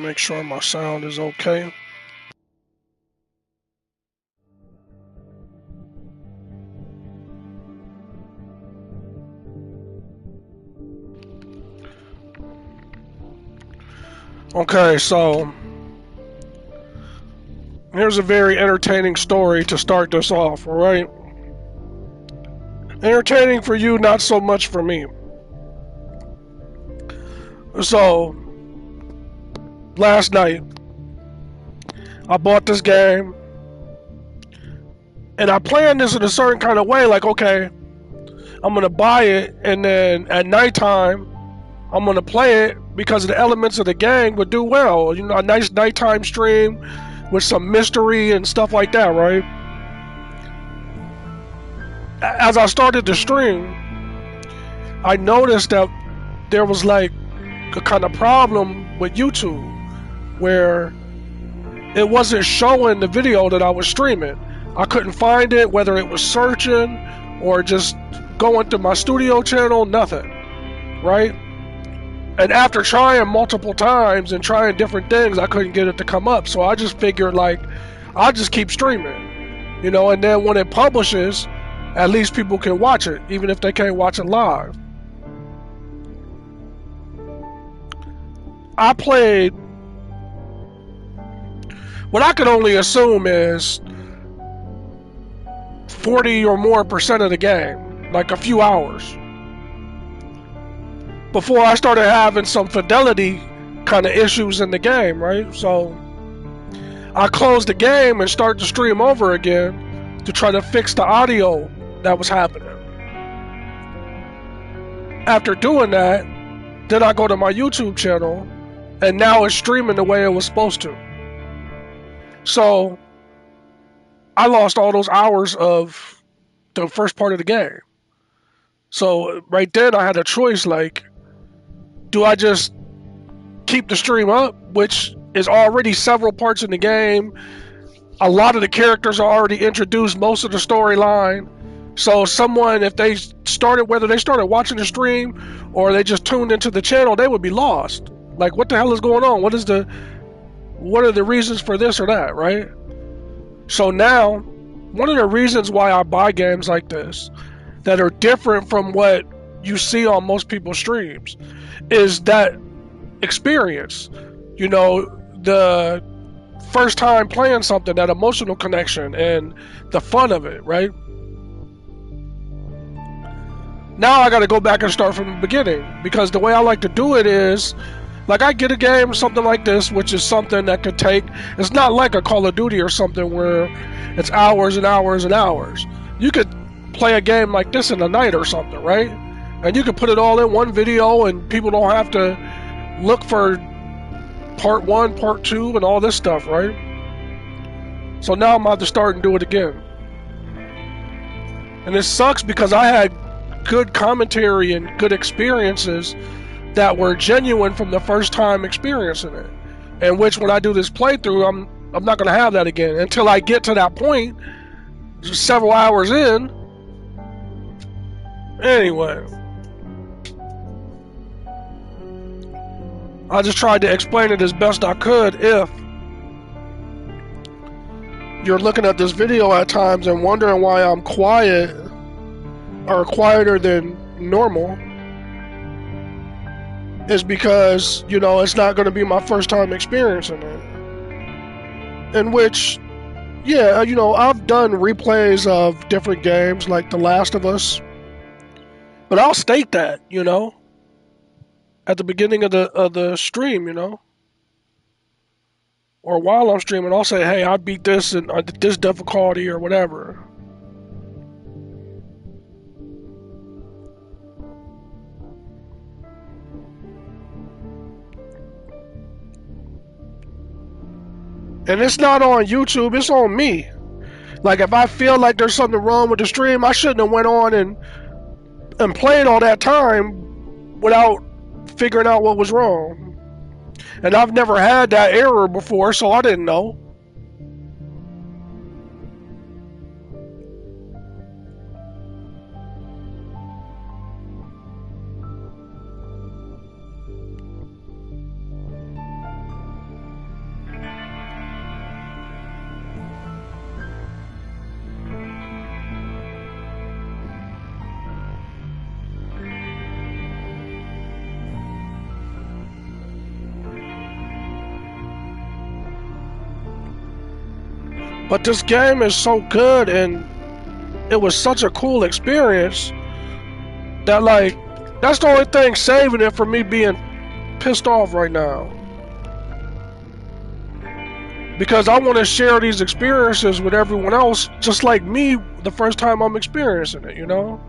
Make sure my sound is okay. Okay, so here's a very entertaining story to start this off, alright? Entertaining for you, not so much for me. So, last night, I bought this game, and I planned this in a certain kind of way, like, okay, I'm gonna buy it, and then at nighttime, I'm gonna play it because the elements of the game would do well. You know, a nice nighttime stream with some mystery and stuff like that, right? As I started the stream, I noticed that there was like a kind of problem with YouTube where it wasn't showing the video that I was streaming. I couldn't find it, whether it was searching or just going to my studio channel, nothing, right? And after trying multiple times and trying different things, I couldn't get it to come up. So I just figured, like, I'll just keep streaming, you know, and then when it publishes, at least people can watch it, even if they can't watch it live. I played what I could only assume is 40 or more % of the game, like a few hours, before I started having some fidelity kind of issues in the game, right? So I closed the game and started to stream over again to try to fix the audio that was happening. After doing that, then I go to my YouTube channel, and now it's streaming the way it was supposed to. So I lost all those hours of the first part of the game. So right then I had a choice, like, do I just keep the stream up, which is already several parts in the game? A lot of the characters are already introduced, most of the storyline. So someone, if they started, whether they started watching the stream or they just tuned into the channel, they would be lost. Like, what the hell is going on? What are the reasons for this or that, right? So now, one of the reasons why I buy games like this that are different from what you see on most people's streams is that experience. You know, the first time playing something, that emotional connection and the fun of it, right? Now I gotta go back and start from the beginning, because the way I like to do it is, like, I get a game, something like this, which is something that could take, it's not like a Call of Duty or something where it's hours and hours and hours. You could play a game like this in a night or something, right? And you could put it all in one video and people don't have to look for part 1, part 2, and all this stuff, right? So now I'm about to start and do it again. And it sucks because I had good commentary and good experiences that were genuine from the first time experiencing it, and which when I do this playthrough, I'm not going to have that again until I get to that point several hours in. Anyway, I just tried to explain it as best I could. If you're looking at this video at times and wondering why I'm quiet or quieter than normal, is because, you know, it's not going to be my first time experiencing it. In which, yeah, you know, I've done replays of different games like The Last of Us, but I'll state that, you know, at the beginning of the stream, you know, or while I'm streaming, I'll say, hey, I beat this and I did this difficulty or whatever. And it's not on YouTube, it's on me. Like, if I feel like there's something wrong with the stream, I shouldn't have went on and played all that time without figuring out what was wrong. And I've never had that error before, so I didn't know. But this game is so good, and it was such a cool experience that, like, that's the only thing saving it from me being pissed off right now. Because I want to share these experiences with everyone else, just like me the first time I'm experiencing it, you know?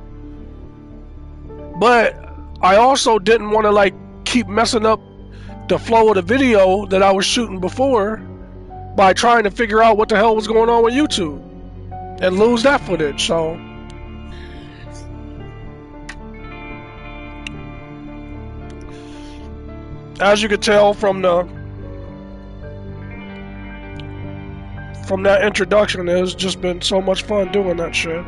But I also didn't want to, like, keep messing up the flow of the video that I was shooting before by trying to figure out what the hell was going on with YouTube and lose that footage, so... As you could tell from that introduction, it's just been so much fun doing that shit.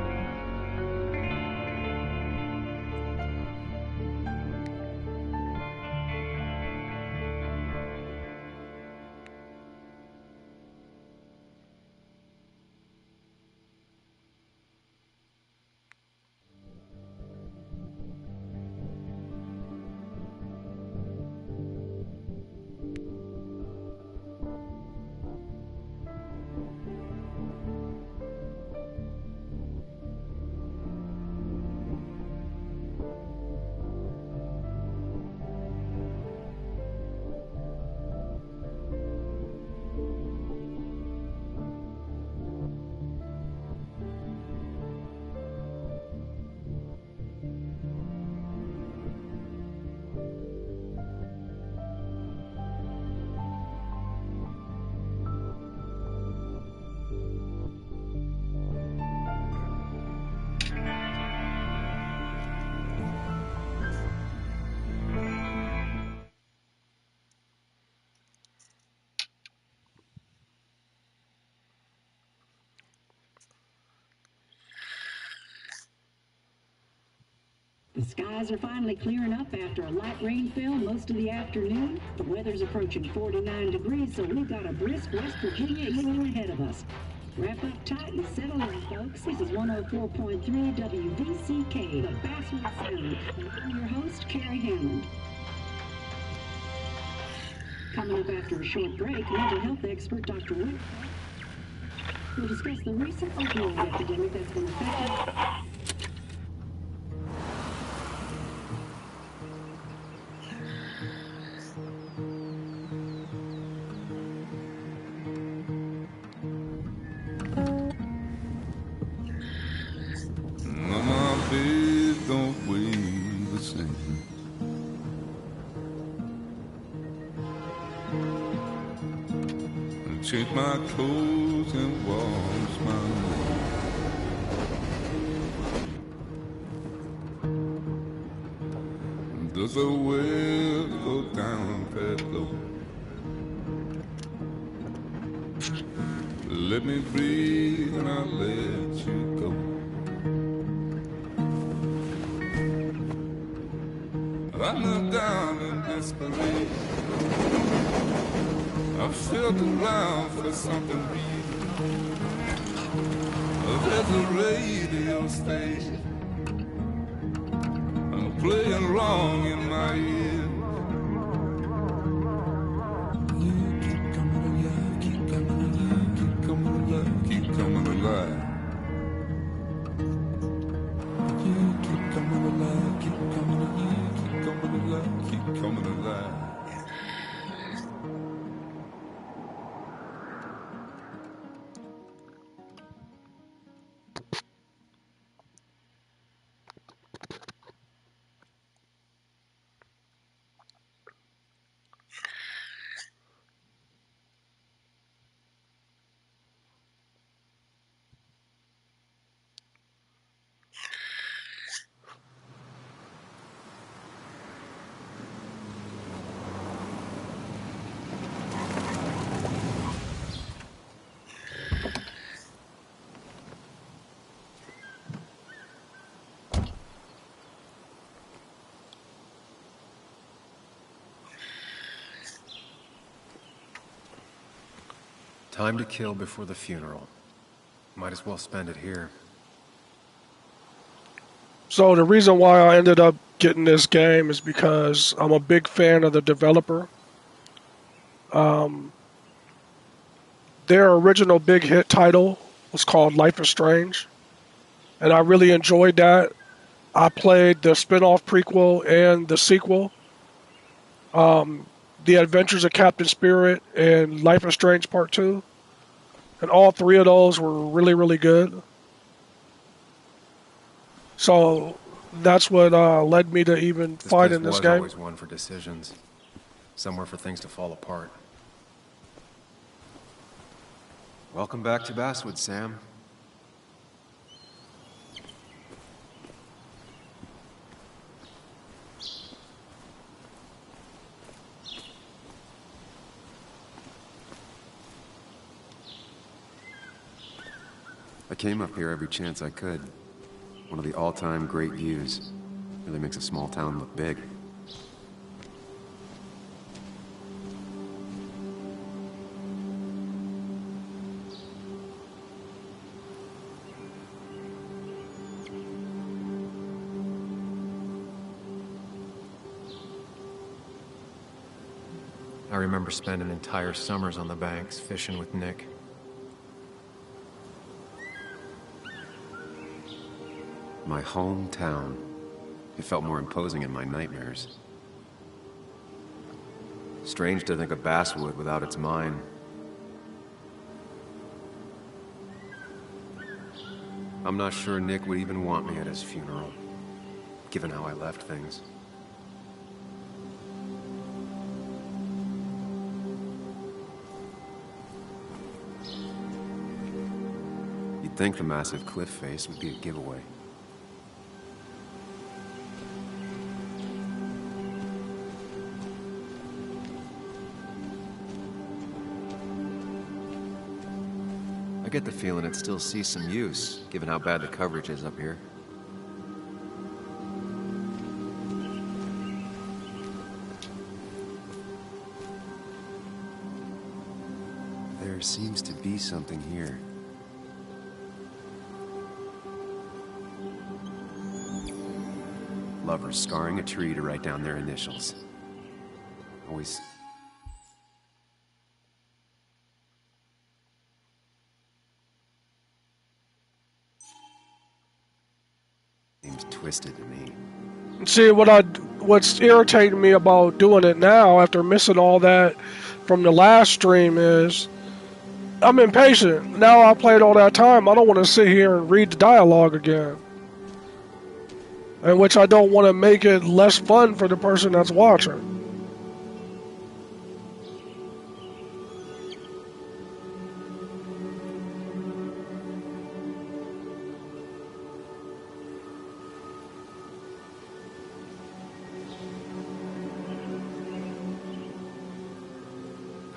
The skies are finally clearing up after a light rainfall most of the afternoon. The weather's approaching 49 degrees, so we've got a brisk West Virginia evening ahead of us. Wrap up tight and settle in, folks. This is 104.3 WVCK, the Basswood Sound. I'm your host, Carrie Hammond. Coming up after a short break, mental health expert Dr. Wick will discuss the recent opioid epidemic that's been affecting... Change my clothes and wash my nose. Does the well go down that low? Let me breathe and I'll let you go. I knelt down in desperation. I felt around for something real. There's a radio station playing wrong in my ear. You keep coming alive, keep coming alive, keep coming alive, keep coming alive. You keep coming alive, keep coming alive, keep coming alive, keep coming alive. Time to kill before the funeral. Might as well spend it here. So the reason why I ended up getting this game is because I'm a big fan of the developer. They're their original big hit title was called Life is Strange, and I really enjoyed that. I played the spin-off prequel and the sequel, The Adventures of Captain Spirit and Life is Strange Part 2, and all three of those were really, really good. So that's what led me to even This find place in this was game. always one for decisions. Somewhere for things to fall apart. Welcome back to Basswood, Sam. I came up here every chance I could. One of the all-time great views. Really makes a small town look big. I remember spending entire summers on the banks, fishing with Nick. My hometown. It felt more imposing in my nightmares. Strange to think of Basswood without its mine. I'm not sure Nick would even want me at his funeral, given how I left things. You'd think the massive cliff face would be a giveaway. I get the feeling it still sees some use, given how bad the coverage is up here. There seems to be something here. Lovers scarring a tree to write down their initials. Always... seems twisted to me. See, what's irritating me about doing it now after missing all that from the last stream is I'm impatient. Now I played all that time, I don't want to sit here and read the dialogue again. And which I don't want to make it less fun for the person that's watching.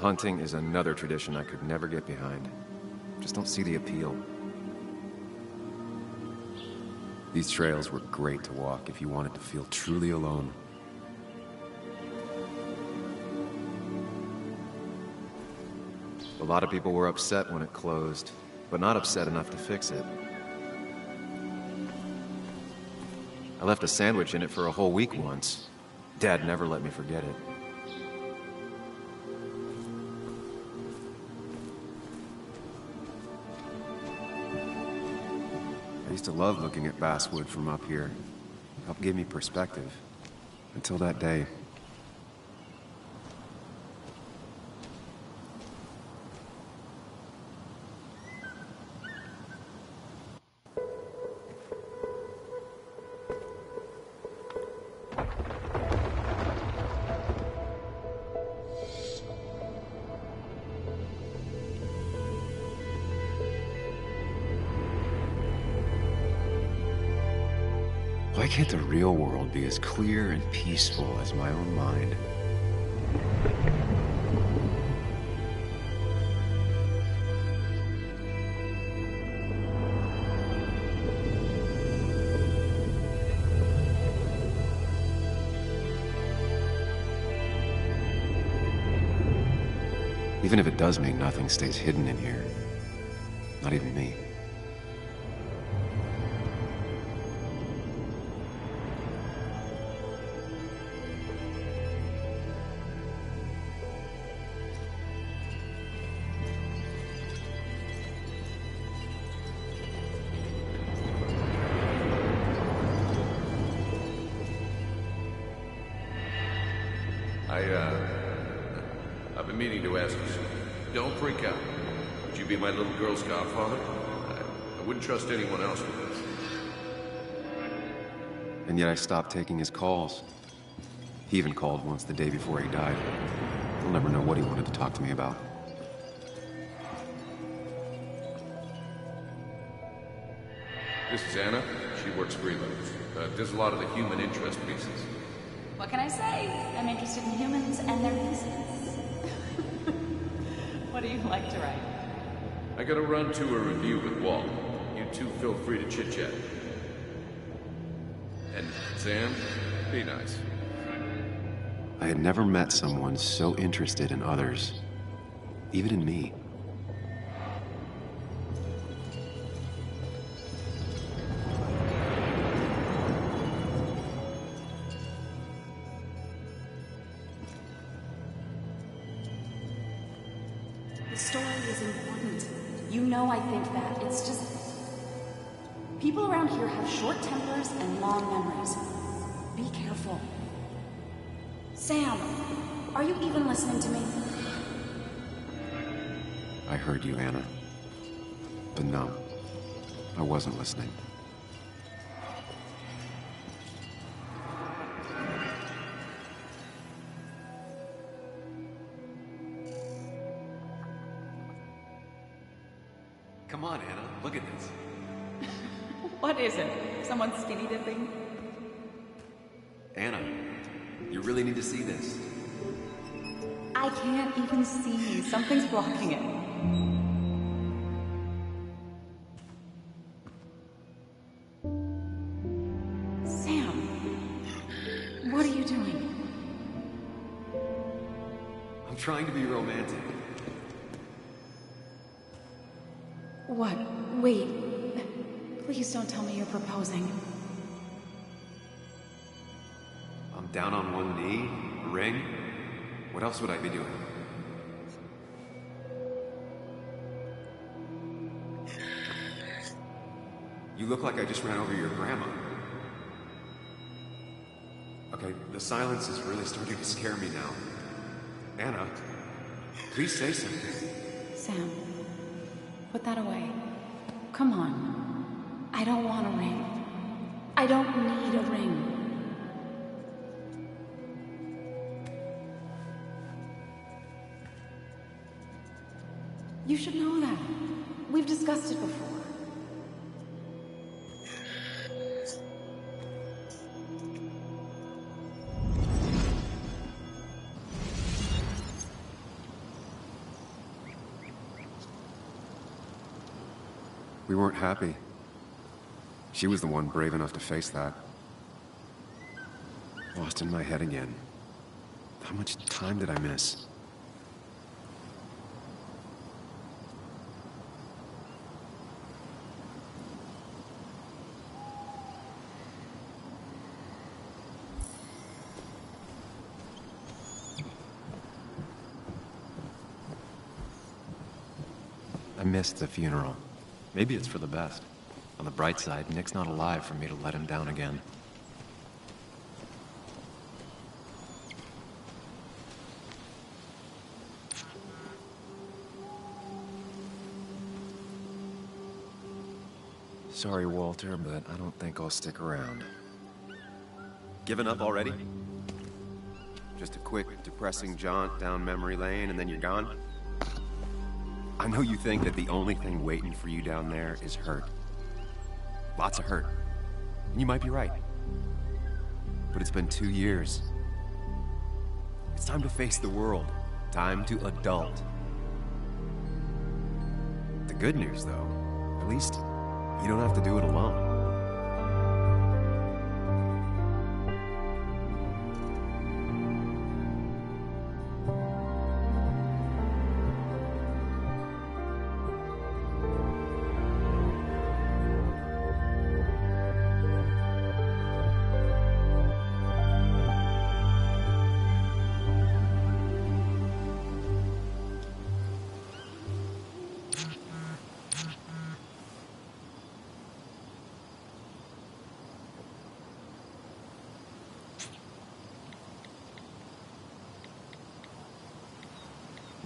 Hunting is another tradition I could never get behind. Just don't see the appeal. These trails were great to walk if you wanted to feel truly alone. A lot of people were upset when it closed, but not upset enough to fix it. I left a sandwich in it for a whole week once. Dad never let me forget it. I used to love looking at Basswood from up here. It helped give me perspective. Until that day. Why can't the real world be as clear and peaceful as my own mind? Even if it does mean nothing stays hidden in here. Not even me. been meaning to ask you something. Don't freak out. Would you be my little girl's godfather? I wouldn't trust anyone else with this. And yet I stopped taking his calls. He even called once the day before he died. I'll never know what he wanted to talk to me about. This is Anna. She works freelance. Does a lot of the human interest pieces. What can I say? I'm interested in humans and their pieces. What do you like to write? I gotta run to a review with Walt. You two feel free to chit-chat. And Sam, be nice. I had never met someone so interested in others, even in me. The story is important. You know I think that. It's just... people around here have short tempers and long memories. Be careful. Sam, are you even listening to me? I heard you, Anna. But no, I wasn't listening. Come on, Anna, look at this. What is it? Someone skinny dipping? Anna, you really need to see this. I can't even see. Something's blocking it. Sam, what are you doing? I'm trying to be romantic. What? Wait. Please don't tell me you're proposing. I'm down on one knee, a ring. What else would I be doing? You look like I just ran over your grandma. Okay, the silence is really starting to scare me now. Anna, please say something. Sam, put that away. Come on. I don't want a ring. I don't need a ring. You should know that. We've discussed it before. We weren't happy. She was the one brave enough to face that. Lost in my head again. How much time did I miss? I missed the funeral. Maybe it's for the best. On the bright side, Nick's not alive for me to let him down again. Sorry, Walter, but I don't think I'll stick around. Given up already? Just a quick, depressing jaunt down memory lane and then you're gone? I know you think that the only thing waiting for you down there is hurt. Lots of hurt. And you might be right. But it's been 2 years. It's time to face the world. Time to adult. The good news, though, at least you don't have to do it alone.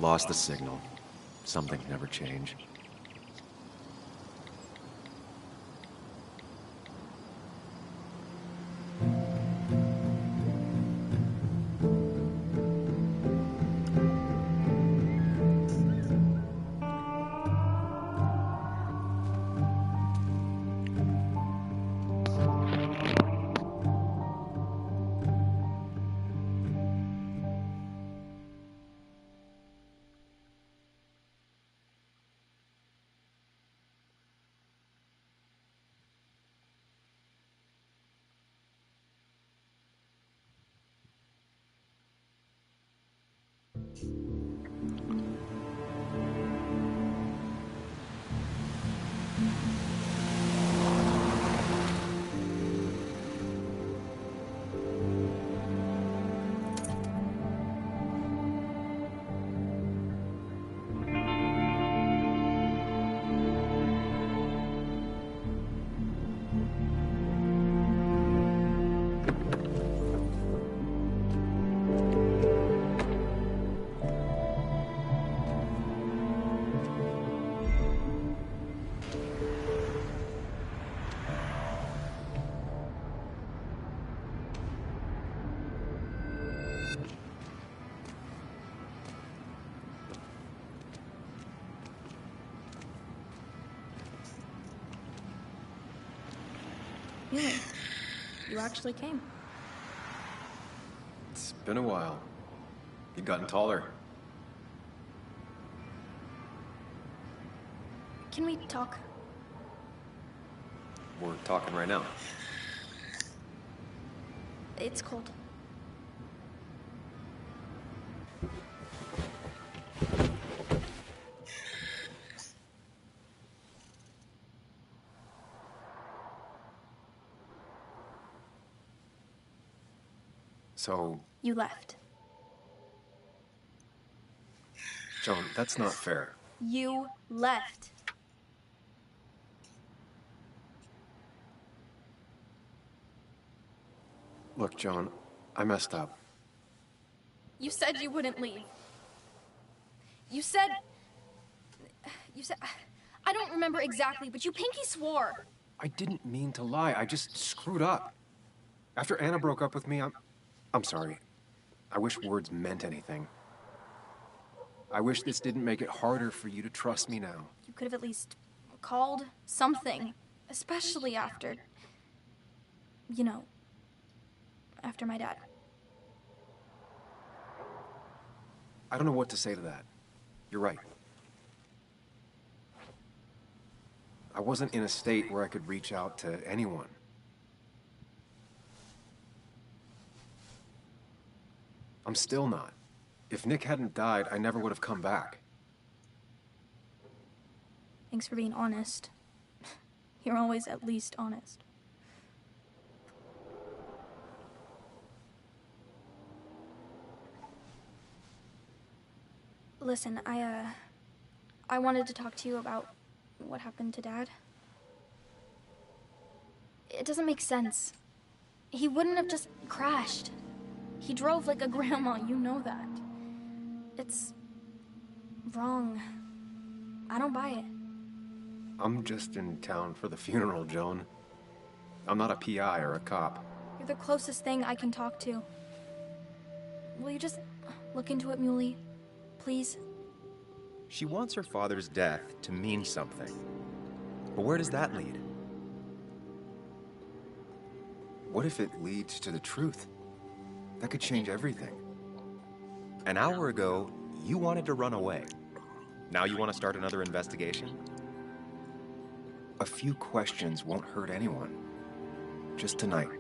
Lost the signal. Some things never change. Really? You actually came. It's been a while. You've gotten taller. Can we talk? We're talking right now. It's cold. So, You left. Joan, that's not fair. You left. Look, Joan, I messed up. You said you wouldn't leave. You said... I don't remember exactly, but you pinky swore. I didn't mean to lie. I just screwed up. After Anna broke up with me, I'm sorry. I wish words meant anything. I wish this didn't make it harder for you to trust me now. You could have at least called something, especially after... You know, after my dad. I don't know what to say to that. You're right. I wasn't in a state where I could reach out to anyone. I'm still not. If Nick hadn't died, I never would have come back. Thanks for being honest. You're always at least honest. Listen, I wanted to talk to you about what happened to Dad. It doesn't make sense. He wouldn't have just crashed. He drove like a grandma, you know that. It's wrong. I don't buy it. I'm just in town for the funeral, Joan. I'm not a PI or a cop. You're the closest thing I can talk to. Will you just look into it, Muley? Please? She wants her father's death to mean something. But where does that lead? What if it leads to the truth? That could change everything. An hour ago, you wanted to run away. Now you want to start another investigation? A few questions won't hurt anyone. Just tonight.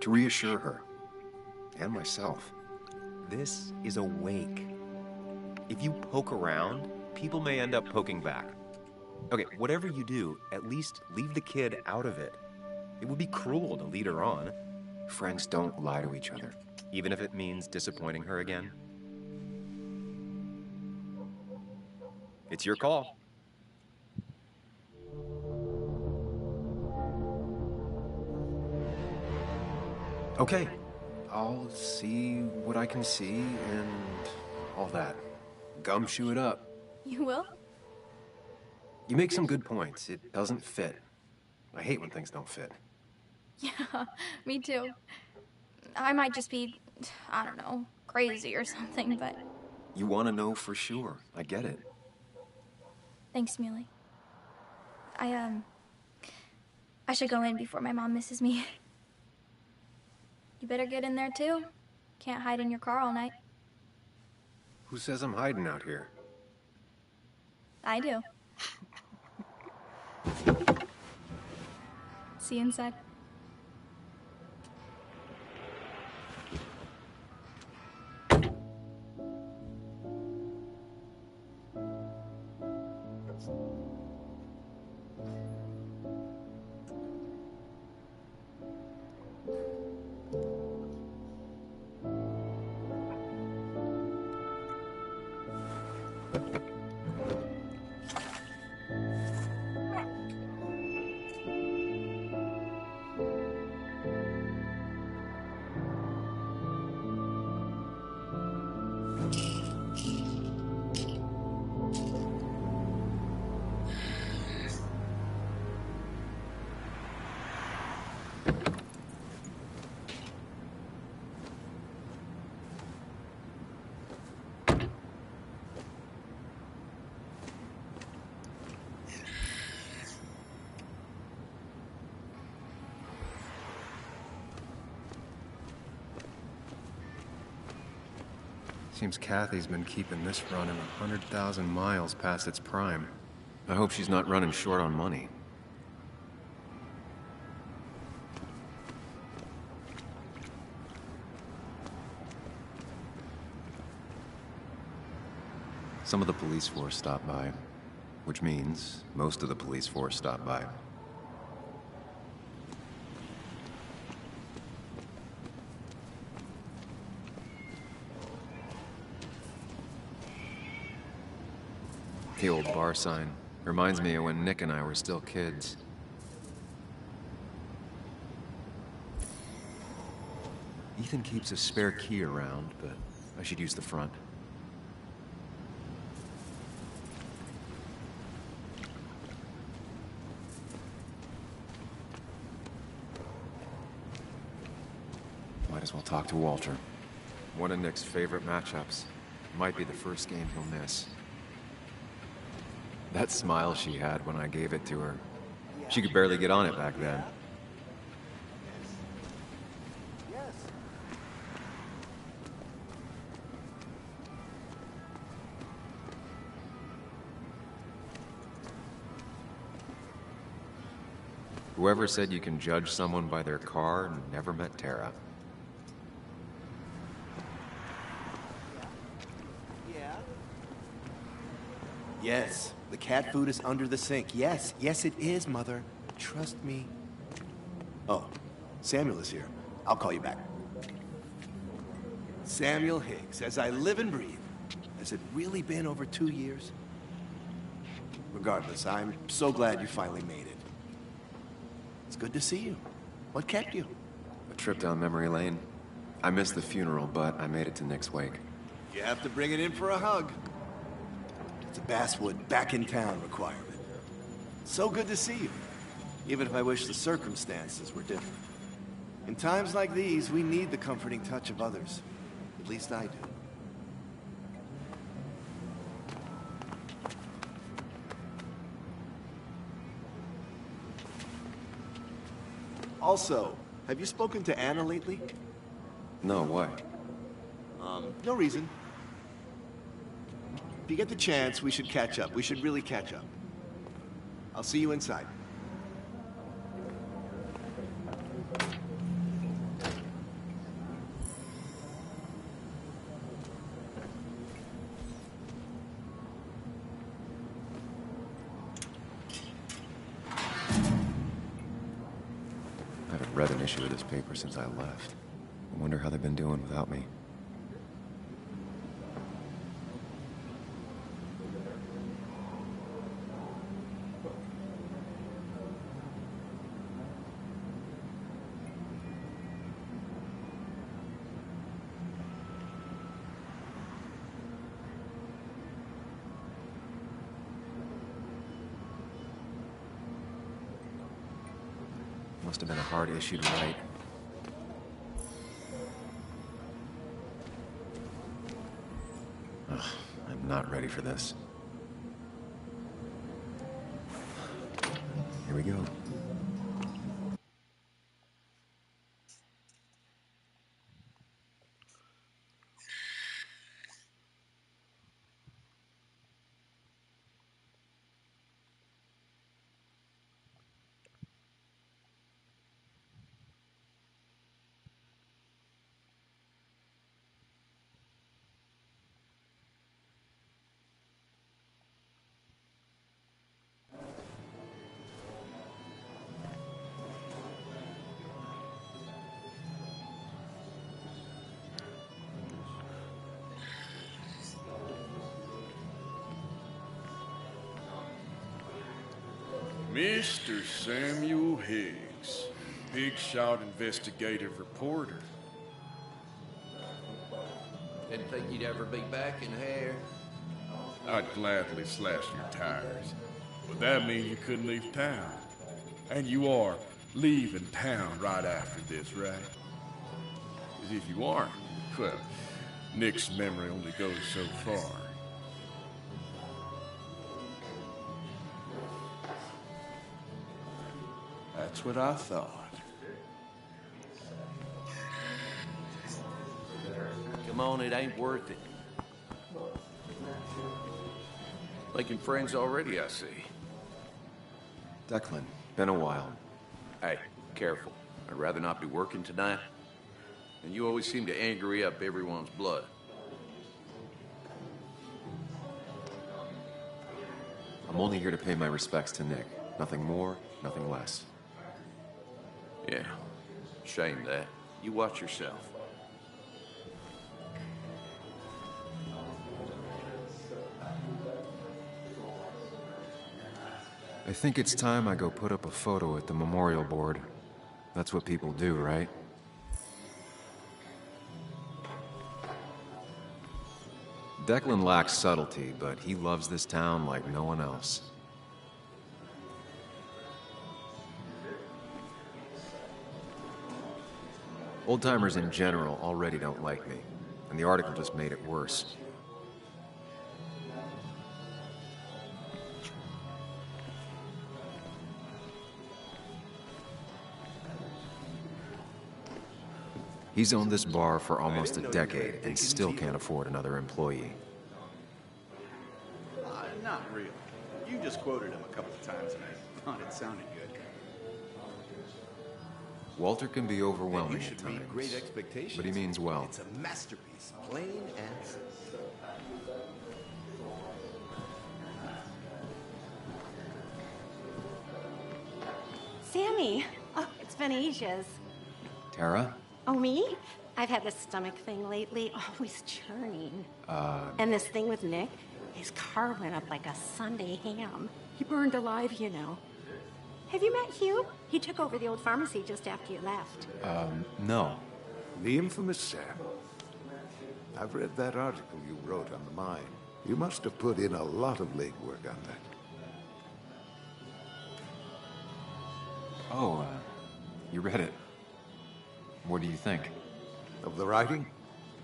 To reassure her. And myself. This is a wake. If you poke around, people may end up poking back. Okay, whatever you do, at least leave the kid out of it. It would be cruel to lead her on. Friends don't lie to each other. Even if it means disappointing her again. It's your call. Okay, I'll see what I can see and all that. Gumshoe it up. You will? You make some good points. It doesn't fit. I hate when things don't fit. Yeah, me too. I might just be, I don't know, crazy or something, but You want to know for sure. I get it. thanks, Muley. I should go in before my mom misses me. You better get in there too. Can't hide in your car all night. Who says I'm hiding out here? I do. See you inside. Seems Kathy's been keeping this running 100,000 miles past its prime. I hope she's not running short on money. Some of the police force stopped by, which means most of the police force stopped by. The old bar sign reminds me of when Nick and I were still kids. Ethan keeps a spare key around, but I should use the front. Might as well talk to Walter. One of Nick's favorite matchups. Might be the first game he'll miss. That smile she had when I gave it to her. She could barely get on it back then. Whoever said you can judge someone by their car never met Tara. Yes, the cat food is under the sink. Yes, yes it is, Mother. Trust me. Oh, Samuel is here. I'll call you back. Samuel Higgs, as I live and breathe. Has it really been over 2 years? Regardless, I'm so glad you finally made it. It's good to see you. What kept you? A trip down memory lane. I missed the funeral, but I made it to Nick's wake. You have to bring it in for a hug. It's a Basswood back in town requirement. So good to see you, even if I wish the circumstances were different. In times like these, we need the comforting touch of others. At least I do. Also, have you spoken to Anna lately? No, why? No reason. If you get the chance, we should catch up. We should really catch up. I'll see you inside. I haven't read an issue of this paper since I left. I wonder how they've been doing without me. Must have been a hard issue to write. Ugh, I'm not ready for this. Here we go. Mr. Samuel Higgs, Big Shot Investigative Reporter. Didn't think you'd ever be back in here. I'd gladly slash your tires, but that means you couldn't leave town. And you are leaving town right after this, right? As if you aren't, well, Nick's memory only goes so far. That's what I thought. Come on, it ain't worth it. Making friends already, I see. Declan, been a while. Hey, careful. I'd rather not be working tonight. And you always seem to angry up everyone's blood. I'm only here to pay my respects to Nick. Nothing more, nothing less. Yeah, shame that. You watch yourself. I think it's time I go put up a photo at the memorial board. That's what people do, right? Declan lacks subtlety, but he loves this town like no one else. Old-timers in general already don't like me, and the article just made it worse. He's owned this bar for almost a decade and still can't afford another employee. Not really. You just quoted him a couple of times and I thought it sounded good. Walter can be overwhelming You should at read times, Great Expectations. but he means well. It's a masterpiece, plain and simple. Sammy! Oh, it's been ages. Tara? Oh, me? I've had this stomach thing lately, always churning. And this thing with Nick, his car went up like a Sunday ham. He burned alive, you know. Have you met Hugh? He took over the old pharmacy just after you left. No. The infamous Sam. I've read that article you wrote on the mine. You must have put in a lot of legwork on that. Oh, you read it. What do you think? Of the writing?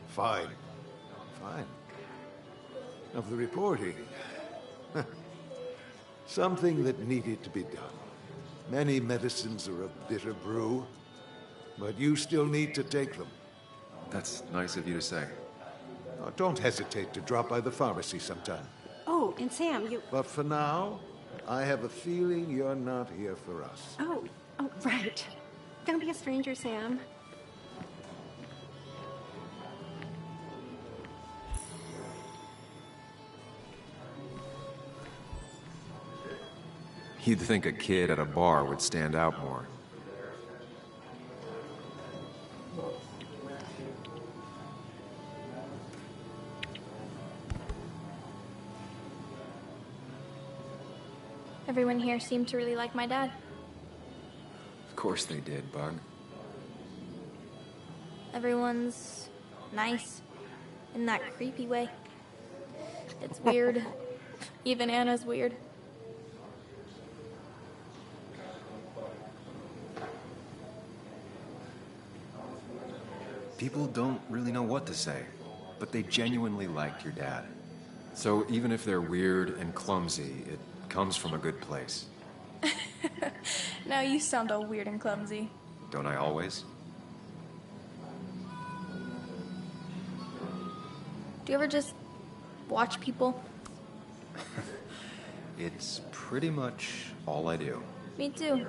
Fine. Fine. Of the reporting? Something that needed to be done. Many medicines are a bitter brew, but you still need to take them. That's nice of you to say. Don't hesitate to drop by the pharmacy sometime. Oh, and Sam, you... But for now, I have a feeling you're not here for us. Oh, right. Don't be a stranger, Sam. You'd think a kid at a bar would stand out more. Everyone here seemed to really like my dad. Of course they did, Bug. Everyone's nice in that creepy way. It's weird. Even Anna's weird. People don't really know what to say, but they genuinely liked your dad. So even if they're weird and clumsy, it comes from a good place. Now you sound all weird and clumsy. Don't I always? Do you ever just watch people? It's pretty much all I do. Me too.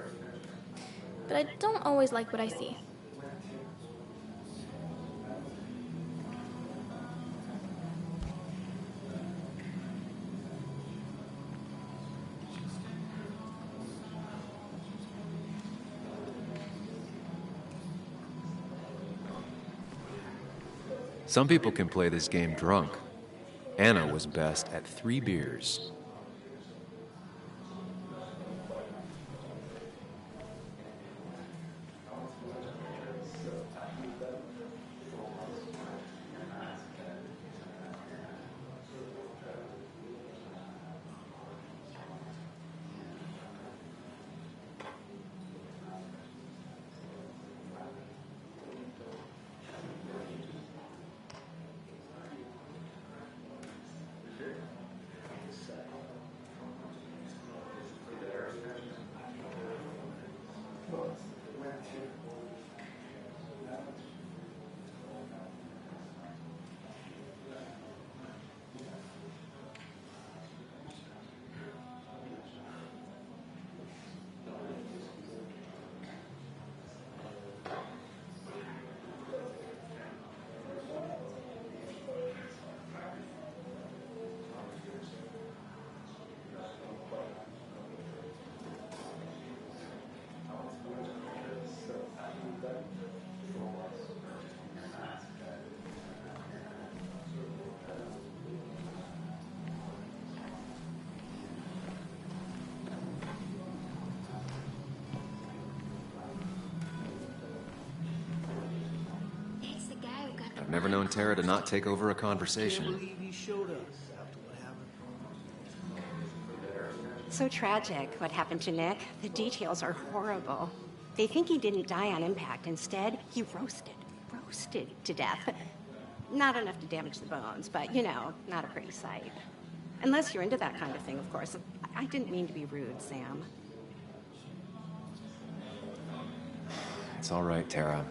But I don't always like what I see. Some people can play this game drunk. Anna was best at 3 beers. I've never known Tara to not take over a conversation. So tragic what happened to Nick. The details are horrible. They think he didn't die on impact. Instead, he roasted to death. Not enough to damage the bones, but, you know, not a pretty sight. Unless you're into that kind of thing, of course. I didn't mean to be rude, Sam. It's all right, Tara.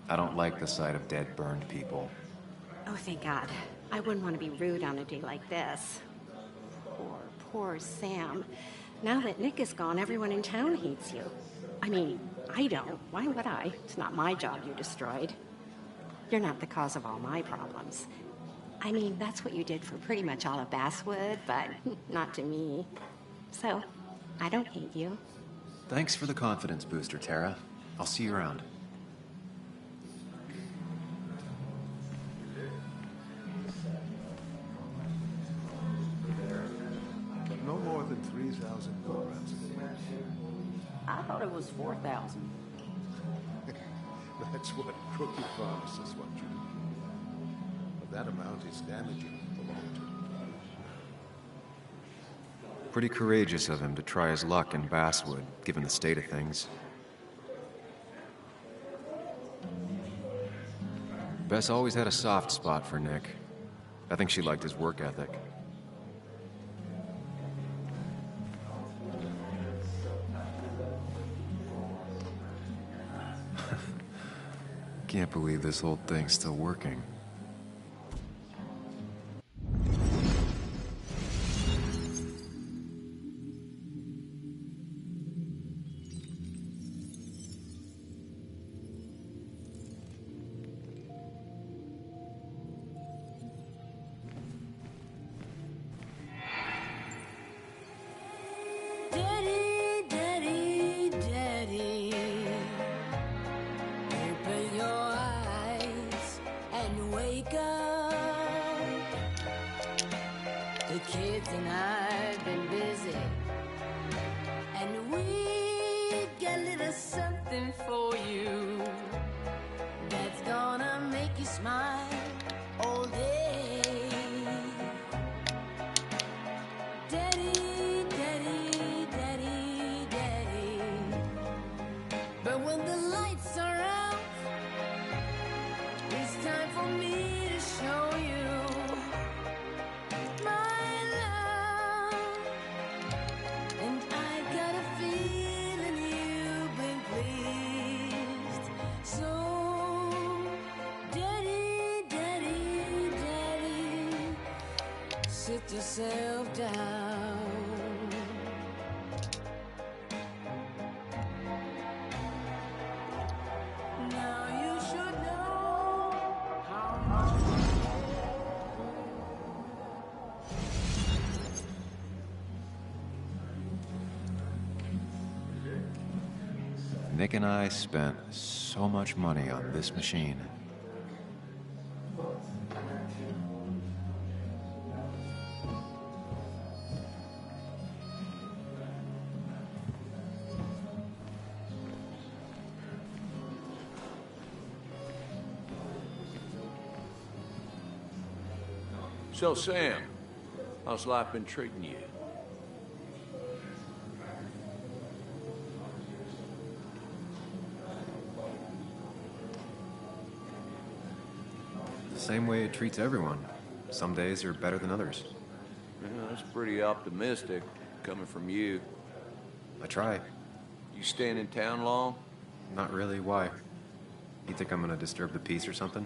I don't like the sight of dead, burned people. Oh, thank God. I wouldn't want to be rude on a day like this. Poor Sam. Now that Nick is gone, everyone in town hates you. I mean, I don't. Why would I? It's not my job you destroyed. You're not the cause of all my problems. I mean, that's what you did for pretty much all of Basswood, but not to me. So, I don't hate you. Thanks for the confidence booster, Tara. I'll see you around. No more than 3,000 milligrams a day. I thought it was 4,000. That's what crooked pharmacists want you to do. But that amount is damaging in the long term. Pretty courageous of him to try his luck in Basswood, given the state of things. Bess always had a soft spot for Nick. I think she liked his work ethic. Can't believe this whole thing's still working. Daddy, daddy, daddy, open your eyes and wait. Put yourself down. Now you should know how much Nick and I spent so much money on this machine. So, Sam, how's life been treating you? The same way it treats everyone. Some days are better than others. Yeah, that's pretty optimistic, coming from you. I try. You staying in town long? Not really. Why? You think I'm gonna disturb the peace or something?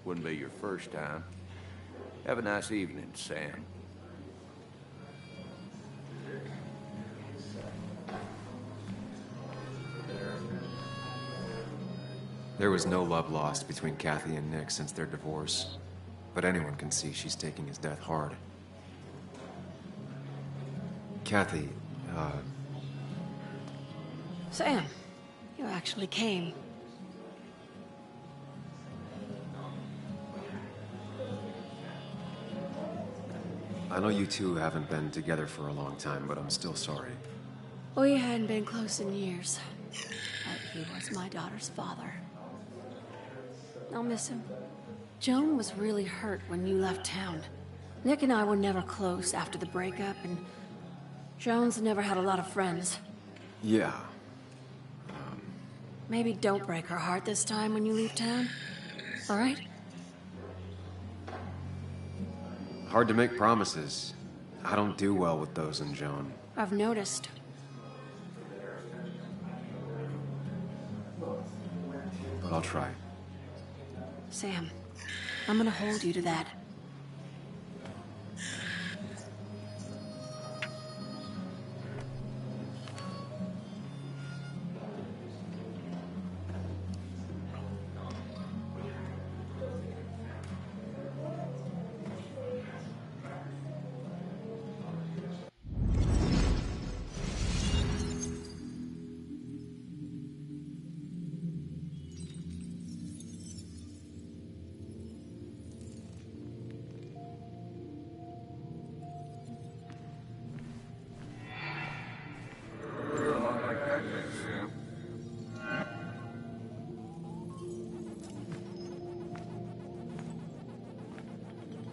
Wouldn't be your first time. Have a nice evening, Sam. There was no love lost between Kathy and Nick since their divorce, but anyone can see she's taking his death hard. Kathy, Sam, you actually came. I know you two haven't been together for a long time, but I'm still sorry. We hadn't been close in years, but he was my daughter's father. I'll miss him. Joan was really hurt when you left town. Nick and I were never close after the breakup, and Joan's never had a lot of friends. Yeah. Maybe don't break her heart this time when you leave town, all right? Hard to make promises. I don't do well with those in Joan. I've noticed. But I'll try. Sam, I'm gonna hold you to that.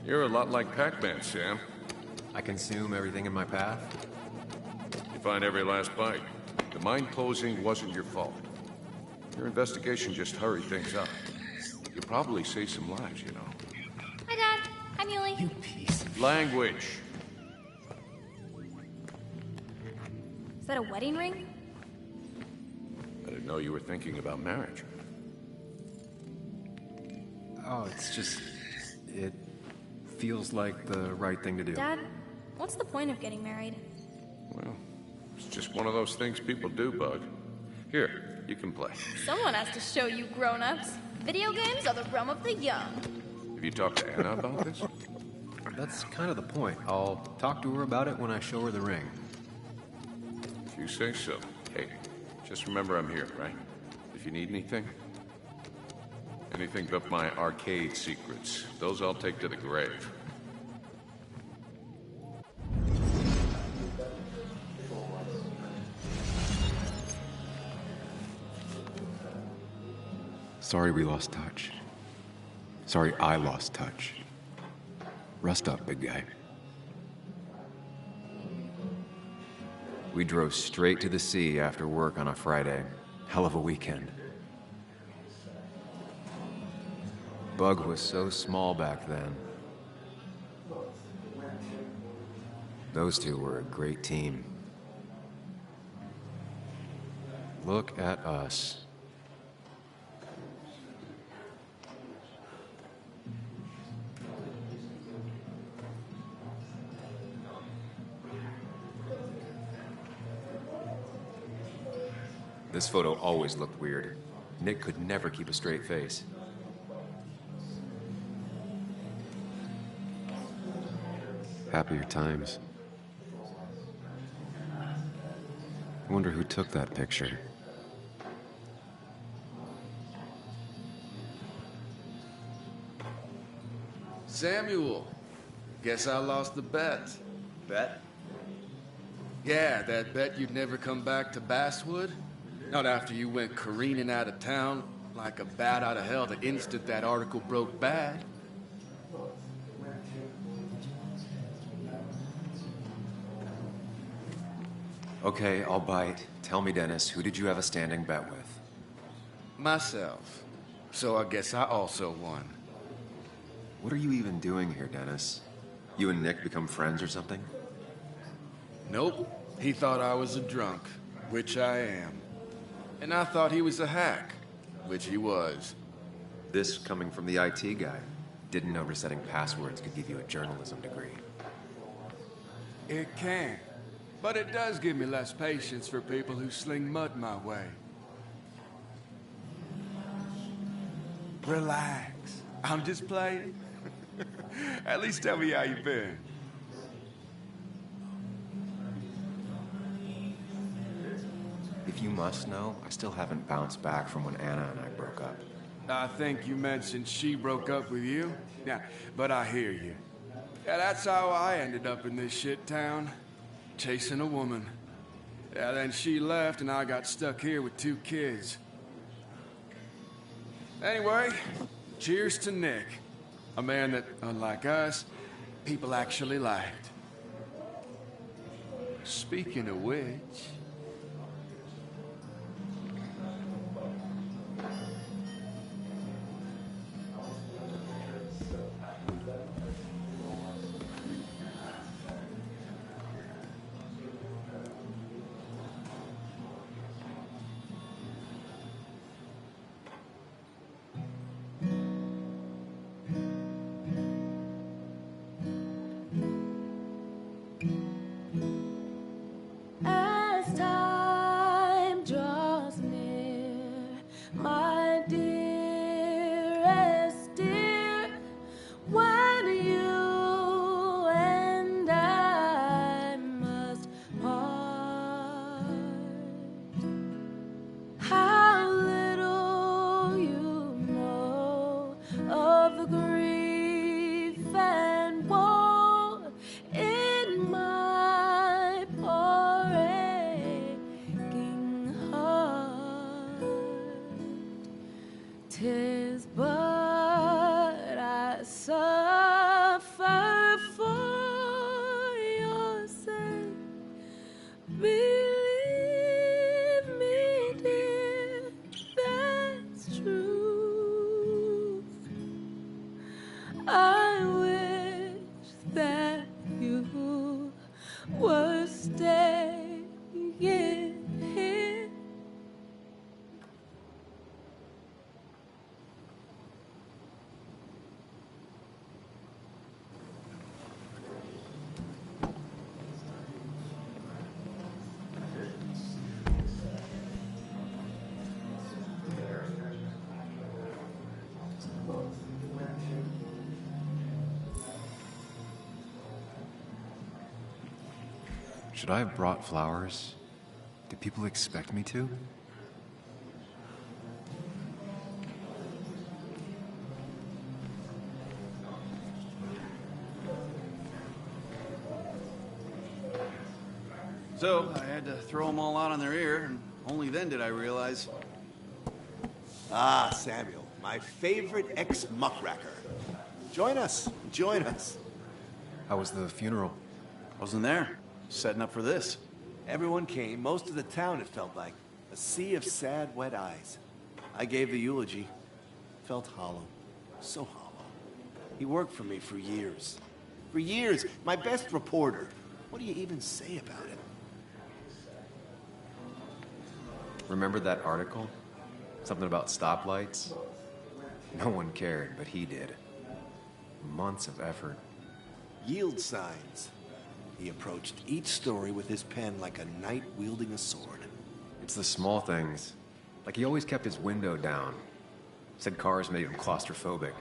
You're a lot like Pac-Man, Sam. I consume everything in my path? You find every last bite. The mine closing wasn't your fault. Your investigation just hurried things up. You'll probably save some lives, you know. Hi, Dad. Hi, Muley. You piece of... Language. Is that a wedding ring? I didn't know you were thinking about marriage. Oh, it's just... It feels like the right thing to do. Dad, what's the point of getting married? Well, it's just one of those things people do, Bug. Here, you can play. Someone has to show you grown-ups. Video games are the realm of the young. Have you talked to Anna about this? That's kind of the point. I'll talk to her about it when I show her the ring. If you say so. Hey, just remember I'm here, right? If you need anything. Anything but my arcade secrets. Those I'll take to the grave. Sorry we lost touch. Sorry I lost touch. Rest up, big guy. We drove straight to the sea after work on a Friday. Hell of a weekend. Bug was so small back then. Those two were a great team. Look at us. This photo always looked weird. Nick could never keep a straight face. Happier times. I wonder who took that picture. Samuel, guess I lost the bet. Bet? Yeah, that bet you'd never come back to Basswood? Not after you went careening out of town like a bat out of hell the instant that article broke bad. Okay, I'll bite. Tell me, Dennis, who did you have a standing bet with? Myself. So I guess I also won. What are you even doing here, Dennis? You and Nick become friends or something? Nope. He thought I was a drunk, which I am. And I thought he was a hack, which he was. This coming from the IT guy. Didn't know resetting passwords could give you a journalism degree. It can. But it does give me less patience for people who sling mud my way. Relax. I'm just playing. At least tell me how you've been. If you must know, I still haven't bounced back from when Anna and I broke up. I think you mentioned she broke up with you. Yeah, but I hear you. Yeah, that's how I ended up in this shit town. Chasing a woman. Yeah, then she left and I got stuck here with 2 kids. Anyway, cheers to Nick. A man that, unlike us, people actually liked. Speaking of which... As time draws near, my dearest dear, when you and I must part, how little you know of the grief and woe in my poor aching heart. 'Tis but I suffer for your sake. Believe me, dear, that's true. I wish that you were staying here. Should I have brought flowers? Do people expect me to? So, I had to throw them all out on their ear, and only then did I realize... Ah, Samuel, my favorite ex-muckracker. Join us, join us. How was the funeral? Wasn't there. Setting up for this. Everyone came, most of the town, it felt like. A sea of sad, wet eyes. I gave the eulogy. Felt hollow. So hollow. He worked for me for years. For years, my best reporter. What do you even say about it? Remember that article? Something about stoplights? No one cared, but he did. Months of effort. Yield signs. He approached each story with his pen like a knight wielding a sword. It's the small things. Like he always kept his window down. Said cars made him claustrophobic.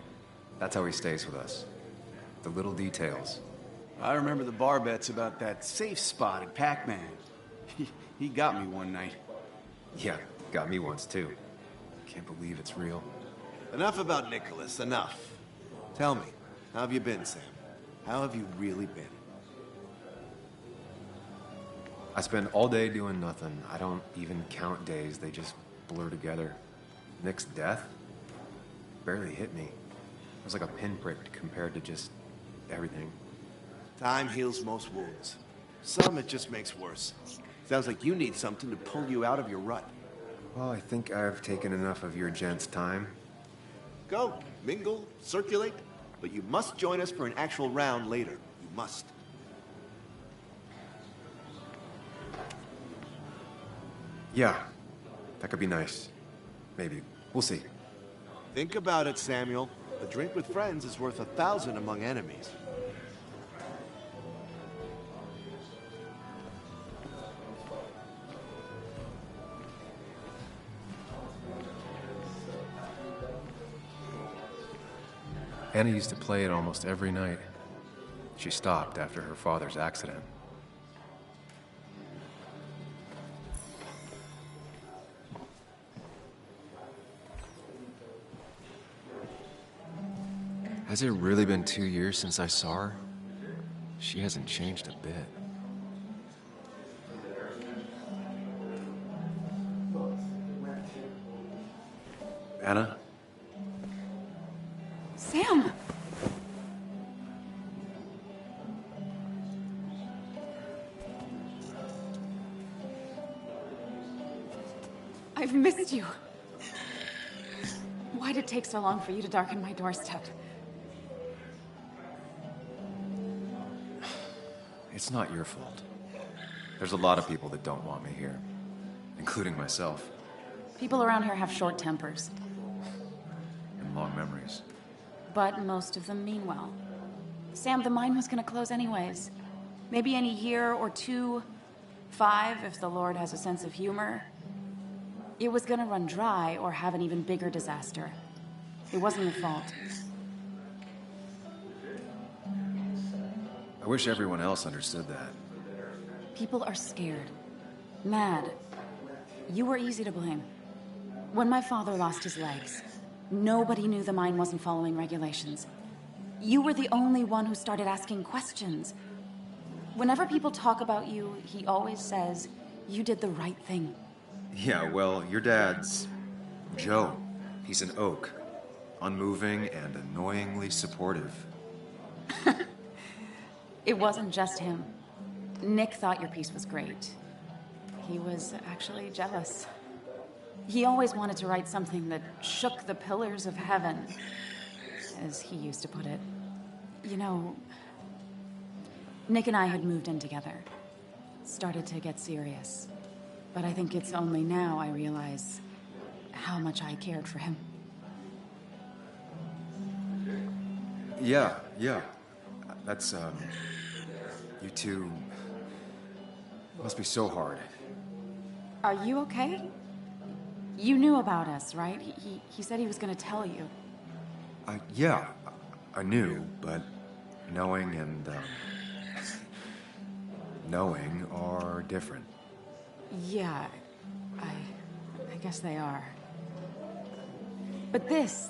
That's how he stays with us. The little details. I remember the bar bets about that safe spot at Pac-Man. He got me one night. Yeah, got me once too. Can't believe it's real. Enough about Nicholas, enough. Tell me, how have you been, Sam? How have you really been? I spend all day doing nothing. I don't even count days. They just blur together. Nick's death barely hit me. It was like a pinprick compared to just everything. Time heals most wounds. Some it just makes worse. Sounds like you need something to pull you out of your rut. Well, I think I've taken enough of your gents' time. Go, mingle, circulate, but you must join us for an actual round later. You must. Yeah, that could be nice. Maybe. We'll see. Think about it, Samuel. A drink with friends is worth 1,000 among enemies. Anna used to play it almost every night. She stopped after her father's accident. Has it really been 2 years since I saw her? She hasn't changed a bit. Anna? Sam! I've missed you. Why'd it take so long for you to darken my doorstep? It's not your fault. There's a lot of people that don't want me here, including myself. People around here have short tempers. And long memories. But most of them mean well. Sam, the mine was gonna close anyways. Maybe in a year or 2, 5, if the Lord has a sense of humor. It was gonna run dry or have an even bigger disaster. It wasn't your fault. I wish everyone else understood that. People are scared. Mad. You were easy to blame. When my father lost his legs, nobody knew the mine wasn't following regulations. You were the only one who started asking questions. Whenever people talk about you, he always says, you did the right thing. Yeah, well, your dad's Joe. He's an oak. Unmoving and annoyingly supportive. It wasn't just him. Nick thought your piece was great. He was actually jealous. He always wanted to write something that shook the pillars of heaven, as he used to put it. You know, Nick and I had moved in together. Started to get serious. But I think it's only now I realize how much I cared for him. Yeah. That's, you two must be so hard. Are you okay? You knew about us, right? He said he was gonna tell you. Yeah, I knew, but knowing and, knowing are different. Yeah, I guess they are. But this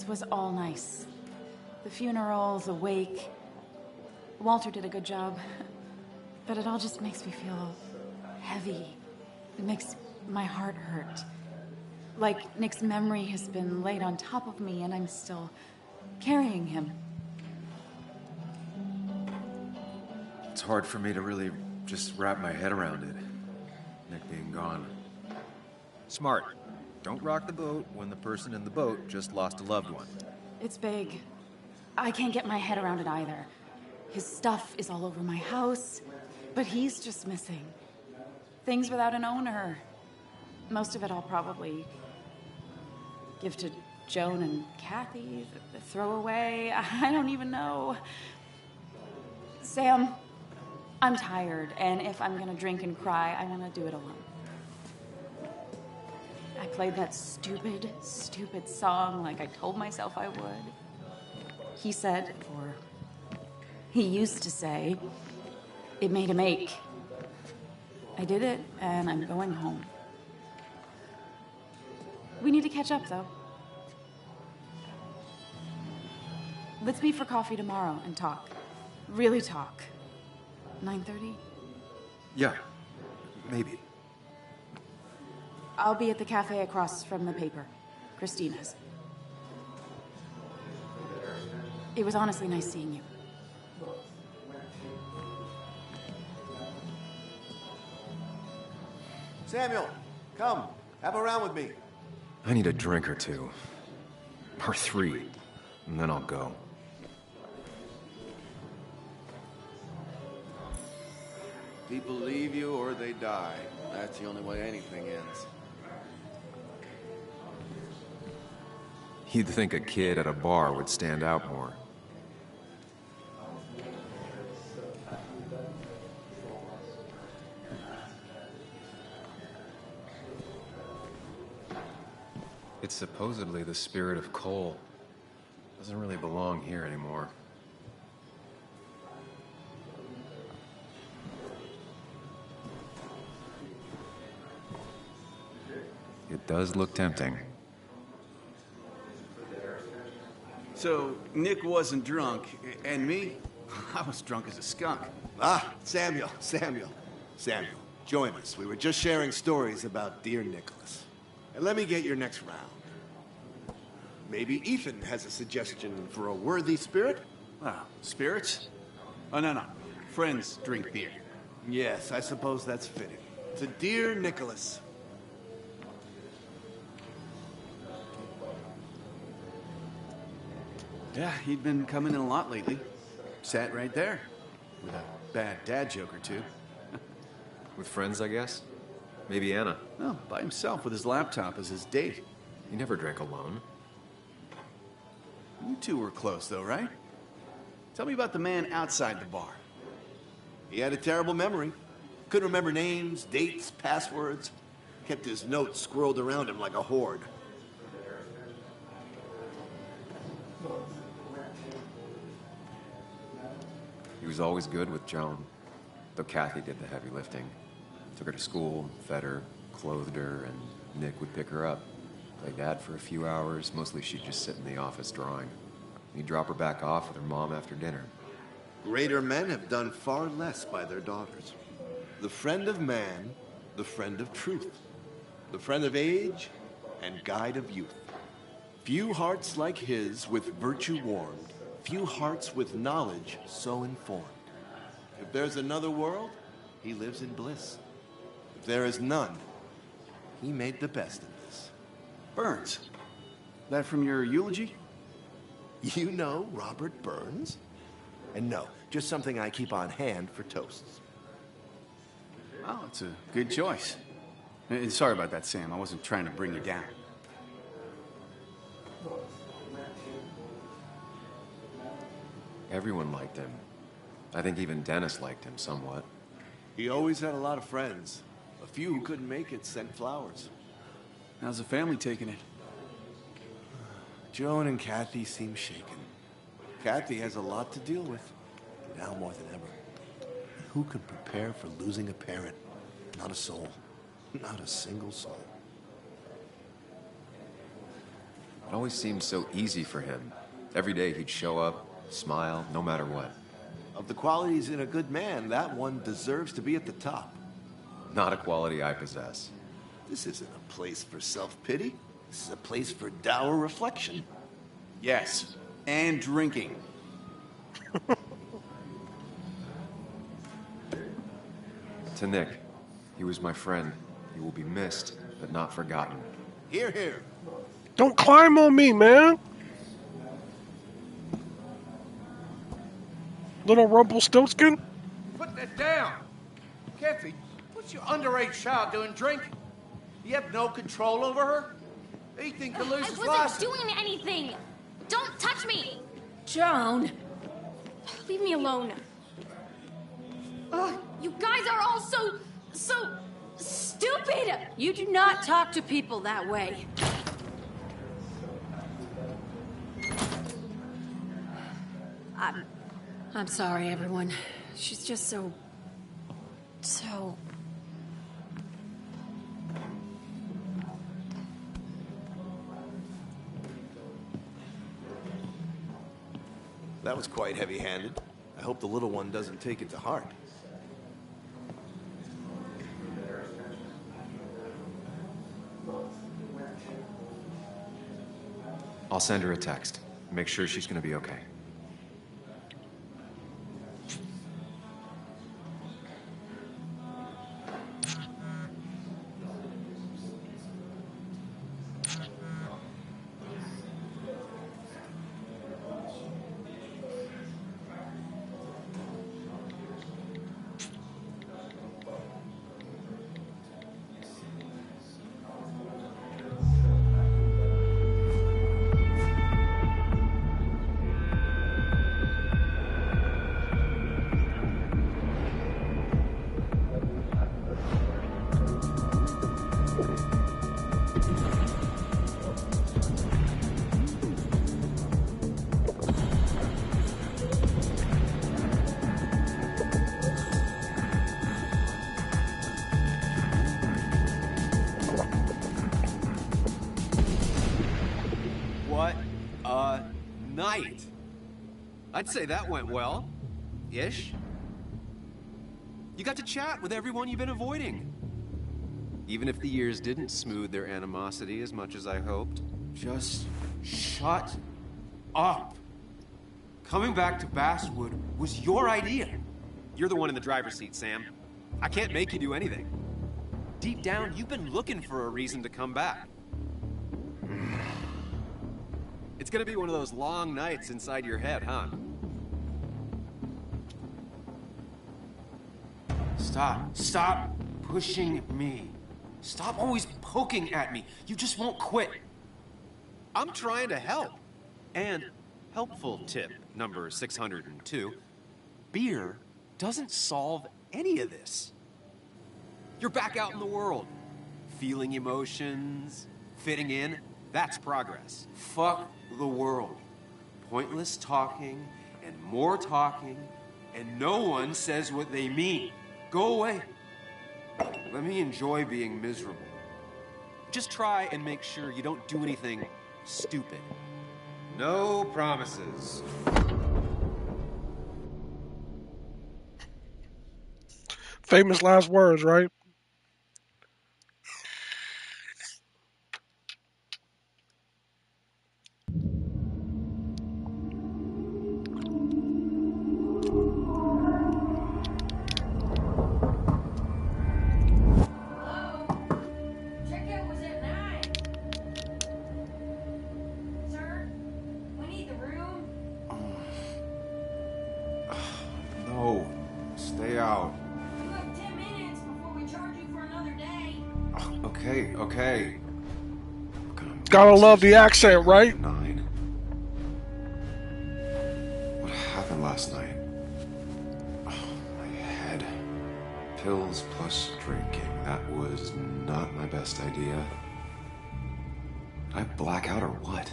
was all nice. The funeral, the wake. Walter did a good job. But it all just makes me feel heavy. It makes my heart hurt. Like Nick's memory has been laid on top of me and I'm still carrying him. It's hard for me to really just wrap my head around it. Nick being gone. Smart. Don't rock the boat when the person in the boat just lost a loved one. It's big. I can't get my head around it either. His stuff is all over my house, but he's just missing. Things without an owner. Most of it I'll probably give to Joan and Kathy, the throwaway. I don't even know. Sam, I'm tired, and if I'm gonna drink and cry, I wanna do it alone. I played that stupid, stupid song like I told myself I would. He said, or he used to say, it made him ache. I did it, and I'm going home. We need to catch up, though. Let's meet for coffee tomorrow and talk. Really talk. 9:30? Yeah, maybe. I'll be at the cafe across from the paper. Christina's. It was honestly nice seeing you. Samuel, come. Have a round with me. I need a drink or two. Or 3. And then I'll go. People leave you or they die. That's the only way anything ends. You'd think a kid at a bar would stand out more. It's supposedly the spirit of coal. Doesn't really belong here anymore. It does look tempting. So, Nick wasn't drunk, and me? I was drunk as a skunk. Ah, Samuel. Join us. We were just sharing stories about dear Nicholas. And let me get your next round. Maybe Ethan has a suggestion for a worthy spirit? Wow, spirits? Oh, no. Friends drink beer. Yes, I suppose that's fitting. To dear Nicholas. Yeah, he'd been coming in a lot lately. Sat right there. With a bad dad joke or two. With friends, I guess? Maybe Anna. No, by himself with his laptop as his date. He never drank alone. You two were close, though, right? Tell me about the man outside the bar. He had a terrible memory. Couldn't remember names, dates, passwords. Kept his notes squirreled around him like a hoard. He was always good with Joan, though Kathy did the heavy lifting. Took her to school, fed her, clothed her, and Nick would pick her up. Play dad for a few hours. Mostly she'd just sit in the office drawing. He'd drop her back off with her mom after dinner. Greater men have done far less by their daughters. The friend of man, the friend of truth. The friend of age, and guide of youth. Few hearts like his with virtue warmed. Few hearts with knowledge so informed. If there's another world, he lives in bliss. If there is none, he made the best of this. Burns. That from your eulogy? You know Robert Burns? And no, just something I keep on hand for toasts. Well, it's a good choice. Sorry about that, Sam. I wasn't trying to bring you down. Everyone liked him. I think even Dennis liked him somewhat. He always had a lot of friends. A few who couldn't make it sent flowers. How's the family taking it? Joan and Kathy seem shaken. Kathy has a lot to deal with, now more than ever. Who could prepare for losing a parent? Not a soul. Not a single soul. It always seemed so easy for him. Every day he'd show up, smile, no matter what. Of the qualities in a good man, that one deserves to be at the top. Not a quality I possess. This isn't a place for self-pity. This is a place for dour reflection. Yes, and drinking. To Nick, he was my friend. He will be missed, but not forgotten. Hear, hear. Don't climb on me, man. Little Rumpelstiltskin. Put that down. Kathy, what's your underage child doing drinking? You have no control over her? Ethan could lose his I license. wasn't doing anything. Don't touch me. Joan. Leave me alone. You guys are all so Stupid! You do not talk to people that way. I'm sorry, everyone. She's just so... That was quite heavy-handed. I hope the little one doesn't take it to heart. I'll send her a text. Make sure she's gonna be okay. What a night! I'd say that went well. Ish. You got to chat with everyone you've been avoiding. Even if the years didn't smooth their animosity as much as I hoped. Just shut up. Coming back to Basswood was your idea. You're the one in the driver's seat, Sam. I can't make you do anything. Deep down, you've been looking for a reason to come back. It's gonna be one of those long nights inside your head, huh? Stop pushing me. Stop always poking at me. You just won't quit. I'm trying to help. And helpful tip number 602, beer doesn't solve any of this. You're back out in the world, feeling emotions, fitting in. That's progress. Fuck the world. Pointless talking and more talking, and no one says what they mean. Go away. Let me enjoy being miserable. Just try and make sure you don't do anything stupid. No promises. Famous last words, right? No, stay out. You have 10 minutes before we charge you for another day. Okay. Gotta love the accent, right? What happened last night? Oh, my head. Pills plus drinking. That was not my best idea. Did I black out or what?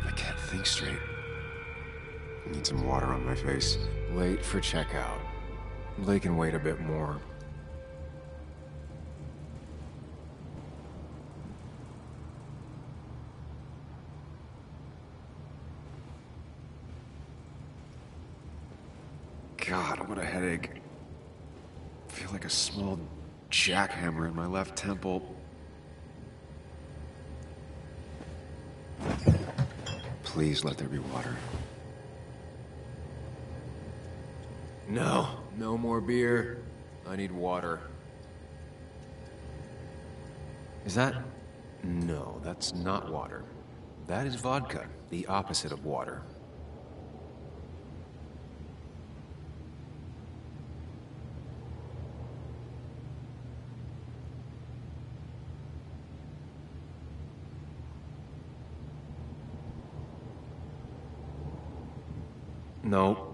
I can't think straight. I need some water on my face. Late for checkout. They can wait a bit more. God, what a headache. I feel like a small jackhammer in my left temple. Please let there be water. No more beer. I need water. Is that? No, that's not water. That is vodka, the opposite of water.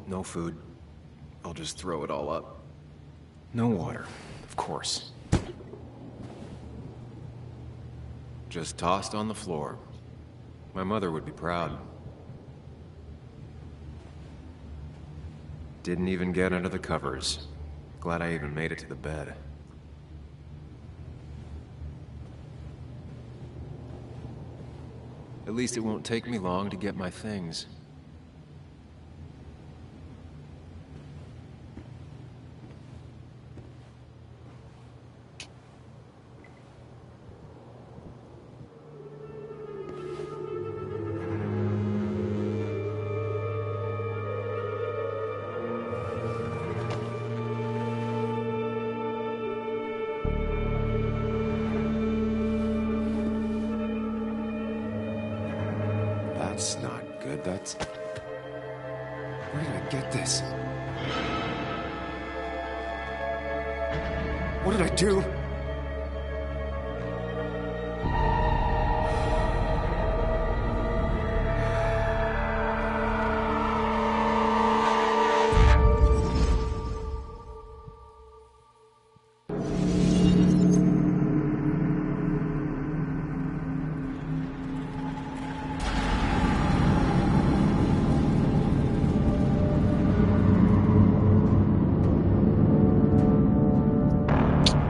No food. I'll just throw it all up. No water, of course. Just tossed on the floor. My mother would be proud. Didn't even get under the covers. Glad I even made it to the bed. At least it won't take me long to get my things. That's not good. That's... Where did I get this? What did I do?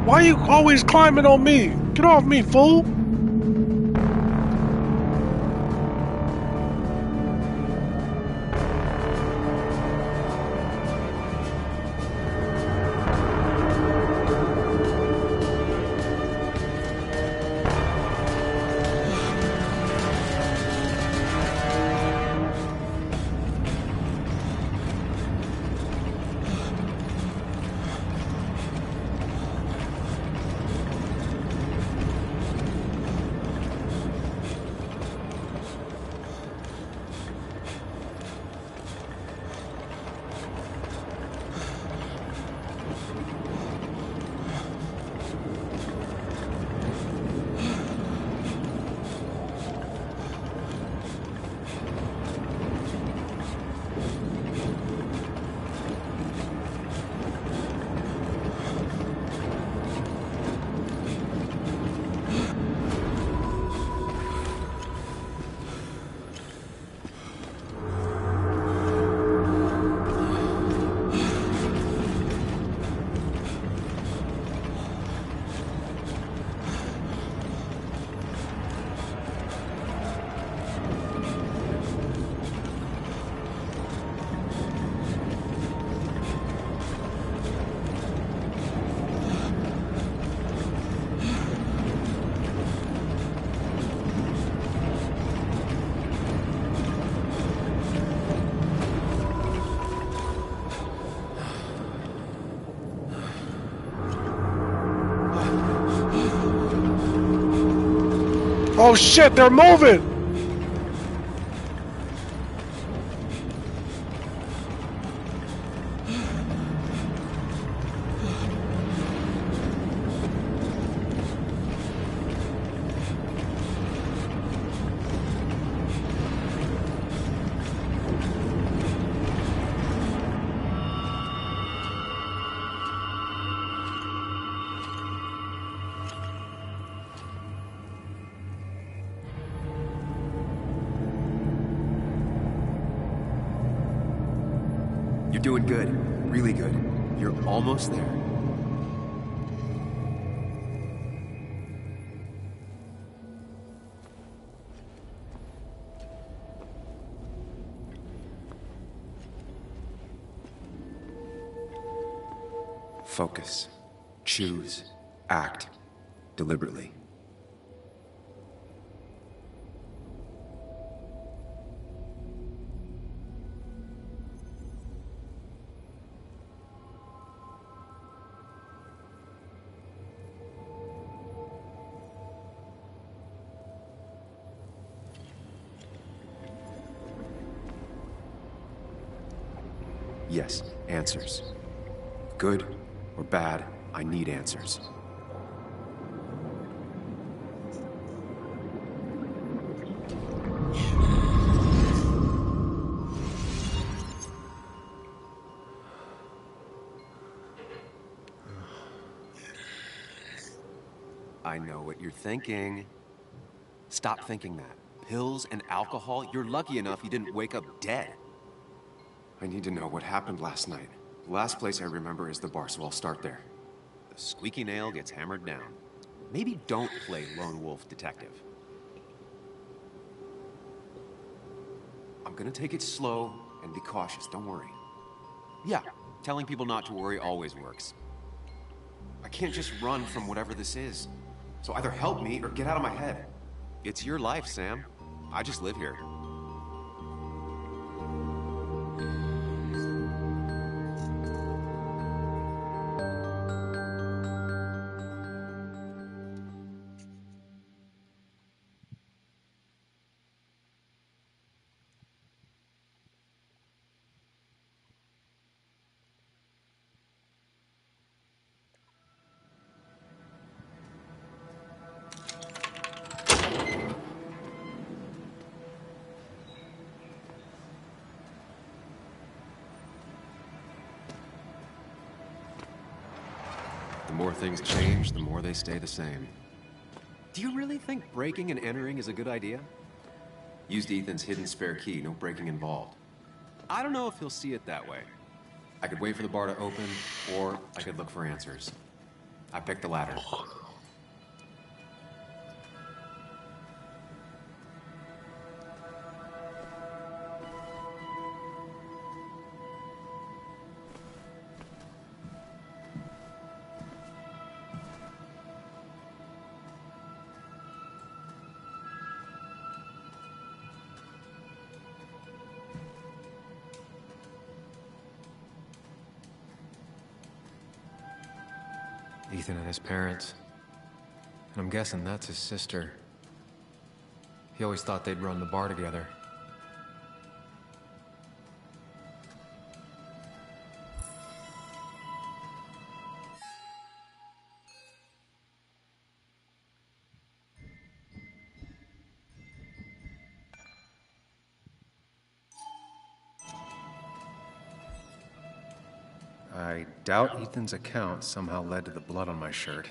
Why are you always climbing on me? Get off me, fool! Oh shit, they're moving! You're doing good. Really good. You're almost there. Focus. Choose. Act. Deliberately. Yes, answers. Good or bad, I need answers. I know what you're thinking. Stop thinking that. Pills and alcohol? You're lucky enough you didn't wake up dead. I need to know what happened last night. The last place I remember is the bar, so I'll start there. The squeaky nail gets hammered down. Maybe don't play lone wolf detective. I'm gonna take it slow and be cautious, don't worry. Yeah, telling people not to worry always works. I can't just run from whatever this is. So either help me or get out of my head. It's your life, Sam. I just live here. The more things change, the more they stay the same. Do you really think breaking and entering is a good idea? Used Ethan's hidden spare key, no breaking involved. I don't know if he'll see it that way. I could wait for the bar to open, or I could look for answers. I picked the latter. Ethan and his parents. And I'm guessing that's his sister. He always thought they'd run the bar together. I doubt Ethan's account somehow led to the blood on my shirt.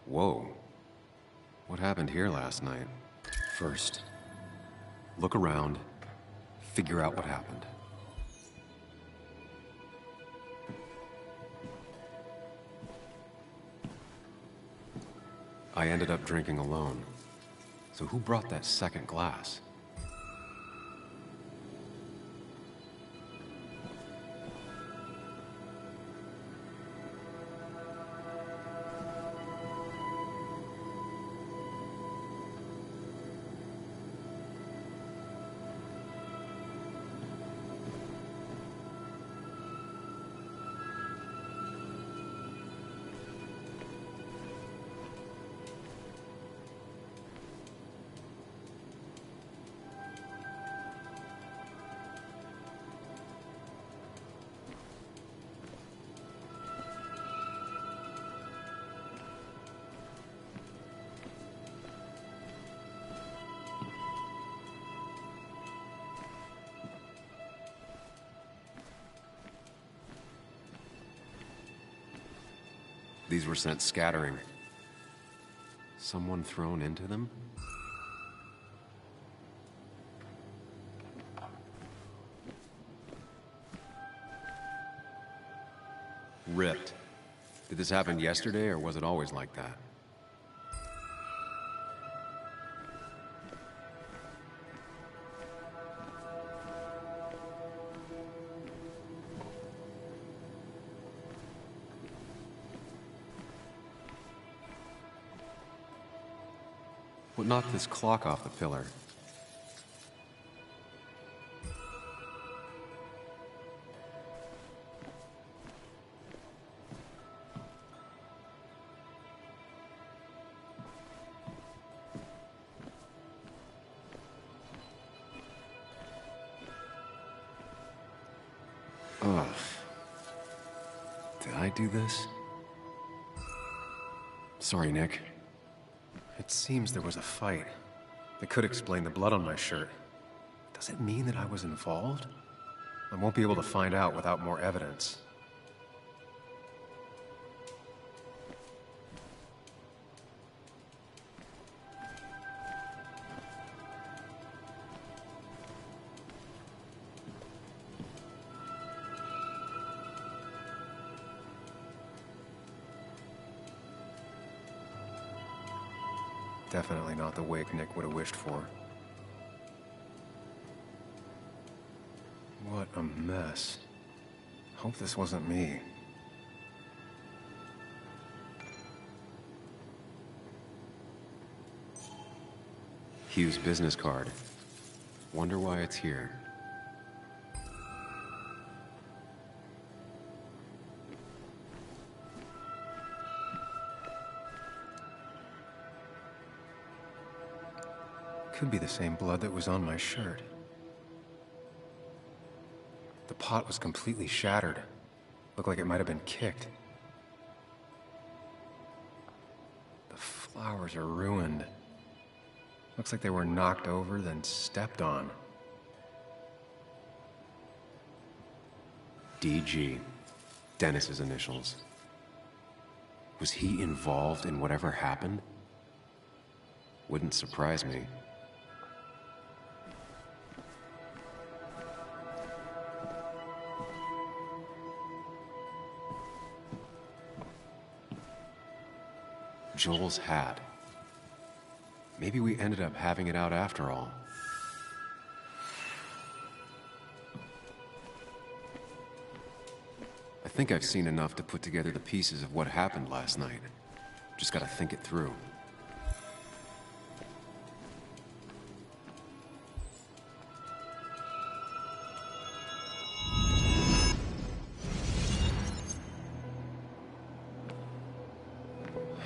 Whoa. What happened here last night? First, look around, figure out what happened. I ended up drinking alone. So who brought that second glass? These were sent scattering. Someone thrown into them? Ripped. Did this happen yesterday, or was it always like that? What knocked this clock off the pillar? Ugh. Did I do this? Sorry, Nick. It seems there was a fight. That could explain the blood on my shirt. Does it mean that I was involved? I won't be able to find out without more evidence. Definitely not the wake Nick would have wished for. What a mess. Hope this wasn't me. Hugh's business card. Wonder why it's here. Could be the same blood that was on my shirt. The pot was completely shattered. Looked like it might have been kicked. The flowers are ruined. Looks like they were knocked over, then stepped on. DG. Dennis's initials. Was he involved in whatever happened? Wouldn't surprise me. Joel's hat. Maybe we ended up having it out after all. I think I've seen enough to put together the pieces of what happened last night. Just gotta think it through.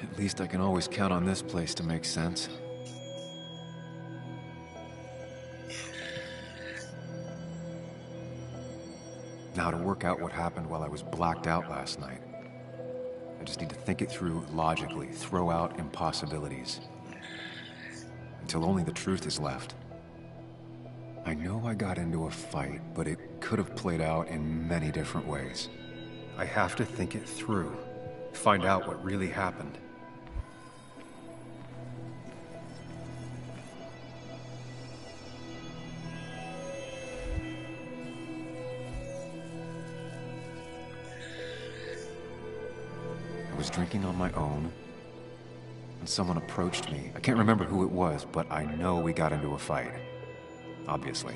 At least I can always count on this place to make sense. Now to work out what happened while I was blacked out last night. I just need to think it through logically, throw out impossibilities. Until only the truth is left. I know I got into a fight, but it could have played out in many different ways. I have to think it through, find out what really happened. I was drinking on my own, and someone approached me. I can't remember who it was, but I know we got into a fight. Obviously.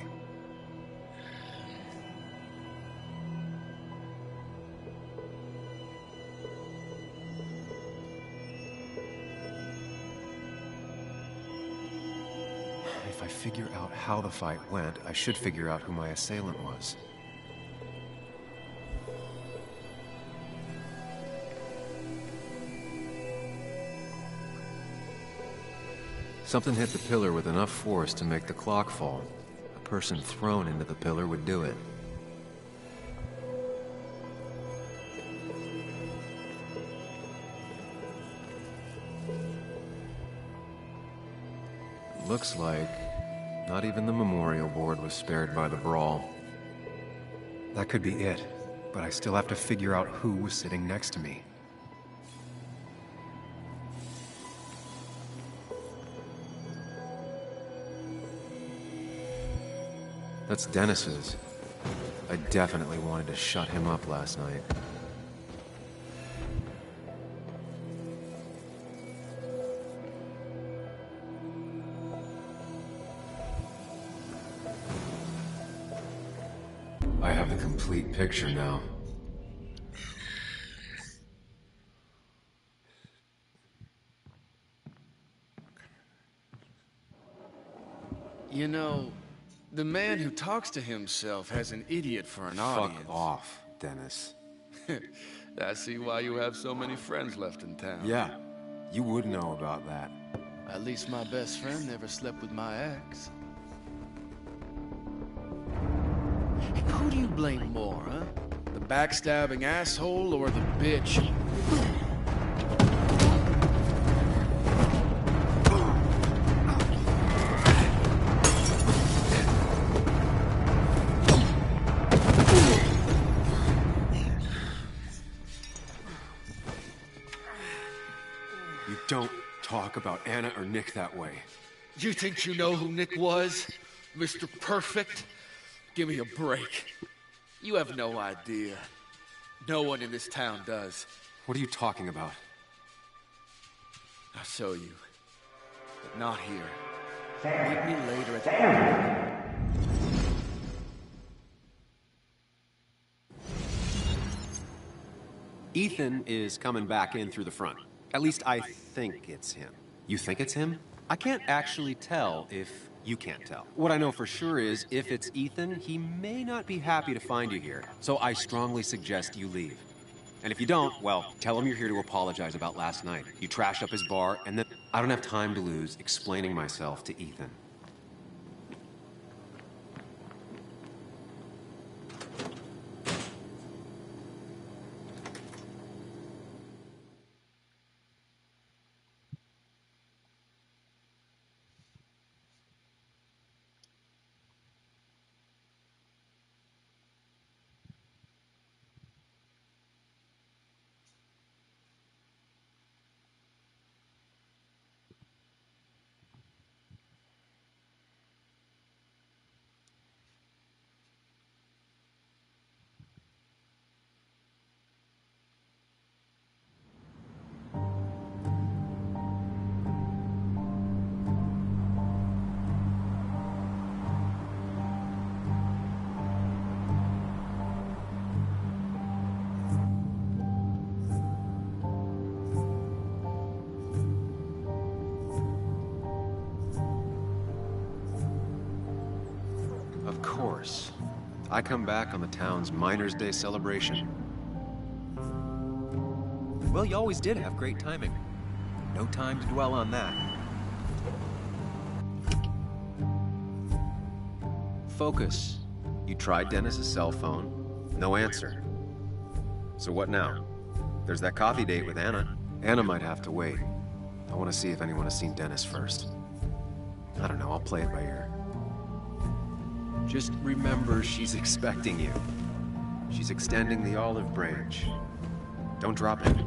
If I figure out how the fight went, I should figure out who my assailant was. Something hit the pillar with enough force to make the clock fall. A person thrown into the pillar would do it. Looks like not even the memorial board was spared by the brawl. That could be it, but I still have to figure out who was sitting next to me. That's Dennis's. I definitely wanted to shut him up last night. I have the complete picture now. You know, the man who talks to himself has an idiot for an audience. Fuck off, Dennis. I see why you have so many friends left in town. Yeah, you would know about that. At least my best friend never slept with my ex. Who do you blame more, huh? The backstabbing asshole or the bitch? You don't talk about Anna or Nick that way. You think you know who Nick was? Mr. Perfect? Give me a break. You have no idea. No one in this town does. What are you talking about? I'll show you. But not here. Meet me later at the... Ethan is coming back in through the front. At least I think it's him. You think it's him? I can't actually tell if you can't tell. What I know for sure is, if it's Ethan, he may not be happy to find you here. So I strongly suggest you leave. And if you don't, well, tell him you're here to apologize about last night. You trashed up his bar, and then I don't have time to lose explaining myself to Ethan. Of course. I come back on the town's Miners' Day celebration. Well, you always did have great timing. No time to dwell on that. Focus. You tried Dennis's cell phone. No answer. So what now? There's that coffee date with Anna. Anna might have to wait. I want to see if anyone has seen Dennis first. I don't know, I'll play it by ear. Just remember she's expecting you. She's extending the olive branch. Don't drop it.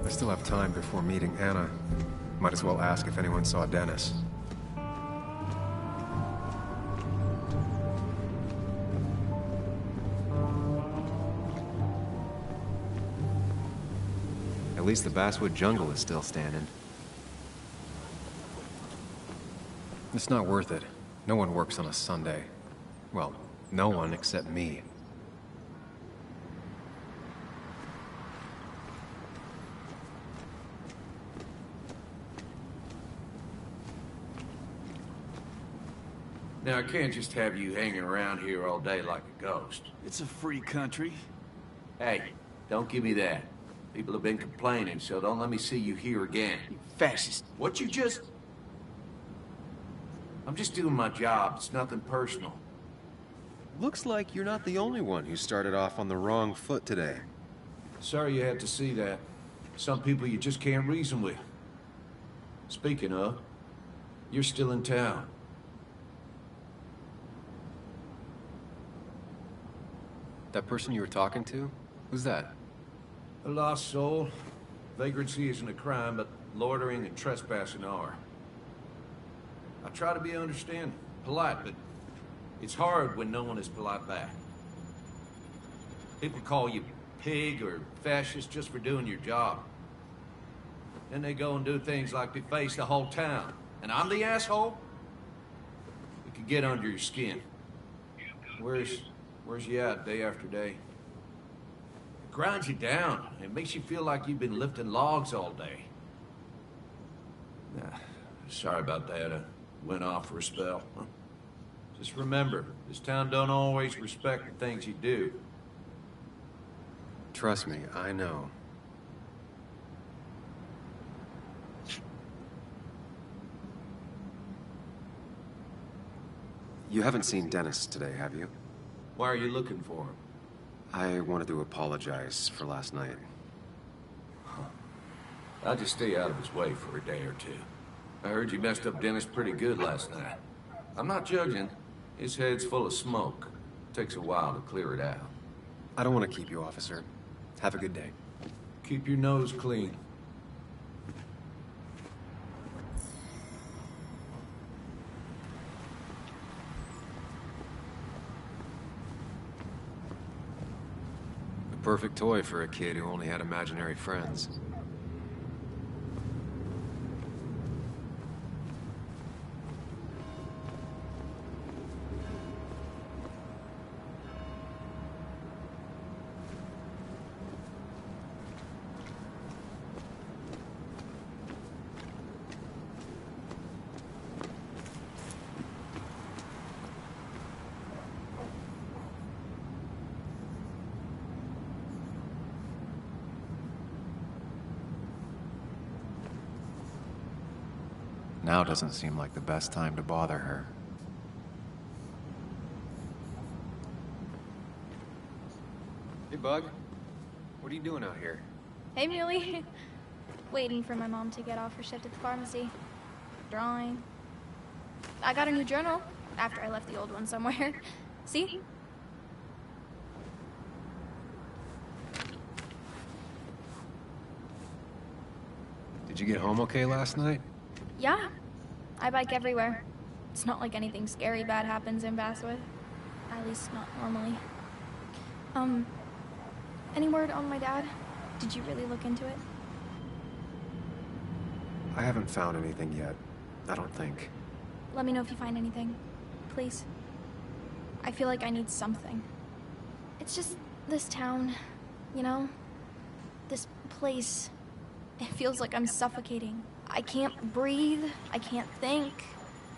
I still have time before meeting Anna. Might as well ask if anyone saw Dennis. At least the basswood jungle is still standing. It's not worth it. No one works on a Sunday. Well, no one except me. Now, I can't just have you hanging around here all day like a ghost. It's a free country. Hey, don't give me that. People have been complaining, so don't let me see you here again. You fascist. What you just... I'm just doing my job. It's nothing personal. Looks like you're not the only one who started off on the wrong foot today. Sorry you had to see that. Some people you just can't reason with. Speaking of, you're still in town. That person you were talking to? Who's that? A lost soul. Vagrancy isn't a crime, but loitering and trespassing are. I try to be understanding, polite, but it's hard when no one is polite back. People call you pig or fascist just for doing your job. Then they go and do things like deface the whole town. And I'm the asshole? It could get under your skin. Where's you at day after day? It grinds you down. It makes you feel like you've been lifting logs all day. Nah, sorry about that. I went off for a spell. Just remember, this town don't always respect the things you do. Trust me, I know. You haven't seen Dennis today, have you? Why are you looking for him? I wanted to apologize for last night. I'll just stay out of his way for a day or two. I heard you messed up Dennis pretty good last night. I'm not judging. His head's full of smoke. Takes a while to clear it out. I don't want to keep you, officer. Have a good day. Keep your nose clean. The perfect toy for a kid who only had imaginary friends. Now doesn't seem like the best time to bother her. Hey, Bug. What are you doing out here? Hey, Muley. Waiting for my mom to get off her shift at the pharmacy. Drawing. I got a new journal after I left the old one somewhere. See? Did you get home okay last night? Yeah. I bike everywhere. It's not like anything scary bad happens in Basswood. At least not normally. Any word on my dad? Did you really look into it? I haven't found anything yet. I don't think. Let me know if you find anything. Please. I feel like I need something. It's just this town, you know? This place. It feels like I'm suffocating. I can't breathe. I can't think.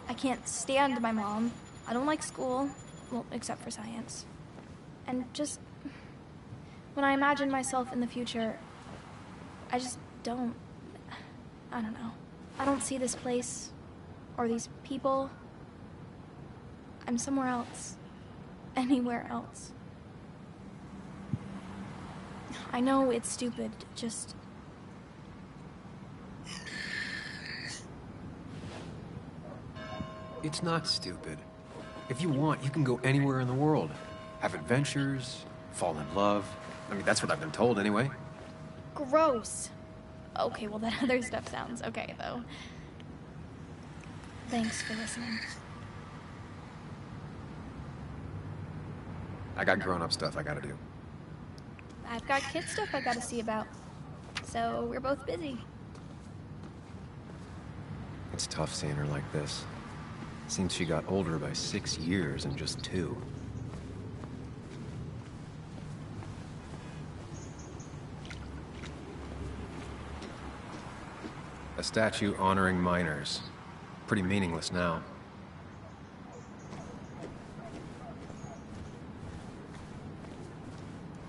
I can't stand my mom. I don't like school. Well, except for science. And just... when I imagine myself in the future, I just don't... I don't know. I don't see this place. Or these people. I'm somewhere else. Anywhere else. I know it's stupid, just... It's not stupid. If you want, you can go anywhere in the world. Have adventures, fall in love. I mean, that's what I've been told anyway. Gross. Okay, well that other stuff sounds okay, though. Thanks for listening. I got grown-up stuff I gotta do. I've got kid stuff I gotta see about. So we're both busy. It's tough seeing her like this. Seems she got older by 6 years in just 2. A statue honoring miners. Pretty meaningless now.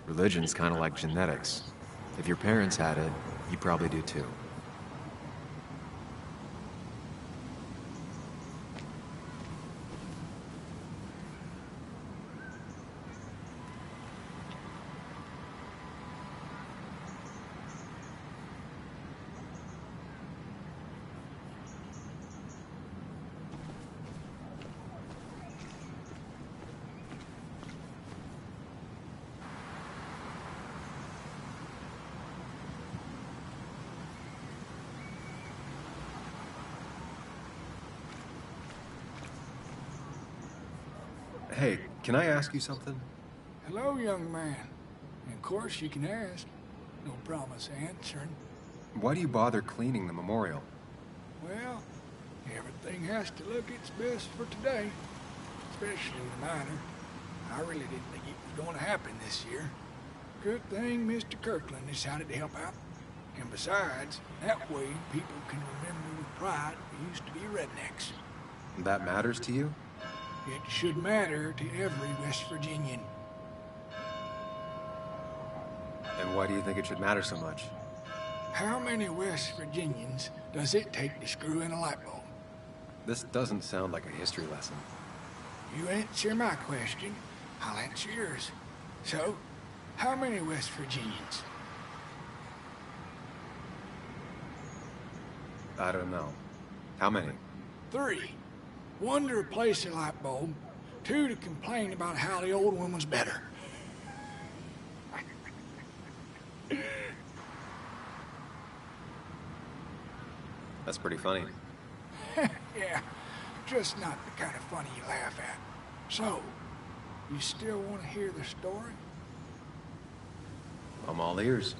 Religion's kind of like genetics. If your parents had it, you probably do too. Hey, can I ask you something? Hello, young man. Of course you can ask. No promise answering. Why do you bother cleaning the memorial? Well, everything has to look its best for today. Especially the minor. I really didn't think it was going to happen this year. Good thing Mr. Kirkland decided to help out. And besides, that way people can remember with pride we used to be rednecks. That matters to you? It should matter to every West Virginian. And why do you think it should matter so much? How many West Virginians does it take to screw in a light bulb? This doesn't sound like a history lesson. You answer my question, I'll answer yours. So, how many West Virginians? I don't know. How many? 3. 1 to replace the light bulb, 2 to complain about how the old one was better. That's pretty funny. Yeah, just not the kind of funny you laugh at. So, you still want to hear the story? I'm all ears.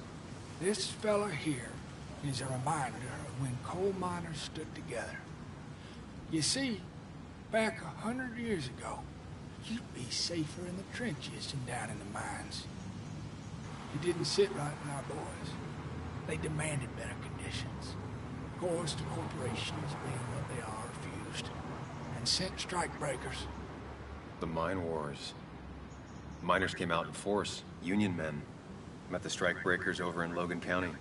This fella here is a reminder of when coal miners stood together. You see, back 100 years ago, you'd be safer in the trenches than down in the mines. It didn't sit right with our boys. They demanded better conditions. Of course, the corporations, being what they are, refused and sent strike breakers. The mine wars. Miners came out in force. Union men. Met the strike breakers over in Logan County.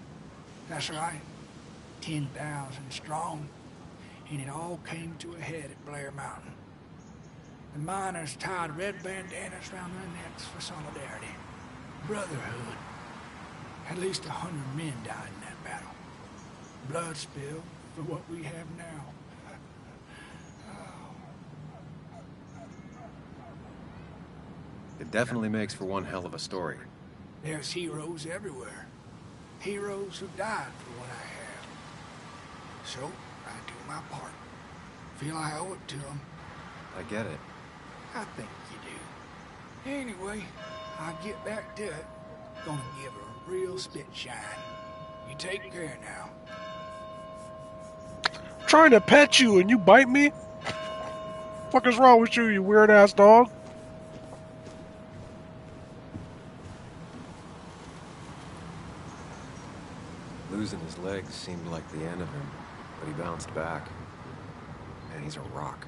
That's right. 10,000 strong. And it all came to a head at Blair Mountain. The miners tied red bandanas around their necks for solidarity. Brotherhood. At least 100 men died in that battle. Blood spilled for what we have now. It definitely makes for one hell of a story. There's heroes everywhere. Heroes who died for what I have. So, I do my part. Feel I owe it to them. I get it. I think you do. Anyway, I'll get back to it. Gonna give her a real spit shine. You take care now. Trying to pet you and you bite me? Fuck is wrong with you, you weird ass dog? Losing his legs seemed like the end of him, but he bounced back. And he's a rock.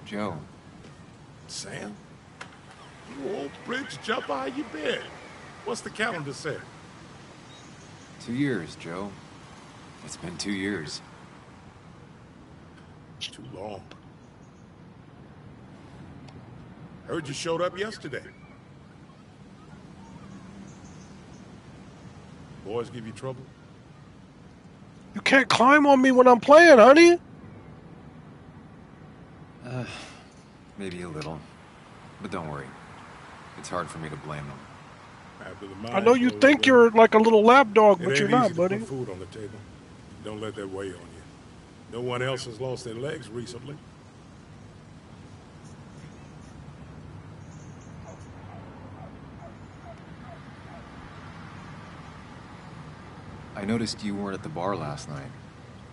Joe. Sam? You old bridge jumper, how you been? What's the calendar say? 2 years, Joe. It's been 2 years. Too long. Heard you showed up yesterday. Boys give you trouble? You can't climb on me when I'm playing, honey. Maybe a little. But don't worry. It's hard for me to blame them. I know you think you're like a little lapdog, but you're not, buddy. Put food on the table. Don't let that weigh on you. No one else has lost their legs recently. I noticed you weren't at the bar last night.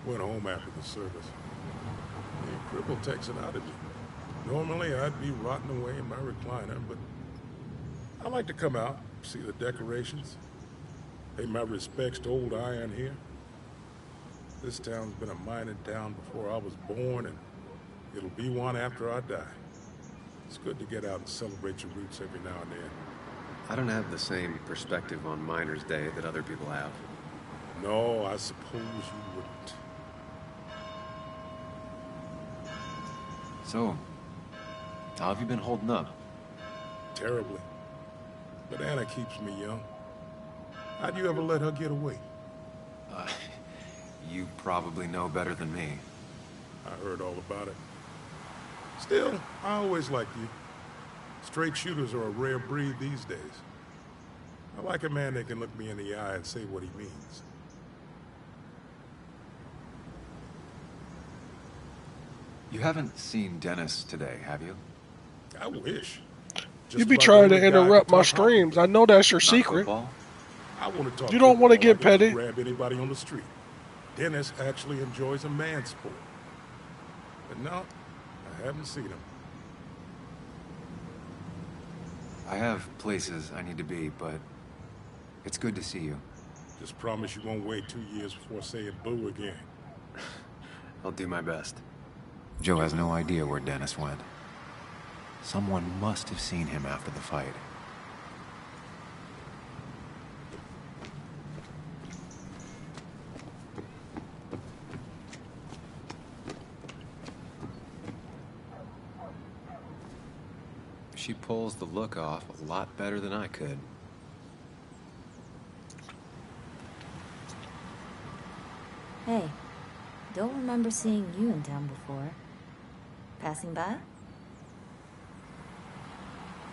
Went home after the service. The cripple takes it out of me. Normally, I'd be rotting away in my recliner, but I like to come out, see the decorations, pay my respects to old Iron here. This town's been a mining town before I was born, and it'll be one after I die. It's good to get out and celebrate your roots every now and then. I don't have the same perspective on Miners' Day that other people have. No, I suppose you wouldn't. So, how have you been holding up? Terribly. But Anna keeps me young. How'd you ever let her get away? You probably know better than me. I heard all about it. Still, I always liked you. Straight shooters are a rare breed these days. I like a man that can look me in the eye and say what he means. You haven't seen Dennis today, have you? I wish. You be trying to interrupt my streams. I know that's your secret. I want to talk. You don't want to get football. I petty. Grab anybody on the street. Dennis actually enjoys a man's sport. But no, I haven't seen him. I have places I need to be, but it's good to see you. Just promise you won't wait 2 years before saying boo again. I'll do my best. Joe has no idea where Dennis went. Someone must have seen him after the fight. She pulls the look off a lot better than I could. Hey, don't remember seeing you in town before. Passing by?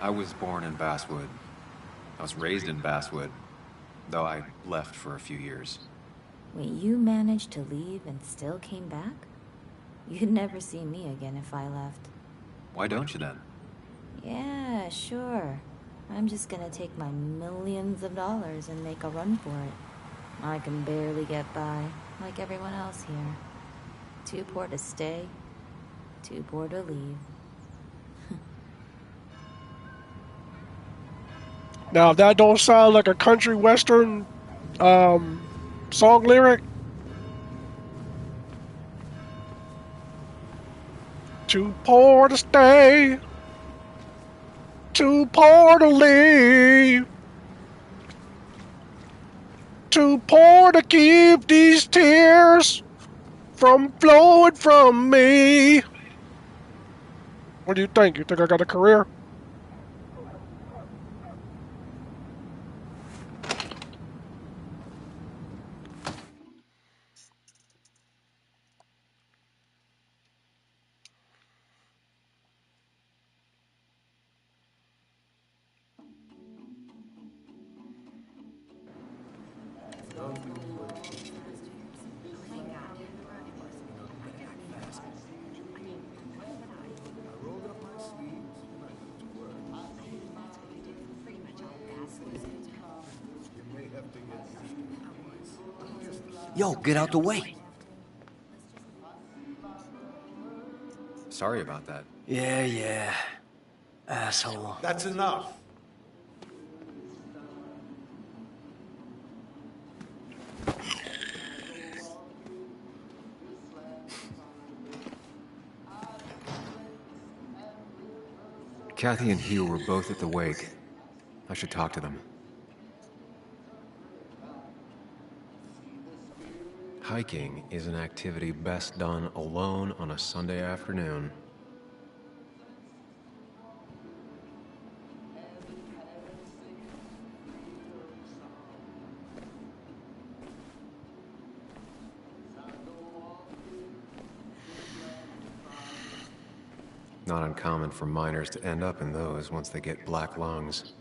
I was born in Basswood. I was raised in Basswood, though I left for a few years. Wait, you managed to leave and still came back? You'd never see me again if I left. Why don't you then? Yeah, sure. I'm just gonna take my millions of dollars and make a run for it. I can barely get by, like everyone else here. Too poor to stay, too poor to leave. Now, if that don't sound like a country western song lyric, too poor to stay, too poor to leave, too poor to keep these tears from flowing from me. What do you think? You think I got a career? Yo, get out the way. Sorry about that. Yeah. Asshole. That's enough. Kathy and Hugh were both at the wake. I should talk to them. Hiking is an activity best done alone on a Sunday afternoon. Not uncommon for miners to end up in those once they get black lungs.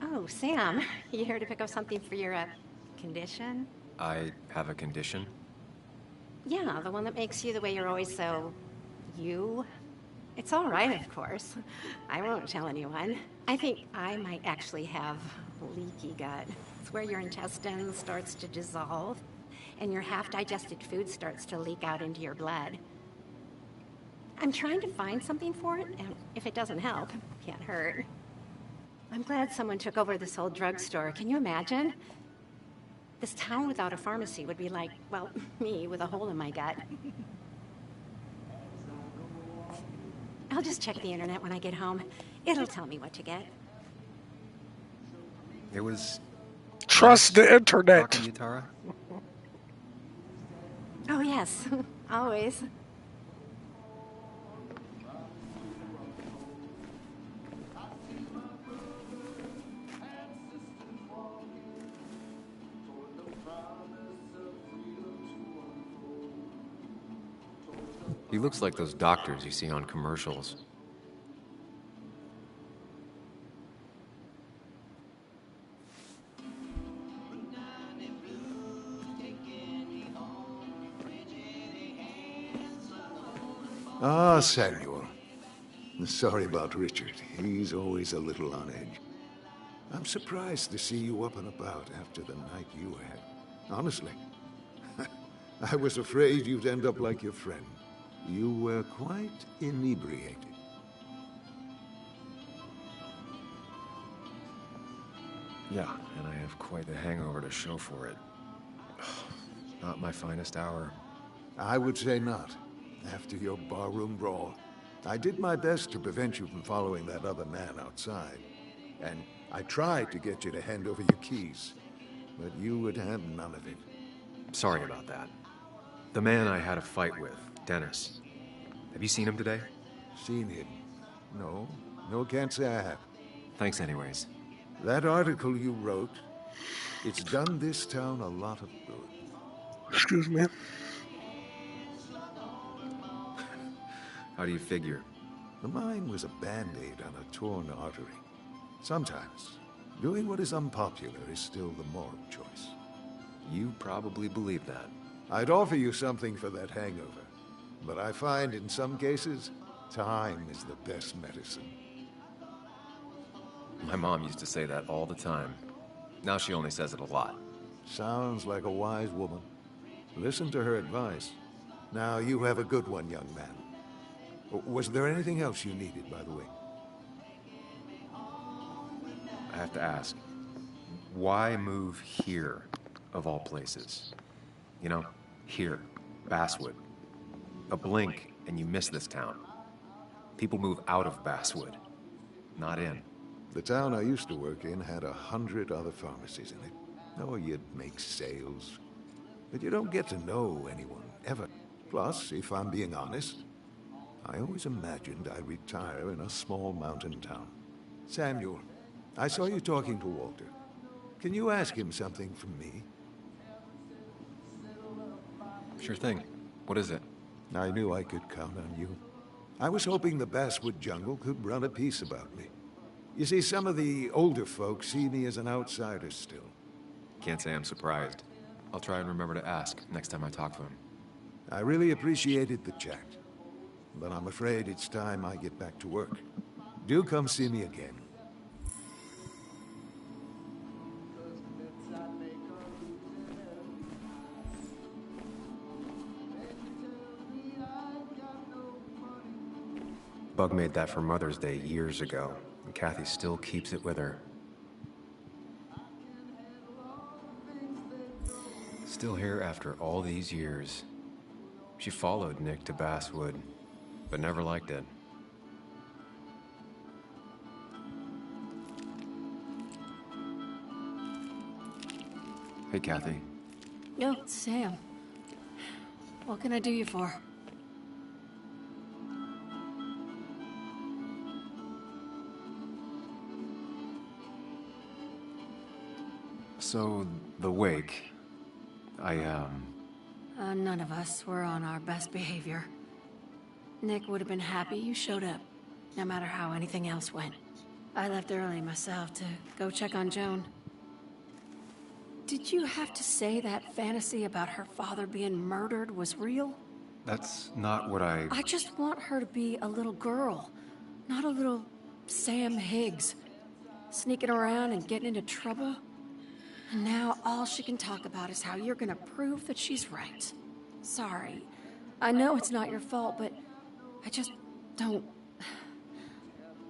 Oh, Sam, you here to pick up something for your condition? I have a condition? Yeah, the one that makes you the way you're always so... you? It's all right, of course. I won't tell anyone. I think I might actually have leaky gut. It's where your intestine starts to dissolve, and your half-digested food starts to leak out into your blood. I'm trying to find something for it, and if it doesn't help, it can't hurt. I'm glad someone took over this old drugstore. Can you imagine? This town without a pharmacy would be like, well, me with a hole in my gut. I'll just check the internet when I get home. It'll tell me what to get. It was... Trust the internet. Talking to you, Tara? Oh, yes. Always. He looks like those doctors you see on commercials. Ah, Samuel. Sorry about Richard. He's always a little on edge. I'm surprised to see you up and about after the night you had. Honestly. I was afraid you'd end up like your friend. You were quite inebriated. Yeah, and I have quite the hangover to show for it. Not my finest hour. I would say not. After your barroom brawl, I did my best to prevent you from following that other man outside. And I tried to get you to hand over your keys, but you would have none of it. Sorry about that. The man I had a fight with, Dennis. Have you seen him today? Seen him? No. No, can't say I have. Thanks anyways. That article you wrote, it's done this town a lot of good. Excuse me. How do you figure? The mine was a band-aid on a torn artery. Sometimes, doing what is unpopular is still the moral choice. You probably believe that. I'd offer you something for that hangover, but I find in some cases, time is the best medicine. My mom used to say that all the time. Now she only says it a lot. Sounds like a wise woman. Listen to her advice. Now you have a good one, young man. Was there anything else you needed, by the way? I have to ask, why move here, of all places? You know, here, Basswood. A blink and you miss this town. People move out of Basswood, not in. The town I used to work in had 100 other pharmacies in it. Oh, you'd make sales. But you don't get to know anyone, ever. Plus, if I'm being honest, I always imagined I'd retire in a small mountain town. Samuel, I saw you talking to Walter. Can you ask him something from me? Sure thing. What is it? I knew I could count on you. I was hoping the Basswood jungle could run a piece about me. You see, some of the older folks see me as an outsider still. Can't say I'm surprised. I'll try and remember to ask next time I talk to him. I really appreciated the chat, but I'm afraid it's time I get back to work. Do come see me again. Bug made that for Mother's Day years ago, and Kathy still keeps it with her. Still here after all these years. She followed Nick to Basswood, but never liked it. Hey, Kathy. Yo, Sam. What can I do you for? So, the wake. None of us were on our best behavior. Nick would have been happy you showed up, no matter how anything else went. I left early myself to go check on Joan. Did you have to say that fantasy about her father being murdered was real? That's not what I just want her to be a little girl, not a little Sam Higgs. Sneaking around and getting into trouble. And now all she can talk about is how you're gonna prove that she's right. Sorry. I know it's not your fault, but I just don't...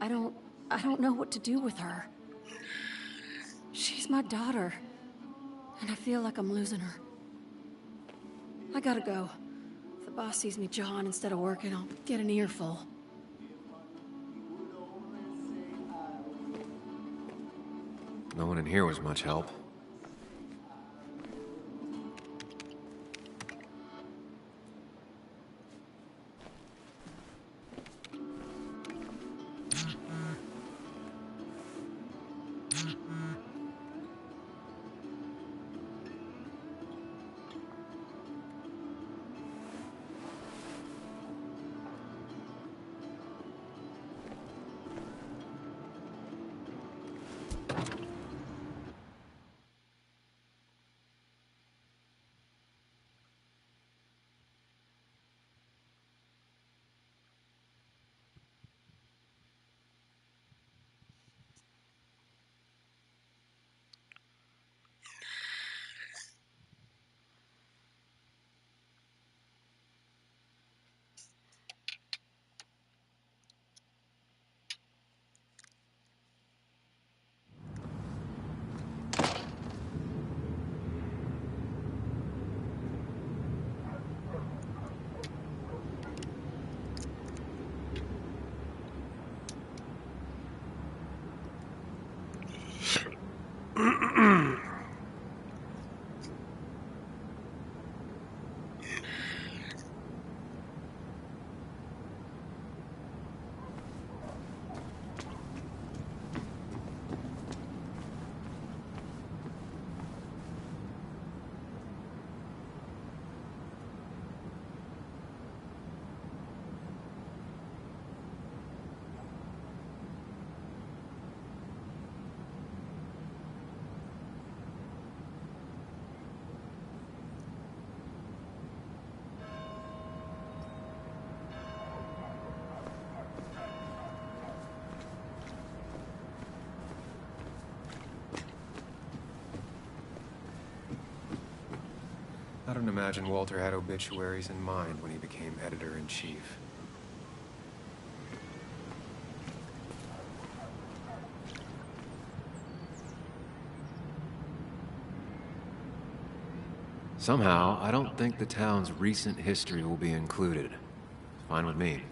I don't know what to do with her. She's my daughter. And I feel like I'm losing her. I gotta go. If the boss sees me jawing instead of working, I'll get an earful. No one in here was much help. couldn't imagine Walter had obituaries in mind when he became editor-in-chief. Somehow, I don't think the town's recent history will be included. Fine with me.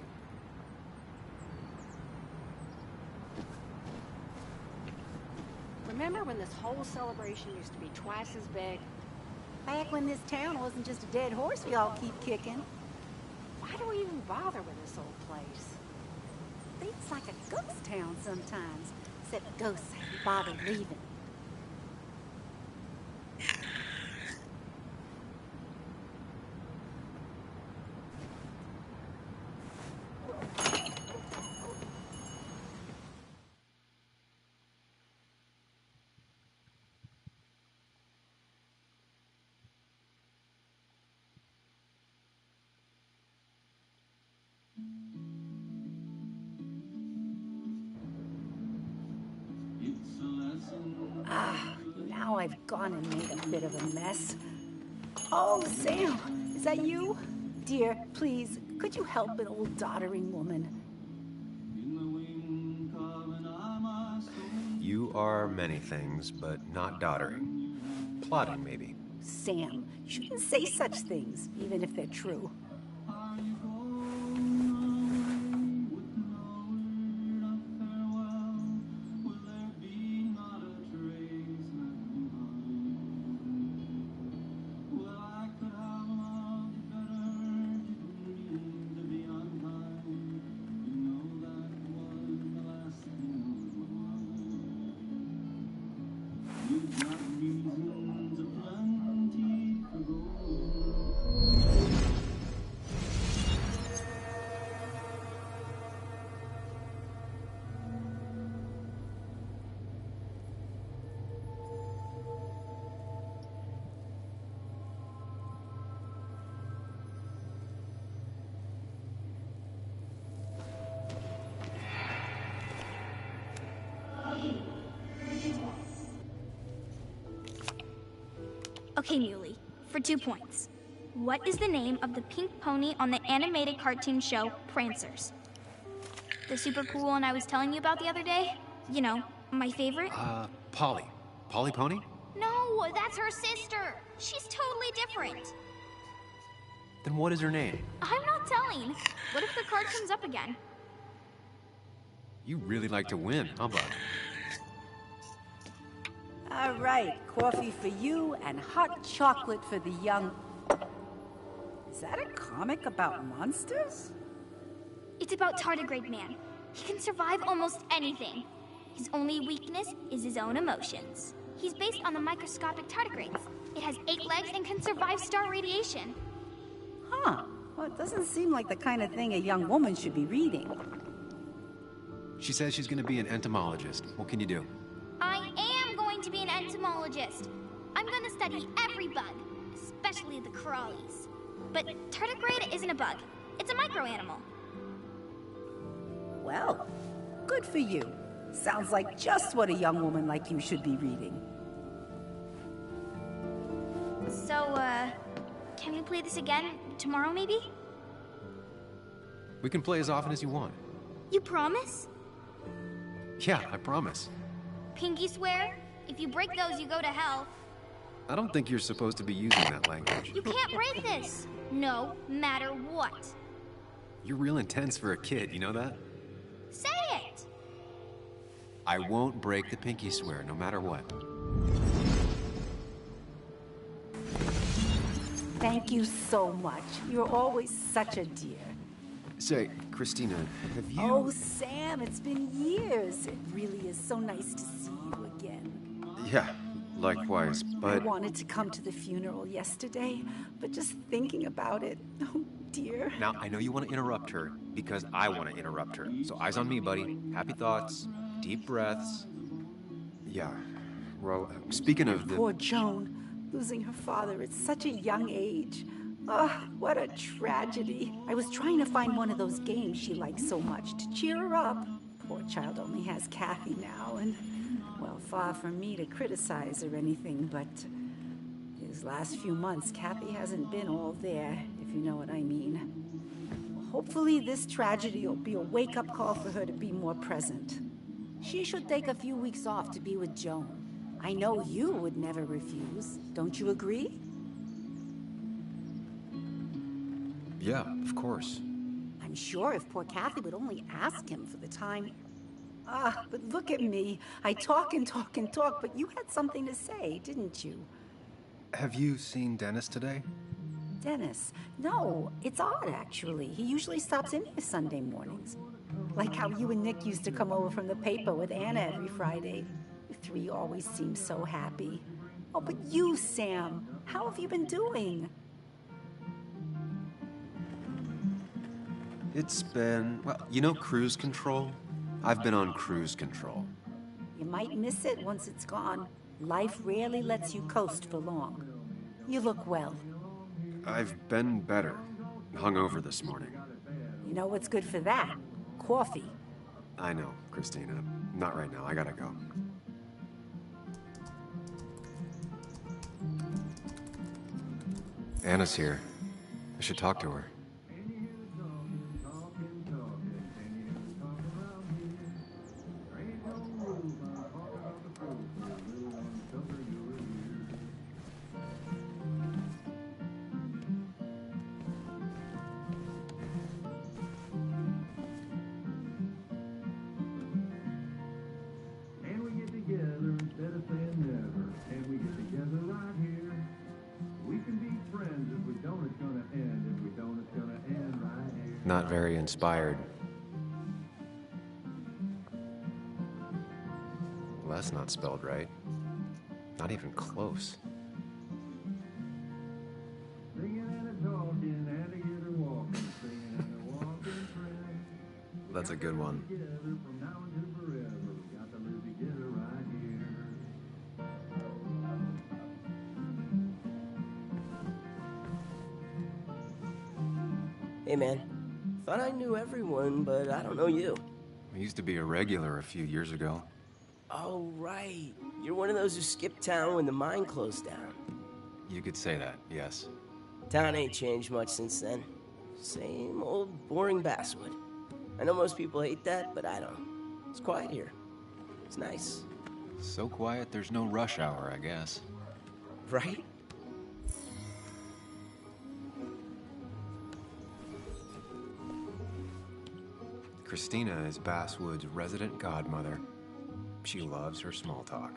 Remember when this whole celebration used to be twice as big? Back when this town wasn't just a dead horse we all keep kicking. Why do we even bother with this old place? It's like a ghost town sometimes, except ghosts haven't bothered leaving. Now I've gone and made a bit of a mess. Oh, Sam, is that you? Dear, please, could you help an old doddering woman? You are many things, but not doddering. Plotting, maybe. Sam, you shouldn't say such things, even if they're true. Okay, Muley, for 2 points. What is the name of the pink pony on the animated cartoon show Prancers? The super cool one I was telling you about the other day? You know, my favorite? Polly. Polly Pony? No, that's her sister. She's totally different. Then what is her name? I'm not telling. What if the card comes up again? You really like to win, huh, bud? All right, coffee for you and hot chocolate for the young... Is that a comic about monsters? It's about Tardigrade Man. He can survive almost anything. His only weakness is his own emotions. He's based on the microscopic tardigrades. It has 8 legs and can survive star radiation. Huh. Well, it doesn't seem like the kind of thing a young woman should be reading. She says she's gonna be an entomologist. What can you do? I am going to be an entomologist. I'm going to study every bug, especially the crawlies. But tardigrade isn't a bug. It's a microanimal. Well, good for you. Sounds like just what a young woman like you should be reading. So, can we play this again tomorrow, maybe? We can play as often as you want. You promise? Yeah, I promise. Pinky swear? If you break those, you go to hell. I don't think you're supposed to be using that language. You can't break this. No matter what. You're real intense for a kid, you know that? Say it! I won't break the pinky swear, no matter what. Thank you so much. You're always such a dear. Say, Christina, have you... Oh, Sam, it's been years. It really is so nice to see you again. Yeah, likewise, I but... wanted to come to the funeral yesterday, but just thinking about it, oh dear. Now, I know you want to interrupt her, because I want to interrupt her. So eyes on me, buddy. Happy thoughts, deep breaths. Yeah, well, speaking of the... Poor Joan, losing her father at such a young age. Oh, what a tragedy. I was trying to find one of those games she likes so much to cheer her up. Poor child only has Kathy now, and, well, far from me to criticize or anything, but These last few months, Kathy hasn't been all there, if you know what I mean. Hopefully this tragedy will be a wake-up call for her to be more present. She should take a few weeks off to be with Joan. I know you would never refuse. Don't you agree? Yeah, of course. I'm sure if poor Kathy would only ask him for the time... Ah, but look at me. I talk and talk and talk, but you had something to say, didn't you? Have you seen Dennis today? Dennis? No, it's odd, actually. He usually stops in here Sunday mornings. Like how you and Nick used to come over from the paper with Anna every Friday. You three always seem so happy. Oh, but you, Sam, how have you been doing? It's been, well, you know cruise control? I've been on cruise control. You might miss it once it's gone. Life rarely lets you coast for long. You look well. I've been better. Hungover this morning. You know what's good for that? Coffee. I know, Christina. Not right now. I gotta go. Anna's here. I should talk to her. Not very inspired. Well, that's not spelled right. Not even close. That's a good one. Hey, man. Thought I knew everyone, but I don't know you. I used to be a regular a few years ago. Oh, right. You're one of those who skipped town when the mine closed down. You could say that, yes. Town ain't changed much since then. Same old boring basswood. I know most people hate that, but I don't. It's quiet here. It's nice. So quiet there's no rush hour, I guess. Right? Christina is Basswood's resident godmother. She loves her small talk.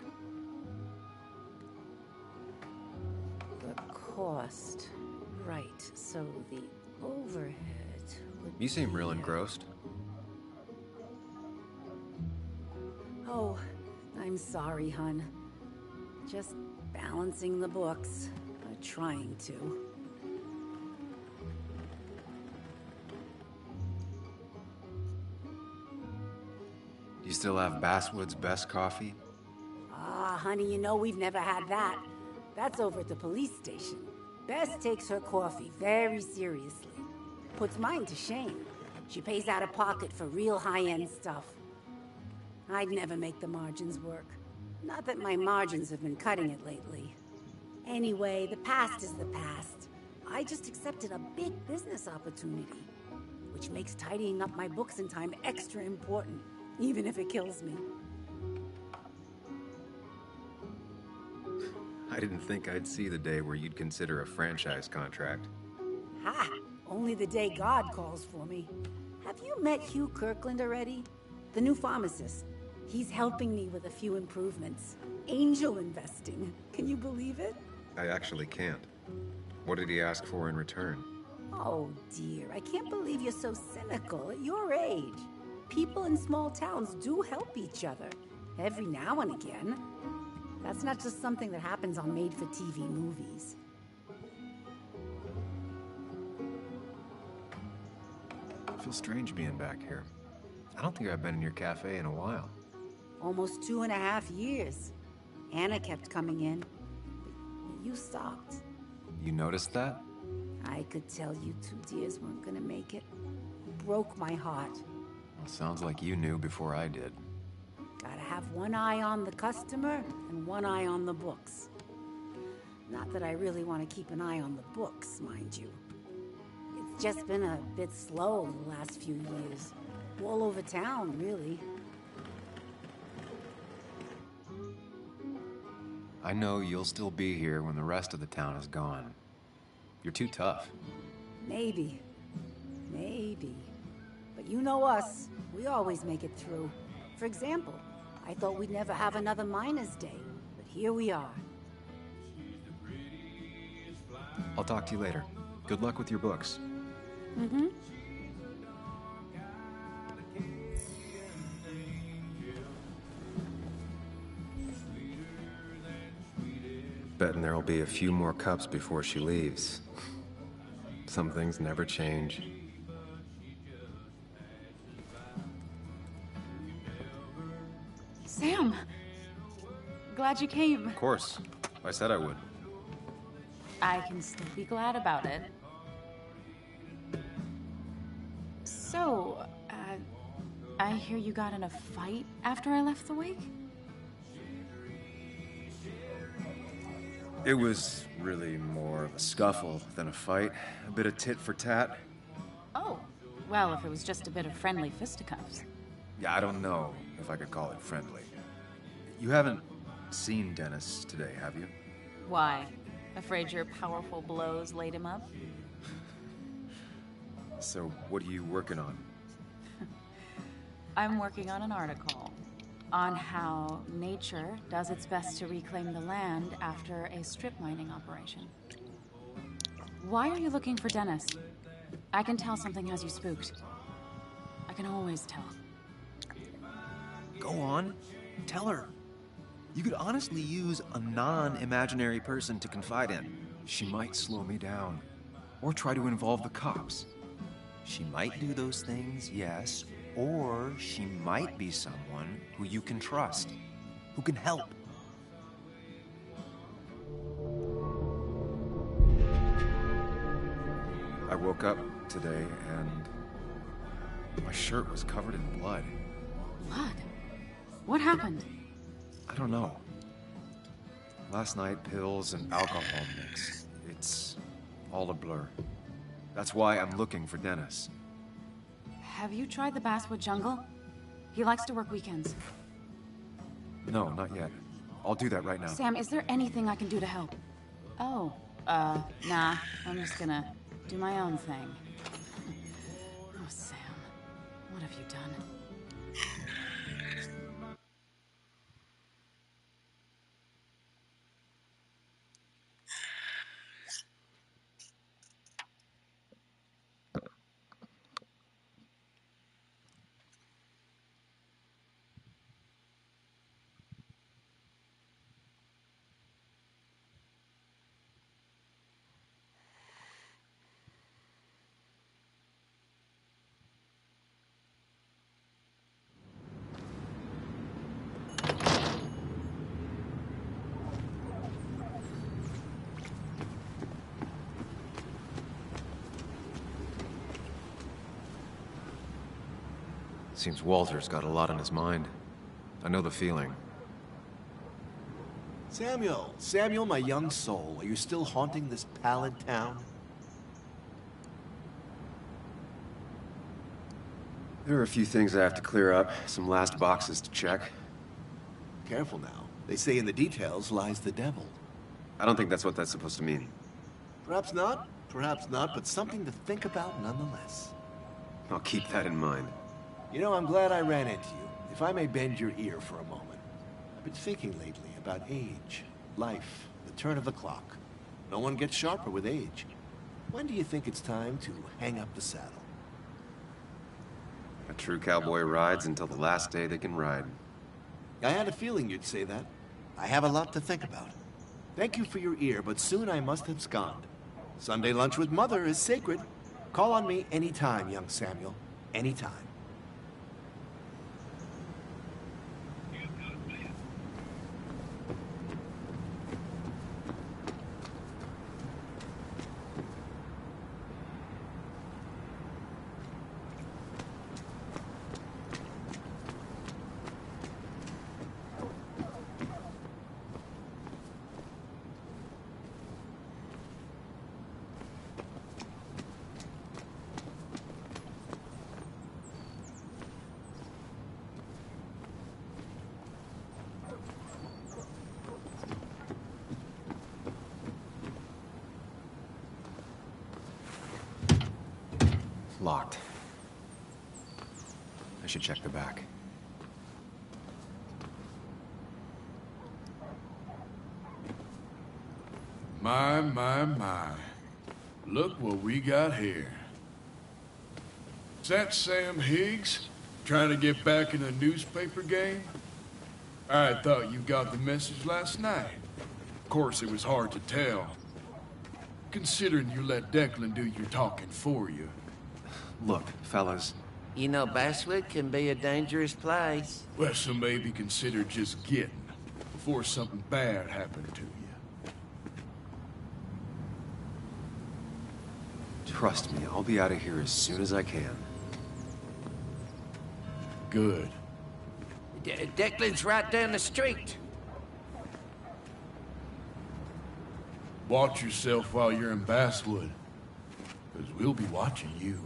The cost. Right, so the overhead would You seem be, real engrossed. Oh, I'm sorry, hun. Just balancing the books. Trying to. You still have Basswood's best coffee? Ah, honey, you know we've never had that. That's over at the police station. Bess takes her coffee very seriously. Puts mine to shame. She pays out of pocket for real high-end stuff. I'd never make the margins work. Not that my margins have been cutting it lately. Anyway, the past is the past. I just accepted a big business opportunity, which makes tidying up my books in time extra important, even if it kills me. I didn't think I'd see the day where you'd consider a franchise contract. Ha! Only the day God calls for me. Have you met Hugh Kirkland already? The new pharmacist. He's helping me with a few improvements. Angel investing. Can you believe it? I actually can't. What did he ask for in return? Oh dear, I can't believe you're so cynical at your age. People in small towns do help each other. Every now and again. That's not just something that happens on made-for-TV movies. I feel strange being back here. I don't think I've been in your cafe in a while. Almost 2.5 years. Anna kept coming in, but you stopped. You noticed that? I could tell you two dears weren't gonna make it. It broke my heart. Well, sounds like you knew before I did. Gotta have one eye on the customer and one eye on the books. Not that I really want to keep an eye on the books, mind you. It's just been a bit slow the last few years. All over town, really. I know you'll still be here when the rest of the town is gone. You're too tough. Maybe. Maybe. But you know us. We always make it through. For example, I thought we'd never have another Miners' Day, but here we are. I'll talk to you later. Good luck with your books. Mm-hmm. Betting there'll be a few more cups before she leaves. Some things never change. Sam! Glad you came. Of course. I said I would. I can still be glad about it. So, I hear you got in a fight after I left the wake? It was really more of a scuffle than a fight. A bit of tit for tat. Oh, well, if it was just a bit of friendly fisticuffs. Yeah, I don't know if I could call it friendly. You haven't seen Dennis today, have you? Why? Afraid your powerful blows laid him up? So, what are you working on? I'm working on an article on how nature does its best to reclaim the land after a strip mining operation. Why are you looking for Dennis? I can tell something has you spooked. I can always tell. Go on. Tell her. You could honestly use a non-imaginary person to confide in. She might slow me down. Or try to involve the cops. She might do those things, yes. Or she might be someone who you can trust. Who can help. I woke up today and my shirt was covered in blood. Blood? What happened? I don't know. Last night, pills and alcohol mixed. It's all a blur. That's why I'm looking for Dennis. Have you tried the Basswood Jungle? He likes to work weekends. No, not yet. I'll do that right now. Sam, is there anything I can do to help? Oh, nah. I'm just gonna do my own thing. Oh, Sam. What have you done? Seems Walter's got a lot on his mind. I know the feeling. Samuel, my young soul, are you still haunting this pallid town? There are a few things I have to clear up, some last boxes to check. Careful now. They say in the details lies the devil. I don't think that's what that's supposed to mean. Perhaps not, but something to think about nonetheless. I'll keep that in mind. You know, I'm glad I ran into you. If I may bend your ear for a moment. I've been thinking lately about age, life, the turn of the clock. No one gets sharper with age. When do you think it's time to hang up the saddle? A true cowboy rides until the last day they can ride. I had a feeling you'd say that. I have a lot to think about. Thank you for your ear, but soon I must abscond. Sunday lunch with Mother is sacred. Call on me anytime, young Samuel. Anytime. should check the back. My. Look what we got here. Is that Sam Higgs? Trying to get back in the newspaper game? I thought you got the message last night. Of course, it was hard to tell, considering you let Declan do your talking for you. Look, fellas. You know, Basswood can be a dangerous place. Well, so maybe consider just getting before something bad happened to you. Trust me, I'll be out of here as soon as I can. Good. Declan's right down the street. Watch yourself while you're in Basswood, because we'll be watching you.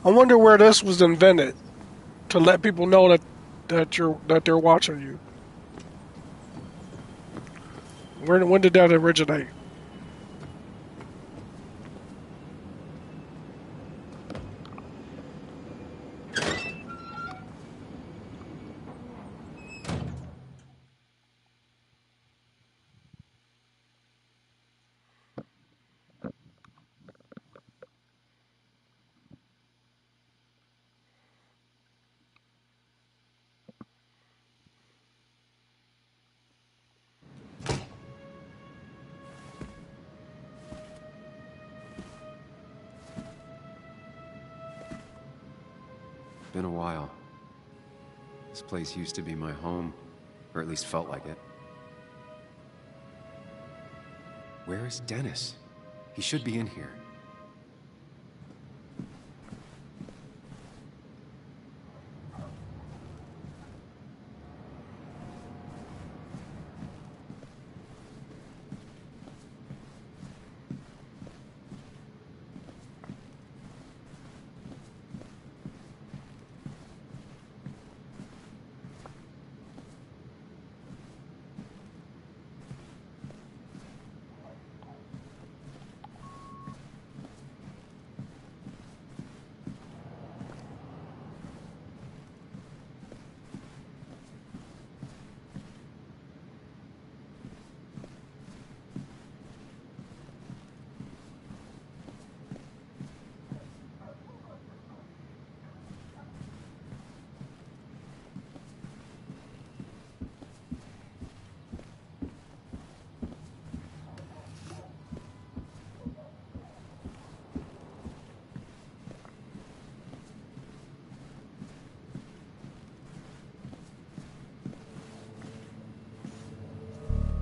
I wonder where this was invented to let people know that they're watching you. When did that originate? Been a while. This place used to be my home, or at least felt like it. Where is Dennis? He should be in here.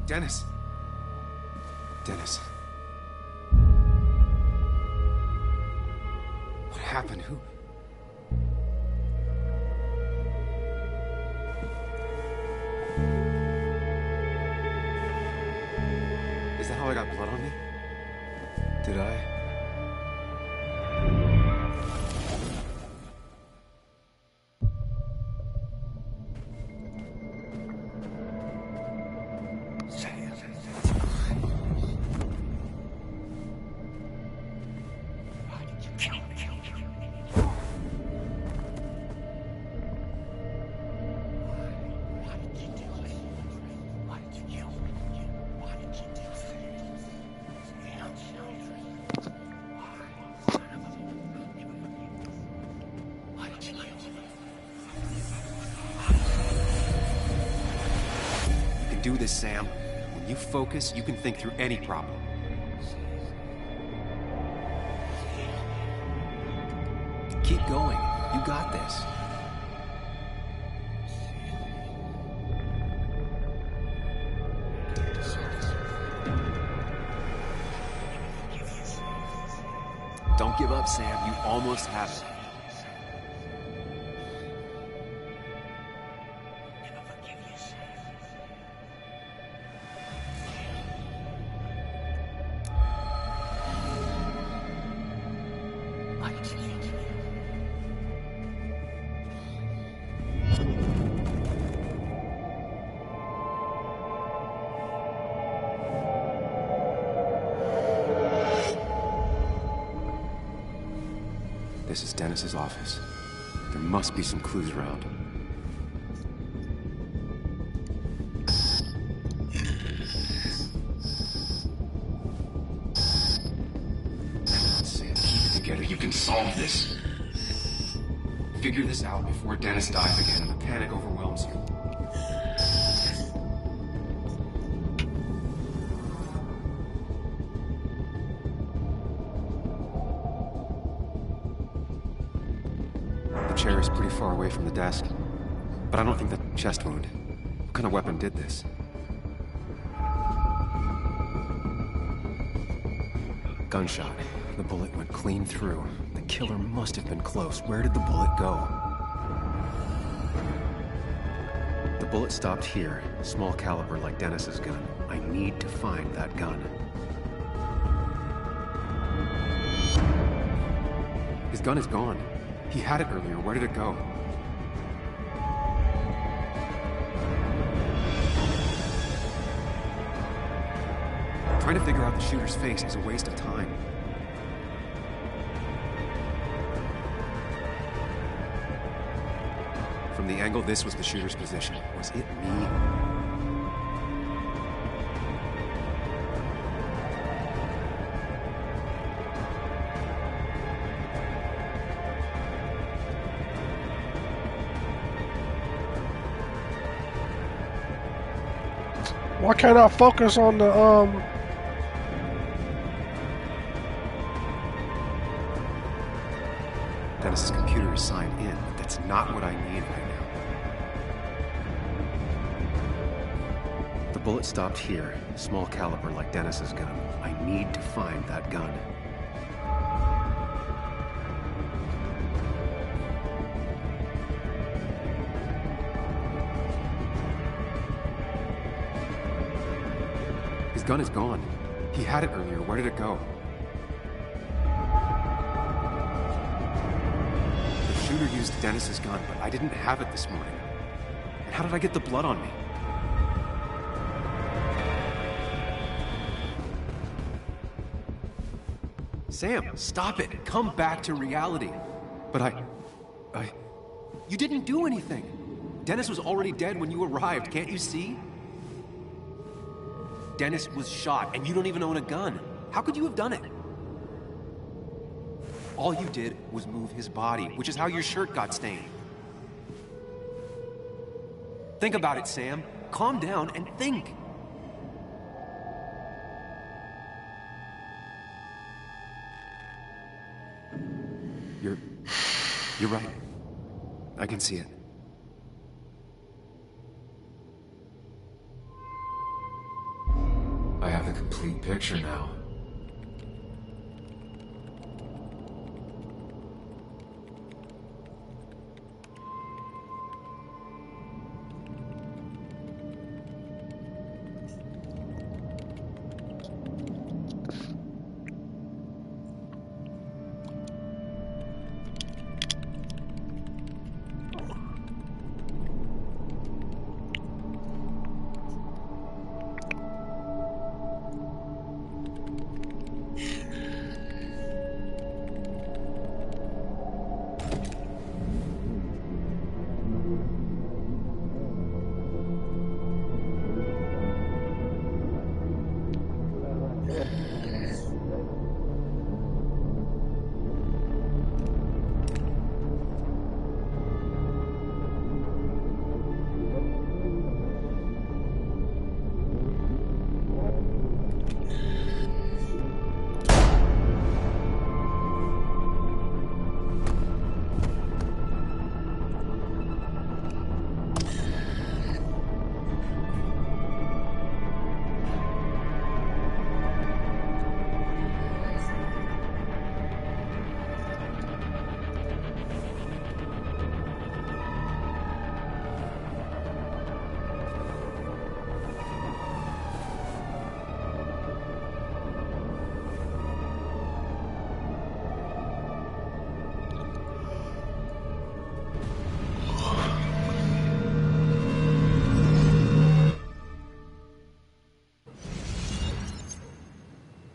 Dennis. Dennis. What happened? Who? Is that how I got blood on me? Did I? Do this, Sam. When you focus, you can think through any problem. Keep going. You got this. Don't give up, Sam. You almost have it. this is Dennis's office. There must be some clues around. Sam, keep it together. You can solve this. Figure this out before Dennis dies again and the panic overwhelms you. The chair is pretty far away from the desk, but I don't think that's a chest wound. What kind of weapon did this? Gunshot. The bullet went clean through. The killer must have been close. Where did the bullet go? The bullet stopped here. Small caliber like Dennis's gun. I need to find that gun. His gun is gone. He had it earlier. Where did it go? Trying to figure out the shooter's face is a waste of time. From the angle this was the shooter's position, was it me? Why can't I focus on the Dennis's computer is signed in, but that's not what I need right now. The bullet stopped here. Small caliber like Dennis's gun. I need to find that gun. His gun is gone. He had it earlier. Where did it go? The shooter used Dennis's gun, but I didn't have it this morning. And how did I get the blood on me? Sam, stop it! Come back to reality! But you didn't do anything! Dennis was already dead when you arrived, can't you see? Dennis was shot, and you don't even own a gun. How could you have done it? All you did was move his body, which is how your shirt got stained. Think about it, Sam. Calm down and think. You're right. I can see it. I have the complete picture now.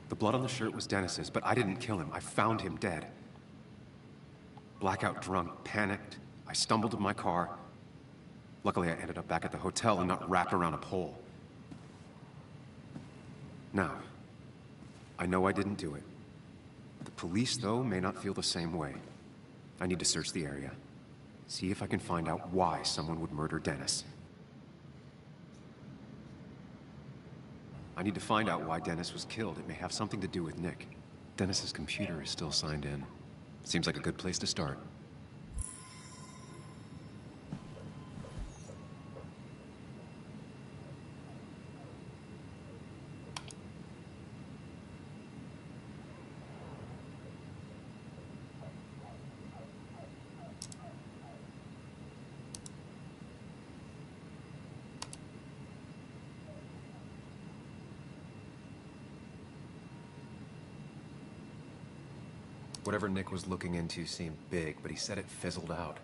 The blood on the shirt was Dennis's, but I didn't kill him. I found him dead. blackout drunk, panicked. I stumbled to my car. Luckily, I ended up back at the hotel and not wrapped around a pole. Now, I know I didn't do it. The police, though, may not feel the same way. I need to search the area. See if I can find out why someone would murder Dennis. I need to find out why Dennis was killed. It may have something to do with Nick. Dennis's computer is still signed in. Seems like a good place to start. Whatever Nick was looking into seemed big, but he said it fizzled out.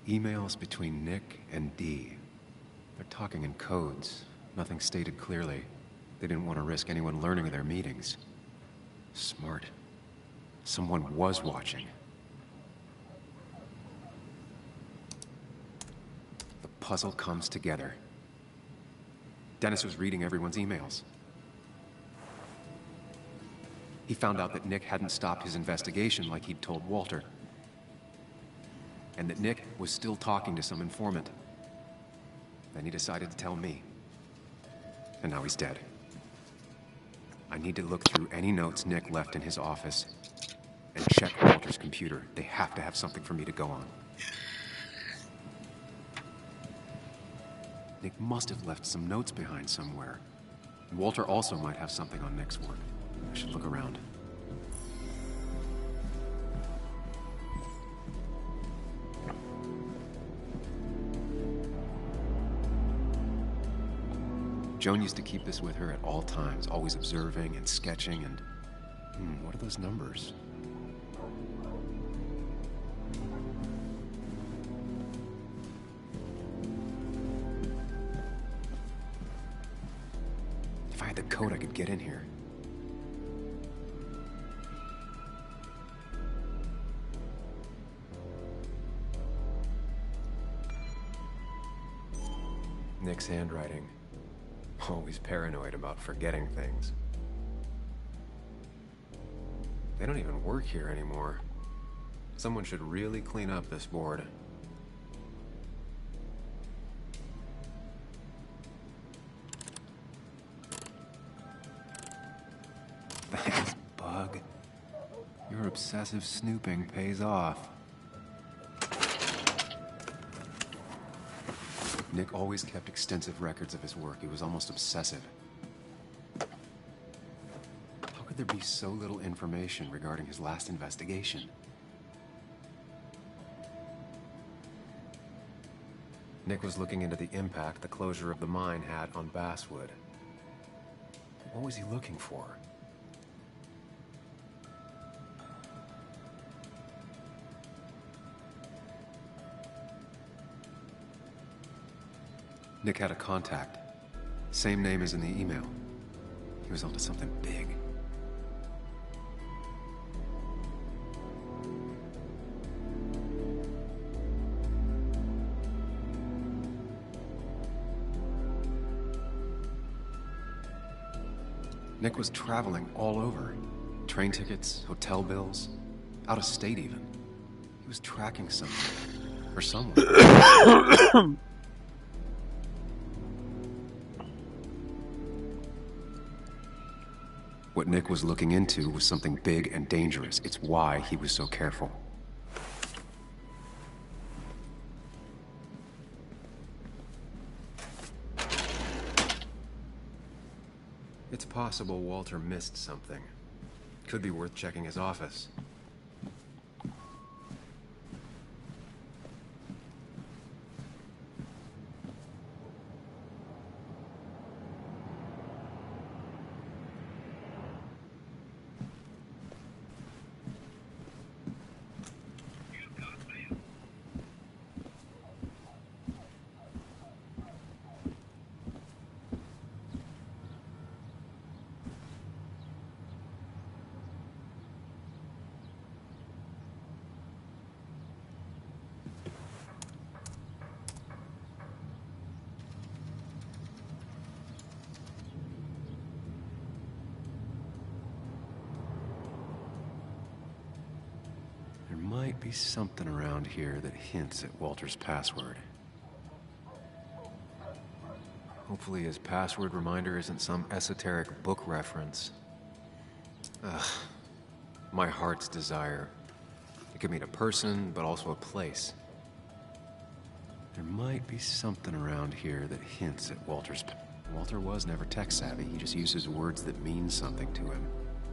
Emails between Nick and Dee. They're talking in codes. Nothing stated clearly. They didn't want to risk anyone learning of their meetings. Smart. Someone was watching. The puzzle comes together. Dennis was reading everyone's emails. He found out that Nick hadn't stopped his investigation like he'd told Walter. And that Nick was still talking to some informant. Then he decided to tell me. And now he's dead. I need to look through any notes Nick left in his office and check Walter's computer. They have to have something for me to go on. Nick must have left some notes behind somewhere. And Walter also might have something on Nick's work. I should look around. Joan used to keep this with her at all times, always observing and sketching and... what are those numbers? If I had the code, I could get in here. Nick's handwriting. Always paranoid about forgetting things. They don't even work here anymore. Someone should really clean up this board. Thanks, Bug. Your obsessive snooping pays off. Nick always kept extensive records of his work. He was almost obsessive. How could there be so little information regarding his last investigation? Nick was looking into the impact the closure of the mine had on Basswood. What was he looking for? Nick had a contact. Same name as in the email. He was onto something big. Nick was traveling all over. Train tickets, hotel bills, out of state even. He was tracking something. Or someone. What Nick was looking into was something big and dangerous. It's why he was so careful. It's possible Walter missed something. Could be worth checking his office. be something around here that hints at Walter's password. Hopefully his password reminder isn't some esoteric book reference. Ugh. My heart's desire. It could mean a person, but also a place. There might be something around here that hints at Walter's... Walter was never tech-savvy. He just uses words that mean something to him.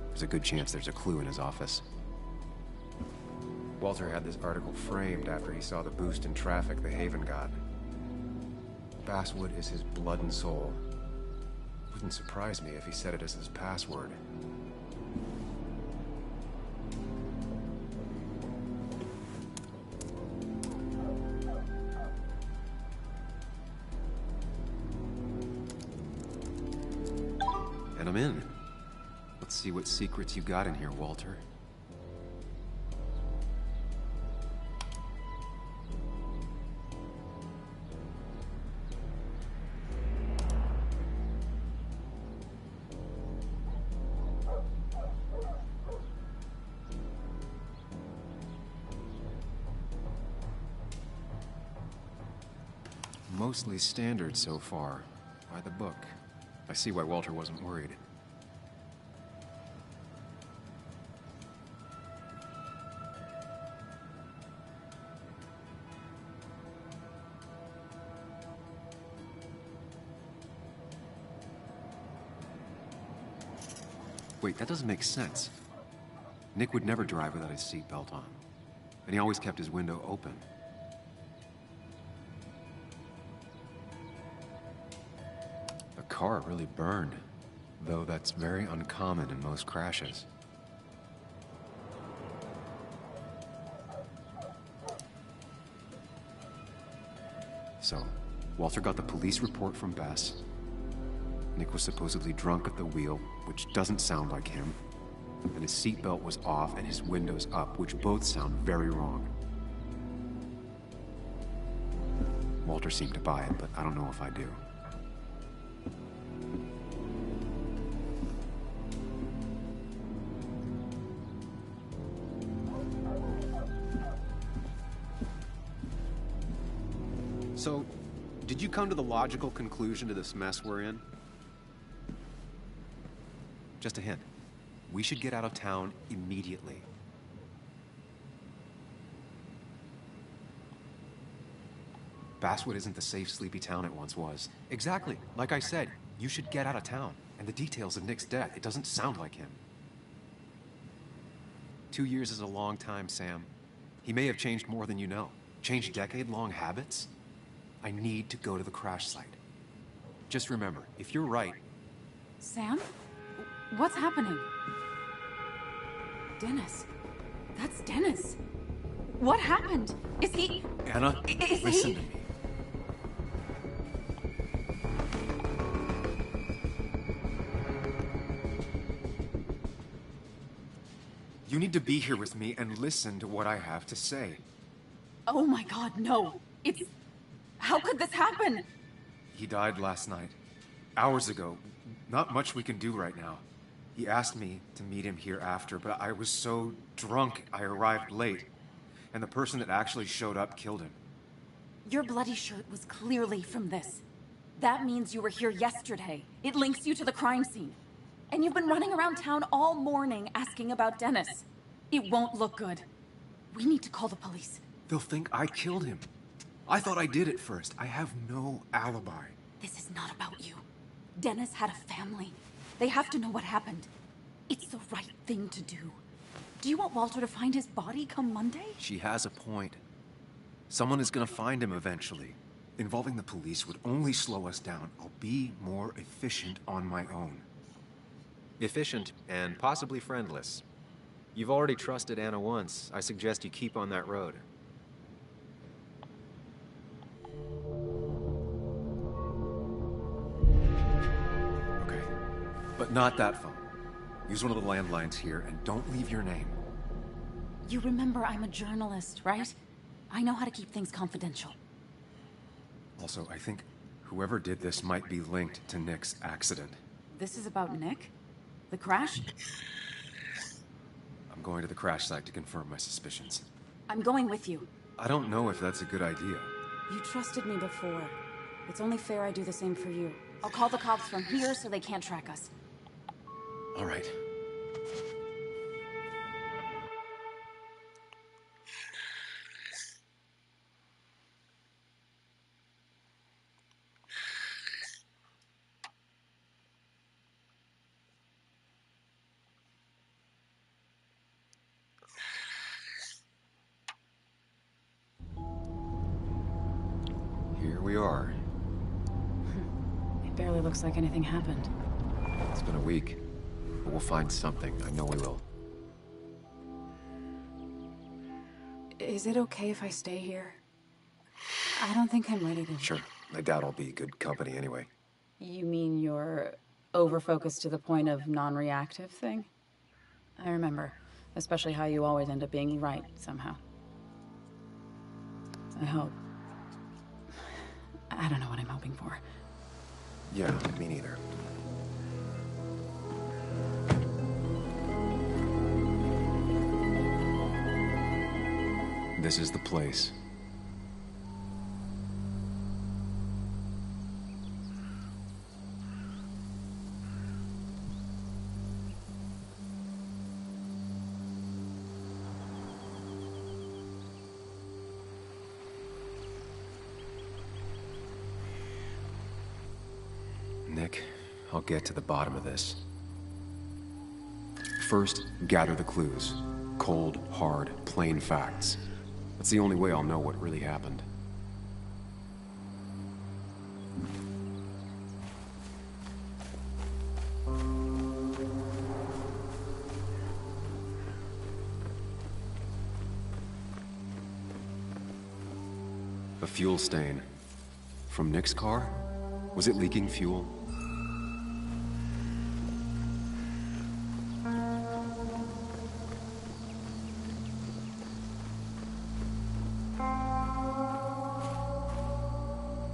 There's a good chance there's a clue in his office. Walter had this article framed after he saw the boost in traffic the Haven got. Basswood is his blood and soul. Wouldn't surprise me if he said it as his password. And I'm in. Let's see what secrets you got in here, Walter. Mostly standard so far. By the book. I see why Walter wasn't worried. Wait, that doesn't make sense. Nick would never drive without his seatbelt on. And he always kept his window open. The car really burned, though that's very uncommon in most crashes. So, Walter got the police report from Bess. Nick was supposedly drunk at the wheel, which doesn't sound like him. And his seatbelt was off and his windows up, which both sound very wrong. Walter seemed to buy it, but I don't know if I do. So, did you come to the logical conclusion to this mess we're in? Just a hint. We should get out of town immediately. Basswood isn't the safe, sleepy town it once was. Exactly. Like I said, you should get out of town. And the details of Nick's death, it doesn't sound like him. 2 years is a long time, Sam. He may have changed more than you know. Changed decade-long habits? I need to go to the crash site. Just remember, if you're right... Sam? What's happening? Dennis. That's Dennis. What happened? Is he... Anna, listen to me. You need to be here with me and listen to what I have to say. Oh my God, no. It's... How could this happen? He died last night. Hours ago. Not much we can do right now. He asked me to meet him here after, but I was so drunk I arrived late. And the person that actually showed up killed him. Your bloody shirt was clearly from this. That means you were here yesterday. It links you to the crime scene. And you've been running around town all morning asking about Dennis. It won't look good. We need to call the police. They'll think I killed him. I thought I did at first. I have no alibi. This is not about you. Dennis had a family. They have to know what happened. It's the right thing to do. Do you want Walter to find his body come Monday? She has a point. Someone is gonna find him eventually. Involving the police would only slow us down. I'll be more efficient on my own. Efficient and possibly friendless. You've already trusted Anna once. I suggest you keep on that road. Okay, but not that phone. Use one of the landlines here and don't leave your name. You remember I'm a journalist, right? I know how to keep things confidential. Also, I think whoever did this might be linked to Nick's accident. This is about Nick? The crash? I'm going to the crash site to confirm my suspicions. I'm going with you. I don't know if that's a good idea. You trusted me before. It's only fair I do the same for you. I'll call the cops from here so they can't track us. All right. Here we are. It barely looks like anything happened. It's been a week, but we'll find something. I know we will. Is it okay if I stay here? I don't think I'm ready to... Sure. I doubt I'll be good company anyway. You mean you're over-focused to the point of non-reactive thing? I remember. Especially how you always end up being right, somehow. I hope. I don't know what I'm hoping for. Yeah, me neither. This is the place. Nick, I'll get to the bottom of this. First, gather the clues. Cold, hard, plain facts. That's the only way I'll know what really happened. A fuel stain. From Nick's car? Was it leaking fuel?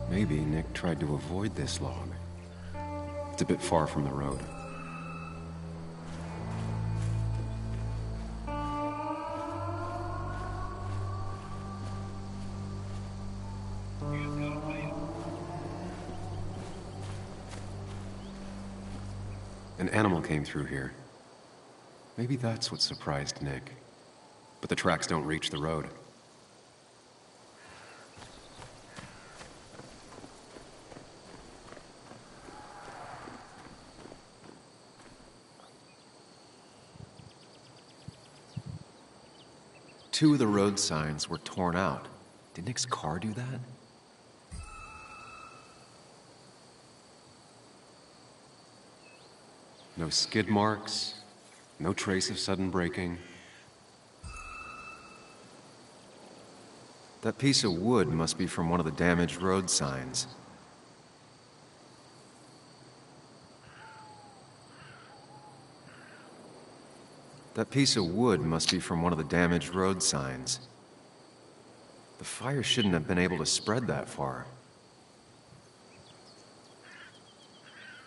Maybe Nick tried to avoid this log. It's a bit far from the road. An animal came through here. Maybe that's what surprised Nick. But the tracks don't reach the road. Two of the road signs were torn out. Did Nick's car do that? No skid marks, no trace of sudden braking. That piece of wood must be from one of the damaged road signs. That piece of wood must be from one of the damaged road signs. The fire shouldn't have been able to spread that far.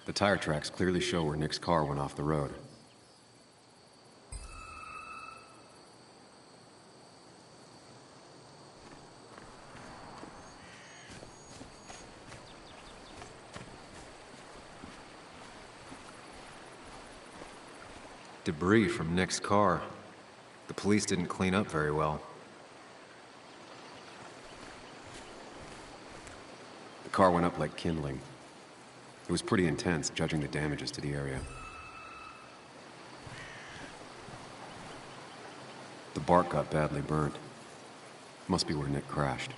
The tire tracks clearly show where Nick's car went off the road. Debris from Nick's car. The police didn't clean up very well. The car went up like kindling. It was pretty intense, judging the damages to the area. The bark got badly burned. Must be where Nick crashed.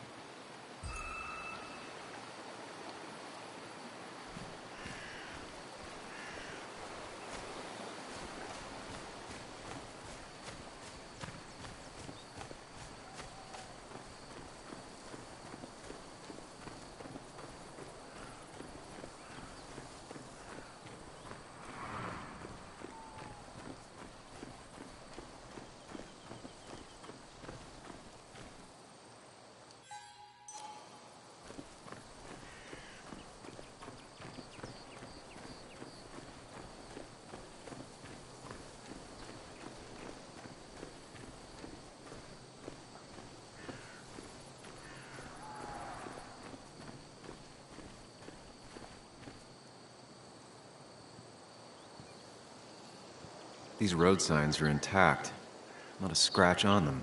These road signs are intact. Not a scratch on them.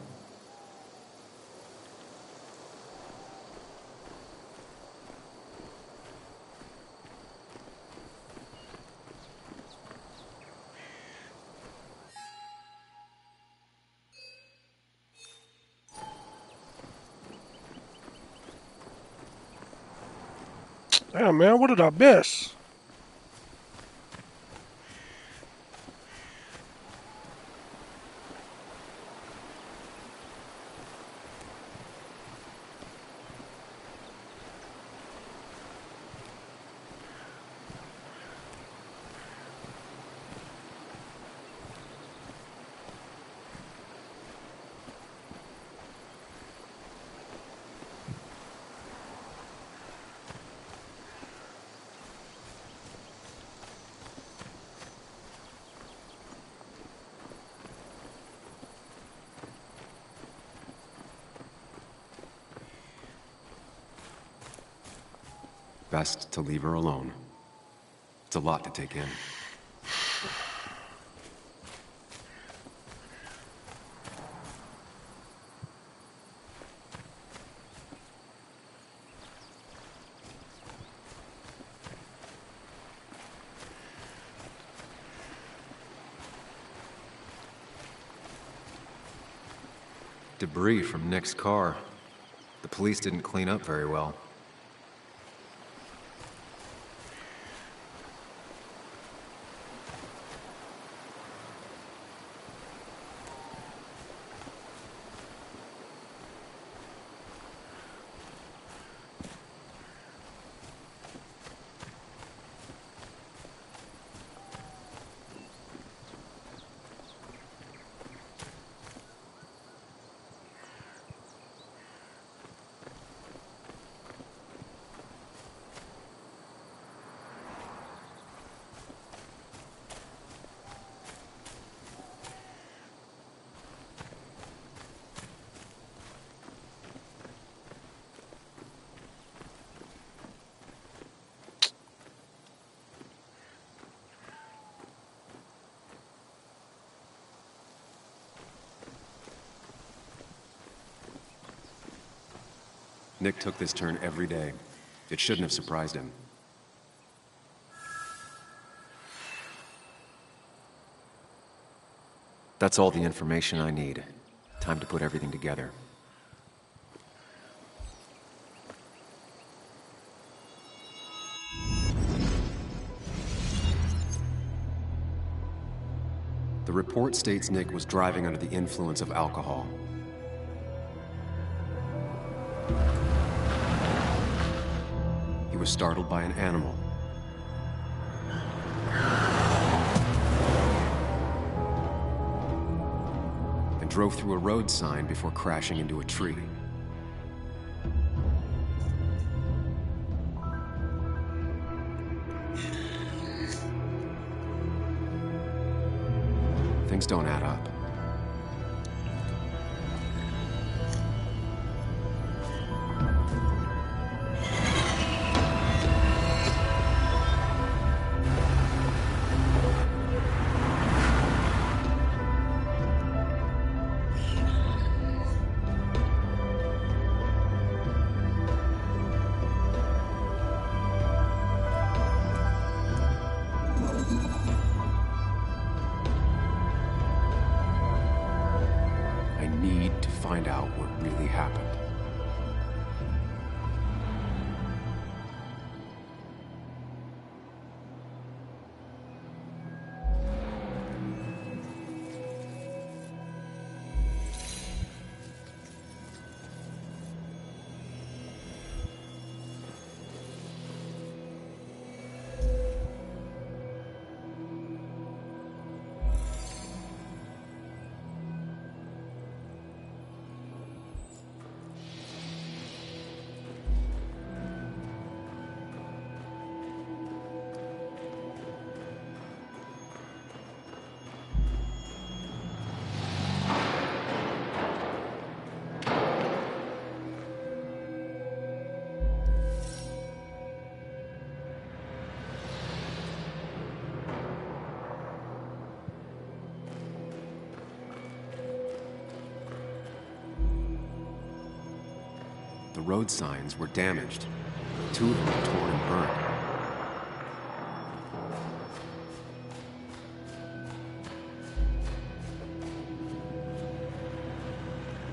Damn, man, what did I miss? Best to leave her alone. It's a lot to take in. Debris from Nick's car. The police didn't clean up very well. Nick took this turn every day. It shouldn't have surprised him. That's all the information I need. Time to put everything together. The report states Nick was driving under the influence of alcohol. He was startled by an animal. And drove through a road sign before crashing into a tree. Things don't add up. Find out what really happened. the road signs were damaged. 2 of them were torn and burned.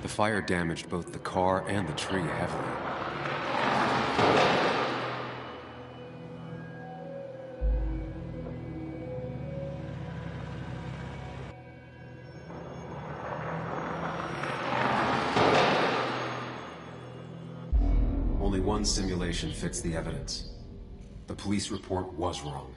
The fire damaged both the car and the tree heavily. Only one simulation fits the evidence. The police report was wrong.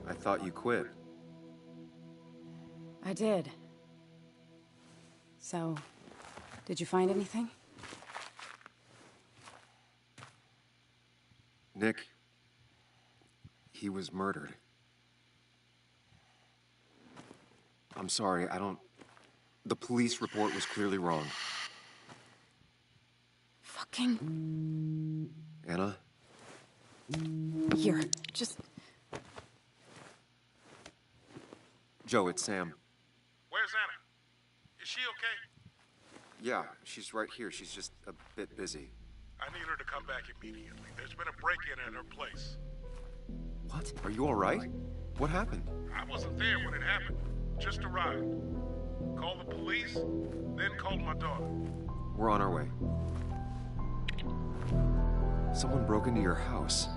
I thought you quit. I did. So, did you find anything? Nick, he was murdered. I'm sorry, the police report was clearly wrong. Fucking... Anna? Here, just... Joe, it's Sam. Where's Anna? Is she okay? Yeah, she's right here. She's just a bit busy. I need her to come back immediately. There's been a break-in at her place. What? Are you all right? What happened? I wasn't there when it happened. Just arrived. Called the police, then called my daughter. We're on our way. Someone broke into your house.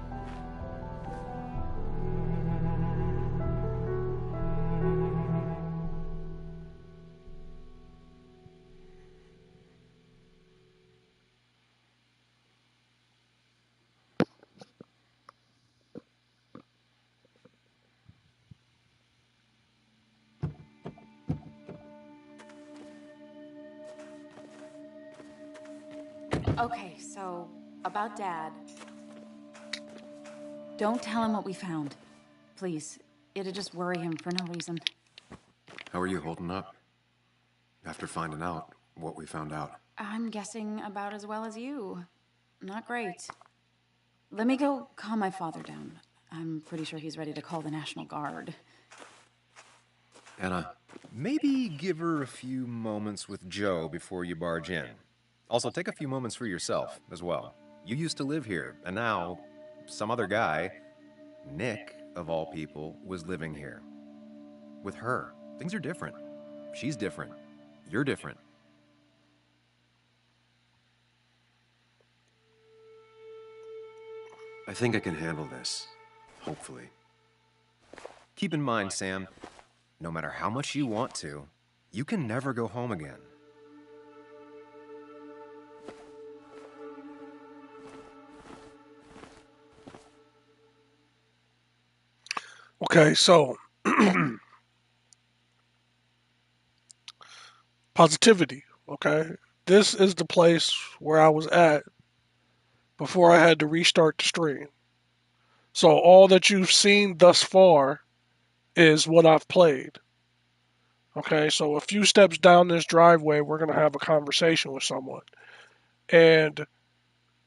Okay, so, about Dad. Don't tell him what we found. Please. It'd just worry him for no reason. How are you holding up? After finding out what we found out. I'm guessing about as well as you. Not great. Let me go calm my father down. I'm pretty sure he's ready to call the National Guard. Anna. Maybe give her a few moments with Joe before you barge in. Also, take a few moments for yourself as well. You used to live here, and now some other guy, Nick, of all people, was living here. With her. Things are different. She's different. You're different. I think I can handle this. Hopefully. Keep in mind, Sam, no matter how much you want to, you can never go home again. Okay, so positivity. Okay, this is the place where I was at before I had to restart the stream. So all that you've seen thus far is what I've played. Okay, so a few steps down this driveway, we're going to have a conversation with someone. And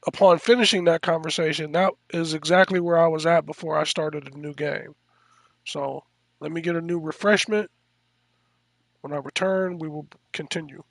upon finishing that conversation, that is exactly where I was at before I started a new game. So let me get a new refreshment. When I return, we will continue.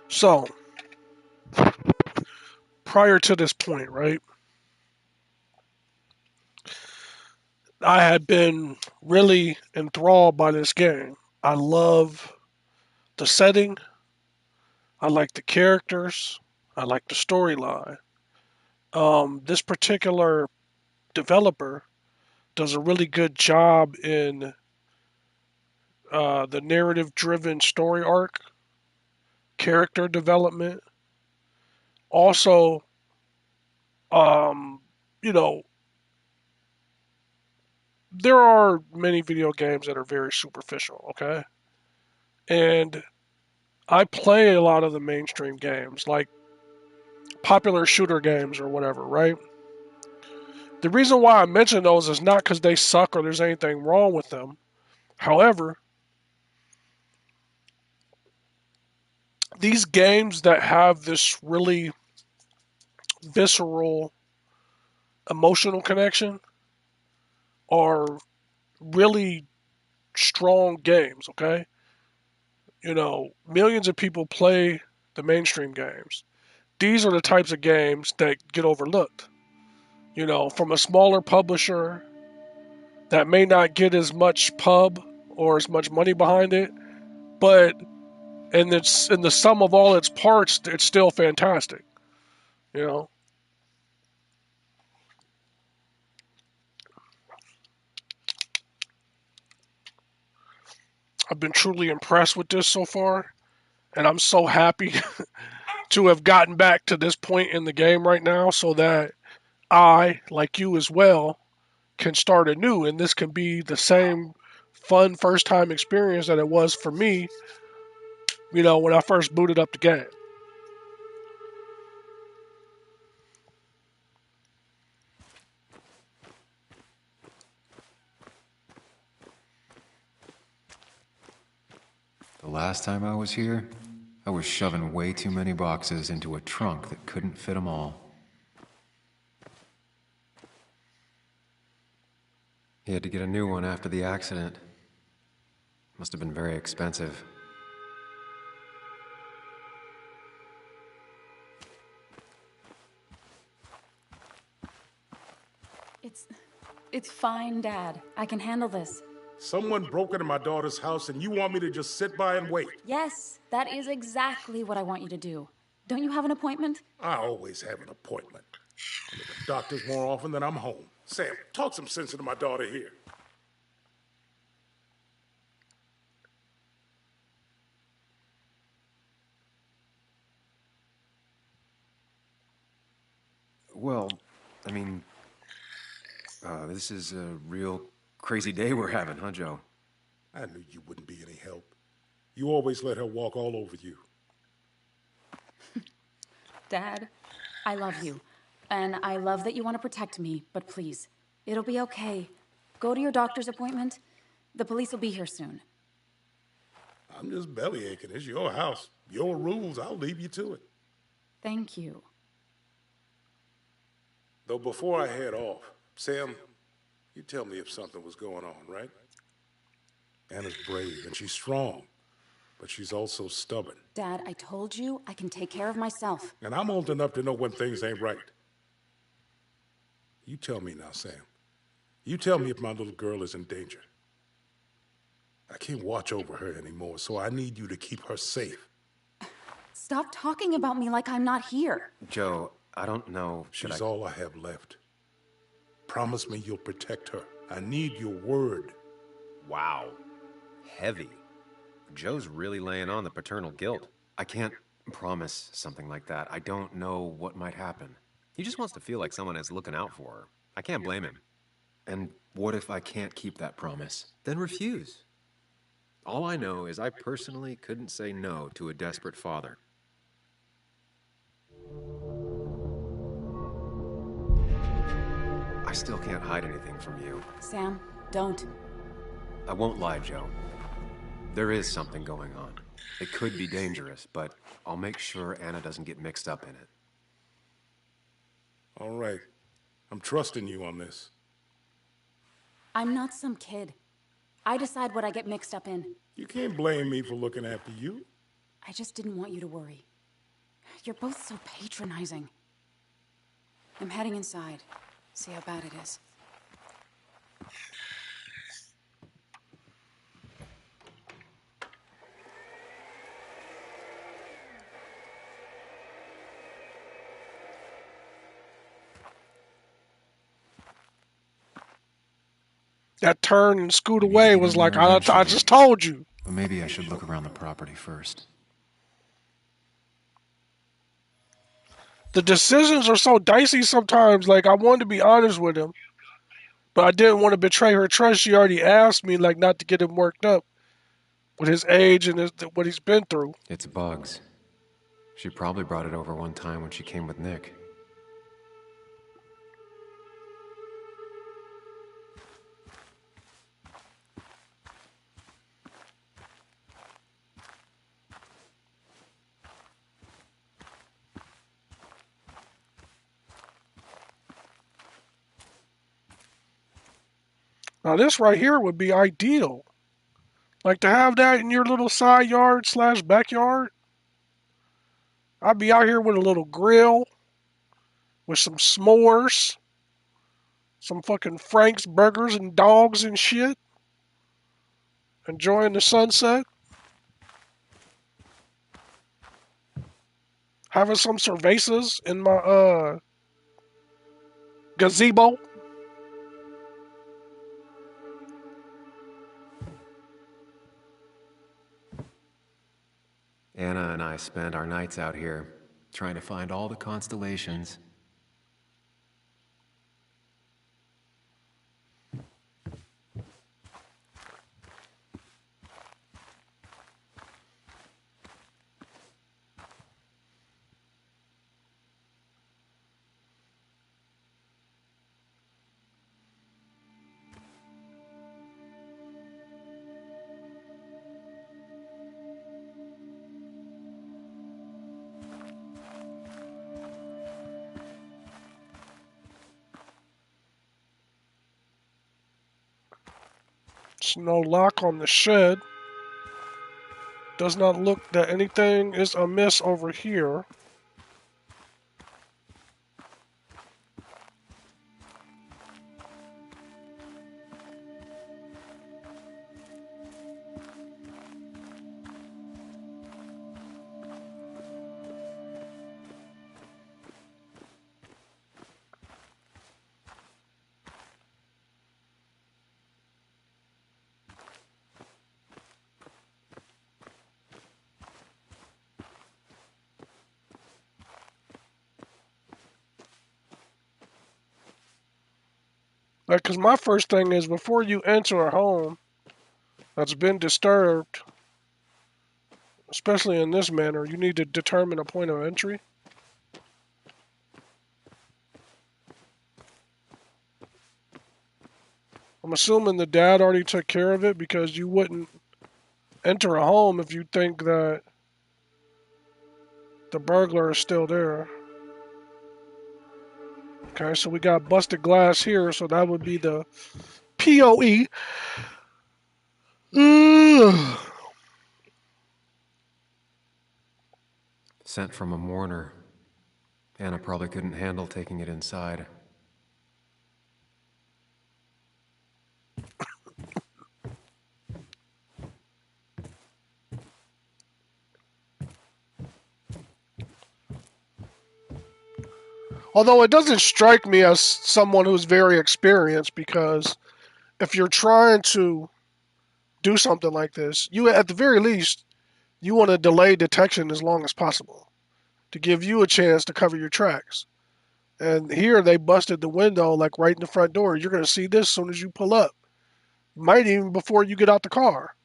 So, prior to this point, right, I had been really enthralled by this game. I love the setting, I like the characters, I like the storyline. This particular developer does a really good job in the narrative driven story arc, character development. Also, um, you know, there are many video games that are very superficial, okay? And I play a lot of the mainstream games, like popular shooter games or whatever, right? The reason why I mention those is not because they suck or there's anything wrong with them. However, these games that have this really visceral emotional connection are really strong games, okay? You know, millions of people play the mainstream games. These are the types of games that get overlooked. You know, from a smaller publisher that may not get as much pub or as much money behind it, but in the sum of all its parts, it's still fantastic. You know, I've been truly impressed with this so far, and I'm so happy to have gotten back to this point in the game right now so that I, like you as well, can start anew, and this can be the same fun first time experience that it was for me, you know, when I first booted up the game. The last time I was here, I was shoving way too many boxes into a trunk that couldn't fit them all. He had to get a new one after the accident. Must have been very expensive. It's fine, Dad. I can handle this. Someone broke into my daughter's house and you want me to just sit by and wait? Yes, that is exactly what I want you to do. Don't you have an appointment? I always have an appointment. I'm at the doctor's more often than I'm home. Sam, talk some sense into my daughter here. Well, I mean, this is a real crazy day we're having, huh, Joe? I knew you wouldn't be any help. You always let her walk all over you. Dad, I love you. And I love that you want to protect me, but please, it'll be okay. Go to your doctor's appointment. The police will be here soon. I'm just belly aching. It's your house. Your rules. I'll leave you to it. Thank you. Though before I head off, Sam, you tell me if something was going on, right? Anna's brave and she's strong, but she's also stubborn. Dad, I told you I can take care of myself. And I'm old enough to know when things ain't right. You tell me now, Sam. You tell me if my little girl is in danger. I can't watch over her anymore, so I need you to keep her safe. Stop talking about me like I'm not here. Joe, I don't know. She's all I have left. Promise me you'll protect her. I need your word. Wow. Heavy. Joe's really laying on the paternal guilt. I can't promise something like that. I don't know what might happen. He just wants to feel like someone is looking out for her. I can't blame him. And what if I can't keep that promise? Then refuse. All I know is I personally couldn't say no to a desperate father. I still can't hide anything from you. Sam, don't. I won't lie, Joe. There is something going on. It could be dangerous, but I'll make sure Anna doesn't get mixed up in it. All right. I'm trusting you on this. I'm not some kid. I decide what I get mixed up in. You can't blame me for looking after you. I just didn't want you to worry. You're both so patronizing. I'm heading inside. See how bad it is. That turn and scoot away was like, I just told you. But maybe I should look around the property first. The decisions are so dicey sometimes. Like, I wanted to be honest with him, but I didn't want to betray her trust. She already asked me, like, not to get him worked up with his age and what he's been through. It's bugs. She probably brought it over one time when she came with Nick. Now, this right here would be ideal. Like to have that in your little side yard / backyard. I'd be out here with a little grill, with some s'mores, some fucking Frank's burgers and dogs and shit, enjoying the sunset, having some cervezas in my gazebo. Anna and I spend our nights out here, trying to find all the constellations. There's no lock on the shed. Does not look that anything is amiss over here. Like, cause my first thing is before you enter a home that's been disturbed, especially in this manner, you need to determine a point of entry. I'm assuming the dad already took care of it because you wouldn't enter a home if you think that the burglar is still there. Okay, so we got busted glass here, so that would be the POE. Sent from a mourner. Anna probably couldn't handle taking it inside. Although it doesn't strike me as someone who's very experienced, because if you're trying to do something like this, you at the very least you want to delay detection as long as possible to give you a chance to cover your tracks. And here they busted the window like right in the front door. You're gonna see this as soon as you pull up. Might even before you get out the car.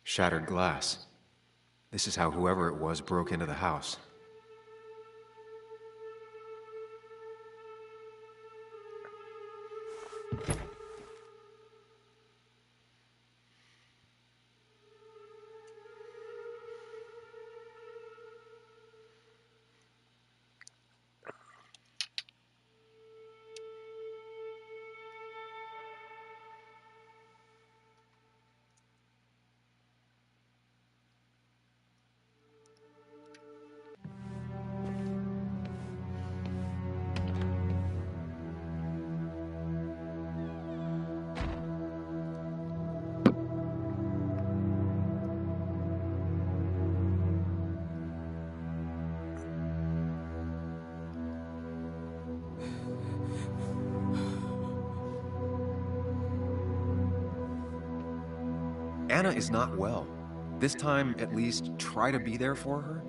Shattered glass. This is how whoever it was broke into the house. Anna is not well. This time, at least, try to be there for her.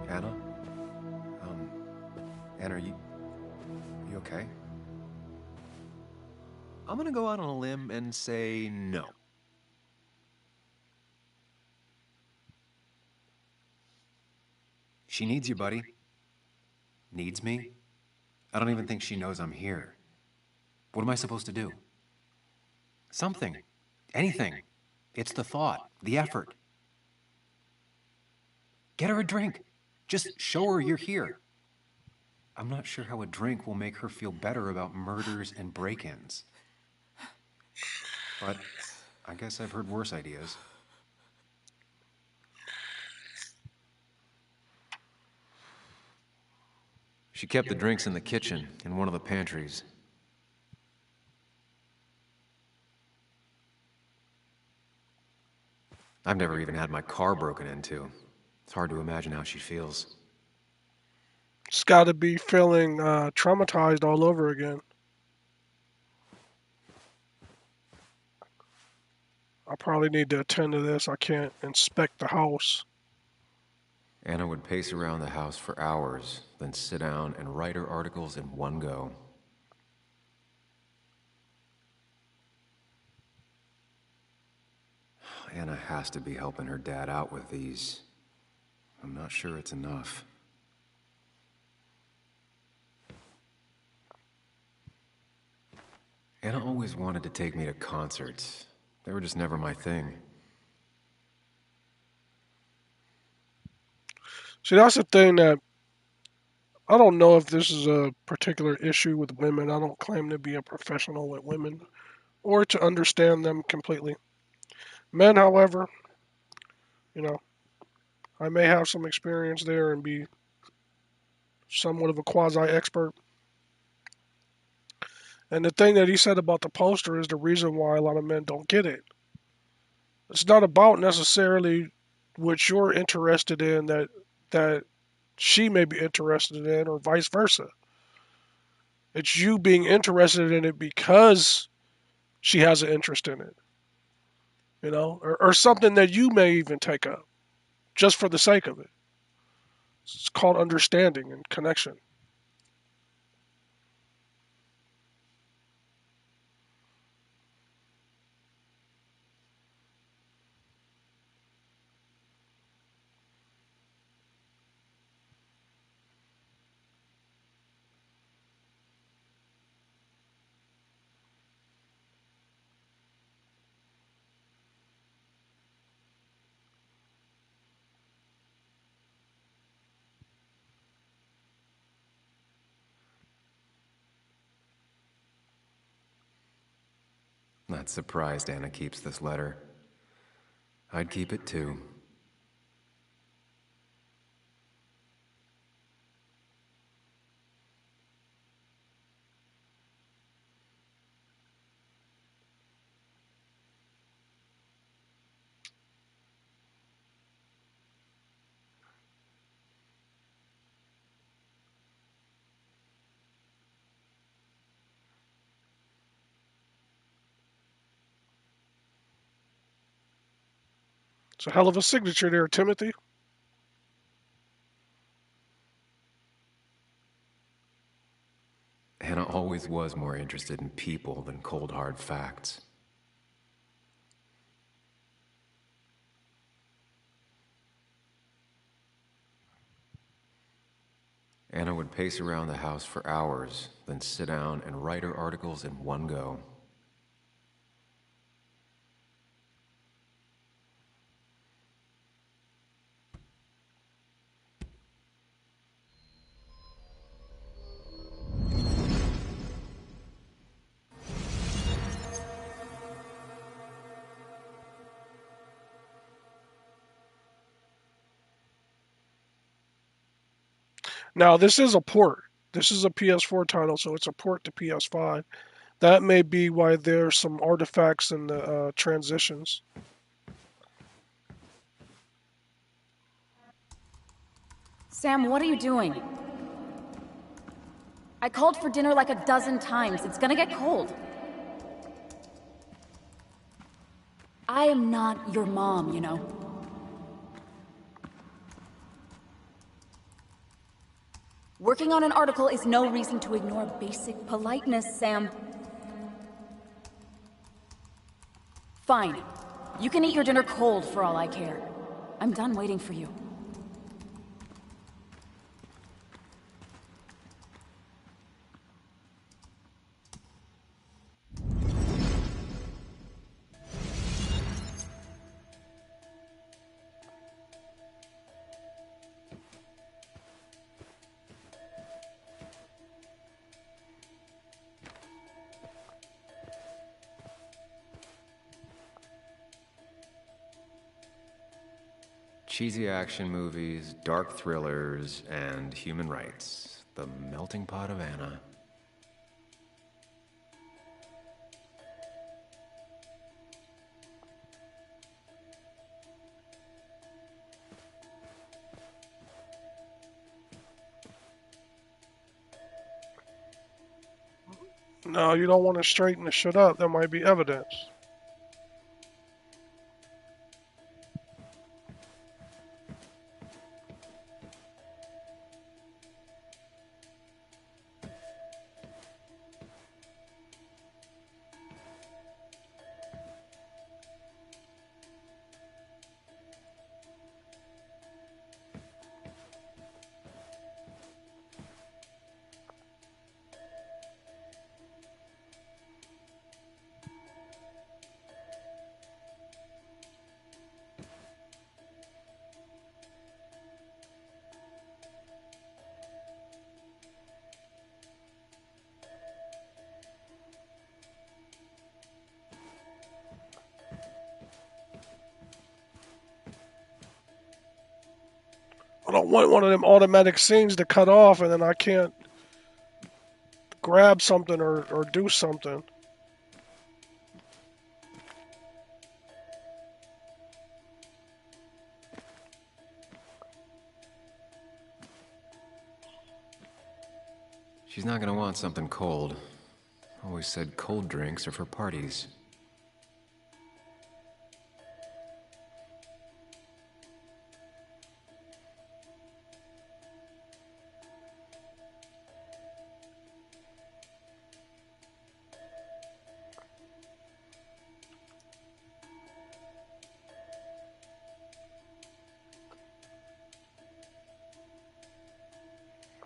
Anna? Anna, are you okay? I'm gonna go out on a limb and say no. She needs you, buddy. Needs me? I don't even think she knows I'm here. What am I supposed to do? Something. Anything. It's the thought, the effort. Get her a drink. Just show her you're here. I'm not sure how a drink will make her feel better about murders and break-ins. But I guess I've heard worse ideas. She kept the drinks in the kitchen, in one of the pantries. I've never even had my car broken into. It's hard to imagine how she feels. It's got to be feeling traumatized all over again. I probably need to attend to this. I can't inspect the house. Anna would pace around the house for hours, then sit down and write her articles in one go. Anna has to be helping her dad out with these. I'm not sure it's enough. Anna always wanted to take me to concerts. They were just never my thing. See, that's the thing that I don't know if this is a particular issue with women. I don't claim to be a professional with women or to understand them completely. Men, however, you know, I may have some experience there and be somewhat of a quasi-expert. And the thing that he said about the poster is the reason why a lot of men don't get it. It's not about necessarily what you're interested in that she may be interested in, or vice versa. It's you being interested in it because she has an interest in it, or something that you may even take up just for the sake of it. It's called understanding and connection. Not surprised Anna keeps this letter. I'd keep it too. It's a hell of a signature there, Timothy. Anna always was more interested in people than cold hard facts. Anna would pace around the house for hours, then sit down and write her articles in one go. Now, this is a port. This is a PS4 title, so it's a port to PS5. That may be why there's some artifacts in the transitions. Sam, what are you doing? I called for dinner like a dozen times. It's gonna get cold. I am not your mom, you know. Working on an article is no reason to ignore basic politeness, Sam. Fine. You can eat your dinner cold for all I care. I'm done waiting for you. Cheesy action movies, dark thrillers, and human rights. The melting pot of Anna. No, you don't want to straighten the shit up. There might be evidence. I don't want one of them automatic scenes to cut off and then I can't grab something or do something. She's not gonna want something cold. Always said cold drinks are for parties.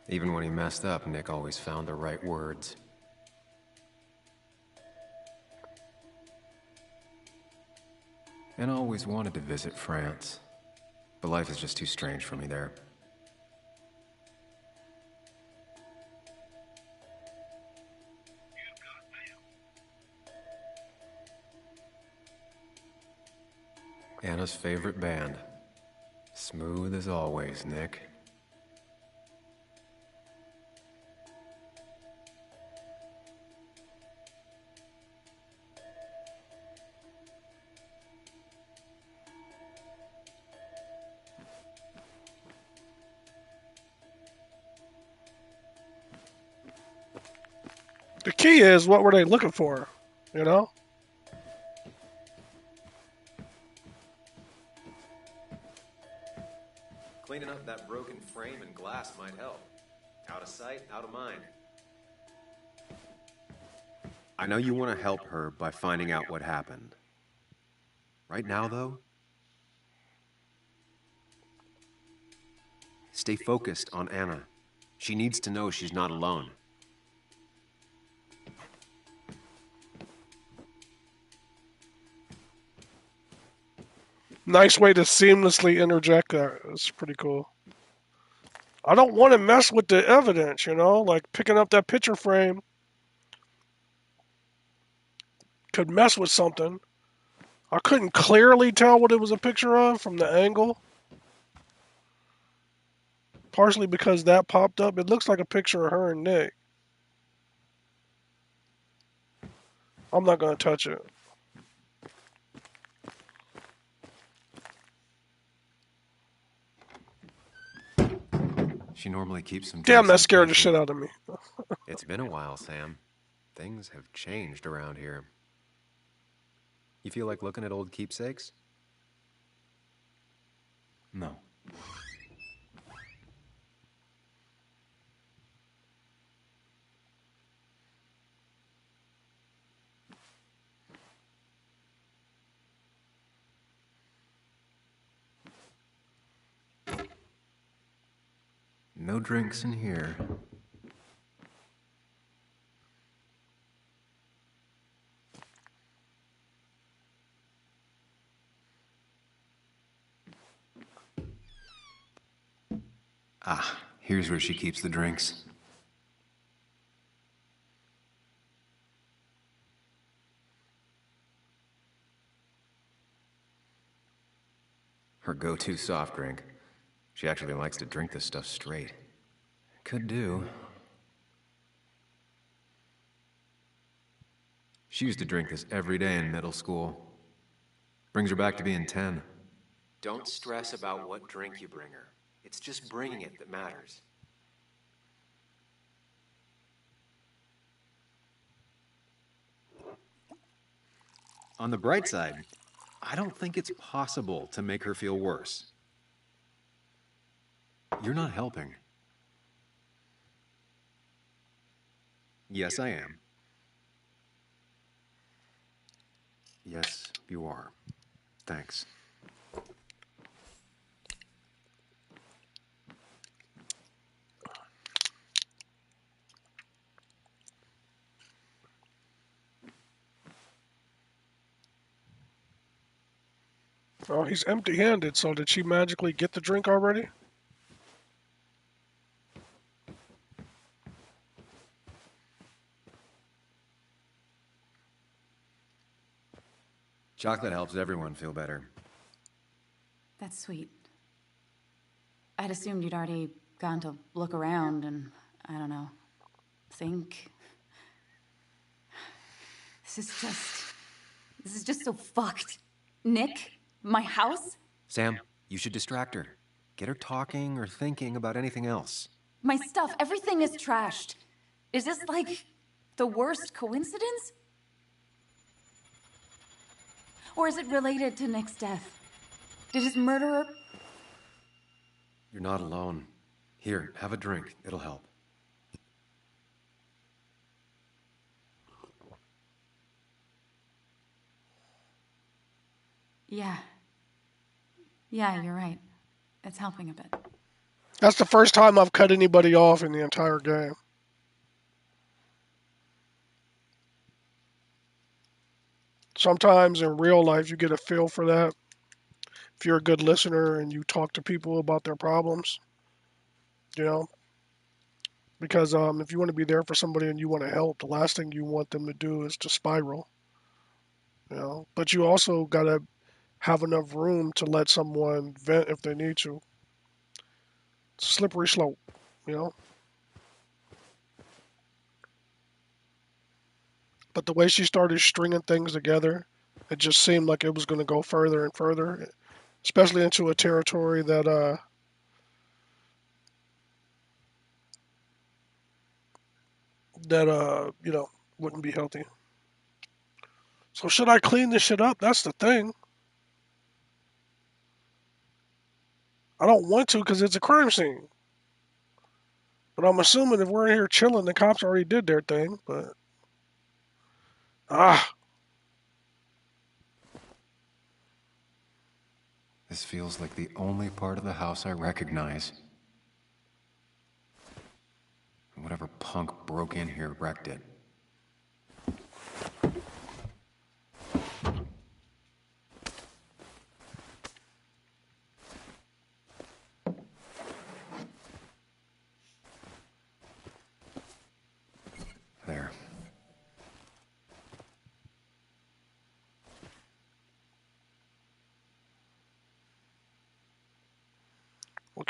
Even when he messed up, Nick always found the right words. And I always wanted to visit France, but life is just too strange for me there. Anna's favorite band. Smooth as always, Nick. The key is, what were they looking for? You know? Cleaning up that broken frame and glass might help. Out of sight, out of mind. I know you want to help her by finding out what happened. Right now, though, stay focused on Anna. She needs to know she's not alone. Nice way to seamlessly interject that. It's pretty cool. I don't want to mess with the evidence, you know? Like picking up that picture frame could mess with something. I couldn't clearly tell what it was a picture of from the angle. Partially because that popped up. It looks like a picture of her and Nick. I'm not going to touch it. She normally keeps some. Damn, that scared the shit out of me. It's been a while, Sam. Things have changed around here. You feel like looking at old keepsakes? No. No drinks in here. Ah, here's where she keeps the drinks. Her go-to soft drink. She actually likes to drink this stuff straight. Could do. She used to drink this every day in middle school. Brings her back to being 10. Don't stress about what drink you bring her. It's just bringing it that matters. On the bright side, I don't think it's possible to make her feel worse. You're not helping. Yes, I am. Yes, you are. Thanks. Oh, he's empty-handed, so did she magically get the drink already? Chocolate helps everyone feel better. That's sweet. I'd assumed you'd already gone to look around and, I don't know, think. This is just so fucked. Nick? My house? Sam, you should distract her. Get her talking or thinking about anything else. My stuff, everything is trashed. Is this like the worst coincidence? Or is it related to Nick's death? Did his murderer... You're not alone. Here, have a drink. It'll help. Yeah. Yeah, you're right. It's helping a bit. That's the first time I've cut anybody off in the entire game. Sometimes in real life you get a feel for that. If you're a good listener and you talk to people about their problems, you know, because if you want to be there for somebody and you want to help, the last thing you want them to do is to spiral, you know. But you also gotta have enough room to let someone vent if they need to. It's a slippery slope, you know. But the way she started stringing things together, it just seemed like it was going to go further and further, especially into a territory that you know, wouldn't be healthy. So should I clean this shit up? That's the thing. I don't want to because it's a crime scene. But I'm assuming if we're in here chilling, the cops already did their thing. But This feels like the only part of the house I recognize. Whatever punk broke in here wrecked it. There.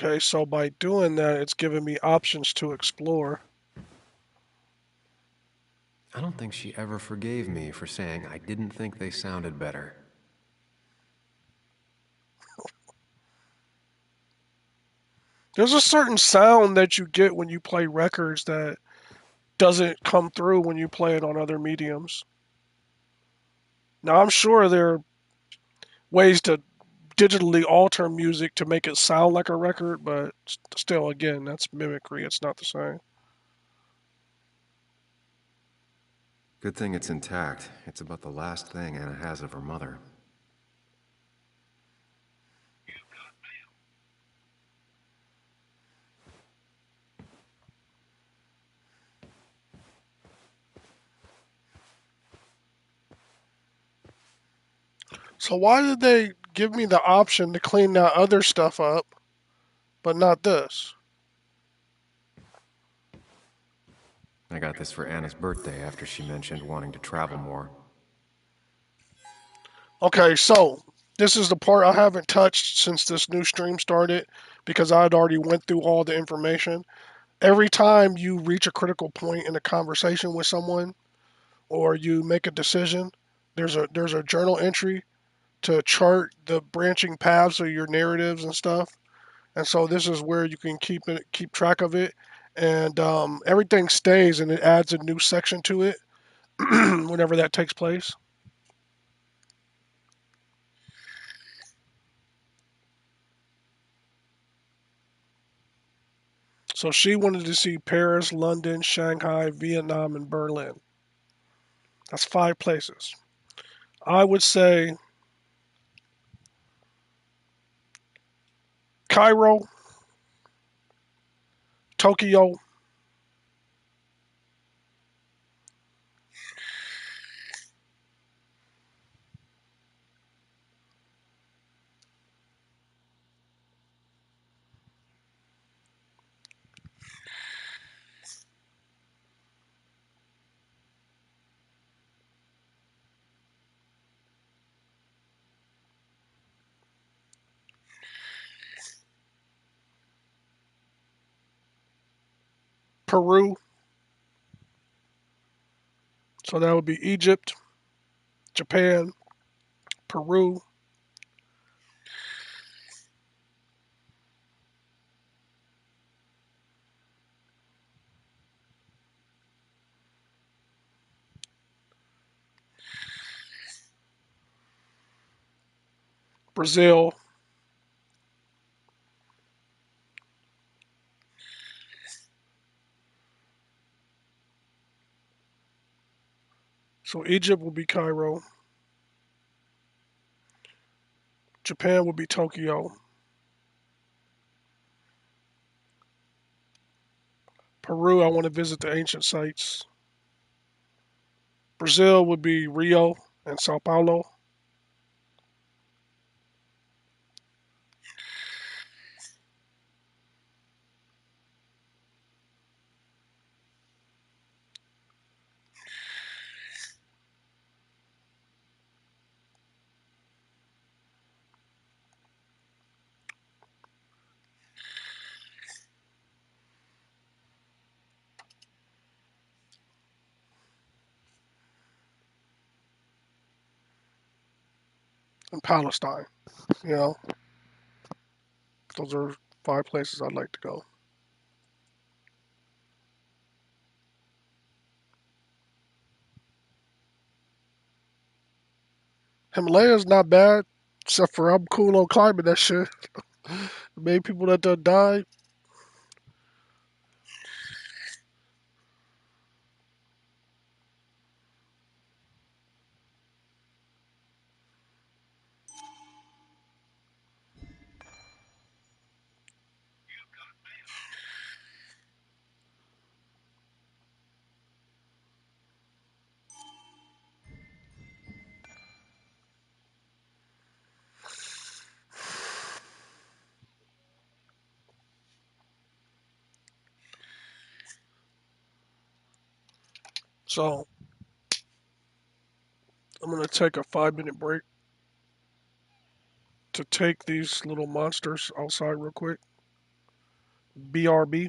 okay, so by doing that, it's giving me options to explore. I don't think she ever forgave me for saying I didn't think they sounded better. There's a certain sound that you get when you play records that doesn't come through when you play it on other mediums. Now, I'm sure there are ways to digitally alter music to make it sound like a record, but still, again, that's mimicry. It's not the same. Good thing it's intact. It's about the last thing Anna has of her mother. So why did they give me the option to clean that other stuff up, but not this? I got this for Anna's birthday after she mentioned wanting to travel more. Okay, so This is the part I haven't touched since this new stream started because I had already went through all the information. Every time you reach a critical point in a conversation with someone or you make a decision, there's a journal entry to chart the branching paths of your narratives and stuff. And so this is where you can keep track of it, and everything stays, and it adds a new section to it whenever that takes place. So she wanted to see Paris, London, Shanghai, Vietnam, and Berlin. That's 5 places. I would say Cairo, Tokyo, Peru. So that would be Egypt, Japan, Peru, Brazil, so Egypt will be Cairo, Japan will be Tokyo, Peru, I want to visit the ancient sites. Brazil would be Rio and Sao Paulo. And Palestine. You know, those are 5 places I'd like to go. Himalaya's not bad, except for I'm cool on climbing that shit. The main people that done died. So I'm gonna take a 5 minute break to take these little monsters outside real quick. BRB.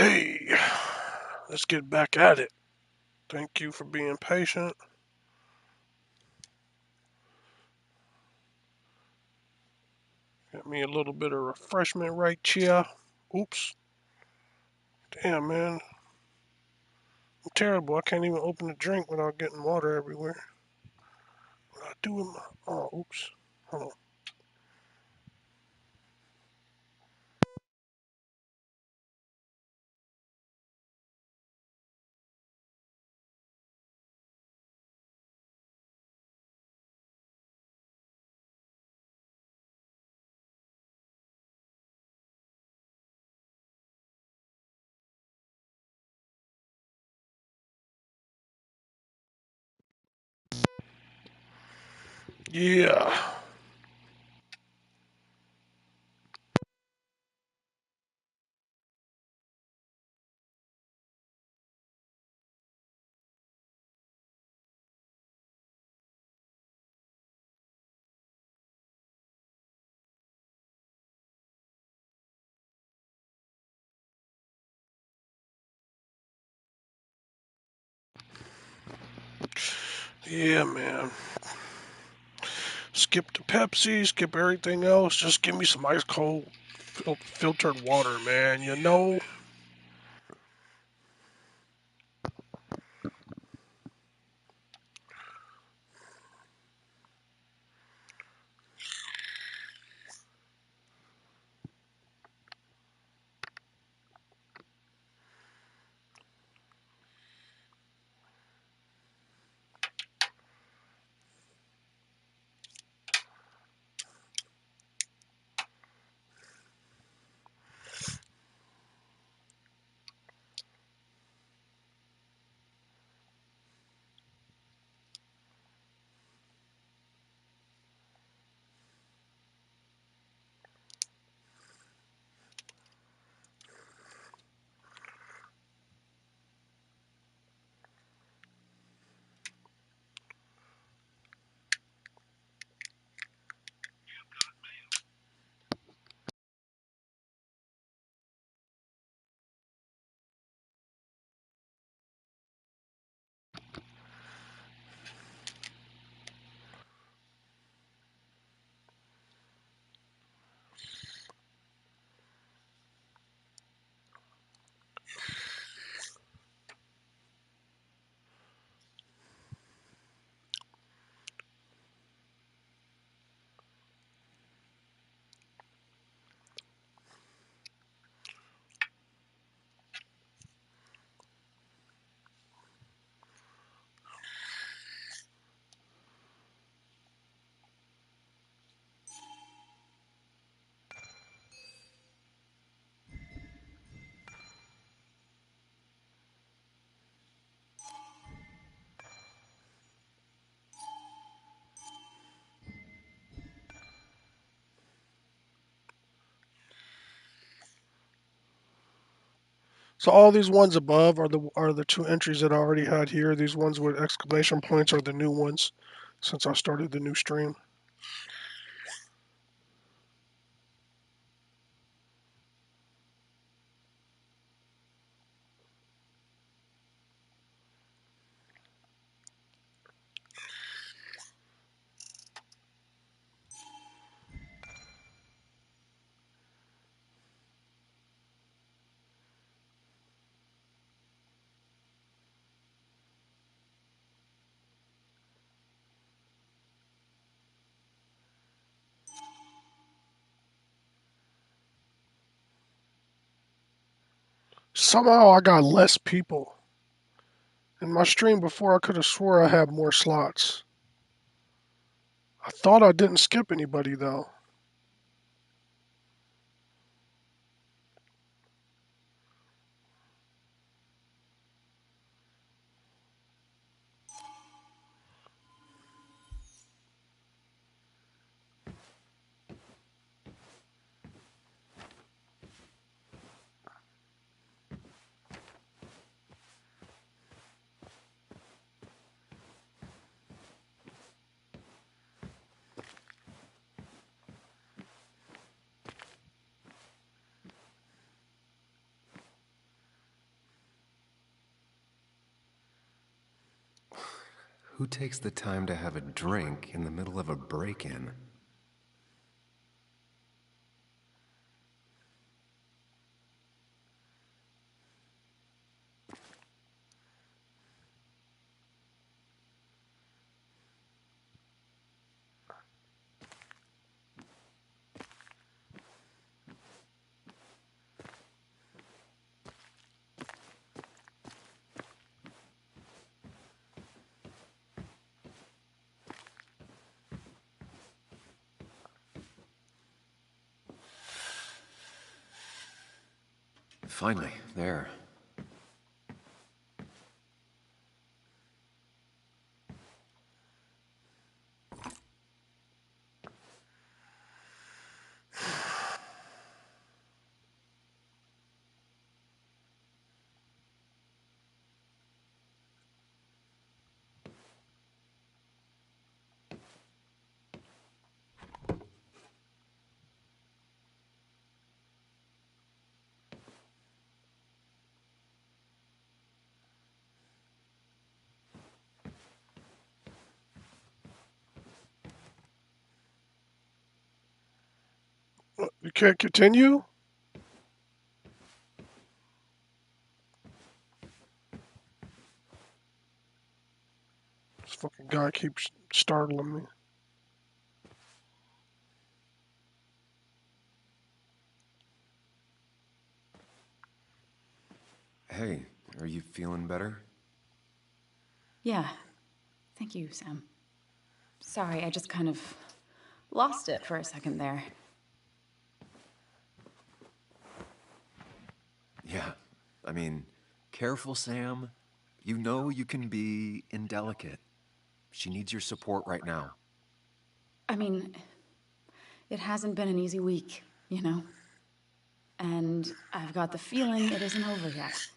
Okay, let's get back at it. Thank you for being patient. Get me a little bit of refreshment right here. Oops. Damn, man. I'm terrible. I can't even open a drink without getting water everywhere. What I do with my... Oh, oops. Hold on. Yeah. Yeah, man. Skip the Pepsi, skip everything else. Just give me some ice cold filtered water, man. You know? So all these ones above are the two entries that I already had here. These ones with exclamation points are the new ones since I started the new stream. Somehow I got less people. In my stream before, I could have swore I had more slots. I thought I didn't skip anybody though. Who takes the time to have a drink in the middle of a break-in? Finally, there. You can't continue? This fucking guy keeps startling me. Hey, are you feeling better? Yeah. Thank you, Sam. Sorry, I just kind of lost it for a second there. Yeah. I mean, careful, Sam. You know you can be indelicate. She needs your support right now. I mean, it hasn't been an easy week, you know? And I've got the feeling it isn't over yet.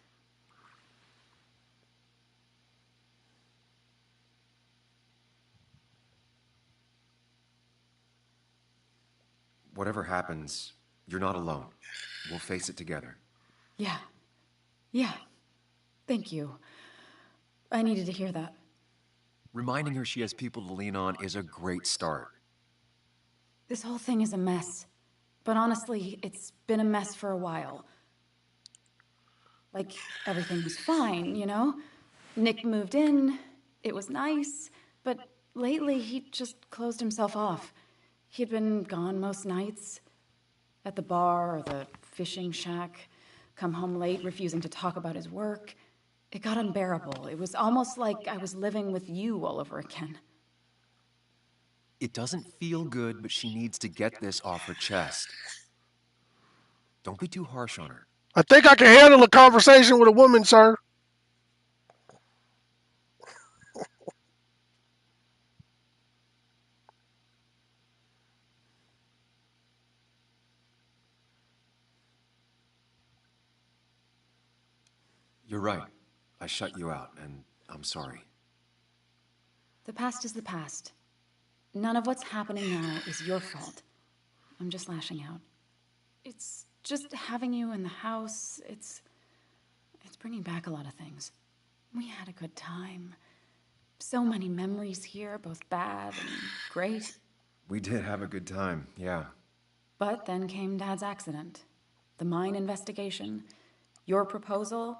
Whatever happens, you're not alone. We'll face it together. Yeah. Yeah. Thank you. I needed to hear that. Reminding her she has people to lean on is a great start. This whole thing is a mess. But honestly, it's been a mess for a while. Like, everything was fine, you know? Nick moved in, it was nice, but lately he just closed himself off. He'd been gone most nights, at the bar or the fishing shack, come home late, refusing to talk about his work. It got unbearable. It was almost like I was living with you all over again. It doesn't feel good, but she needs to get this off her chest. Don't be too harsh on her. I think I can handle a conversation with a woman, sir. You're right. I shut you out, and I'm sorry. The past is the past. None of what's happening now is your fault. I'm just lashing out. It's just having you in the house. It's bringing back a lot of things. We had a good time. So many memories here, both bad and great. We did have a good time, yeah. But then came Dad's accident. The mine investigation. Your proposal.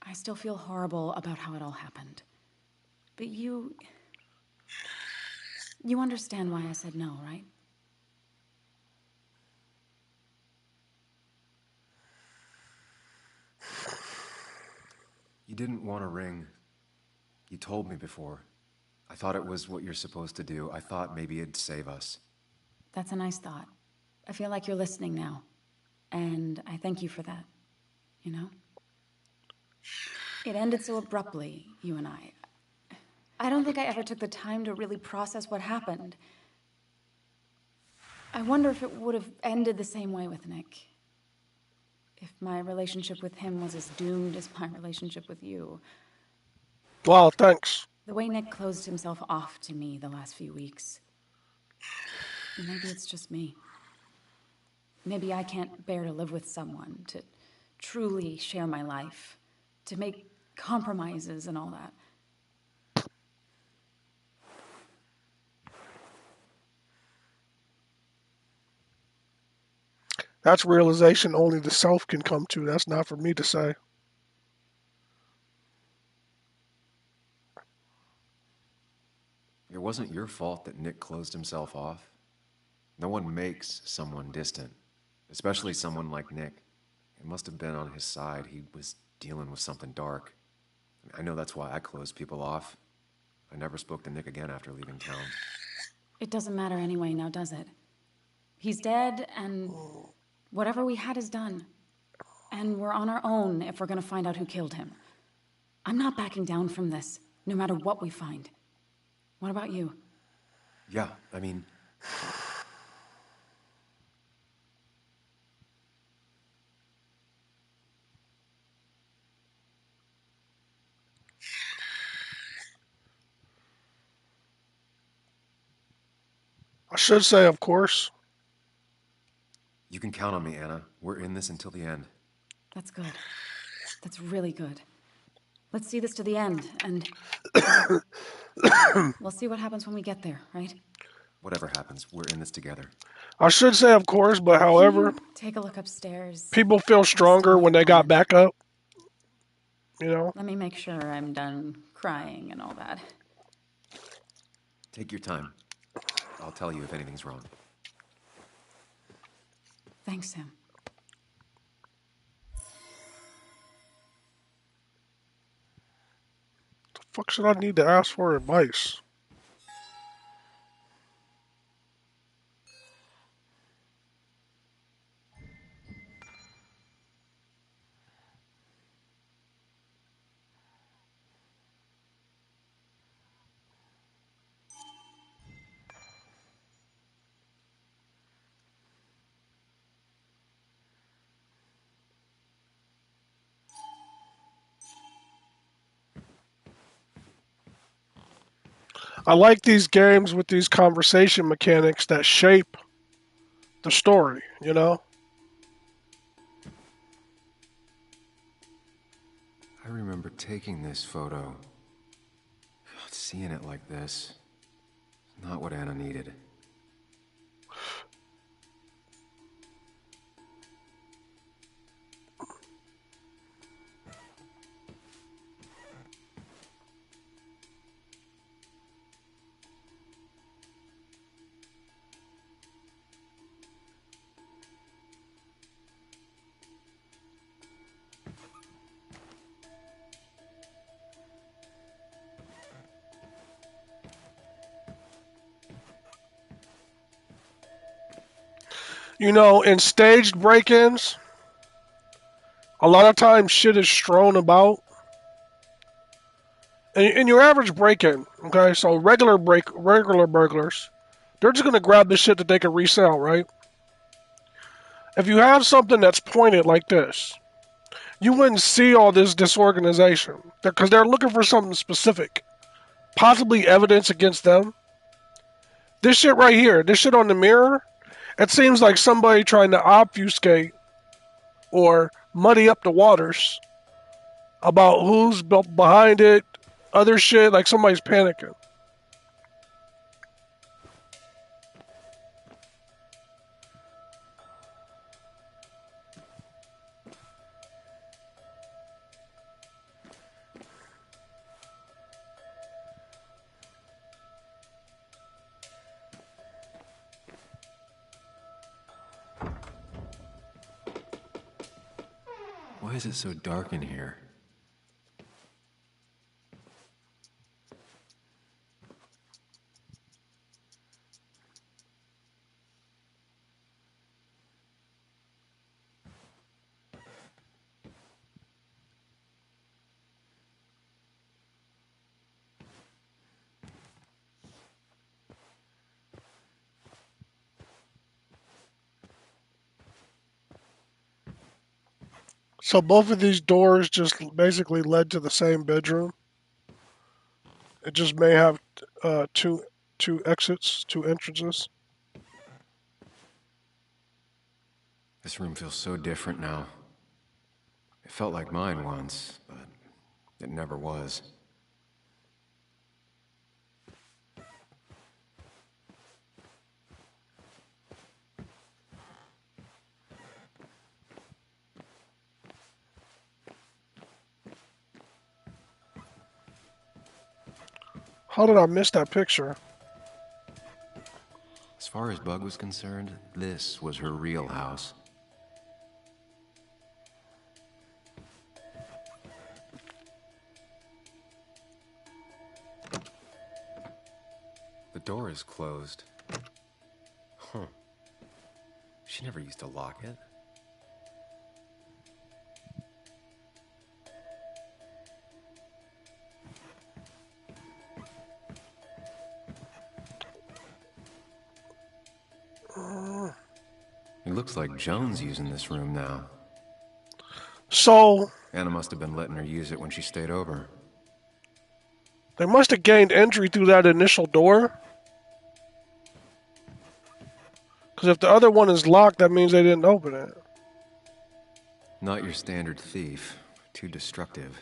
I still feel horrible about how it all happened. But you understand why I said no, right? You didn't want a ring. You told me before. I thought it was what you're supposed to do. I thought maybe it'd save us. That's a nice thought. I feel like you're listening now. And I thank you for that. You know? It ended so abruptly, you and I. I don't think I ever took the time to really process what happened. I wonder if it would have ended the same way with Nick. If my relationship with him was as doomed as my relationship with you. Wow, thanks. The way Nick closed himself off to me the last few weeks. Maybe it's just me. Maybe I can't bear to live with someone, to truly share my life, to make compromises and all that. That's realization only the self can come to. That's not for me to say. It wasn't your fault that Nick closed himself off. No one makes someone distant, especially someone like Nick. It must have been on his side. He was dealing with something dark. I know that's why I closed people off. I never spoke to Nick again after leaving town. It doesn't matter anyway now, does it? He's dead, and whatever we had is done. And we're on our own if we're gonna find out who killed him. I'm not backing down from this, no matter what we find. What about you? Yeah, I mean... I should say, of course. You can count on me, Anna. We're in this until the end. That's good. That's really good. Let's see this to the end, and... we'll see what happens when we get there, right? Whatever happens, we're in this together. I should say, of course, but however, take a look upstairs. People feel stronger when they got back up. You know? Let me make sure I'm done crying and all that. Take your time. I'll tell you if anything's wrong. Thanks, Sam. The fuck should I need to ask for advice? I like these games with these conversation mechanics that shape the story, you know? I remember taking this photo. Seeing it like this. Not what Anna needed. You know, in staged break-ins, a lot of times shit is strewn about. In your average break-in, okay, so regular burglars, they're just gonna grab the shit that they can resell, right? If you have something that's pointed like this, you wouldn't see all this disorganization because they're looking for something specific, possibly evidence against them. This shit right here, this shit on the mirror, it seems like somebody trying to obfuscate or muddy up the waters about who's behind it, other shit, like somebody's panicking. Why is it so dark in here? So both of these doors just basically led to the same bedroom. It just may have two exits, two entrances. This room feels so different now. It felt like mine once, but it never was. How did I miss that picture? As far as Bug was concerned, this was her real house. The door is closed. Huh. She never used to lock it. It looks like Joan's using this room now. So... Anna must have been letting her use it when she stayed over. They must have gained entry through that initial door. Because if the other one is locked, that means they didn't open it. Not your standard thief. Too destructive.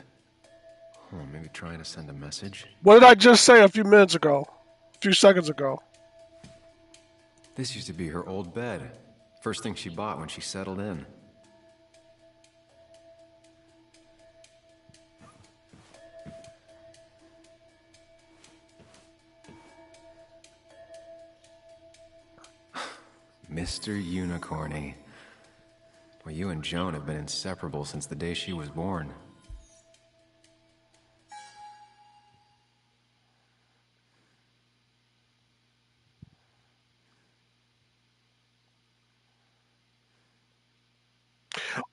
Oh, maybe trying to send a message? What did I just say a few minutes ago? A few seconds ago. This used to be her old bed. First thing she bought when she settled in. Mr. Unicorny. Well, you and Joan have been inseparable since the day she was born.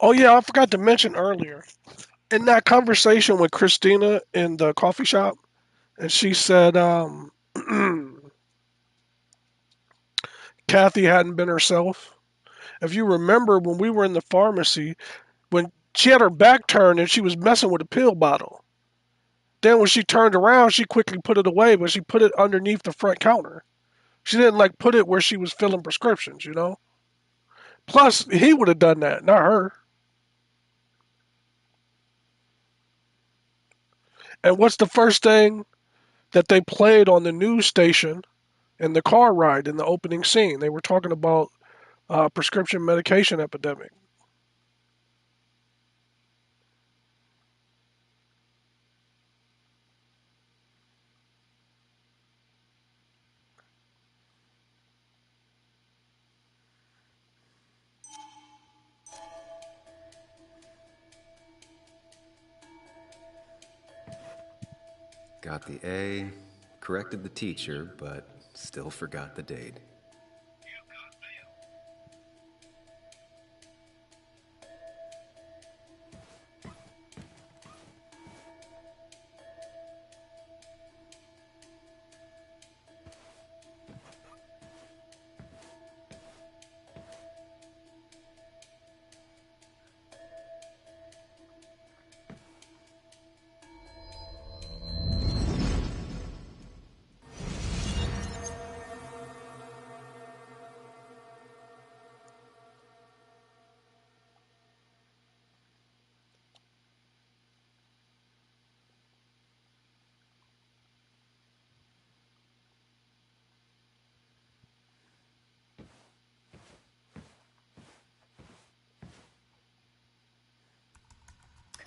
Oh yeah, I forgot to mention earlier. In that conversation with Christina in the coffee shop, and she said Kathy hadn't been herself. If you remember when we were in the pharmacy, when she had her back turned and she was messing with a pill bottle. Then when she turned around, she quickly put it away, but she put it underneath the front counter. She didn't like put it where she was filling prescriptions, you know? Plus, he would have done that, not her. And what's the first thing that they played on the news station in the car ride in the opening scene? They were talking about prescription medication epidemic. Got the A, corrected the teacher, but still forgot the date.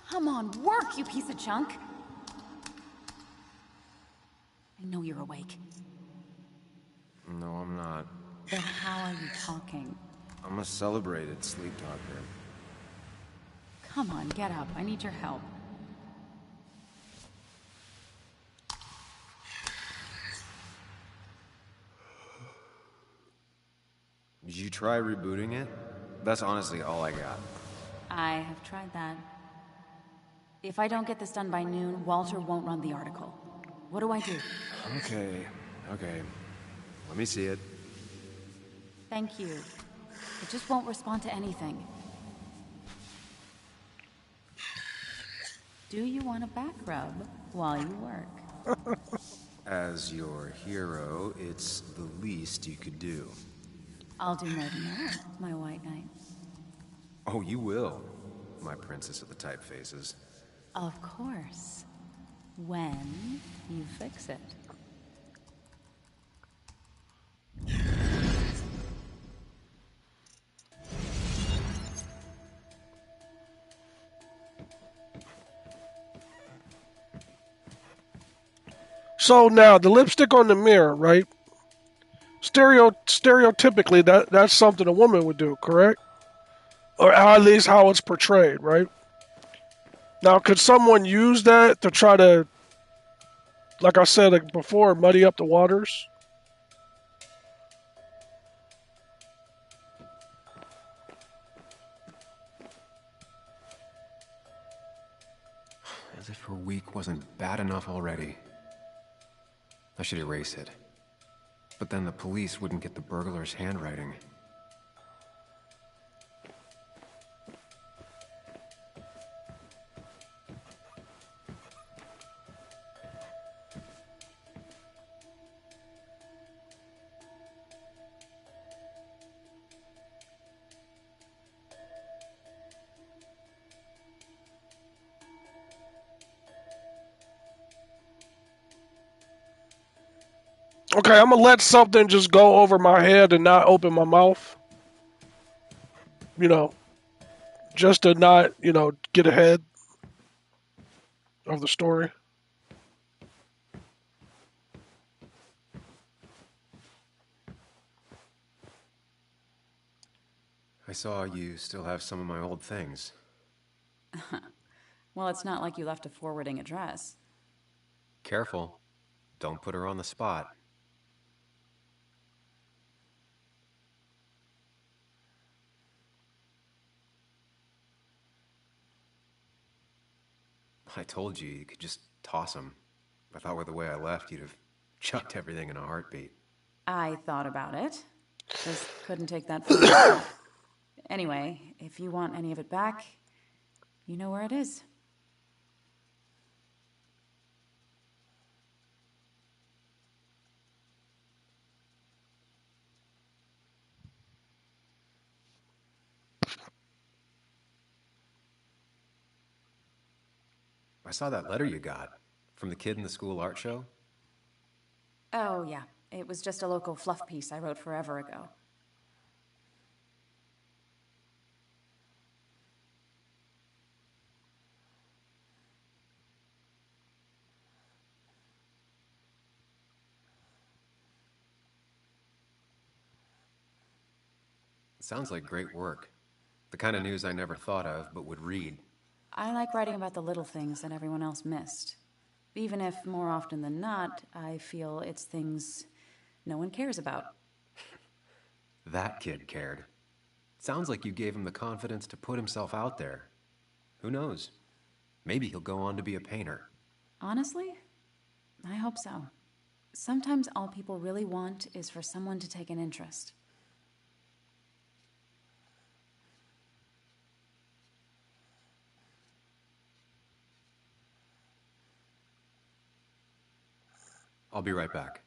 Come on, work, you piece of junk! I know you're awake. No, I'm not. Then how are you talking? I'm a celebrated sleep talker. Come on, get up. I need your help. Did you try rebooting it? That's honestly all I got. I have tried that. If I don't get this done by noon, Walter won't run the article. What do I do? Okay. Let me see it. Thank you. It just won't respond to anything. Do you want a back rub while you work? As your hero, it's the least you could do. I'll do more than that, my white knight. Oh, you will, my princess of the typefaces. Of course. When you fix it. So now the lipstick on the mirror, right? Stereotypically, that's something a woman would do, correct? Or at least how it's portrayed, right? Now, could someone use that to try to, like I said before, muddy up the waters? As if her week wasn't bad enough already. I should erase it. But then the police wouldn't get the burglar's handwriting. Okay, I'm gonna let something just go over my head and not open my mouth. You know, just to not, get ahead of the story. I saw you still have some of my old things. Well, it's not like you left a forwarding address. Careful. Don't put her on the spot. I told you you could just toss them. I thought with the way I left, you'd have chucked everything in a heartbeat. I thought about it. Just couldn't take that first step. Anyway, if you want any of it back, you know where it is. I saw that letter you got from the kid in the school art show. Oh, yeah. It was just a local fluff piece I wrote forever ago. It sounds like great work. The kind of news I never thought of, but would read. I like writing about the little things that everyone else missed. Even if, more often than not, I feel it's things no one cares about. That kid cared. Sounds like you gave him the confidence to put himself out there. Who knows? Maybe he'll go on to be a painter. Honestly, I hope so. Sometimes all people really want is for someone to take an interest. I'll be right back.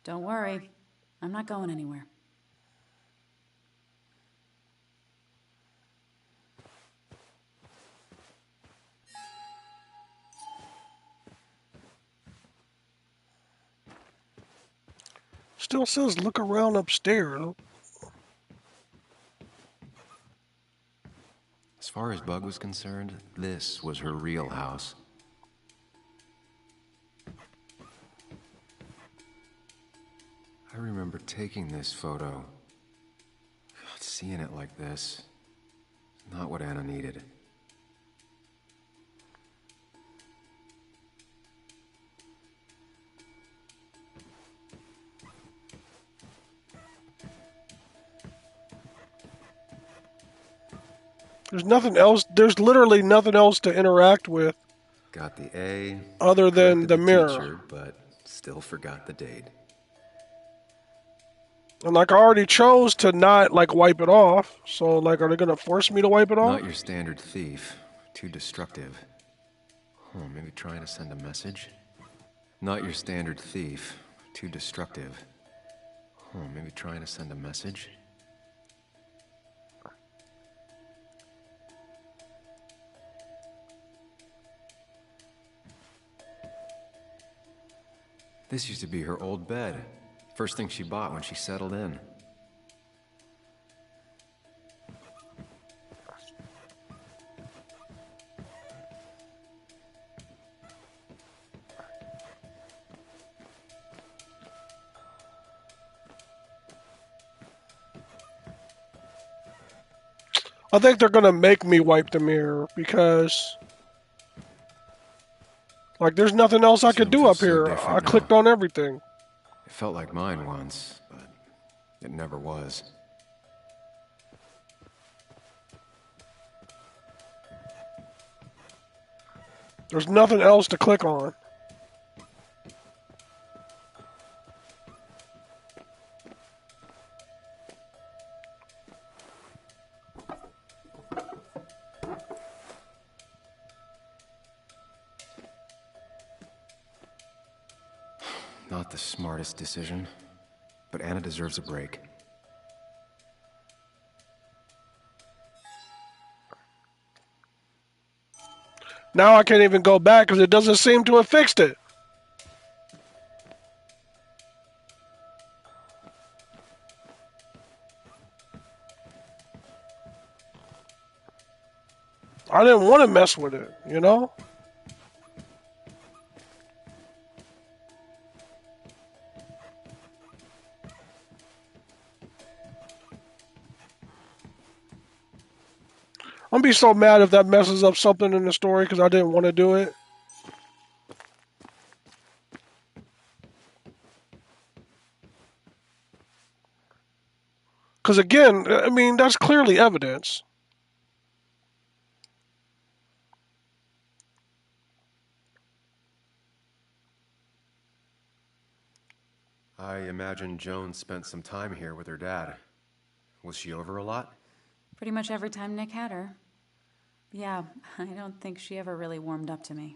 Don't worry. I'm not going anywhere. Still says look around upstairs. As far as Bug was concerned, this was her real house. I remember taking this photo. God, seeing it like this. Not what Anna needed. There's nothing else. There's literally nothing else to interact with. Got the A. Other than the mirror. Teacher, but still forgot the date. And I already chose to not wipe it off. So are they gonna force me to wipe it off? Not your standard thief. Too destructive. Maybe trying to send a message? Not your standard thief. Too destructive. Maybe trying to send a message? This used to be her old bed. First thing she bought when she settled in. I think they're gonna make me wipe the mirror because, like, there's nothing else I could do feels up so here. I different now. clicked on everything. It felt like mine once, but it never was. There's nothing else to click on. Not the smartest decision, but Anna deserves a break. Now I can't even go back because it doesn't seem to have fixed it. I didn't want to mess with it, you know? I'm gonna be so mad if that messes up something in the story because I didn't want to do it. Because again, I mean, that's clearly evidence. I imagine Joan spent some time here with her dad. Was she over a lot? Pretty much every time Nick had her. Yeah, I don't think she ever really warmed up to me.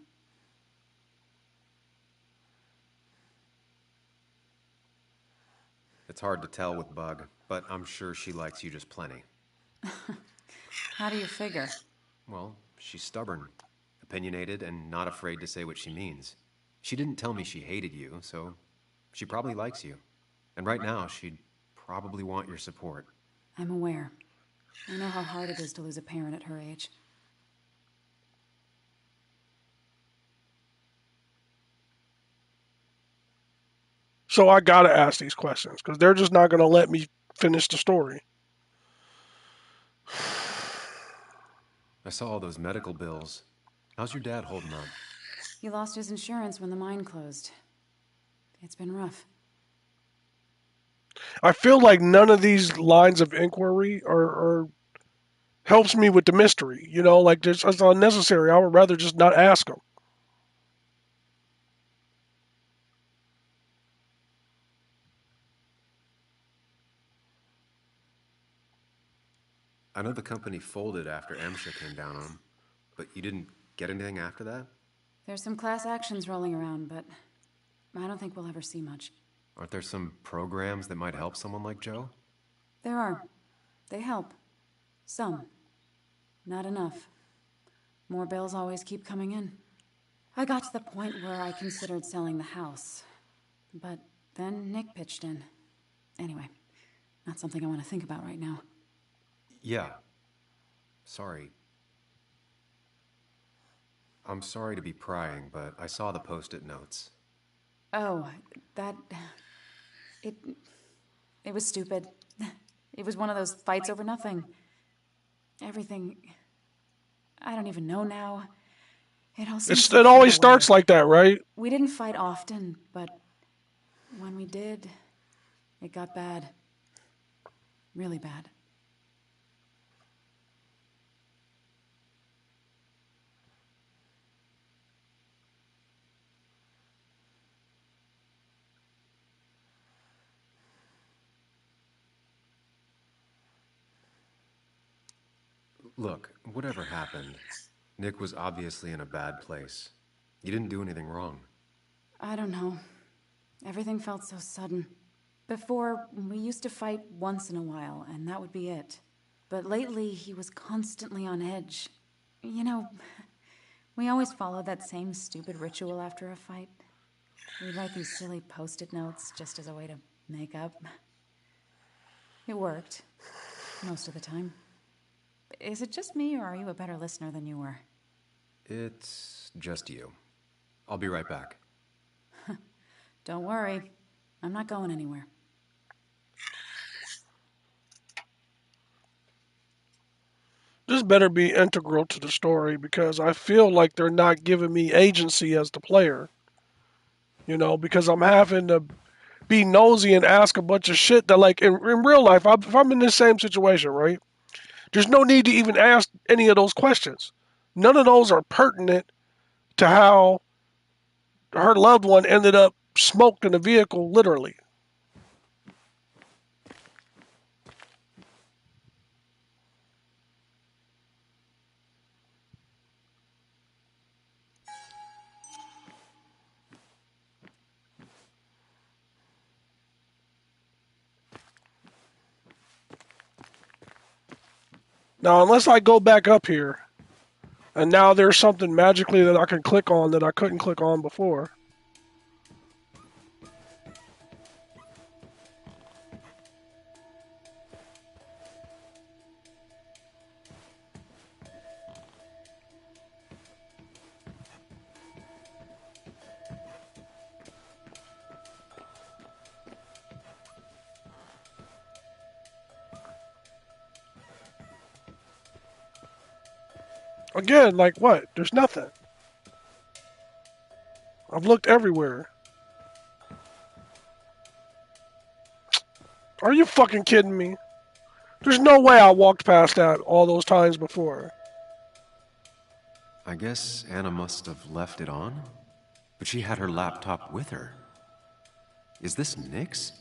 It's hard to tell with Bug, but I'm sure she likes you just plenty. How do you figure? Well, she's stubborn, opinionated, and not afraid to say what she means. She didn't tell me she hated you, so she probably likes you. And right now, she'd probably want your support. I'm aware. I know how hard it is to lose a parent at her age. So I gotta ask these questions because they're just not gonna let me finish the story. I saw all those medical bills. How's your dad holding up? He lost his insurance when the mine closed. It's been rough. I feel like none of these lines of inquiry are helps me with the mystery. You know, like it's unnecessary. I would rather just not ask them. I know the company folded after MSHA came down on them, but you didn't get anything after that? There's some class actions rolling around, but I don't think we'll ever see much. Aren't there some programs that might help someone like Joe? There are. They help. Some. Not enough. More bills always keep coming in. I got to the point where I considered selling the house. But then Nick pitched in. Anyway, not something I want to think about right now. Yeah. Sorry. I'm sorry to be prying, but I saw the post-it notes. Oh, that... It was stupid. It was one of those fights over nothing. Everything... I don't even know now. It always starts like that, right? We didn't fight often, but when we did, it got bad. Really bad. Look, whatever happened, Nick was obviously in a bad place. You didn't do anything wrong. I don't know. Everything felt so sudden. Before, we used to fight once in a while, and that would be it. But lately, he was constantly on edge. You know, we always followed that same stupid ritual after a fight. We'd write these silly post-it notes just as a way to make up. It worked. Most of the time. Is it just me, or are you a better listener than you were? It's just you. I'll be right back. Don't worry. I'm not going anywhere. This better be integral to the story because I feel like they're not giving me agency as the player. You know, because I'm having to be nosy and ask a bunch of shit that, like, in real life, if I'm in this same situation, right? There's no need to even ask any of those questions. None of those are pertinent to how her loved one ended up smoked in a vehicle, literally. Now, unless I go back up here, and now there's something magically that I can click on that I couldn't click on before. Again, like what? There's nothing. I've looked everywhere. Are you fucking kidding me? There's no way I walked past that all those times before. I guess Anna must have left it on, but she had her laptop with her. Is this Nick's?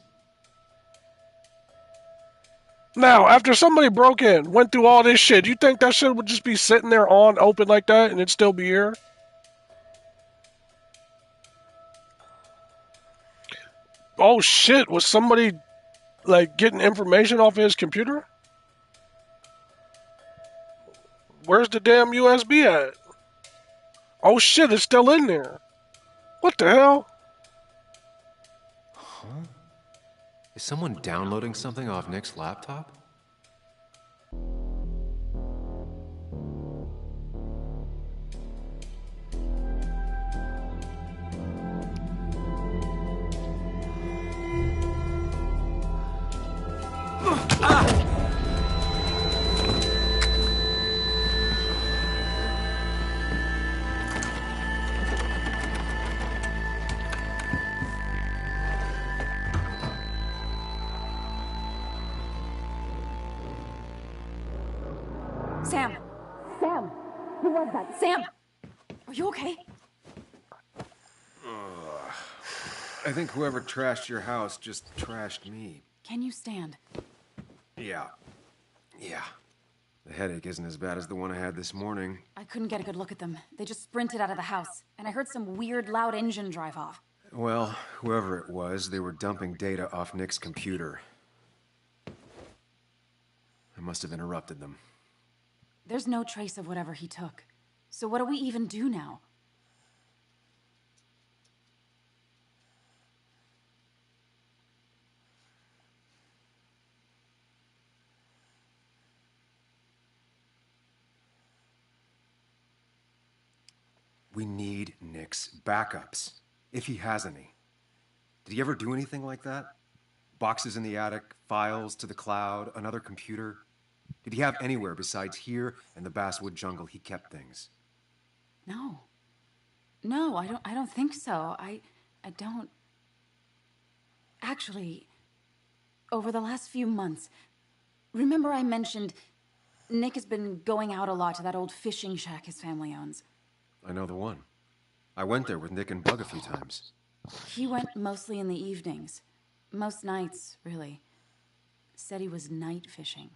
Now, after somebody broke in, went through all this shit, you think that shit would just be sitting there on open like that and it'd still be here? Oh shit, was somebody like getting information off of his computer? Where's the damn USB at? Oh shit, it's still in there. What the hell? Huh? Is someone downloading something off Nick's laptop? Sam! Sam! Who was that? Sam! Are you okay? I think whoever trashed your house just trashed me. Can you stand? Yeah. The headache isn't as bad as the one I had this morning. I couldn't get a good look at them. They just sprinted out of the house, and I heard some weird, loud engine drive off. Well, whoever it was, they were dumping data off Nick's computer. I must have interrupted them. There's no trace of whatever he took. So what do we even do now? We need Nick's backups, if he has any. Did he ever do anything like that? Boxes in the attic, files to the cloud, another computer? Did he have anywhere besides here and the basswood jungle he kept things? No. No, I don't think so. I don't... Actually, over the last few months, remember I mentioned Nick has been going out a lot to that old fishing shack his family owns. I know the one. I went there with Nick and Bug a few times. He went mostly in the evenings. Most nights, really. Said he was night fishing.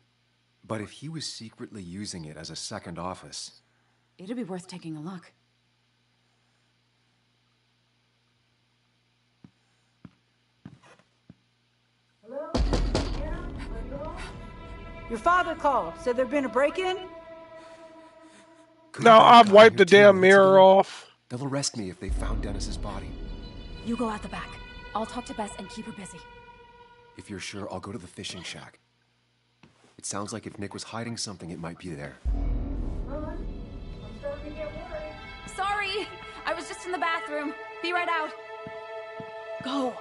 But if he was secretly using it as a second office... It'd be worth taking a look. Hello? Your father called. Said there'd been a break-in? Now I've wiped the damn mirror off. They'll arrest me if they found Dennis's body. You go out the back. I'll talk to Bess and keep her busy. If you're sure, I'll go to the fishing shack. It sounds like if Nick was hiding something, it might be there. I'm starting to get worried. Sorry! I was just in the bathroom. Be right out. Go!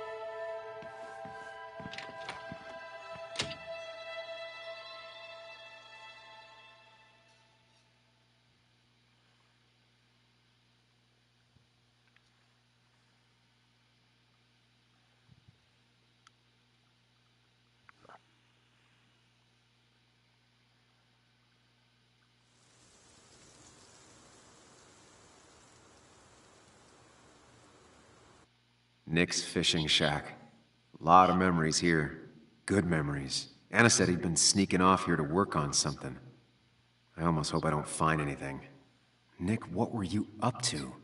Nick's fishing shack. Lot of memories here. Good memories. Anna said he'd been sneaking off here to work on something. I almost hope I don't find anything. Nick, what were you up to?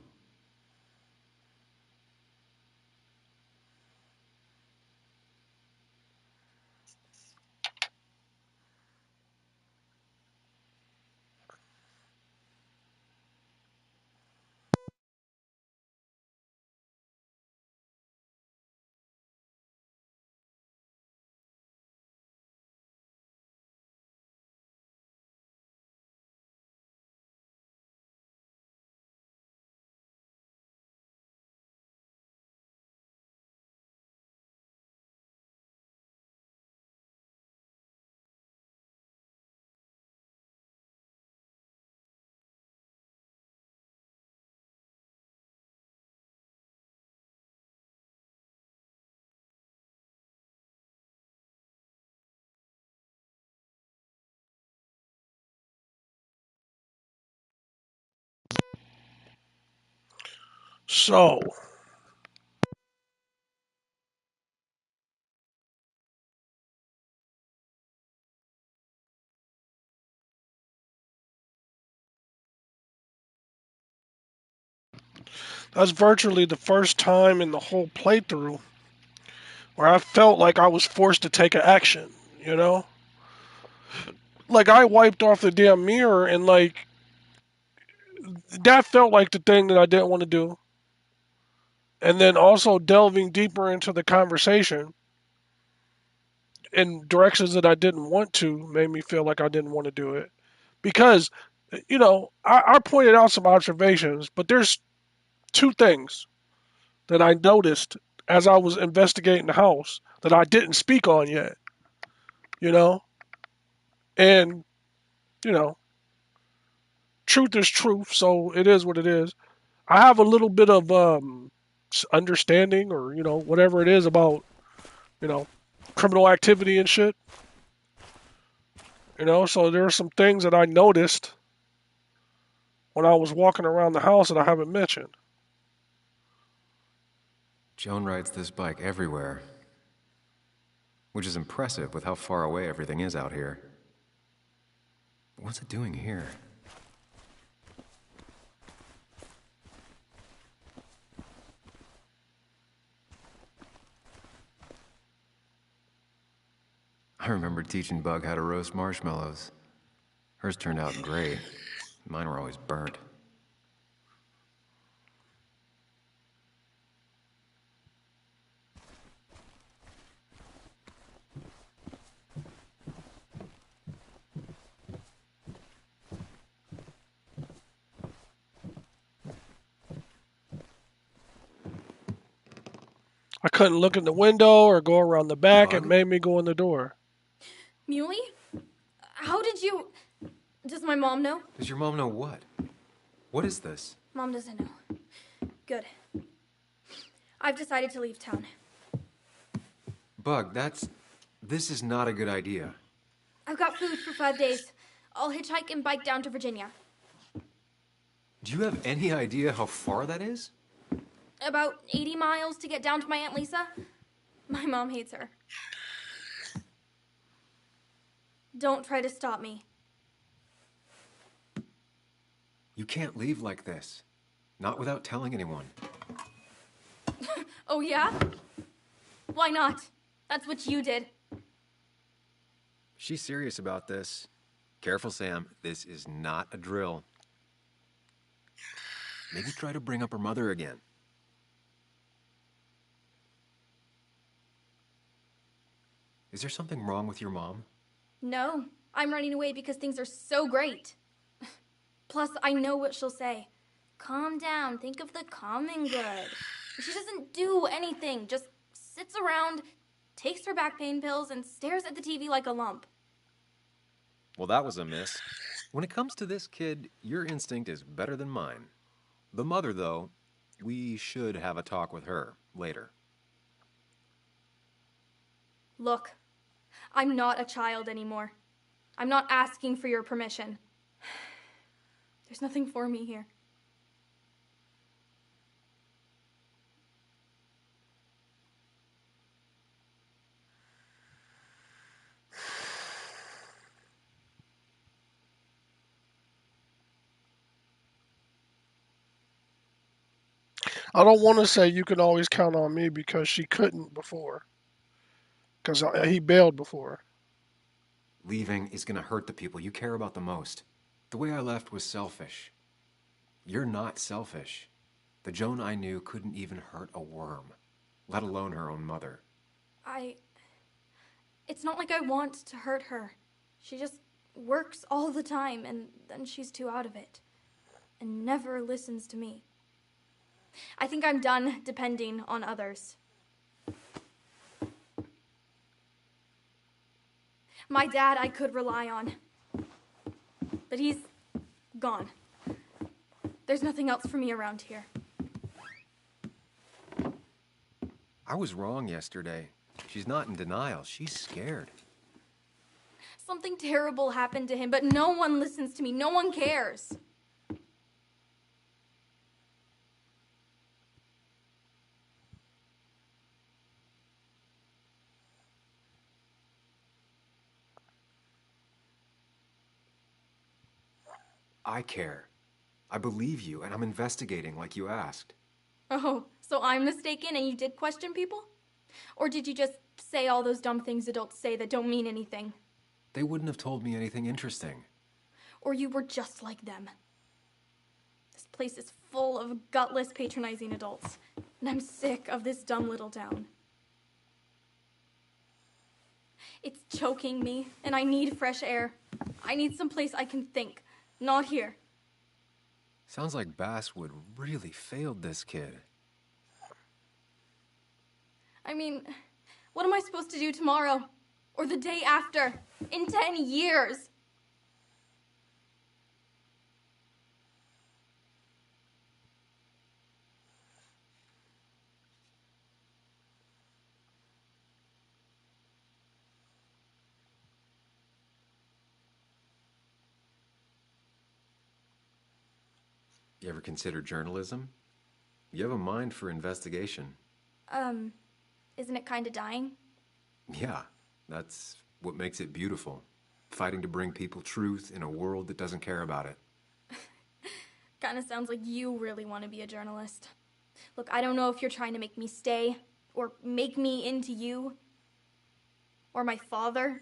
So, that's virtually the first time in the whole playthrough where I felt like I was forced to take an action, you know? Like, I wiped off the damn mirror and, like, that felt like the thing that I didn't want to do. And then also delving deeper into the conversation in directions that I didn't want to made me feel like I didn't want to do it. Because, you know, I pointed out some observations, but there's two things that I noticed as I was investigating the house that I didn't speak on yet, you know? And, you know, truth is truth, so it is what it is. I have a little bit of understanding or, you know, whatever it is about, you know, criminal activity and shit. You know, so there are some things that I noticed when I was walking around the house that I haven't mentioned. Joan rides this bike everywhere. Which is impressive with how far away everything is out here. What's it doing here? I remember teaching Bug how to roast marshmallows. Hers turned out great. Mine were always burnt. I couldn't look in the window or go around the back. Bug? It made me go in the door. Muley? How did you... Does my mom know? Does your mom know what? What is this? Mom doesn't know. Good. I've decided to leave town. Bug, this is not a good idea. I've got food for 5 days. I'll hitchhike and bike down to Virginia. Do you have any idea how far that is? About 80 miles to get down to my Aunt Lisa. My mom hates her. Don't try to stop me. You can't leave like this. Not without telling anyone. Oh, yeah? Why not? That's what you did. She's serious about this. Careful, Sam. This is not a drill. Maybe try to bring up her mother again. Is there something wrong with your mom? No, I'm running away because things are so great. Plus, I know what she'll say. Calm down, think of the common good. She doesn't do anything, just sits around, takes her back pain pills, and stares at the TV like a lump. Well, that was a miss. When it comes to this kid, your instinct is better than mine. The mother, though, we should have a talk with her later. Look, I'm not a child anymore. I'm not asking for your permission. There's nothing for me here. I don't want to say you can always count on me because she couldn't before. Because he bailed before. Leaving is gonna hurt the people you care about the most. The way I left was selfish. You're not selfish. The Joan I knew couldn't even hurt a worm, let alone her own mother. It's not like I want to hurt her. She just works all the time, and then she's too out of it. And never listens to me. I think I'm done depending on others. My dad I could rely on. But he's gone. There's nothing else for me around here. I was wrong yesterday. She's not in denial. She's scared. Something terrible happened to him, but no one listens to me. No one cares. I care. I believe you, and I'm investigating like you asked. Oh, so I'm mistaken and you did question people? Or did you just say all those dumb things adults say that don't mean anything? They wouldn't have told me anything interesting. Or you were just like them. This place is full of gutless, patronizing adults, and I'm sick of this dumb little town. It's choking me, and I need fresh air. I need someplace I can think, not here. Sounds like Basswood really failed this kid. I mean, what am I supposed to do tomorrow? Or the day after? In 10 years? You ever consider journalism? You have a mind for investigation. Isn't it kind of dying? Yeah, that's what makes it beautiful. Fighting to bring people truth in a world that doesn't care about it. Kind of sounds like you really want to be a journalist. Look, I don't know if you're trying to make me stay, or make me into you, or my father.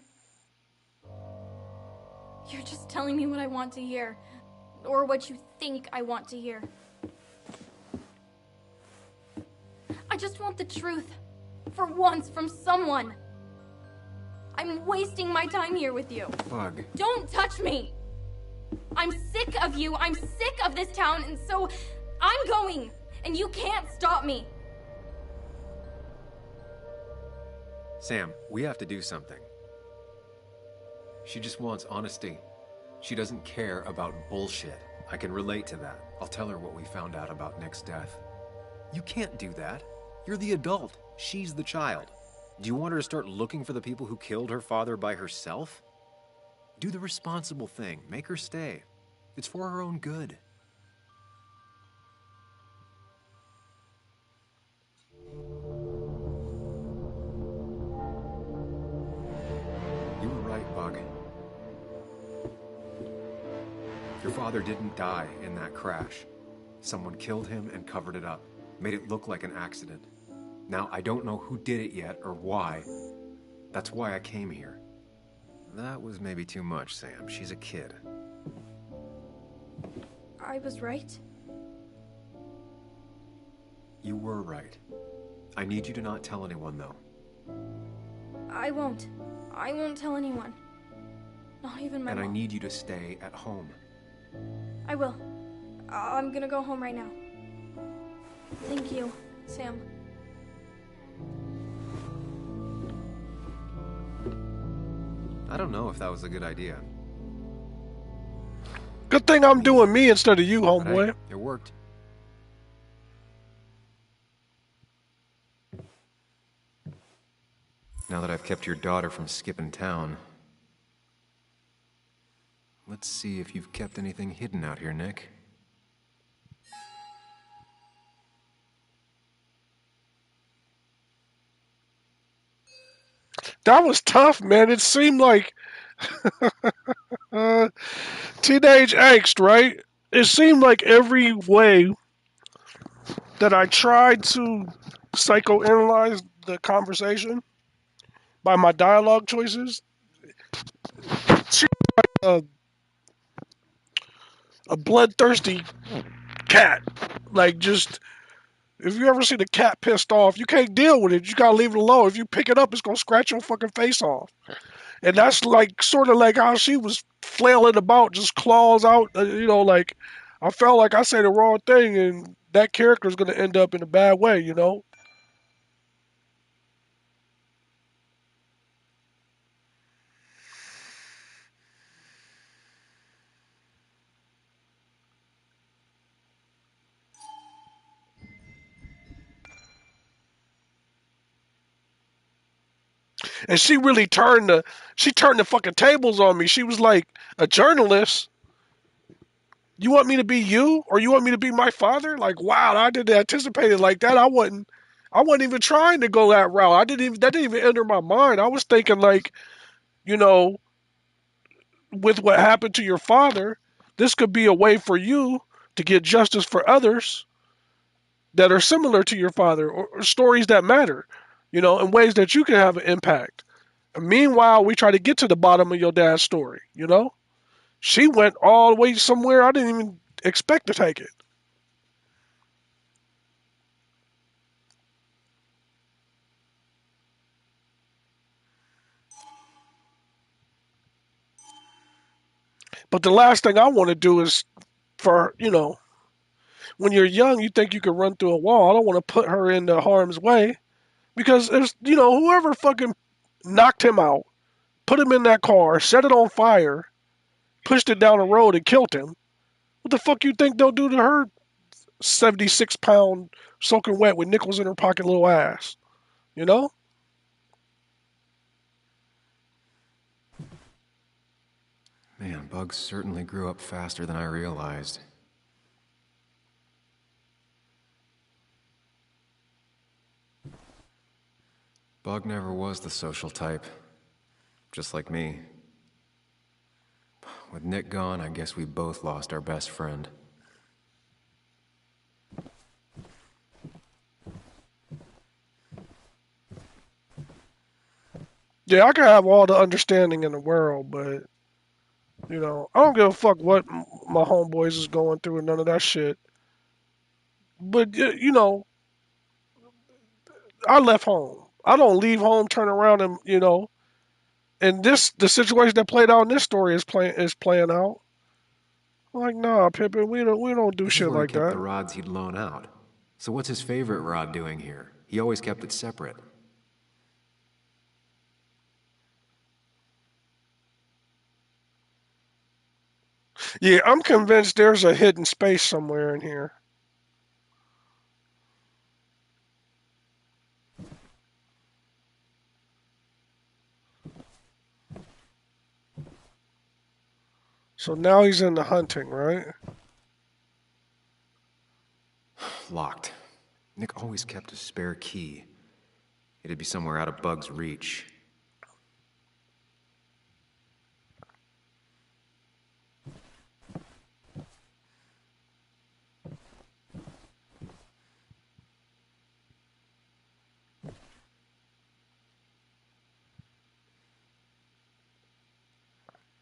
You're just telling me what I want to hear, or what you think I want to hear. I just want the truth, for once, from someone. I'm wasting my time here with you. Bug. Don't touch me! I'm sick of you, I'm sick of this town, and so I'm going, and you can't stop me. Sam, we have to do something. She just wants honesty. She doesn't care about bullshit. I can relate to that. I'll tell her what we found out about Nick's death. You can't do that. You're the adult. She's the child. Do you want her to start looking for the people who killed her father by herself? Do the responsible thing. Make her stay. It's for her own good. You were right, Bug. Your father didn't die in that crash. Someone killed him and covered it up. Made it look like an accident. Now, I don't know who did it yet or why. That's why I came here. That was maybe too much, Sam. She's a kid. I was right? You were right. I need you to not tell anyone, though. I won't. I won't tell anyone. Not even my mom. And I need you to stay at home. I will. I'm gonna go home right now. Thank you, Sam. I don't know if that was a good idea. Good thing I'm doing me instead of you, homeboy. Hey, it worked. Now that I've kept your daughter from skipping town, let's see if you've kept anything hidden out here, Nick. That was tough, man. It seemed like teenage angst, right? It seemed like every way that I tried to psychoanalyze the conversation by my dialogue choices. She's like a bloodthirsty cat. Like, just, if you ever see the cat pissed off, you can't deal with it. You gotta leave it alone. If you pick it up, it's gonna scratch your fucking face off. And that's like sort of like how she was flailing about, just claws out. Like, I felt like I said the wrong thing, and that character's gonna end up in a bad way. And she really turned the fucking tables on me. She was like, a journalist. You want me to be you, or you want me to be my father? Like, wow, I didn't anticipate it like that. I wasn't even trying to go that route. That didn't even enter my mind. I was thinking like, you know, with what happened to your father, this could be a way for you to get justice for others that are similar to your father, or stories that matter, in ways that you can have an impact. And meanwhile, we try to get to the bottom of your dad's story. She went all the way somewhere I didn't even expect to take it. But the last thing I want to do is when you're young, you think you can run through a wall. I don't want to put her into harm's way because there's, whoever fucking knocked him out, put him in that car, set it on fire, pushed it down the road and killed him. What the fuck you think they'll do to her 76-pound soaking wet with nickels in her pocket little ass? You know? Man, Bugs certainly grew up faster than I realized. Bug never was the social type. Just like me. With Nick gone, I guess we both lost our best friend. Yeah, I can have all the understanding in the world, but I don't give a fuck what my homeboys is going through and none of that shit. But I left home. I don't leave home, turn around, and the situation that played out in this story is playing out. I'm like, nah, Pippin, we don't do This is shit where he like kept the that. rods he'd loan out. So what's his favorite rod doing here? He always kept it separate. Yeah, I'm convinced there's a hidden space somewhere in here. So now he's into hunting, right? Locked. Nick always kept a spare key. It'd be somewhere out of Bug's reach.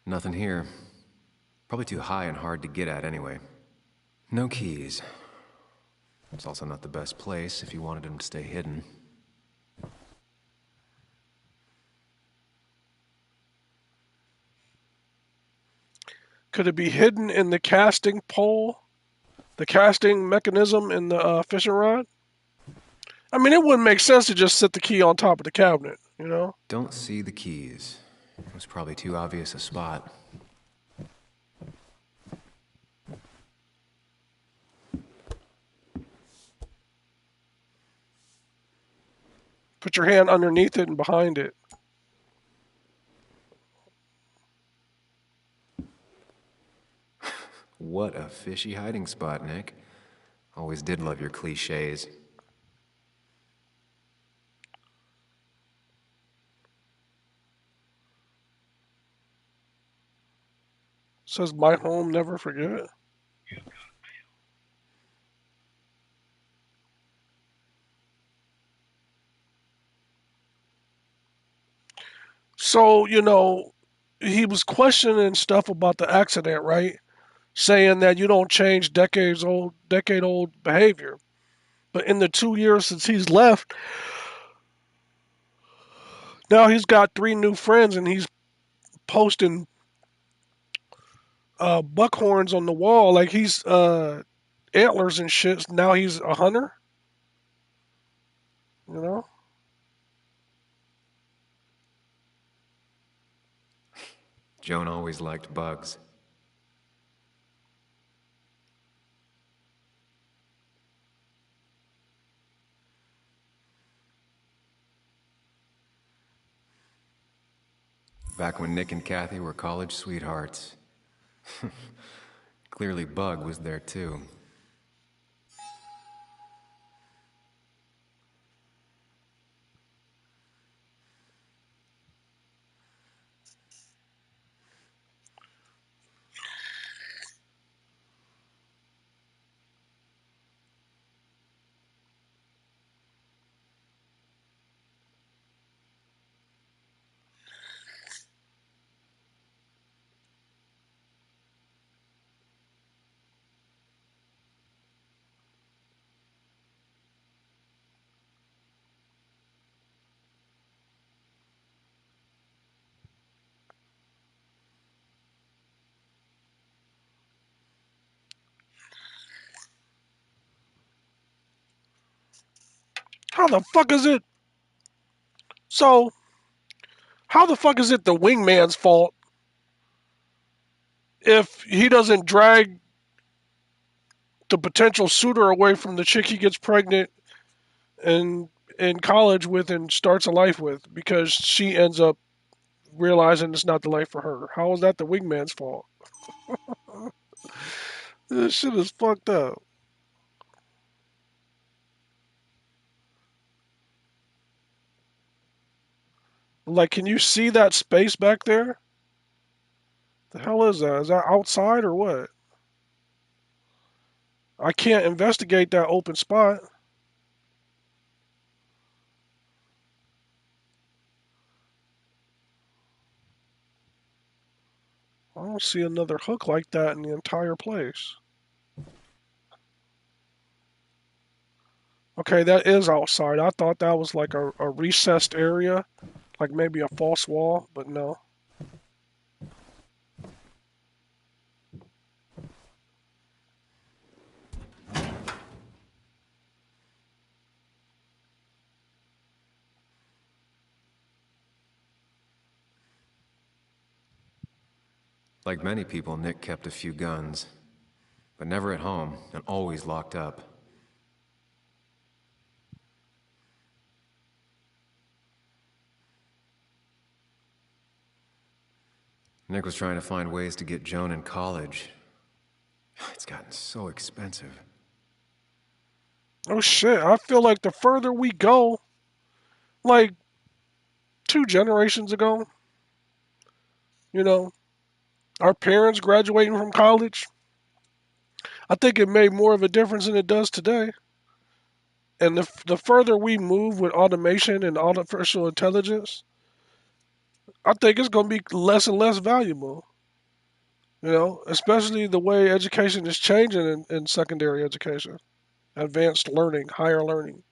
Nothing here. Probably too high and hard to get at anyway. No keys. It's also not the best place if you wanted him to stay hidden. Could it be hidden in the casting pole? The casting mechanism in the fishing rod? I mean, it wouldn't make sense to just set the key on top of the cabinet. Don't see the keys. It was probably too obvious a spot. Put your hand underneath it and behind it. What a fishy hiding spot, Nick. Always did love your cliches. Says my home, never forget. So, he was questioning stuff about the accident, right? Saying that you don't change decade old behavior. But in the 2 years since he's left, now he's got 3 new friends and he's posting buckhorns on the wall, like he's antlers and shit. Now he's a hunter, you know. Joan always liked bugs. Back when Nick and Kathy were college sweethearts. Clearly Bug was there too. How the fuck is it? So, how the fuck is it the wingman's fault if he doesn't drag the potential suitor away from the chick he gets pregnant and in college with and starts a life with because she ends up realizing it's not the life for her? How is that the wingman's fault? This shit is fucked up. Like, can you see that space back there? The hell is that? Is that outside or what? I can't investigate that open spot. I don't see another hook like that in the entire place. Okay, that is outside. I thought that was like a recessed area, like maybe a false wall, but no. Like many people, Nick kept a few guns, but never at home and always locked up. Nick was trying to find ways to get Joan in college. It's gotten so expensive. Oh shit, I feel like the further we go, like 2 generations ago, you know, our parents graduating from college, I think it made more of a difference than it does today. And the further we move with automation and artificial intelligence, I think it's going to be less and less valuable. Especially the way education is changing in secondary education, advanced learning, higher learning.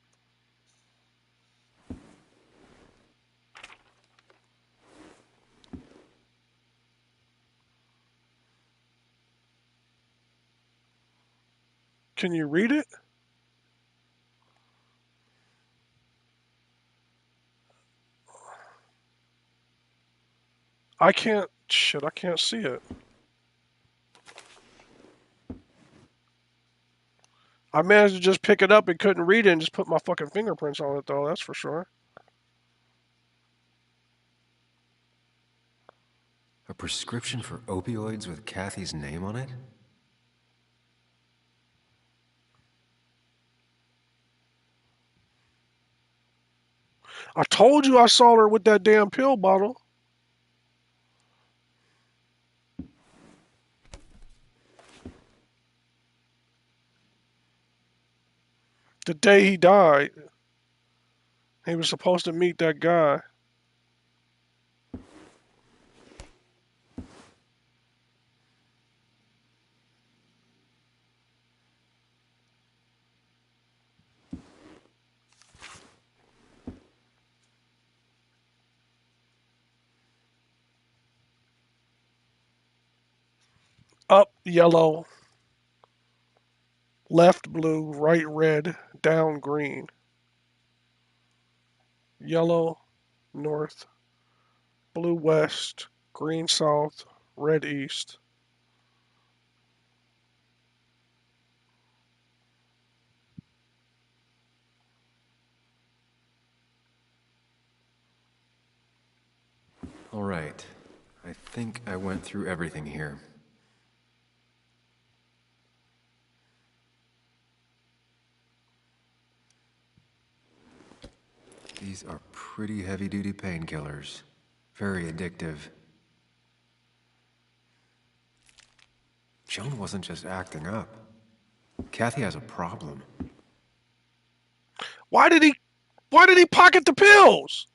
Can you read it? I can't. Shit, I can't see it. I managed to just pick it up and couldn't read it and just put my fucking fingerprints on it, though, that's for sure. A prescription for opioids with Kathy's name on it? I told you I saw her with that damn pill bottle. The day he died, he was supposed to meet that guy. Up yellow, left blue, right red, down green. Yellow north, blue west, green south, red east. All right. I think I went through everything here. These are pretty heavy-duty painkillers. Very addictive. Joan wasn't just acting up. Kathy has a problem. Why did he pocket the pills?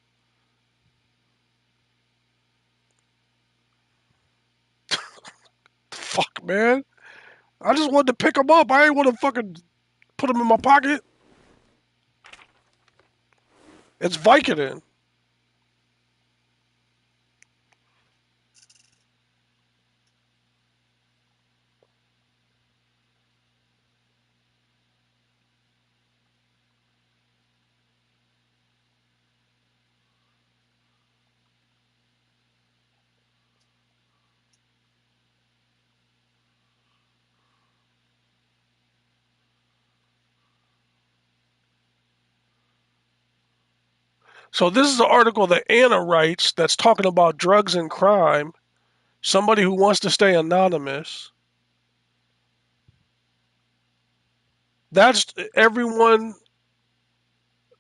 Fuck, man. I just wanted to pick them up. I ain't want to fucking put them in my pocket. It's Vicodin. So this is an article that Anna writes that's talking about drugs and crime. Somebody who wants to stay anonymous. That's everyone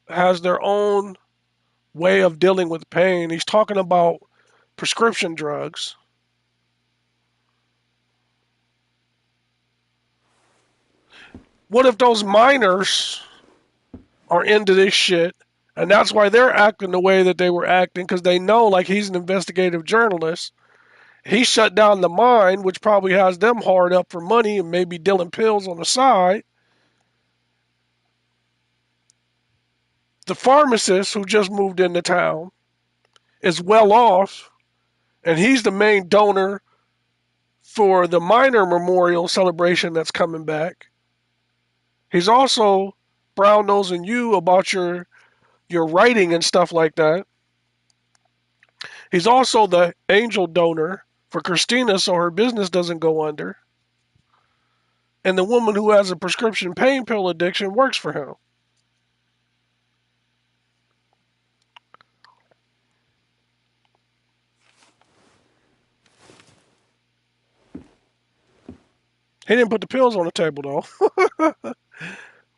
has their own way of dealing with pain. He's talking about prescription drugs. What if those minors are into this shit and that's why they're acting the way that they were acting because they know, like, he's an investigative journalist. He shut down the mine, which probably has them hard up for money and maybe dealing pills on the side. The pharmacist who just moved into town is well off, and he's the main donor for the minor memorial celebration that's coming back. He's also brown nosing you about your writing and stuff like that. He's also the angel donor for Christina so her business doesn't go under. And the woman who has a prescription pain pill addiction works for him. He didn't put the pills on the table, though.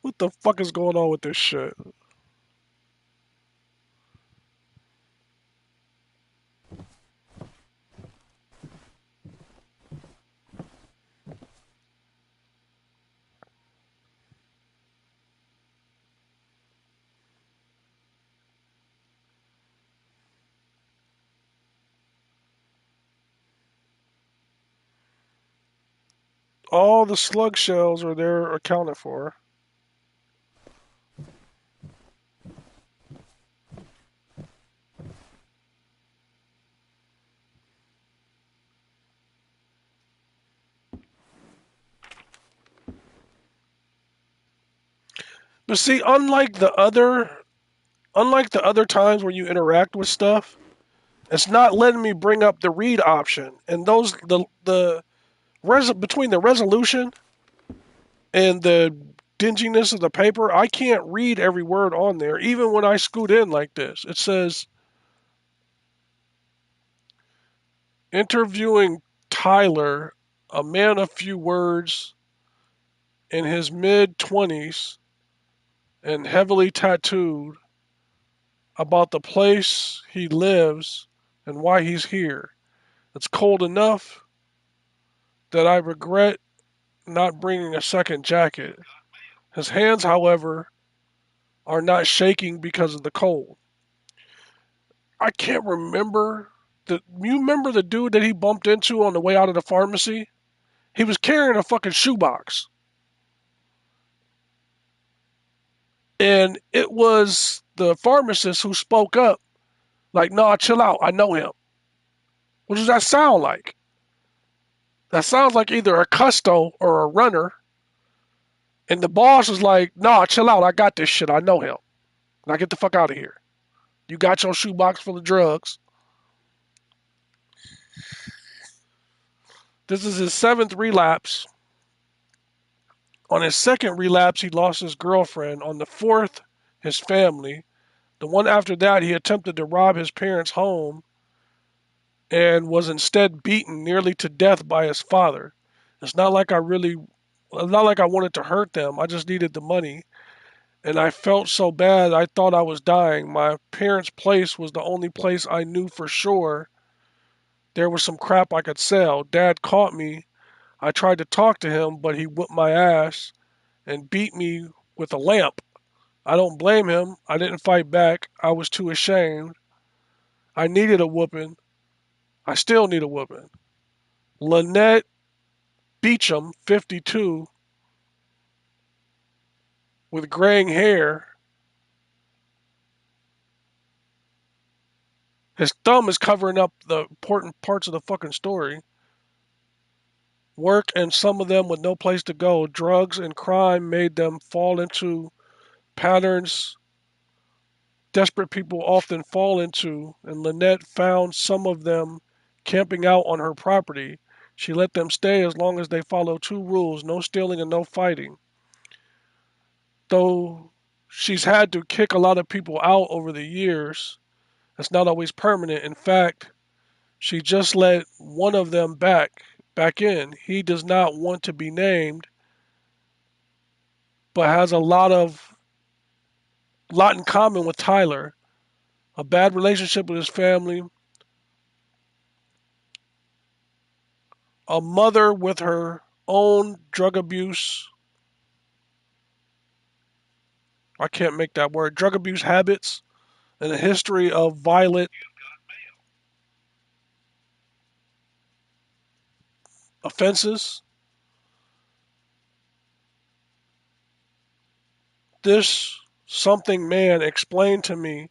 What the fuck is going on with this shit? All the slug shells are there accounted for. But see, unlike the other times where you interact with stuff, it's not letting me bring up the read option. And those between the resolution and the dinginess of the paper, I can't read every word on there, even when I scoot in like this. It says interviewing Tyler, a man of few words, in his mid-20s and heavily tattooed, about the place he lives and why he's here. It's cold enough that I regret not bringing a second jacket. His hands, however, are not shaking because of the cold. I can't remember. You remember the dude that he bumped into on the way out of the pharmacy? He was carrying a fucking shoebox. And it was the pharmacist who spoke up, like, nah, chill out, I know him. What does that sound like? That sounds like either a custo or a runner. And the boss was like, nah, chill out. I got this shit. I know him. Now get the fuck out of here. You got your shoebox full of drugs. This is his 7th relapse. On his 2nd relapse, he lost his girlfriend. On the 4th, his family. The one after that, he attempted to rob his parents' home and was instead beaten nearly to death by his father. It's not like I wanted to hurt them. I just needed the money. And I felt so bad I thought I was dying. My parents' place was the only place I knew for sure there was some crap I could sell. Dad caught me. I tried to talk to him, but he whipped my ass and beat me with a lamp. I don't blame him. I didn't fight back. I was too ashamed. I needed a whooping. I still need a whooping. Lynette Beecham, 52, with graying hair. His thumb is covering up the important parts of the fucking story. Work and some of them with no place to go. Drugs and crime made them fall into patterns desperate people often fall into, and Lynette found some of them camping out on her property. She let them stay as long as they follow 2 rules: no stealing and no fighting. Though she's had to kick a lot of people out over the years, it's not always permanent. In fact, she just let one of them back in. He does not want to be named, but has a lot in common with Tyler. A bad relationship with his family, a mother with her own drug abuse. I can't make that word. Drug abuse habits and a history of violent offenses. This something man explained to me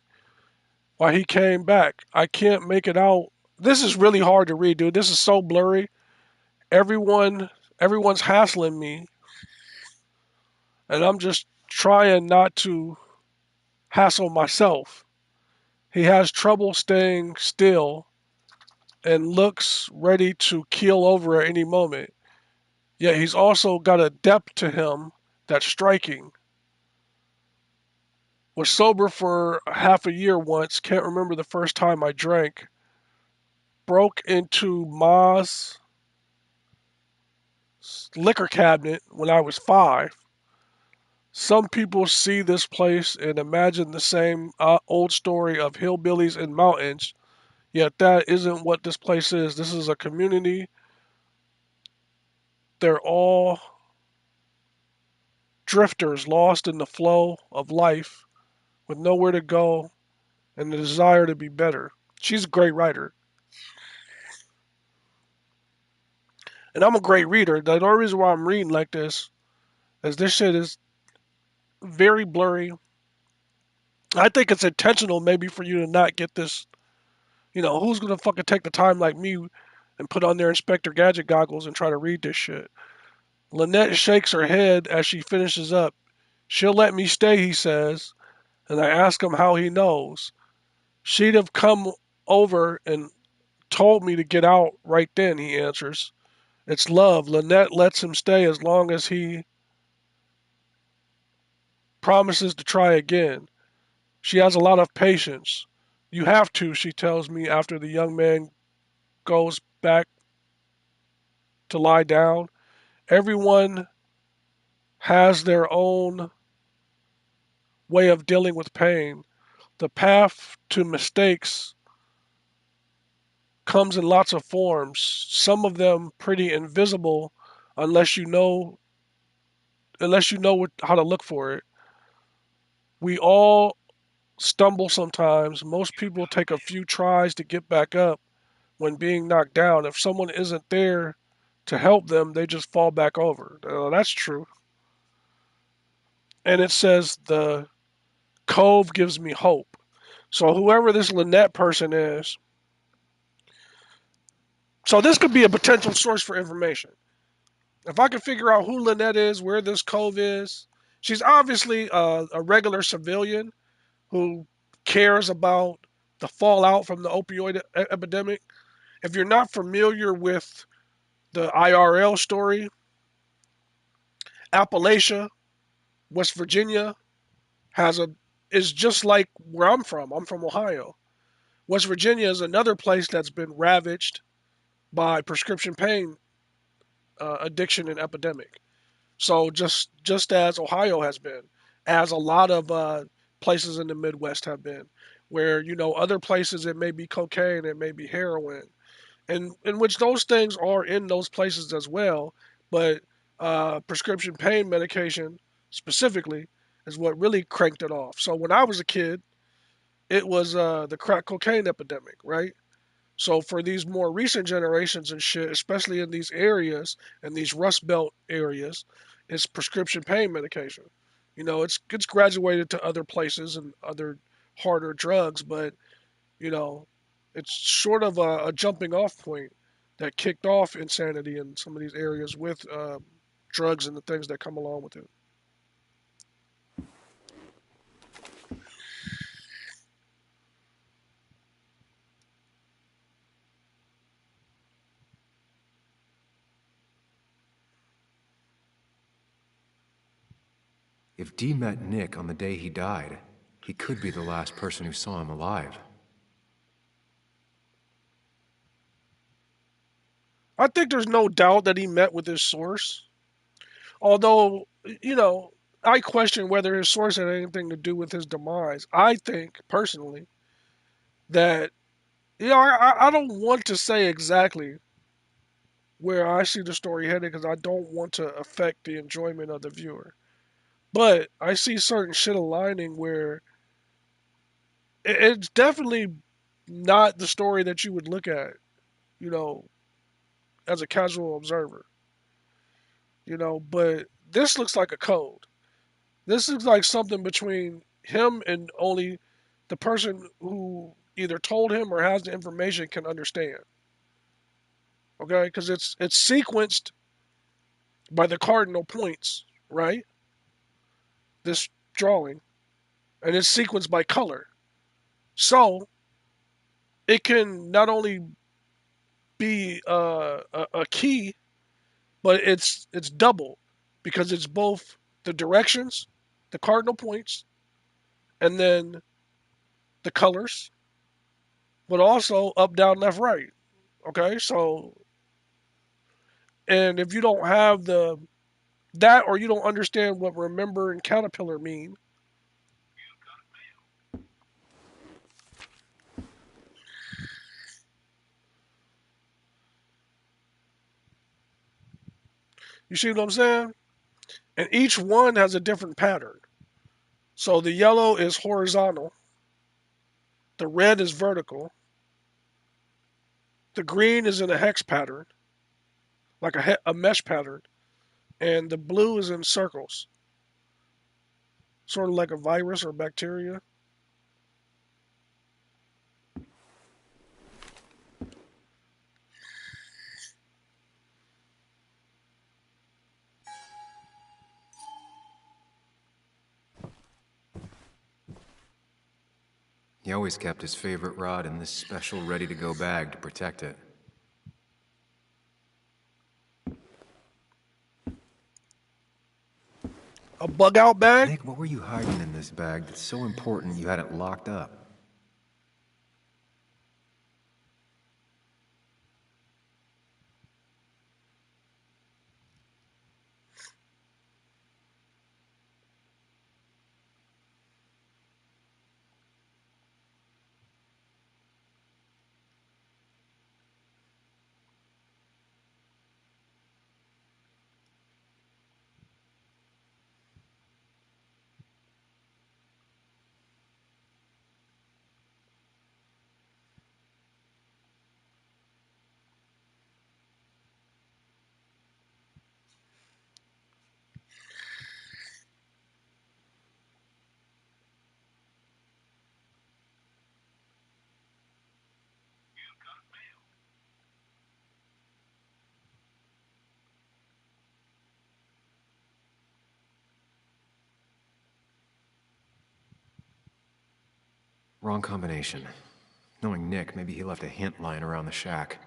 why he came back. I can't make it out. This is really hard to read, dude. This is so blurry. Everyone's hassling me, and I'm just trying not to hassle myself. He has trouble staying still and looks ready to keel over at any moment. Yet he's also got a depth to him that's striking. Was sober for half a year once, can't remember the first time I drank. Broke into Ma's liquor cabinet when I was 5. Some people see this place and imagine the same old story of hillbillies and mountains, yet that isn't what this place is. This is a community. They're all drifters lost in the flow of life with nowhere to go and the desire to be better. She's a great writer. And I'm a great reader. The only reason why I'm reading like this is this shit is very blurry. I think it's intentional maybe for you to not get this. Who's going to fucking take the time like me and put on their Inspector Gadget goggles and try to read this shit? Lynette shakes her head as she finishes up. She'll let me stay, he says, and I ask him how he knows. She'd have come over and told me to get out right then, he answers. It's love. Lynette lets him stay as long as he promises to try again. She has a lot of patience. You have to, she tells me after the young man goes back to lie down. Everyone has their own way of dealing with pain. The path to mistakes comes in lots of forms, some of them pretty invisible unless you know how to look for it. We all stumble sometimes. Most people take a few tries to get back up when being knocked down. If someone isn't there to help them, they just fall back over. That's true. And it says the cove gives me hope. So whoever this Lynette person is, So this could be a potential source for information. If I can figure out who Lynette is, where this cove is, she's obviously a regular civilian who cares about the fallout from the opioid epidemic. If you're not familiar with the IRL story, Appalachia, West Virginia, has a is just like where I'm from. I'm from Ohio. West Virginia is another place that's been ravaged by prescription pain addiction and epidemic. So just as Ohio has been, as a lot of places in the Midwest have been, where other places it may be cocaine, it may be heroin, and in which those things are in those places as well. But prescription pain medication specifically is what really cranked it off. So when I was a kid, it was the crack cocaine epidemic, right? So for these more recent generations and shit, especially in these areas and these Rust Belt areas, it's prescription pain medication. It's graduated to other places and other harder drugs, but you know, it's sort of a jumping off point that kicked off insanity in some of these areas with drugs and the things that come along with it. If Dee met Nick on the day he died, he could be the last person who saw him alive. I think there's no doubt that he met with his source. Although, I question whether his source had anything to do with his demise. I think, personally, that, I don't want to say exactly where I see the story headed because I don't want to affect the enjoyment of the viewer. But I see certain shit aligning where it's definitely not the story that you would look at, you know, as a casual observer, but this looks like a code. This looks like something between him and only the person who either told him or has the information can understand. Okay, because it's sequenced by the cardinal points, right? This drawing, and it's sequenced by color. So it can not only be a key, but it's double because it's both the directions, the cardinal points, and then the colors, but also up, down, left, right. Okay, so and if you don't have that or you don't understand what remember and caterpillar mean, you see what I'm saying? And each one has a different pattern. So the yellow is horizontal, the red is vertical, the green is in a hex pattern, like a mesh pattern, and the blue is in circles, sort of like a virus or bacteria. He always kept his favorite rod in this special ready-to-go bag to protect it. A bug out bag? Nick, what were you hiding in this bag that's so important you had it locked up? Wrong combination. Knowing Nick, maybe he left a hint lying around the shack.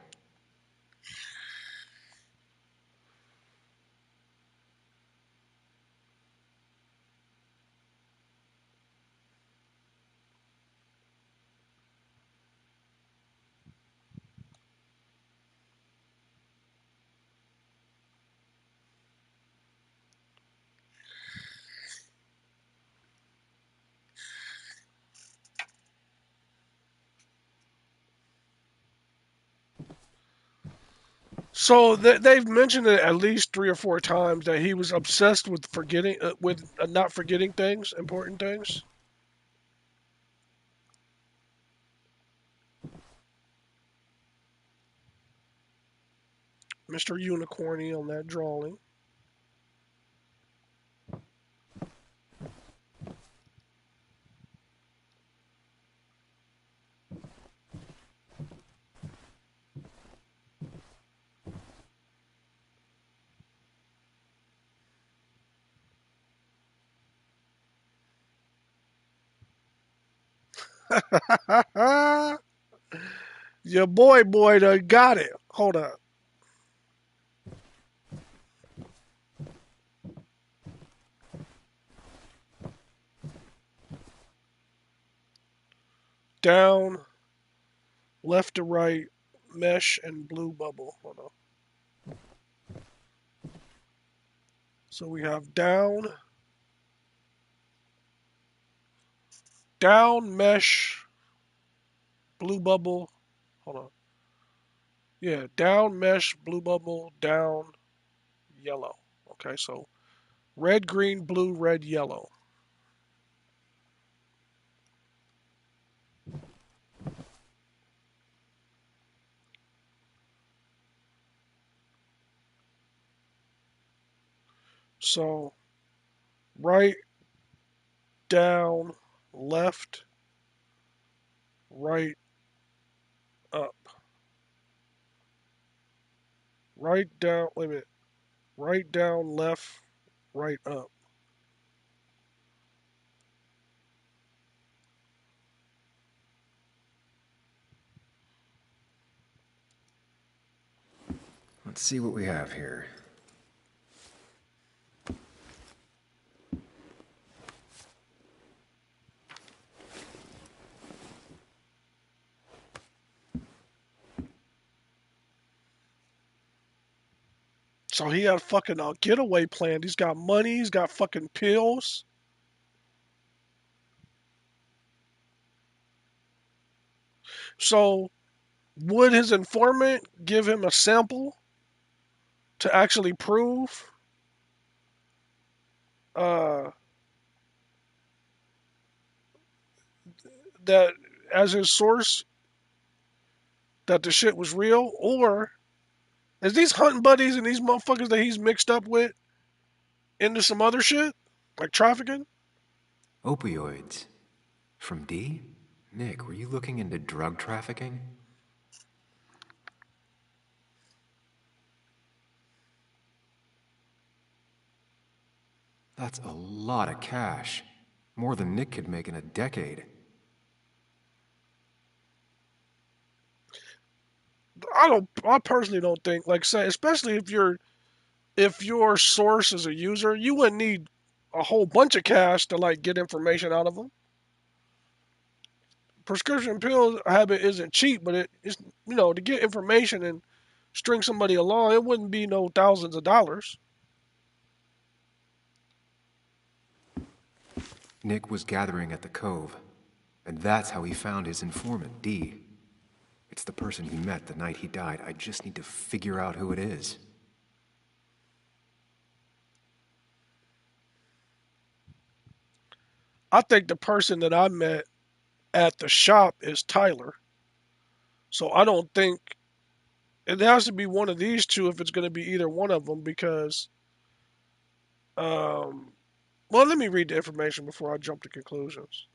So they've mentioned it at least 3 or 4 times that he was obsessed with forgetting, not forgetting things, important things. Mr. Unicorny on that drawing. Your boy done got it. Hold up. Down, left to right, mesh, and blue bubble. Hold on. So we have down, mesh, blue bubble. Hold on. Yeah, down, mesh, blue bubble, down, yellow. Okay, so red, green, blue, red, yellow. So right, down, left, right, up. Right down, wait a minute. Right down, left, right up. Let's see what we have here. So he had fucking a getaway plan. He's got money, he's got fucking pills. So would his informant give him a sample to actually prove uh, that as his source that the shit was real? Or is these hunting buddies and these motherfuckers that he's mixed up with into some other shit? Like trafficking? Opioids. From D? Nick, were you looking into drug trafficking? That's a lot of cash. More than Nick could make in a decade. I personally don't think, like, say, especially if your source is a user, you wouldn't need a whole bunch of cash to like get information out of them. Prescription pill habit isn't cheap, but it's, to get information and string somebody along, it wouldn't be no thousands of dollars. Nick was gathering at the Cove, and that's how he found his informant, D. It's the person he met the night he died. I just need to figure out who it is. I think the person that I met at the shop is Tyler. So I don't think it has to be one of these two if it's going to be either one of them because, well, let me read the information before I jump to conclusions.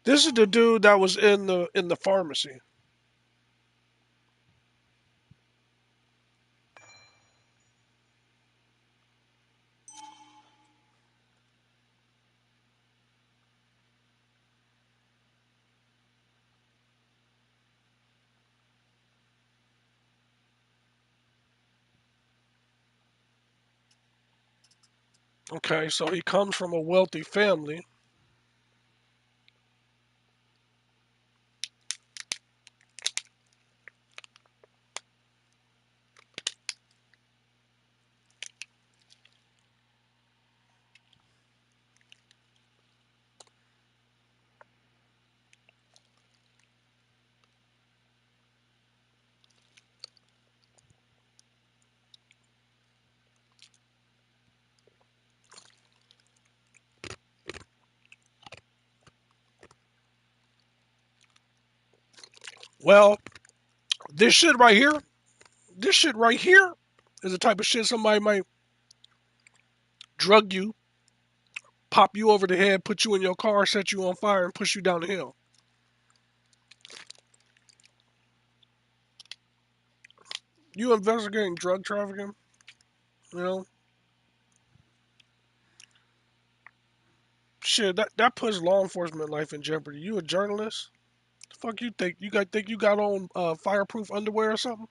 This is the dude that was in the pharmacy. Okay, so he comes from a wealthy family. Well, this shit right here is the type of shit somebody might drug you, pop you over the head, put you in your car, set you on fire, and push you down the hill. You investigating drug trafficking? You know, shit that puts law enforcement life in jeopardy. You a journalist? The fuck you think? You got on fireproof underwear or something?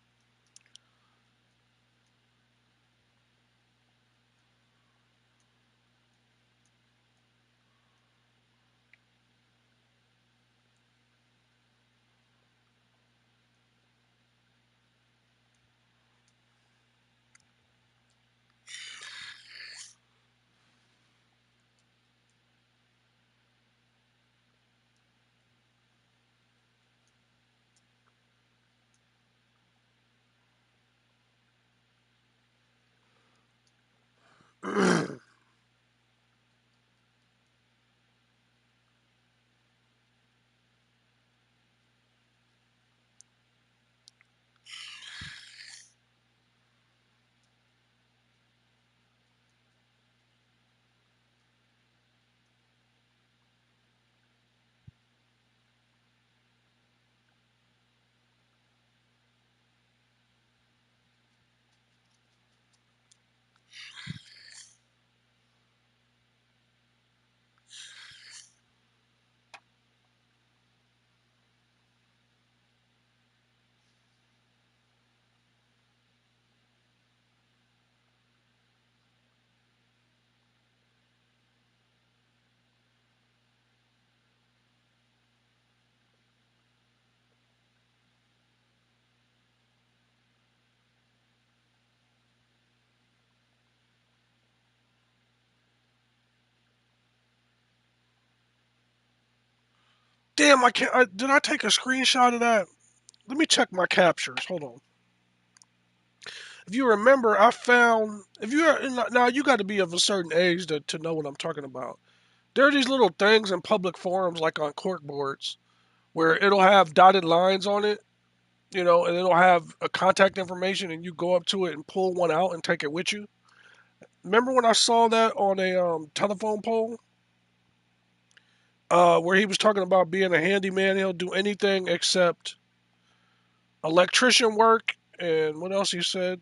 Damn, I can't. Did I take a screenshot of that? Let me check my captures. Hold on. If you remember, I found if you are now you got to be of a certain age to know what I'm talking about. There are these little things in public forums, like on cork boards, where it'll have dotted lines on it, you know, and it'll have a contact information, and you go up to it and pull one out and take it with you. Remember when I saw that on a telephone pole, where he was talking about being a handyman? He'll do anything except electrician work, and what else he said?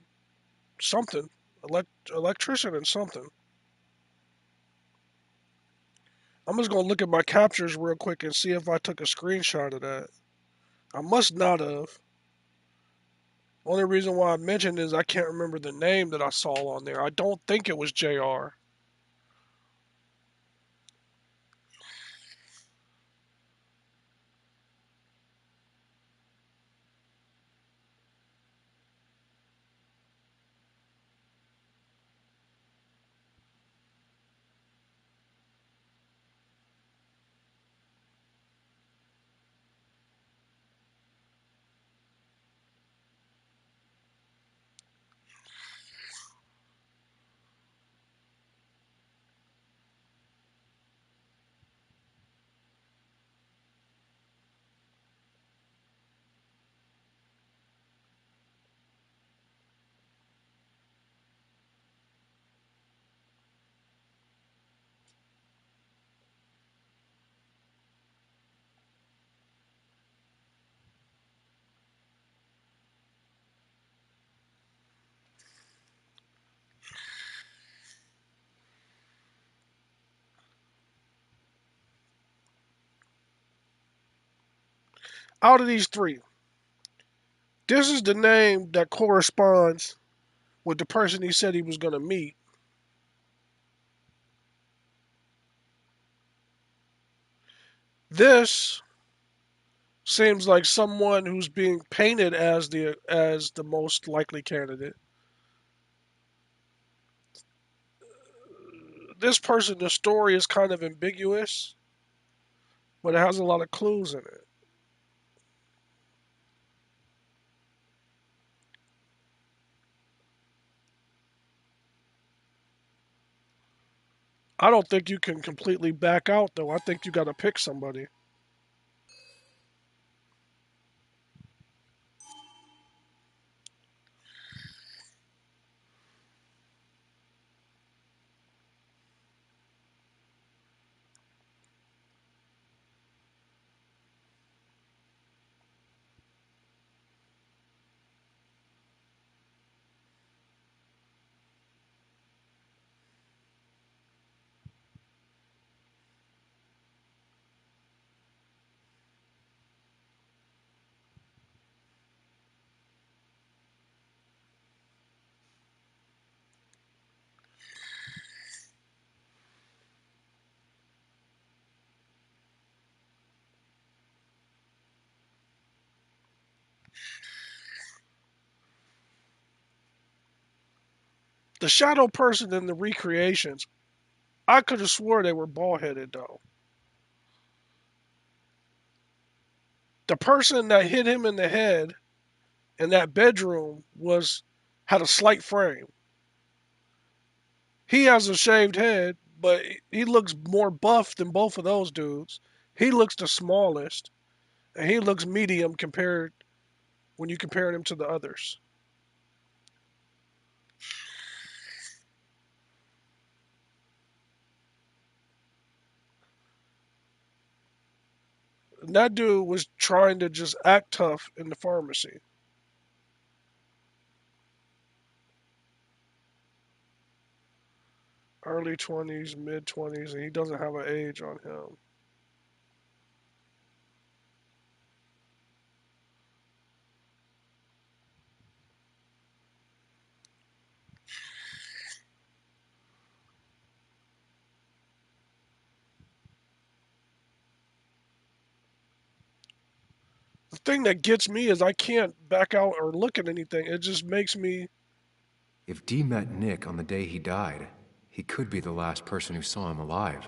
Something, electrician and something. I'm just gonna look at my captures real quick and see if I took a screenshot of that. I must not have. Only reason why I mentioned is I can't remember the name that I saw on there. I don't think it was JR. Out of these three, this is the name that corresponds with the person he said he was going to meet. This seems like someone who's being painted as the most likely candidate. This person, the story is kind of ambiguous, but it has a lot of clues in it. I don't think you can completely back out, though. I think you got to pick somebody. The shadow person in the recreations, I could have swore they were bald headed, though. The person that hit him in the head in that bedroom had a slight frame. He has a shaved head, but he looks more buff than both of those dudes. He looks the smallest, and he looks medium compared when you compare him to the others. And that dude was trying to just act tough in the pharmacy. Early 20s, mid 20s, and he doesn't have an age on him. The thing that gets me is I can't back out or look at anything. It just makes me. If Dee met Nick on the day he died, he could be the last person who saw him alive.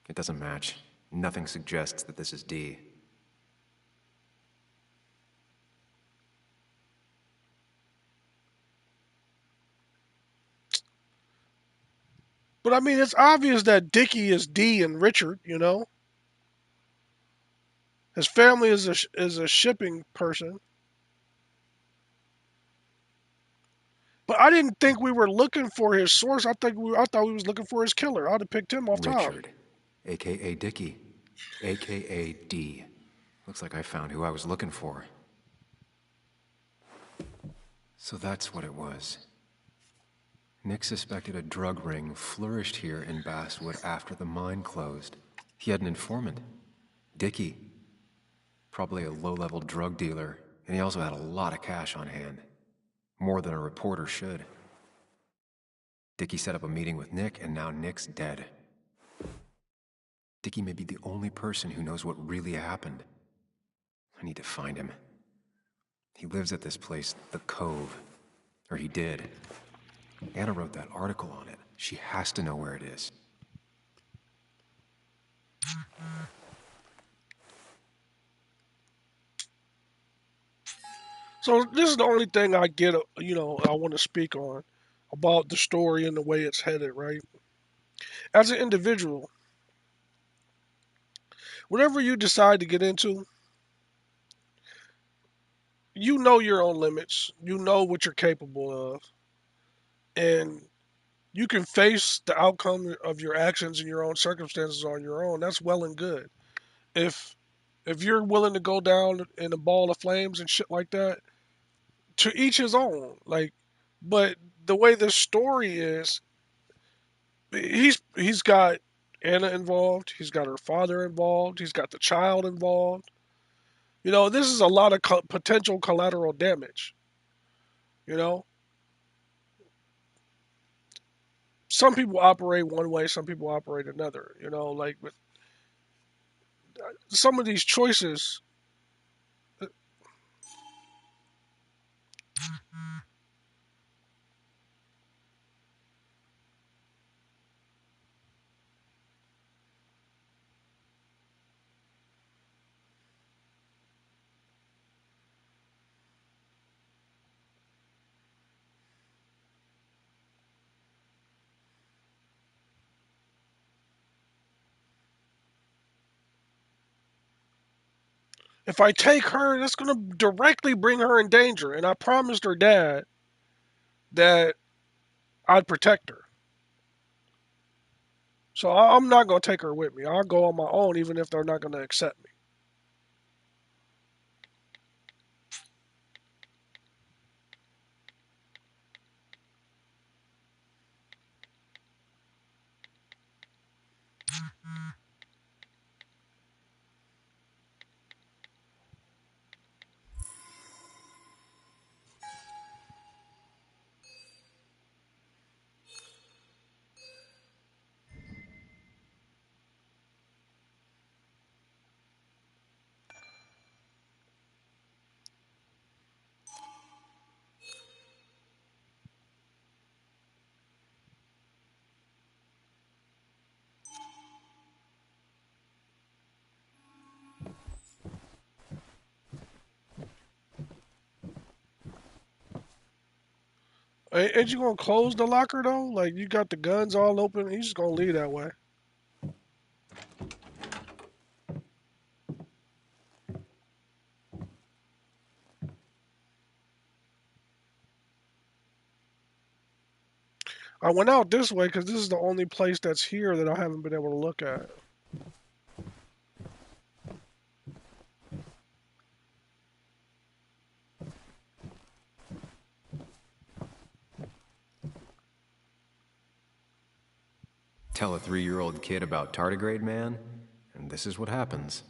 It doesn't match. Nothing suggests that this is Dee. But I mean, it's obvious that Dickie is Dee and Richard, you know? His family is a shipping person. But I didn't think we were looking for his source. I thought we was looking for his killer. I'd have picked him off top. Richard, a.k.a. Dickie, a.k.a. Dee. Looks like I found who I was looking for. So that's what it was. Nick suspected a drug ring flourished here in Basswood after the mine closed. He had an informant, Dickie. Probably a low-level drug dealer, and he also had a lot of cash on hand. More than a reporter should. Dickie set up a meeting with Nick, and now Nick's dead. Dickie may be the only person who knows what really happened. I need to find him. He lives at this place, The Cove. Or he did. Anna wrote that article on it. She has to know where it is. So this is the only thing I get, I want to speak on about the story and the way it's headed, right? As an individual, whatever you decide to get into, you know your own limits. You know what you're capable of, and you can face the outcome of your actions and your own circumstances on your own. That's well and good. If you're willing to go down in a ball of flames and shit like that, to each his own. Like, but the way this story is, he's got Anna involved. He's got her father involved. He's got the child involved. You know, this is a lot of potential collateral damage. You know, some people operate one way, some people operate another. You know, like with some of these choices. If I take her, that's going to directly bring her in danger. And I promised her dad that I'd protect her. So I'm not going to take her with me. I'll go on my own, even if they're not going to accept me. Ain't you gonna close the locker though? Like you got the guns all open. You just gonna leave that way. I went out this way because this is the only place that's here that I haven't been able to look at. Tell a 3-year-old kid about tardigrade man, and this is what happens.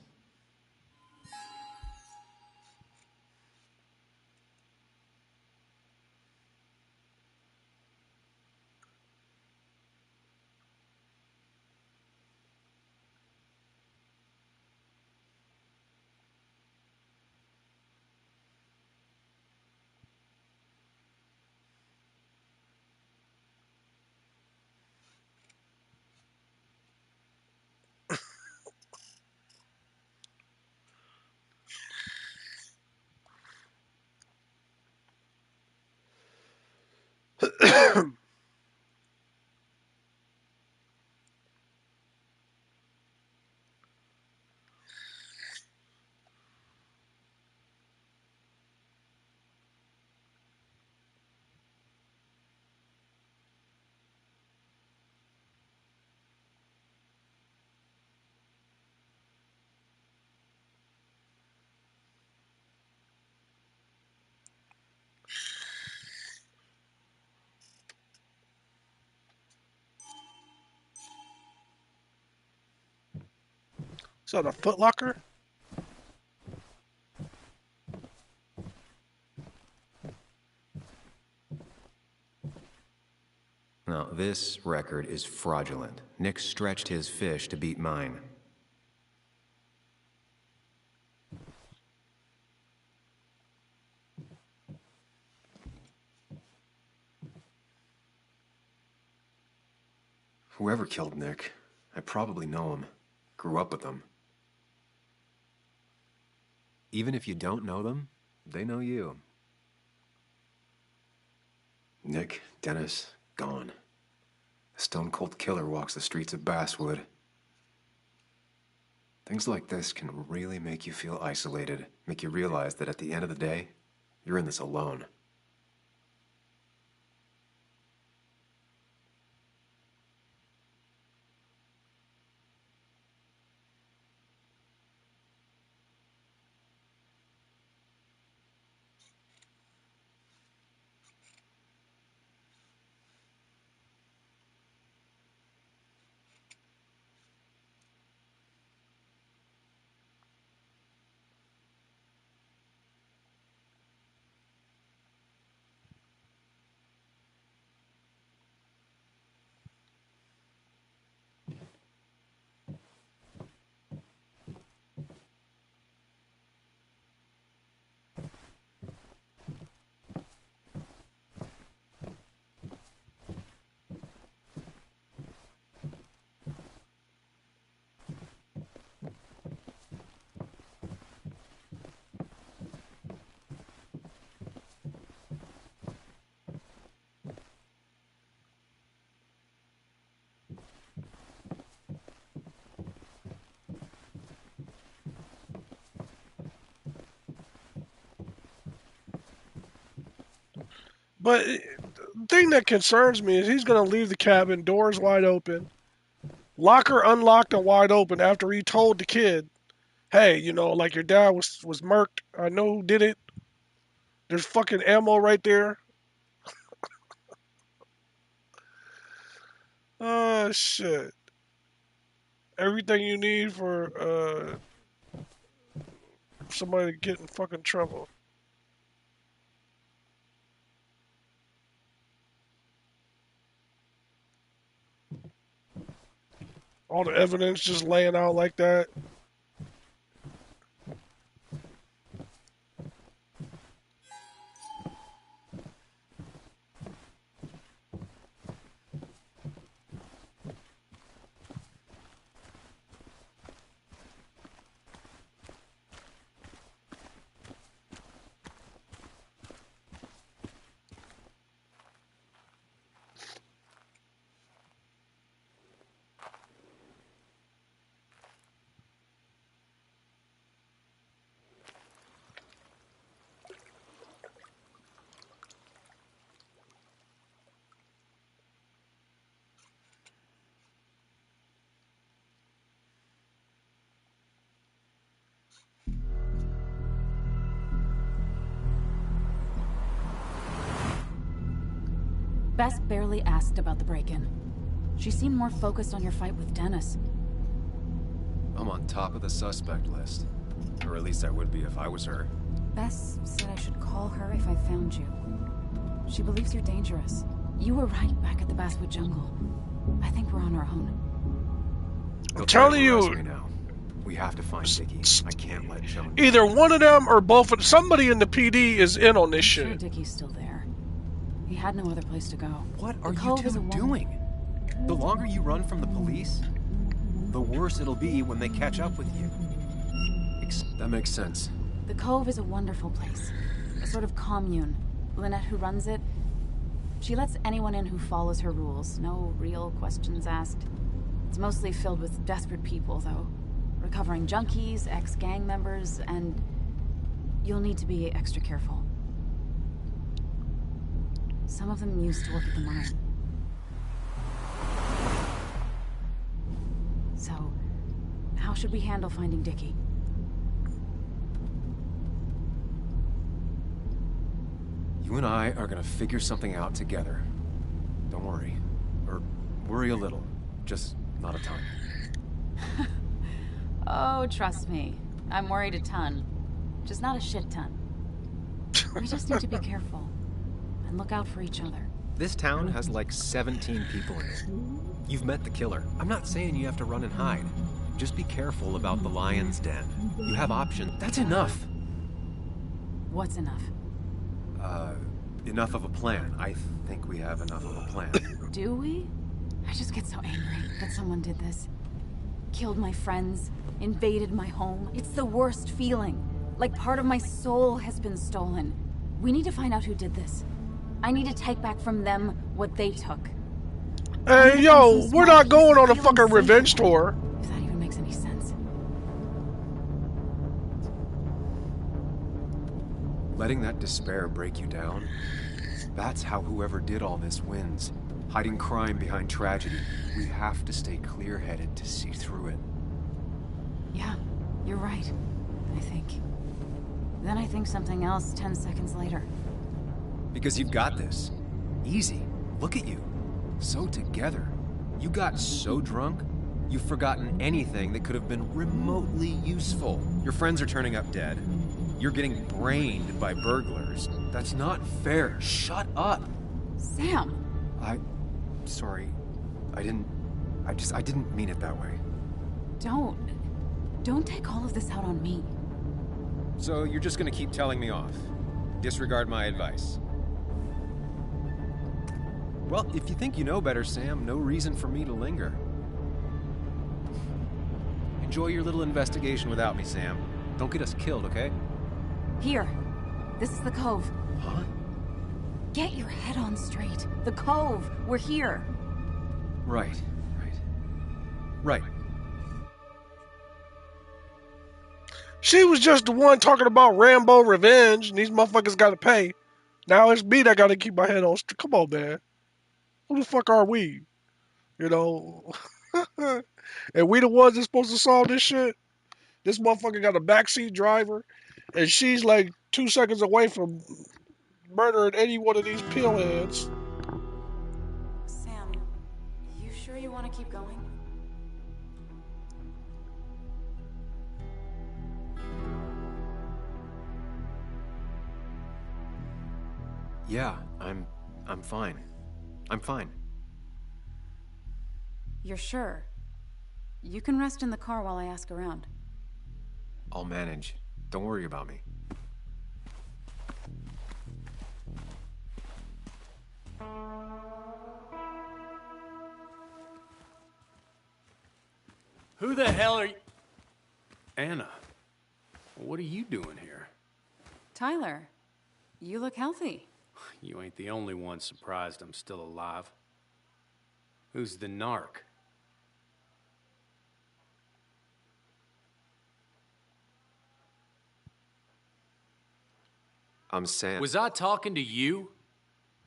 So the Foot Locker? Now, this record is fraudulent. Nick stretched his fish to beat mine. Whoever killed Nick, I probably know him. Grew up with them. Even if you don't know them, they know you. Nick, Dennis, gone. A stone-cold killer walks the streets of Basswood. Things like this can really make you feel isolated, make you realize that at the end of the day, you're in this alone. But the thing that concerns me is he's gonna leave the cabin, doors wide open, locker unlocked and wide open after he told the kid, "Hey, you know, like your dad was murked. I know who did it. There's fucking ammo right there." Oh shit! Everything you need for somebody to get in fucking trouble. All the evidence just laying out like that. Bess barely asked about the break-in. She seemed more focused on your fight with Dennis. I'm on top of the suspect list. Or at least I would be if I was her. Bess said I should call her if I found you. She believes you're dangerous. You were right back at the Basswood Jungle. I think we're on our own. I'm telling you, now. We have to find Dickie. I can't let Joan. Either one of them or both of somebody in the PD is in on this shit. Sure, Dickie's still there. He had no other place to go. What are you two doing? The longer you run from the police, the worse it'll be when they catch up with you. That makes sense. The Cove is a wonderful place. A sort of commune. Lynette, who runs it, she lets anyone in who follows her rules. No real questions asked. It's mostly filled with desperate people, though. Recovering junkies, ex-gang members, and you'll need to be extra careful. Some of them used to work at the mine. So, how should we handle finding Dickie? You and I are gonna figure something out together. Don't worry. Or worry a little. Just not a ton. Oh, trust me. I'm worried a ton. Just not a shit ton. We just need to be careful. And look out for each other. This town has like 17 people in it. You've met the killer. I'm not saying you have to run and hide. Just be careful about the lion's den. You have options. That's enough. What's enough? Enough of a plan. I think we have enough of a plan. Do we? I just get so angry that someone did this. Killed my friends, invaded my home. It's the worst feeling. Like part of my soul has been stolen. We need to find out who did this. I need to take back from them what they took. Hey, yo, we're not going on a fucking revenge tour. If that even makes any sense. Letting that despair break you down, that's how whoever did all this wins. Hiding crime behind tragedy. We have to stay clear-headed to see through it. Yeah, you're right, I think. Then I think something else 10 seconds later. Because you've got this. Easy. Look at you. So together. You got so drunk, you've forgotten anything that could have been remotely useful. Your friends are turning up dead. You're getting brained by burglars. That's not fair. Shut up. Sam! Sorry. I didn't mean it that way. Don't take all of this out on me. So you're just gonna keep telling me off? Disregard my advice? Well, if you think you know better, Sam, no reason for me to linger. Enjoy your little investigation without me, Sam. Don't get us killed, okay? Here. This is the Cove. Huh? Get your head on straight. The Cove. We're here. Right. She was just the one talking about Rambo revenge, and these motherfuckers gotta pay. Now it's me that gotta keep my head on straight. Come on, man. Who the fuck are we? You know? And we the ones that's supposed to solve this shit? This motherfucker got a backseat driver, and she's like 2 seconds away from murdering any one of these pillheads. Sam, you sure you want to keep going? Yeah, I'm fine. I'm fine. You're sure? You can rest in the car while I ask around. I'll manage. Don't worry about me. Who the hell are you? Anna, what are you doing here? Tyler, you look healthy. You ain't the only one surprised I'm still alive. Who's the narc? I'm Sam. Was I talking to you?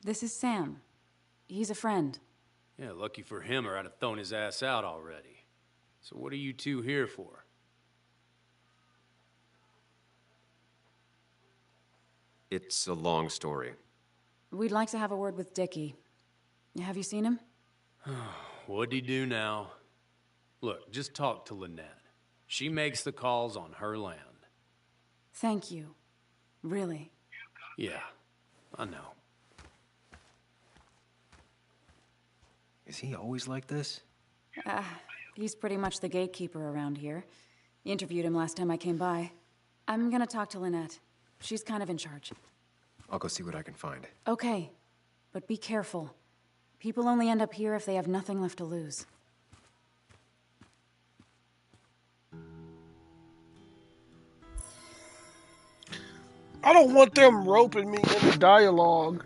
This is Sam. He's a friend. Yeah, lucky for him, or I'd have thrown his ass out already. So what are you two here for? It's a long story. We'd like to have a word with Dickie. Have you seen him? What'd he do now? Look, just talk to Lynette. She makes the calls on her land. Thank you. Really. Yeah, I know. Is he always like this? He's pretty much the gatekeeper around here. Interviewed him last time I came by. I'm gonna talk to Lynette. She's kind of in charge. I'll go see what I can find. Okay, but be careful. People only end up here if they have nothing left to lose. I don't want them roping me into dialogue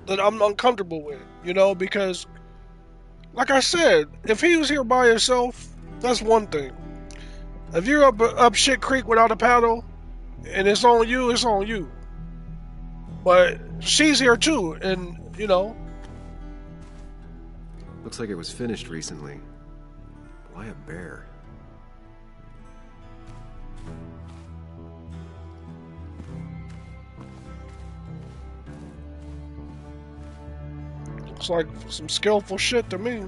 that I'm uncomfortable with, you know, because, like I said, if he was here by himself, that's one thing. If you're up shit creek without a paddle, and it's on you, it's on you. But she's here too, and, you know. Looks like it was finished recently. Why a bear? Looks like some skillful shit to me.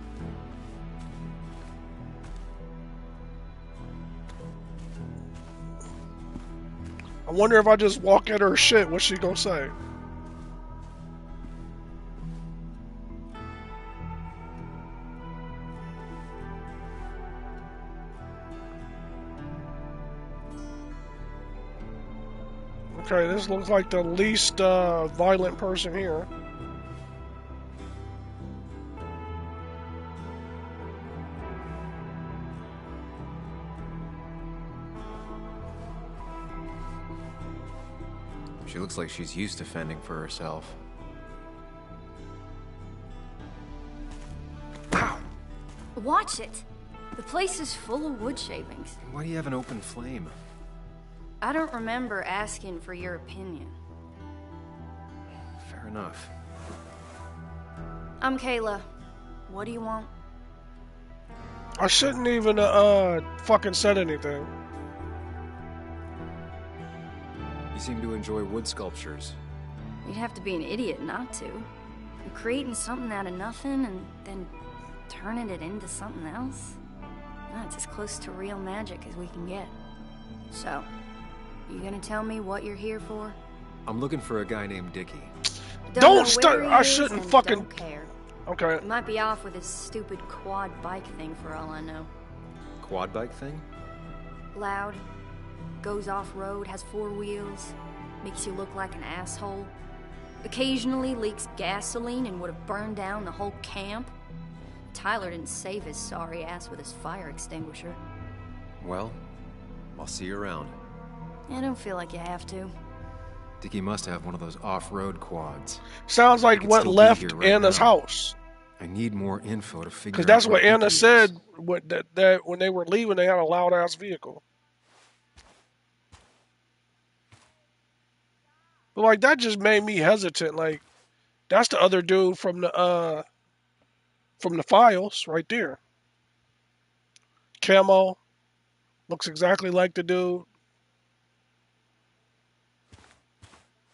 I wonder if I just walk at her shit, what's she gonna say? Okay, this looks like the least violent person here. She looks like she's used to fending for herself. Watch it. The place is full of wood shavings. Why do you have an open flame? I don't remember asking for your opinion. Fair enough. I'm Kayla. What do you want? I shouldn't even fucking said anything. You seem to enjoy wood sculptures. You'd have to be an idiot not to. You're creating something out of nothing and then turning it into something else? That's as close to real magic as we can get. So, you gonna tell me what you're here for? I'm looking for a guy named Dickie. Don't start. I shouldn't fucking. Don't care. Okay. He might be off with his stupid quad bike thing for all I know. Quad bike thing? Loud, goes off-road, has 4 wheels, makes you look like an asshole. Occasionally leaks gasoline and would have burned down the whole camp. Tyler didn't save his sorry ass with his fire extinguisher. Well, I'll see you around. I don't feel like you have to. Dickie must have one of those off-road quads. Sounds like what left Anna's house. I need more info to figure out. Because that's what Anna Dickie said. is. That when they were leaving, they had a loud ass vehicle. But like that just made me hesitant. Like that's the other dude from the files right there. Camo looks exactly like the dude.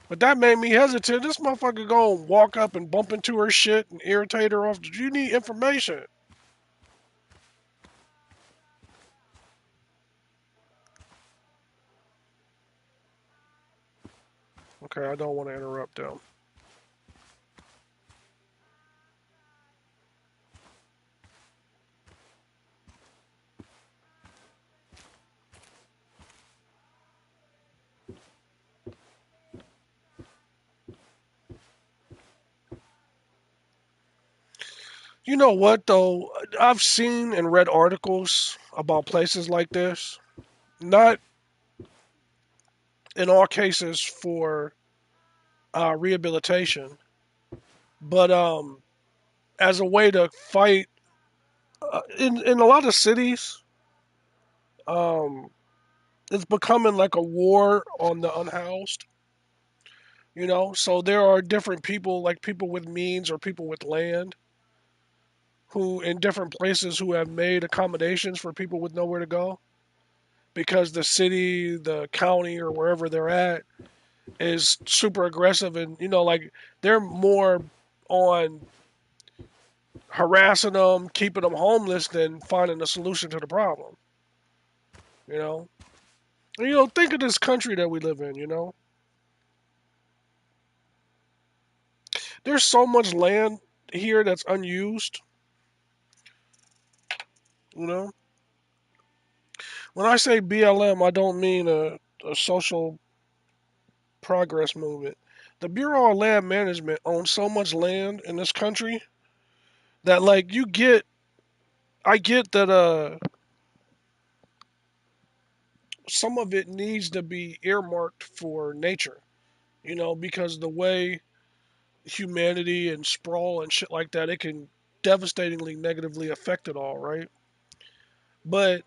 But that made me hesitant. This motherfucker go and walk up and bump into her shit and irritate her off. Did you need information? Okay, I don't want to interrupt them. You know what, though? I've seen and read articles about places like this. Not in all cases for rehabilitation, but as a way to fight. In a lot of cities, um, it's becoming like a war on the unhoused. You know, so there are different people, like people with means or people with land, who in different places who have made accommodations for people with nowhere to go because the city, the county, or wherever they're at is super aggressive, and you know, like they're more on harassing them, keeping them homeless than finding a solution to the problem. You know, and, you know, think of this country that we live in. You know, there's so much land here that's unused. You know, when I say BLM, I don't mean a social progress movement. The Bureau of Land Management owns so much land in this country that, like, I get that some of it needs to be earmarked for nature, you know, because the way humanity and sprawl and shit like that, it can devastatingly negatively affect it all, right? But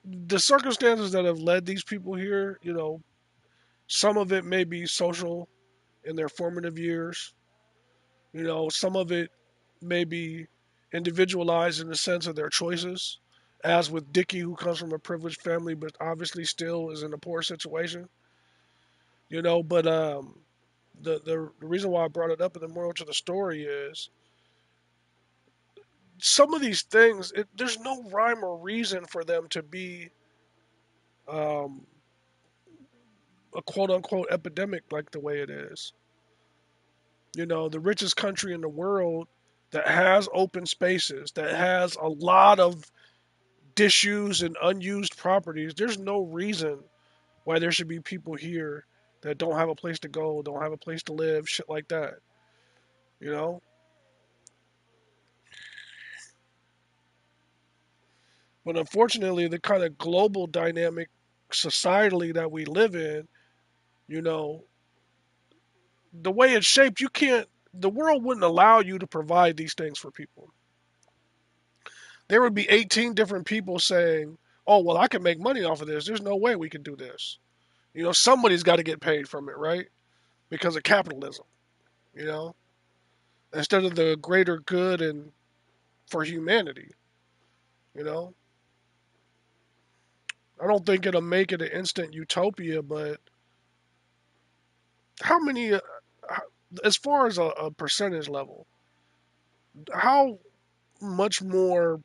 the circumstances that have led these people here, you know, some of it may be social in their formative years. You know, some of it may be individualized in the sense of their choices, as with Dickie, who comes from a privileged family but obviously still is in a poor situation. You know, but the reason why I brought it up in the moral to the story is some of these things. There's no rhyme or reason for them to be um, a quote unquote epidemic like the way it is. You know, the richest country in the world that has open spaces, that has a lot of disused and unused properties. There's no reason why there should be people here that don't have a place to go, don't have a place to live, shit like that. You know? But unfortunately, the kind of global dynamic societally that we live in, you know, the way it's shaped, the world wouldn't allow you to provide these things for people. There would be 18 different people saying, oh, well, I can make money off of this. There's no way we can do this. You know, somebody's got to get paid from it, right? Because of capitalism, you know, instead of the greater good and for humanity, you know. I don't think it'll make it an instant utopia, but how many, as far as a percentage level, how much more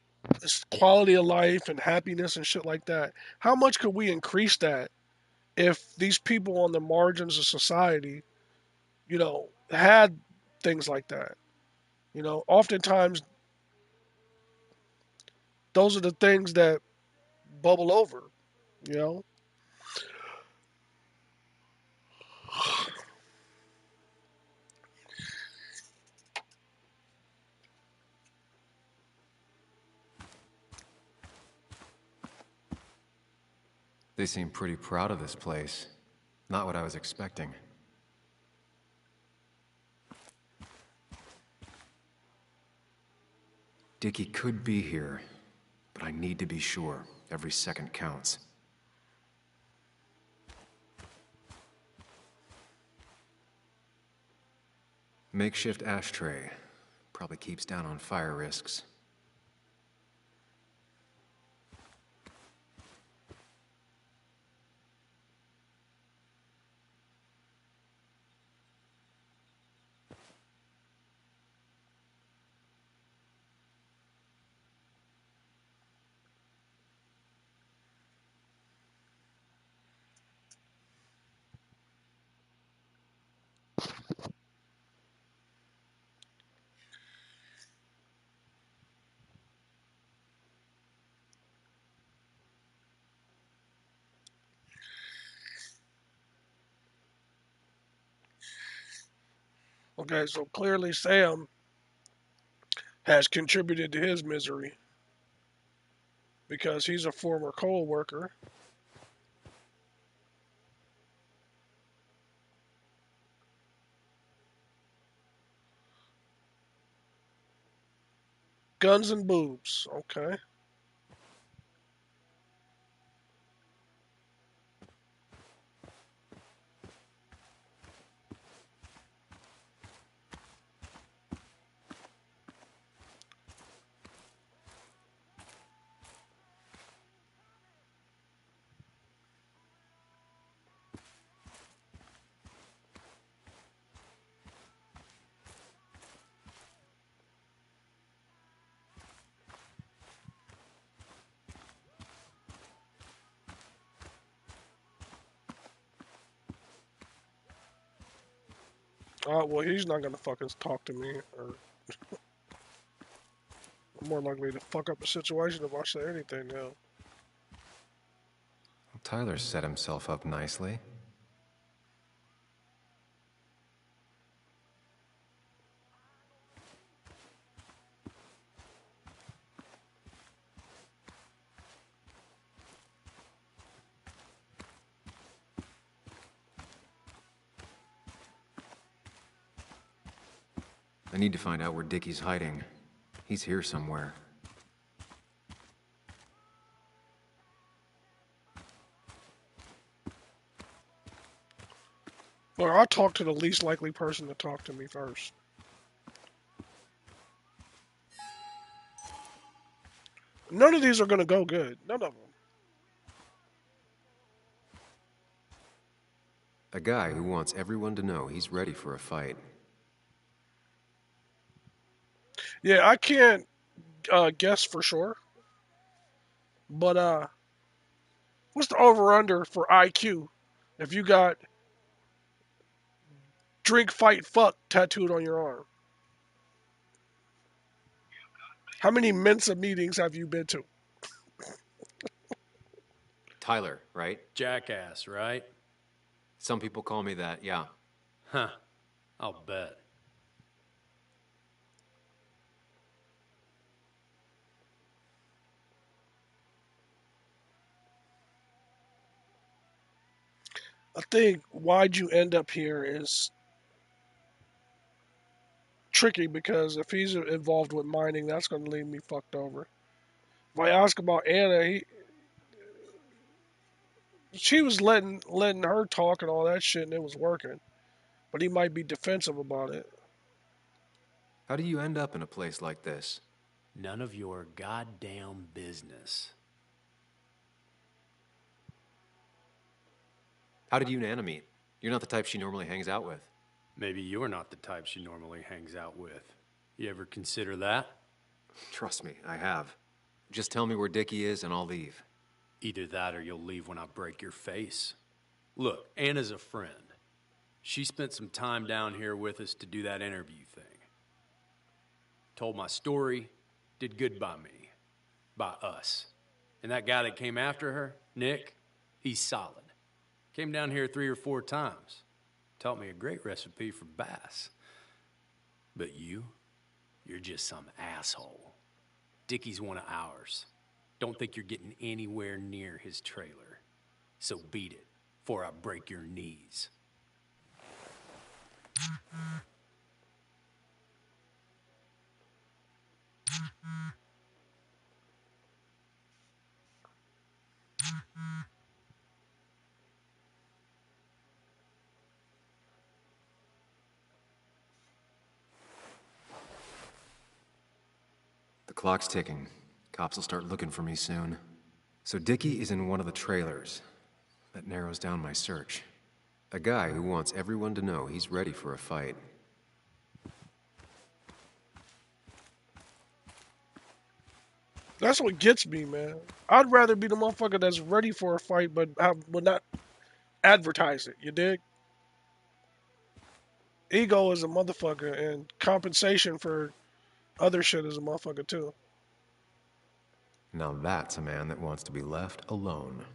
quality of life and happiness and shit like that, how much could we increase that if these people on the margins of society, you know, had things like that? You know, oftentimes those are the things that bubble over, you know? They seem pretty proud of this place. Not what I was expecting. Dickie could be here, but I need to be sure. Every second counts. Makeshift ashtray. Probably keeps down on fire risks. Okay, so clearly Sam has contributed to his misery because he's a former coal worker. Guns and boobs, okay. Well, he's not gonna fucking talk to me, or more likely to fuck up the situation if I say anything now. Tyler set himself up nicely. I need to find out where Dickie's hiding. He's here somewhere. Look, I'll talk to the least likely person to talk to me first. None of these are gonna go good. None of them. A guy who wants everyone to know he's ready for a fight. Yeah, I can't guess for sure. But what's the over under for IQ? If you got drink, fight, fuck tattooed on your arm. How many Mensa meetings have you been to? Tyler, right? Jackass, right? Some people call me that, yeah. Huh. I'll bet. I think why'd you end up here is tricky because if he's involved with mining, that's going to leave me fucked over. If I ask about Anna, she was letting her talk and all that shit, and it was working. But he might be defensive about it. How do you end up in a place like this? None of your goddamn business. How did you and Anna meet? You're not the type she normally hangs out with. Maybe you're not the type she normally hangs out with. You ever consider that? Trust me, I have. Just tell me where Dickie is and I'll leave. Either that or you'll leave when I break your face. Look, Anna's a friend. She spent some time down here with us to do that interview thing. Told my story, did good by me. By us. And that guy that came after her, Nick, he's solid. Came down here 3 or 4 times. Taught me a great recipe for bass. But you're just some asshole. Dickie's one of ours. Don't think you're getting anywhere near his trailer. So beat it, before I break your knees. The clock's ticking. Cops will start looking for me soon. So Dickie is in one of the trailers. That narrows down my search. A guy who wants everyone to know he's ready for a fight. That's what gets me, man. I'd rather be the motherfucker that's ready for a fight, but would not advertise it. You dig? Ego is a motherfucker, and compensation for other shit is a motherfucker too. Now that's a man that wants to be left alone.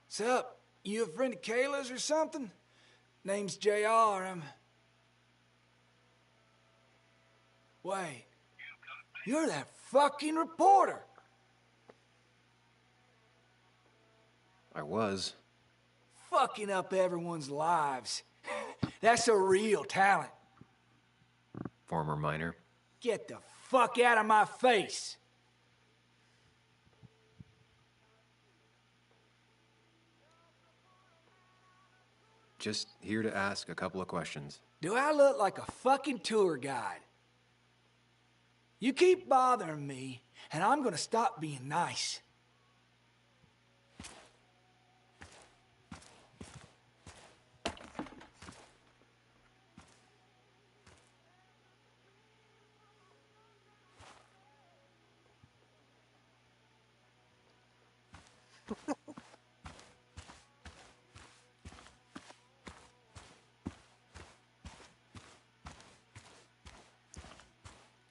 Sup? You a friend of Kayla's or something? Name's JR. Wait. You're that fucking reporter. I was. Fucking up everyone's lives. That's a real talent. Former miner. Get the fuck out of my face. Just here to ask a couple of questions. Do I look like a fucking tour guide? You keep bothering me, and I'm gonna stop being nice.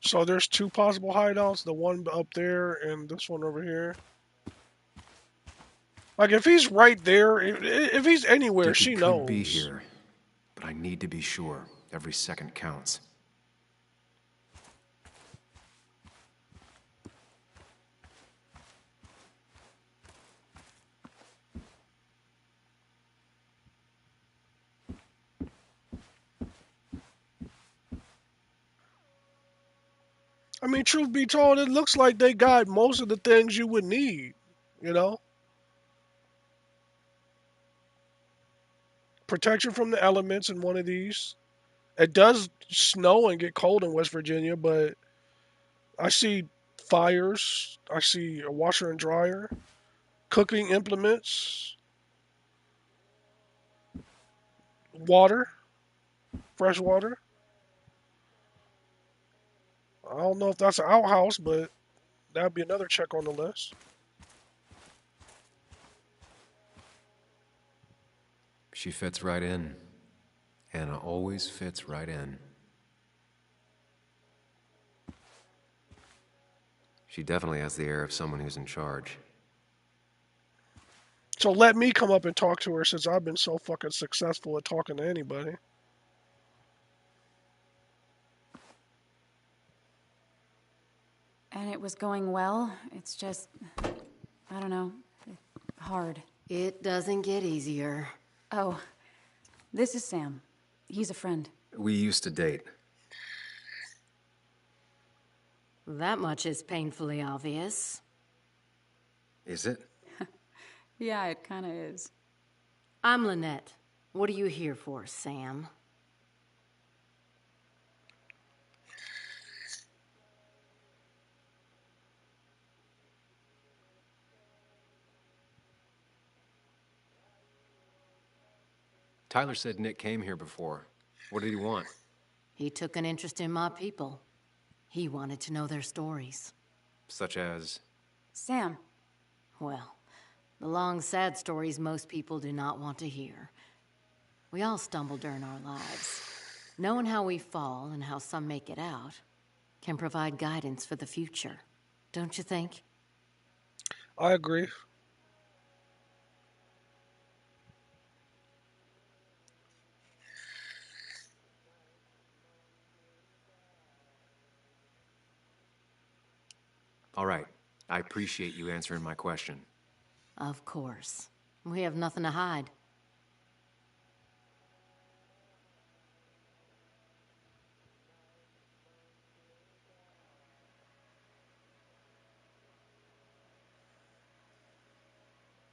So there's 2 possible hideouts, the one up there and this one over here. Like if he's right there, if he's anywhere, Dickie she could knows. be here, but I need to be sure. Every second counts. I mean, truth be told, it looks like they got most of the things you would need, you know? Protection from the elements in one of these. It does snow and get cold in West Virginia, but I see fires. I see a washer and dryer. Cooking implements. Water. Fresh water. I don't know if that's an outhouse, but that'd be another check on the list. She fits right in. Anna always fits right in. She definitely has the air of someone who's in charge. So let me come up and talk to her since I've been so fucking successful at talking to anybody. And it was going well. It's just, I don't know, hard. It doesn't get easier. Oh, this is Sam. He's a friend. We used to date. That much is painfully obvious. Is it? Yeah, it kinda is. I'm Lynette. What are you here for, Sam? Tyler said Nick came here before. What did he want? He took an interest in my people. He wanted to know their stories. Such as? Sam. Well, the long, sad stories most people do not want to hear. We all stumble during our lives. Knowing how we fall and how some make it out can provide guidance for the future. Don't you think? I agree. All right. I appreciate you answering my question. Of course. We have nothing to hide.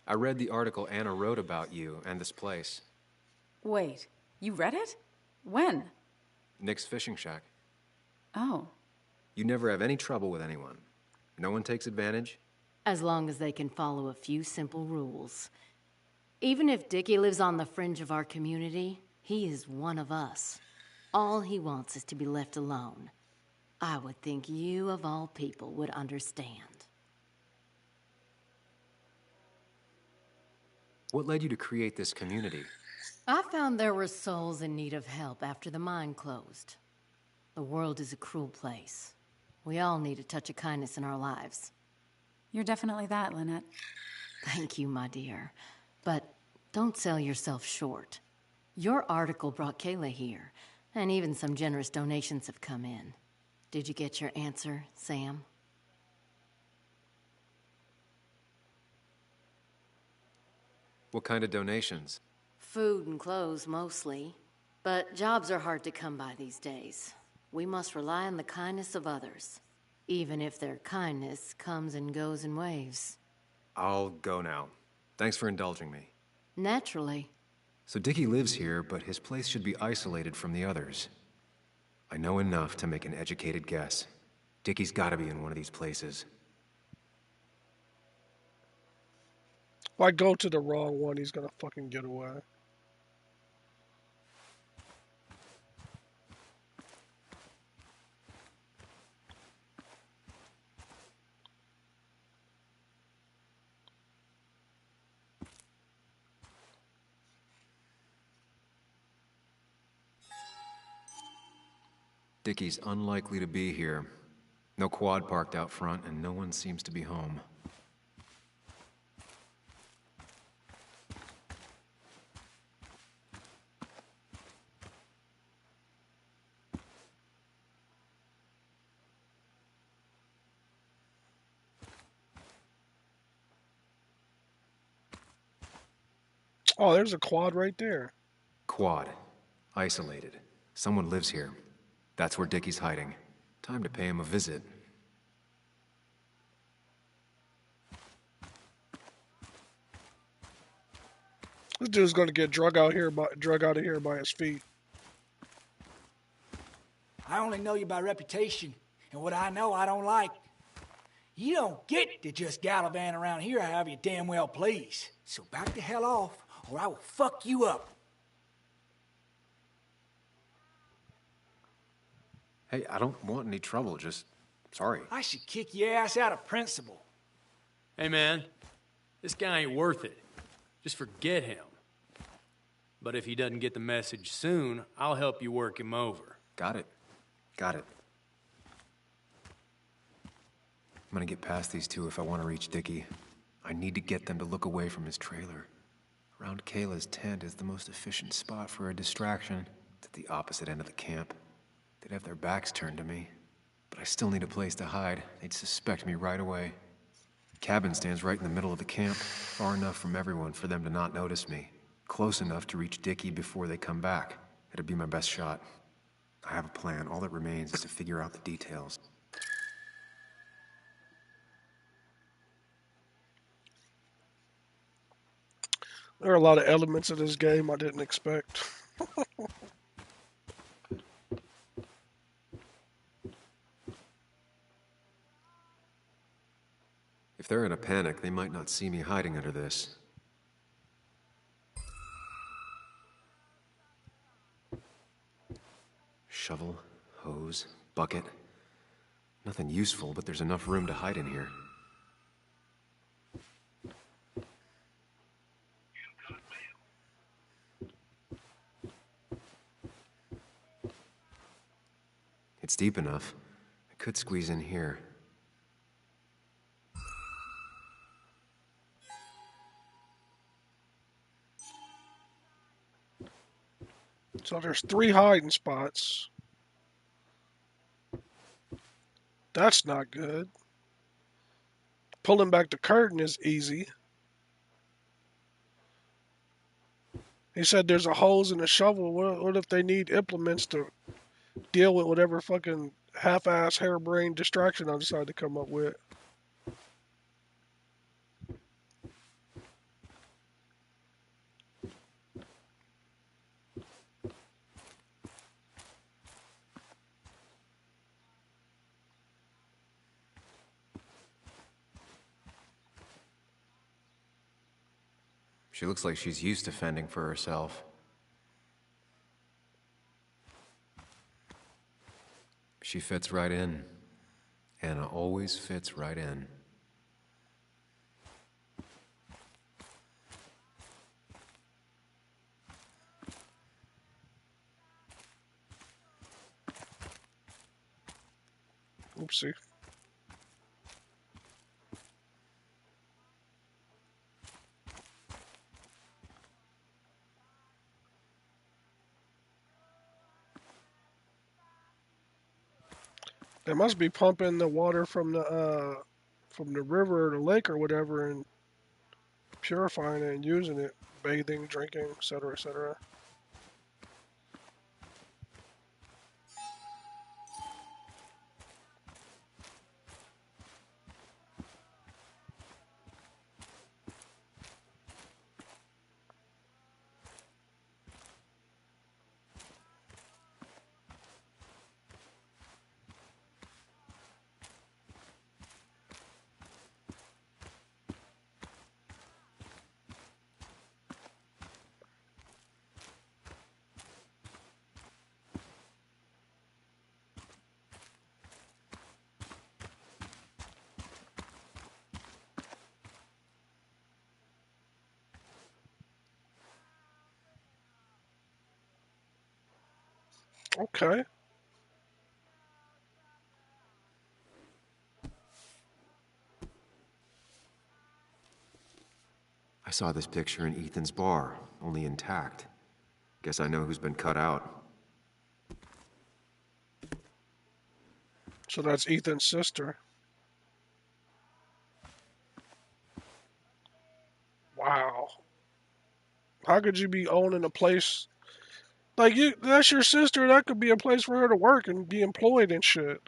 I read the article Anna wrote about you and this place. Wait, you read it? When? Nick's fishing shack. Oh. You never have any trouble with anyone. No one takes advantage? As long as they can follow a few simple rules. Even if Dickie lives on the fringe of our community, he is one of us. All he wants is to be left alone. I would think you, of all people, would understand. What led you to create this community? I found there were souls in need of help after the mine closed. The world is a cruel place. We all need a touch of kindness in our lives. You're definitely that, Lynette. Thank you, my dear. But don't sell yourself short. Your article brought Kayla here, and even some generous donations have come in. Did you get your answer, Sam? What kind of donations? Food and clothes, mostly. But jobs are hard to come by these days. We must rely on the kindness of others, even if their kindness comes and goes in waves. I'll go now. Thanks for indulging me. Naturally. So Dickie lives here, but his place should be isolated from the others. I know enough to make an educated guess. Dickie's gotta be in one of these places. If I go to the wrong one, he's gonna fucking get away. Dickie's unlikely to be here. No quad parked out front, and no one seems to be home. Oh, there's a quad right there. Quad. Isolated. Someone lives here. That's where Dickie's hiding. Time to pay him a visit. This dude's gonna get drug out of here by his feet. I only know you by reputation, and what I know I don't like. You don't get to just gallivant around here however you damn well please. So back the hell off, or I will fuck you up. Hey, I don't want any trouble, just... sorry. I should kick your ass out of principle. Hey, man. This guy ain't worth it. Just forget him. But if he doesn't get the message soon, I'll help you work him over. Got it. Got it. I'm gonna get past these two if I want to reach Dickie. I need to get them to look away from his trailer. Around Kayla's tent is the most efficient spot for a distraction. It's at the opposite end of the camp. They'd have their backs turned to me. But I still need a place to hide. They'd suspect me right away. The cabin stands right in the middle of the camp, far enough from everyone for them to not notice me. Close enough to reach Dickie before they come back. It'd be my best shot. I have a plan. All that remains is to figure out the details. There are a lot of elements of this game I didn't expect. If they're in a panic, they might not see me hiding under this. Shovel, hose, bucket. Nothing useful, but there's enough room to hide in here. It's deep enough. I could squeeze in here. So there's 3 hiding spots. That's not good. Pulling back the curtain is easy. He said there's a hose and a shovel. What if they need implements to deal with whatever fucking half-ass harebrained distraction I decided to come up with? She looks like she's used to fending for herself. She fits right in. Anna always fits right in. Oopsie. They must be pumping the water from the river or the lake or whatever and purifying it and using it, bathing, drinking, etc., etc. Okay. I saw this picture in Ethan's bar, only intact. Guess I know who's been cut out. So that's Ethan's sister. Wow. How could you be owning a place like that's your sister, that could be a place for her to work and be employed and shit.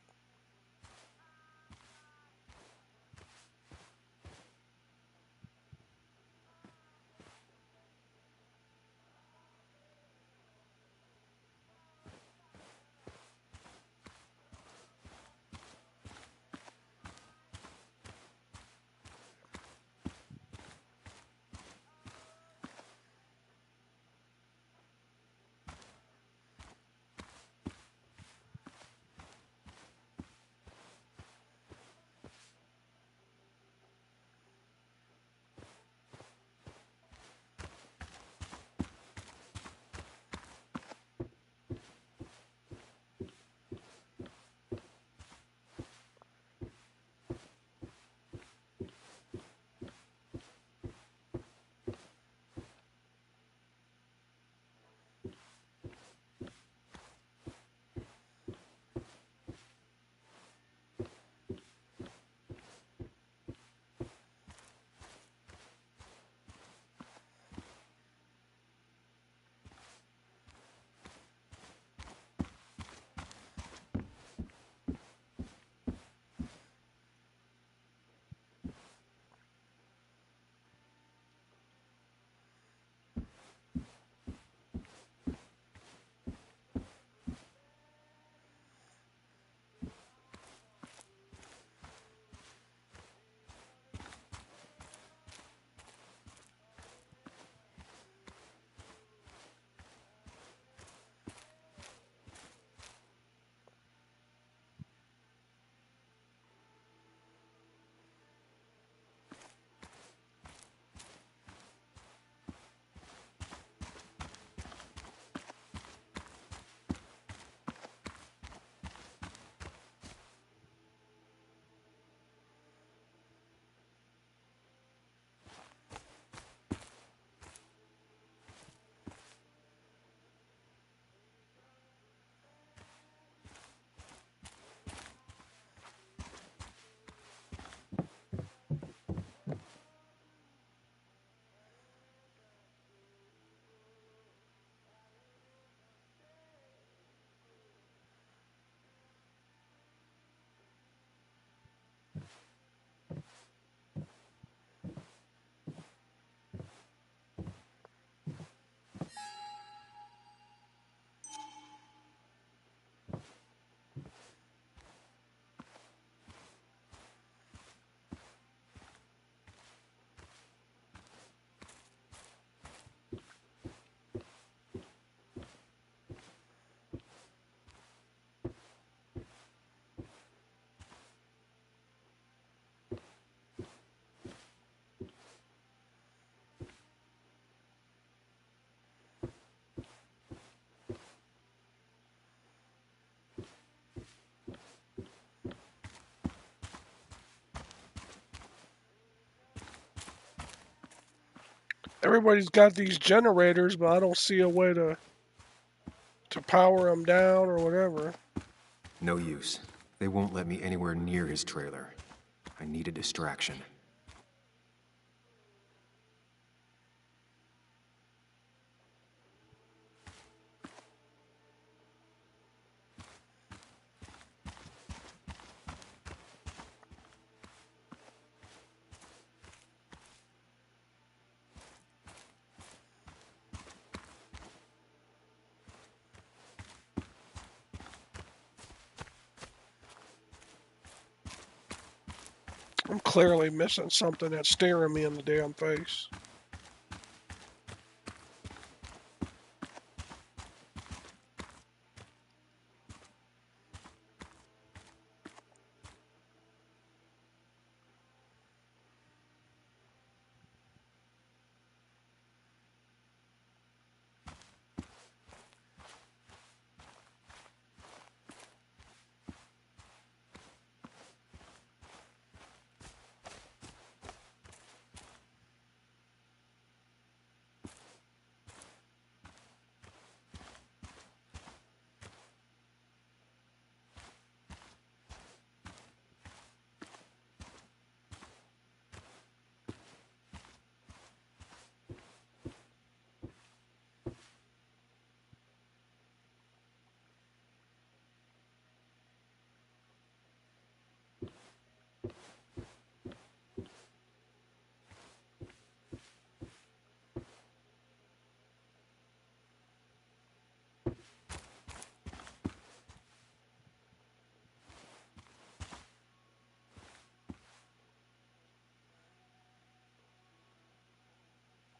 Everybody's got these generators, but I don't see a way to power them down or whatever. No use. They won't let me anywhere near his trailer. I need a distraction. I'm clearly missing something that's staring me in the damn face.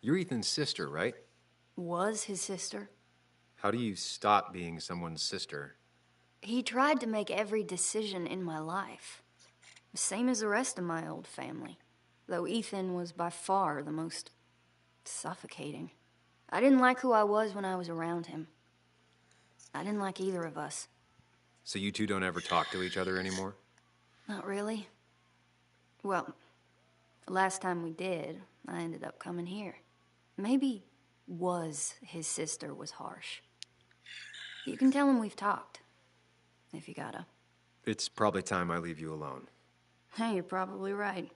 You're Ethan's sister, right? Was his sister. How do you stop being someone's sister? He tried to make every decision in my life. Same as the rest of my old family. Though Ethan was by far the most suffocating. I didn't like who I was when I was around him. I didn't like either of us. So you two don't ever talk to each other anymore? Not really. Well, the last time we did, I ended up coming here. Maybe was his sister was harsh. You can tell him we've talked, if you gotta. It's probably time I leave you alone. Hey, you're probably right.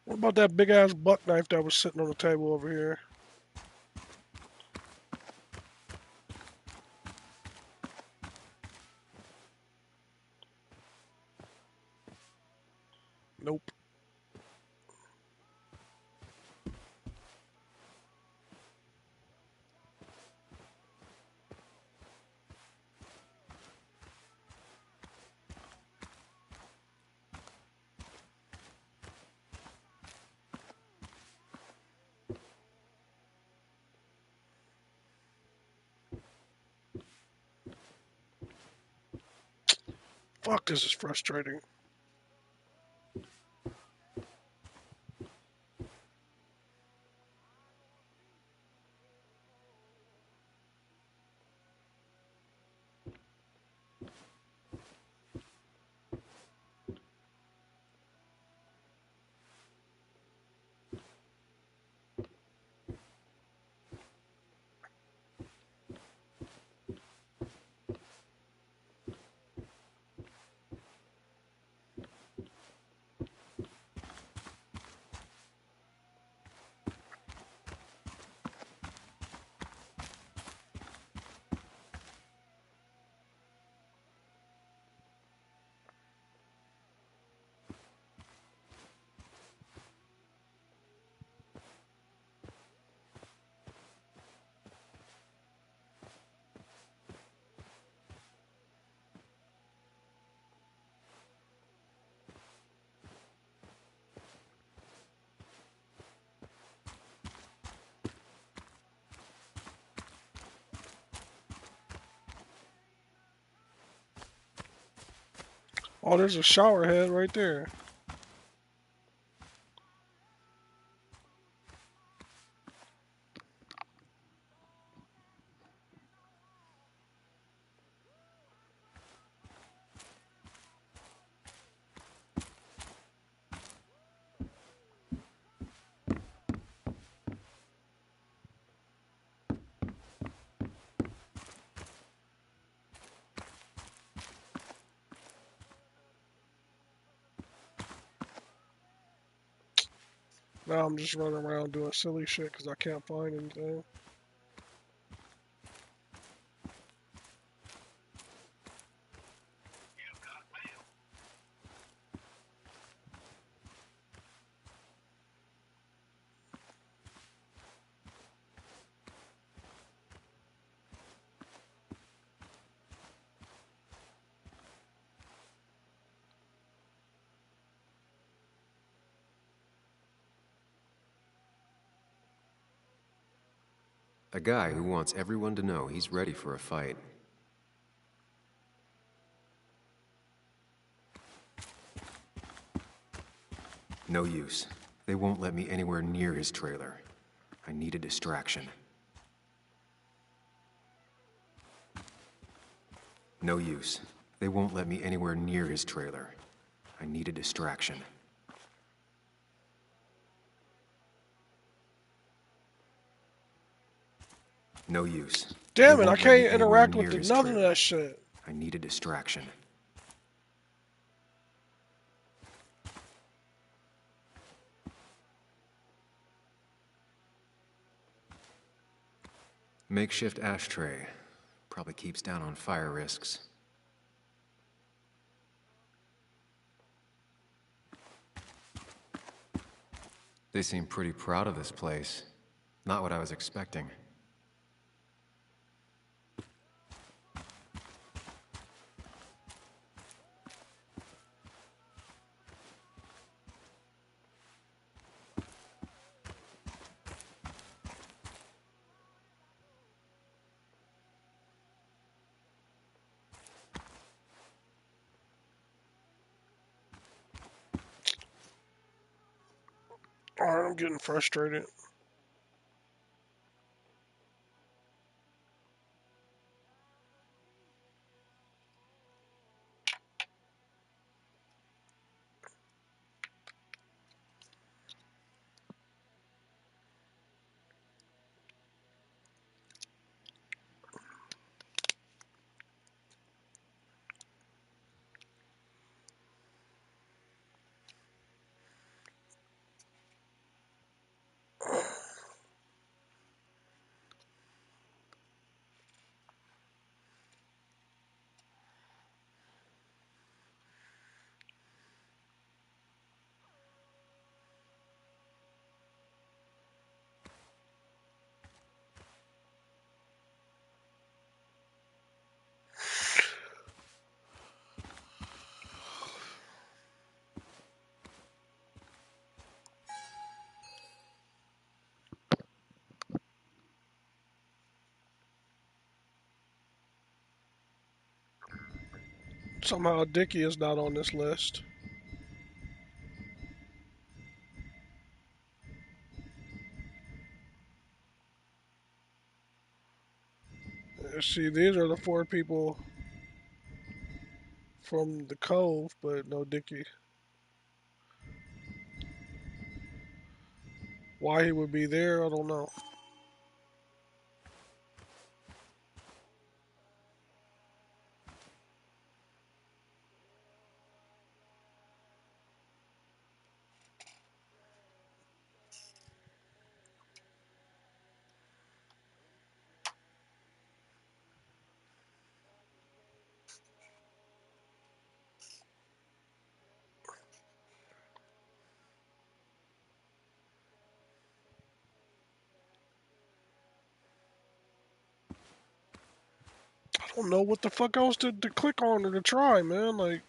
What about that big ass buck knife that was sitting on the table over here? Nope. Fuck, this is frustrating. Oh, there's a shower head right there. Now I'm just running around doing silly shit because I can't find anything. A guy who wants everyone to know he's ready for a fight. No use. They won't let me anywhere near his trailer. I need a distraction. No use. They won't let me anywhere near his trailer. I need a distraction. No use. Damn They it, I won't let me can't anywhere interact with near his none of trailer. that shit. I need a distraction. Makeshift ashtray. Probably keeps down on fire risks. They seem pretty proud of this place. Not what I was expecting. Alright, I'm getting frustrated. Somehow Dickie is not on this list. See, these are the 4 people from the Cove, but no Dickie. Why he would be there, I don't know. I don't know what the fuck else to click on or to try, man. Like,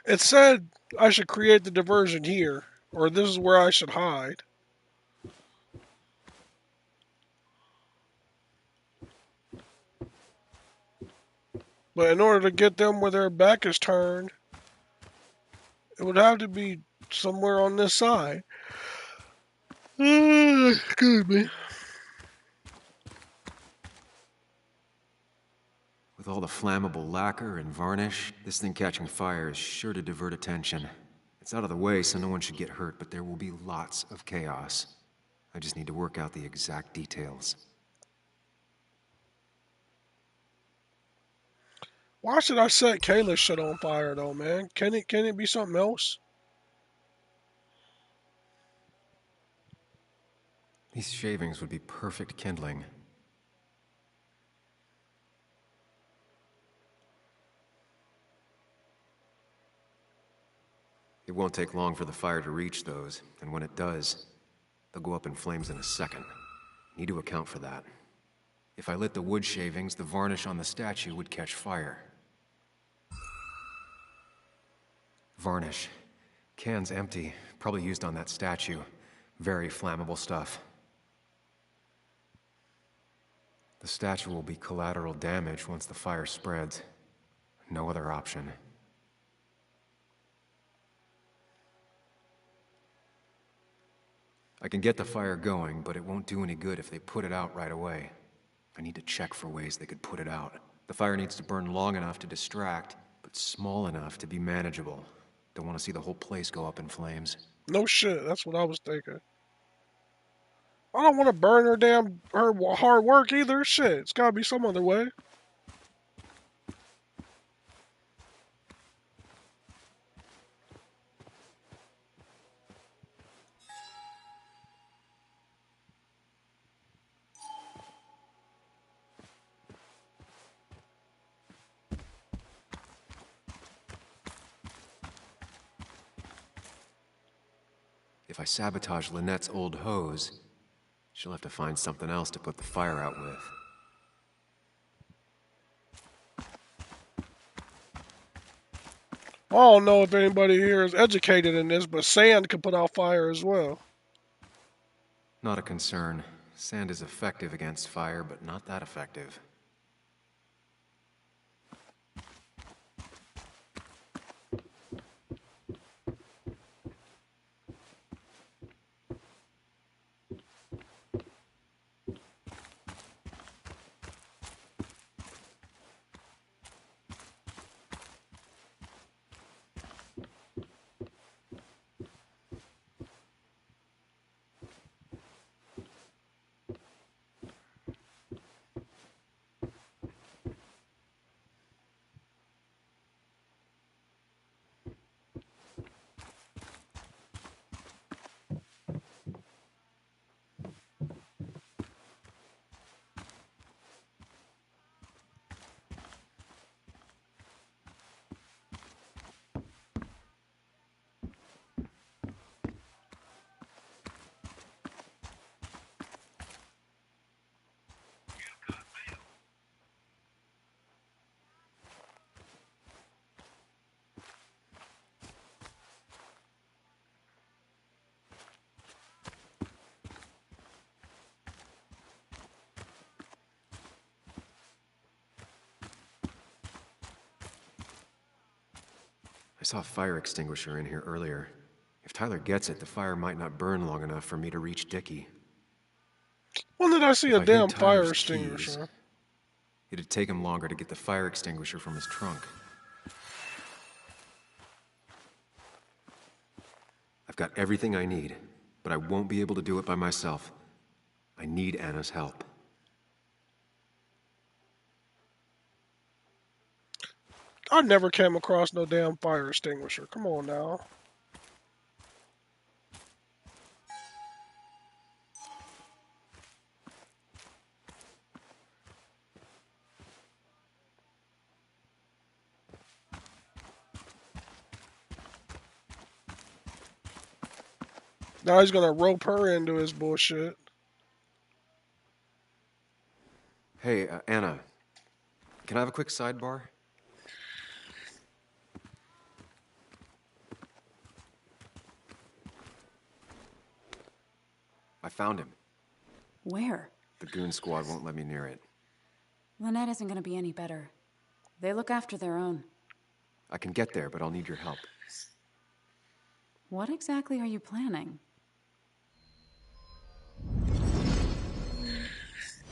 It said I should create the diversion here, or this is where I should hide. But in order to get them where their back is turned, it would have to be somewhere on this side. Excuse me. With all the flammable lacquer and varnish, this thing catching fire is sure to divert attention. It's out of the way, so no one should get hurt, but there will be lots of chaos. I just need to work out the exact details. Why should I set Kayla's shit on fire though, man? Can it be something else? These shavings would be perfect kindling. It won't take long for the fire to reach those, and when it does, they'll go up in flames in a second. Need to account for that. If I lit the wood shavings, the varnish on the statue would catch fire. Varnish. Can's empty. Probably used on that statue. Very flammable stuff. The statue will be collateral damage once the fire spreads. No other option. I can get the fire going, but it won't do any good if they put it out right away. I need to check for ways they could put it out. The fire needs to burn long enough to distract, but small enough to be manageable. Don't want to see the whole place go up in flames. No shit, that's what I was thinking. I don't want to burn her hard work either. Shit, it's gotta be some other way. If I sabotage Lynette's old hose, she'll have to find something else to put the fire out with. I don't know if anybody here is educated in this, but sand can put out fire as well. Not a concern. Sand is effective against fire, but not that effective. I saw a fire extinguisher in here earlier. If Tyler gets it, the fire might not burn long enough for me to reach Dickie. When did I see a If I damn hid fire Tyler's extinguisher? keys, it'd take him longer to get the fire extinguisher from his trunk. I've got everything I need, but I won't be able to do it by myself. I need Anna's help. I never came across no damn fire extinguisher. Come on now. Now he's gonna rope her into his bullshit. Hey, Anna. Can I have a quick sidebar? found him. Where? The goon squad won't let me near it. Lynette isn't gonna be any better. They look after their own. I can get there, but I'll need your help. What exactly are you planning?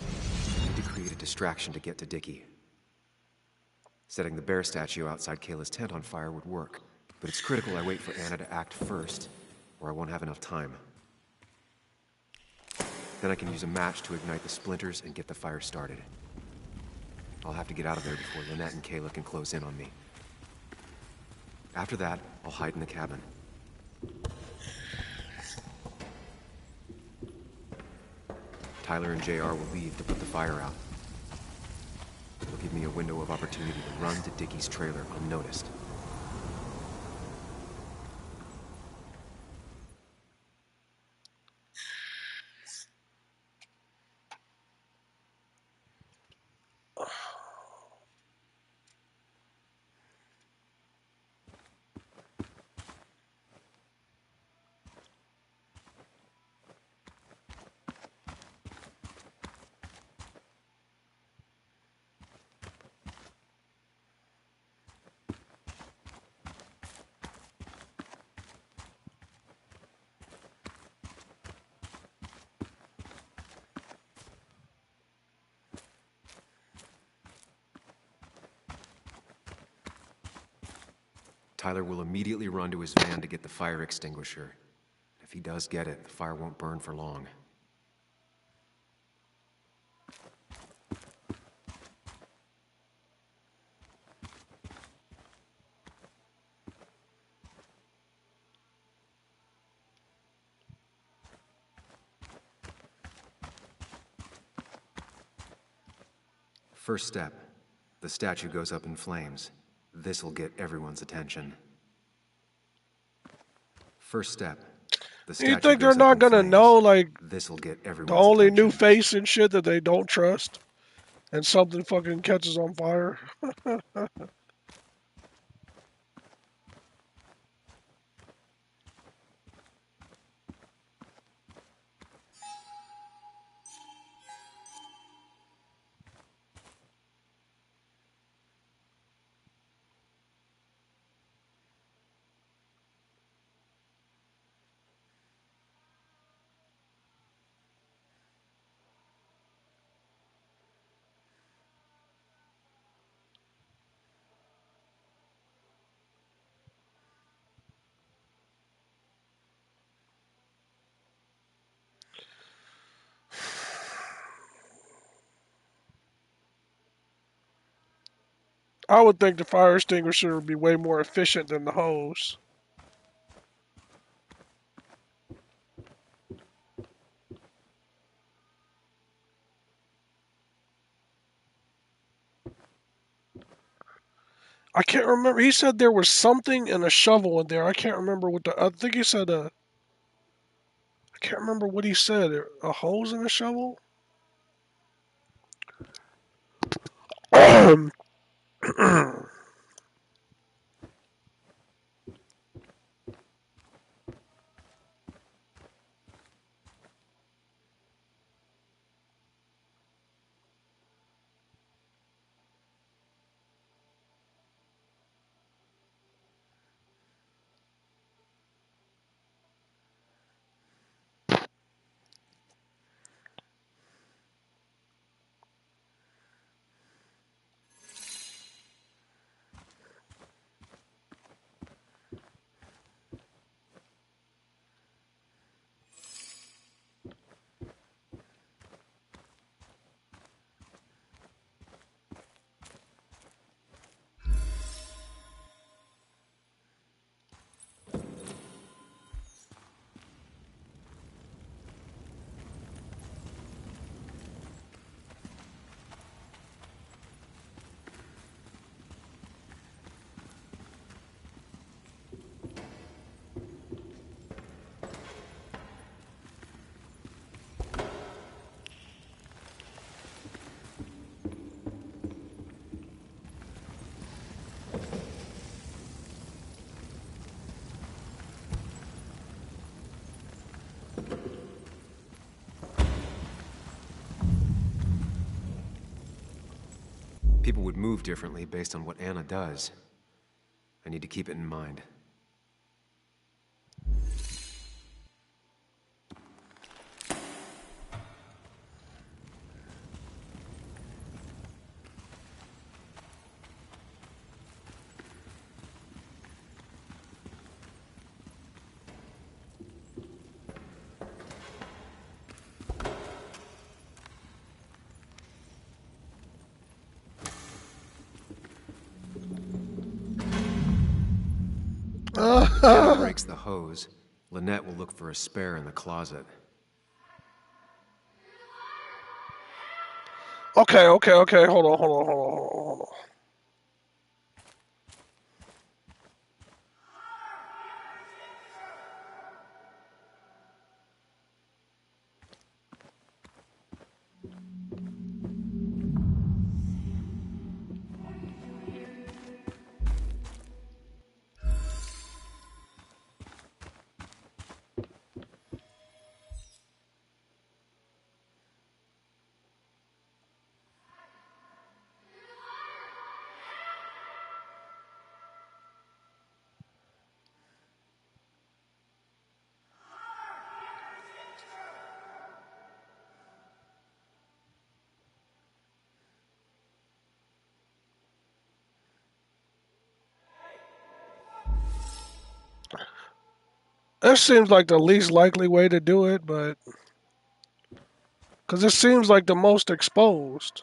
I need to create a distraction to get to Dickie. Setting the bear statue outside Kayla's tent on fire would work, but it's critical I wait for Anna to act first, or I won't have enough time. Then I can use a match to ignite the splinters and get the fire started. I'll have to get out of there before Lynette and Kayla can close in on me. After that, I'll hide in the cabin. Tyler and JR will leave to put the fire out. It'll give me a window of opportunity to run to Dickie's trailer unnoticed. Tyler will immediately run to his van to get the fire extinguisher. If he does get it, the fire won't burn for long. First step. The statue goes up in flames. This'll get everyone's attention. First step. The statue You think they're goes up not in gonna flames. know, like, This'll get the everyone's only attention. new face and shit that they don't trust, and something fucking catches on fire? I would think the fire extinguisher would be way more efficient than the hose. I can't remember. He said there was something in a shovel in there. I can't remember what the. I think he said a. I can't remember what he said. A hose in a shovel? People would move differently based on what Anna does. I need to keep it in mind. If Anna breaks the hose, Lynette will look for a spare in the closet. Okay. Hold on. That seems like the least likely way to do it, but because it seems like the most exposed.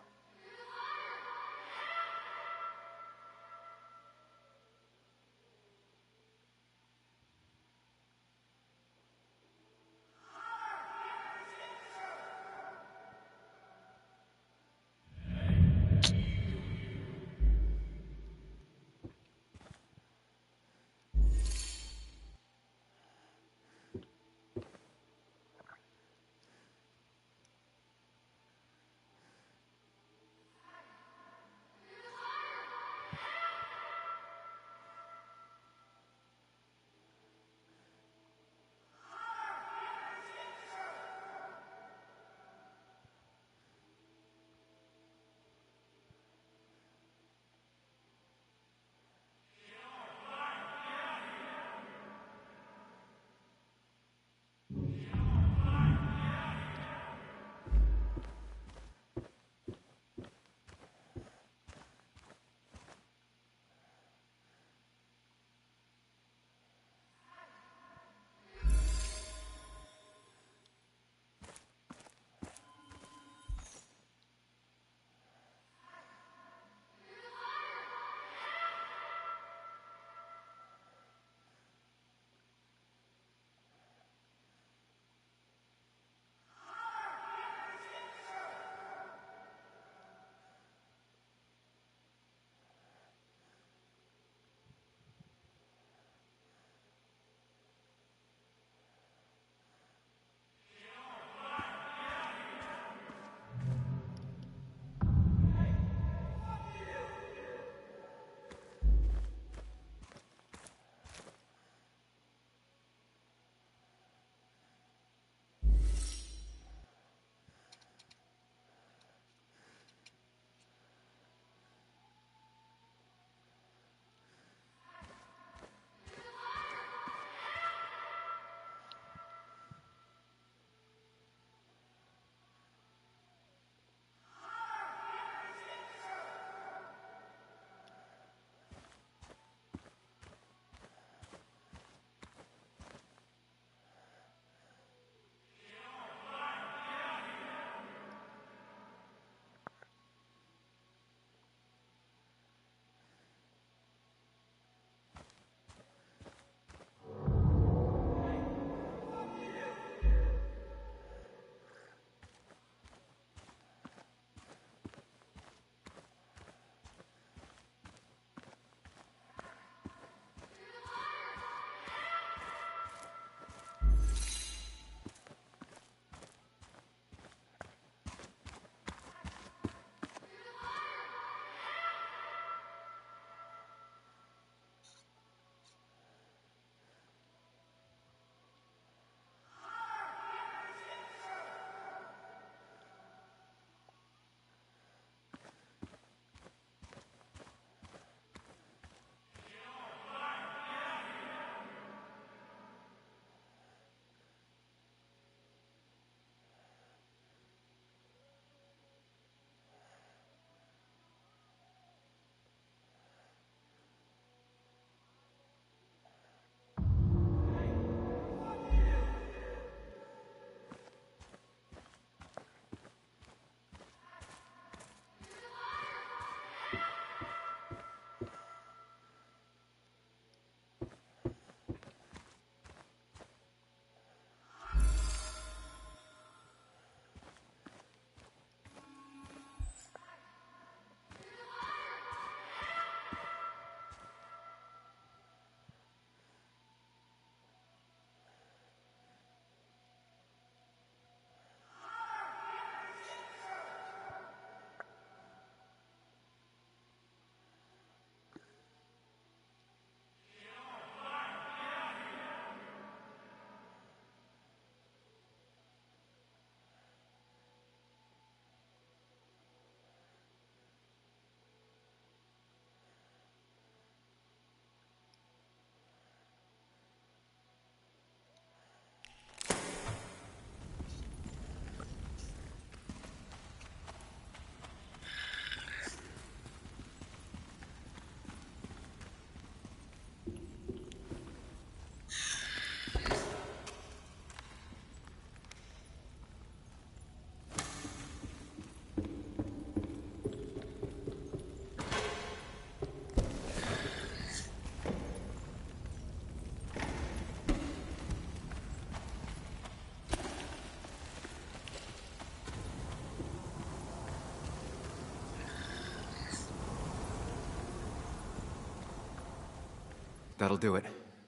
That'll do it.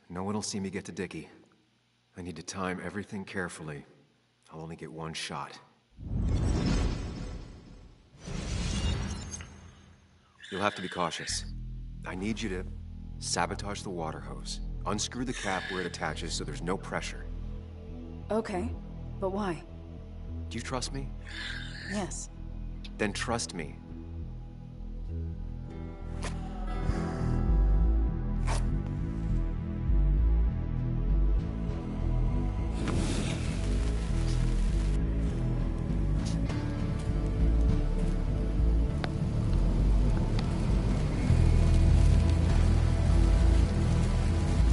No one will see me get to Dickie. I need to time everything carefully. I'll only get one shot. You'll have to be cautious. I need you to sabotage the water hose. Unscrew the cap where it attaches so there's no pressure. Okay, but why? Do you trust me? Yes. Then trust me.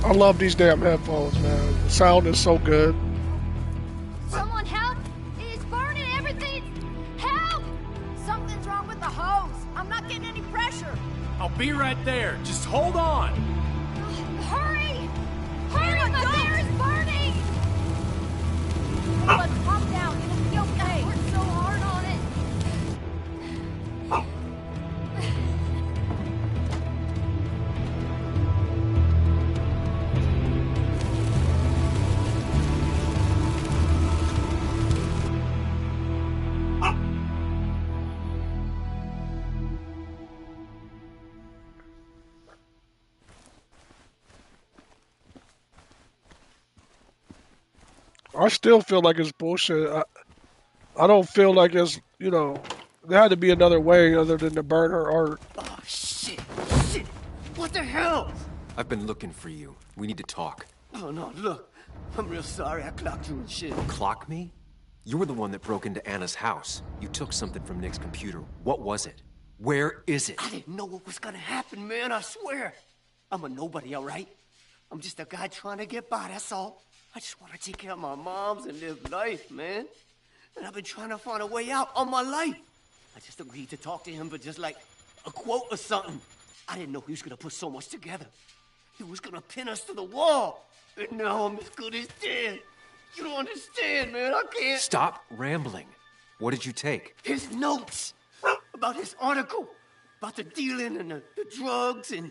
I love these damn headphones, man. The sound is so good. Someone help! It's burning everything! Help! Something's wrong with the hose. I'm not getting any pressure. I'll be right there. Just hold on. Hurry! Hurry! My bear is burning! But calm down. It'll be okay. I worked so hard on it. I still feel like it's bullshit. I don't feel like it's, you know, there had to be another way other than to burn her art. Oh, shit! Shit! What the hell? I've been looking for you. We need to talk. Oh, no, look. I'm real sorry I clocked you and shit. Clock me? You were the one that broke into Anna's house. You took something from Nick's computer. What was it? Where is it? I didn't know what was gonna happen, man, I swear. I'm a nobody, all right? I'm just a guy trying to get by, that's all. I just want to take care of my moms and live life, man. And I've been trying to find a way out all my life. I just agreed to talk to him for just like a quote or something. I didn't know he was gonna put so much together. He was gonna pin us to the wall. And now I'm as good as dead. You don't understand, man. I can't. Stop rambling. What did you take? His notes about his article, about the dealing and the drugs and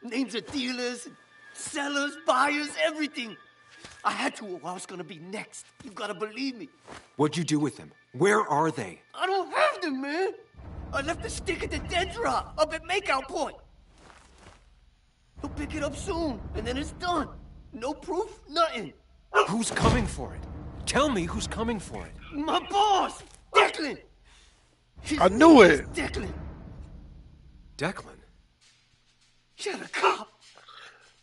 names of dealers and sellers, buyers, everything. I had to or I was gonna be next. You gotta believe me. What'd you do with them? Where are they? I don't have them, man. I left the stick at the dead drop up at Makeout Point. He'll pick it up soon, and then it's done. No proof, nothing. Who's coming for it? Tell me who's coming for it. My boss, Declan. I knew it. Declan. Declan? You're the cop.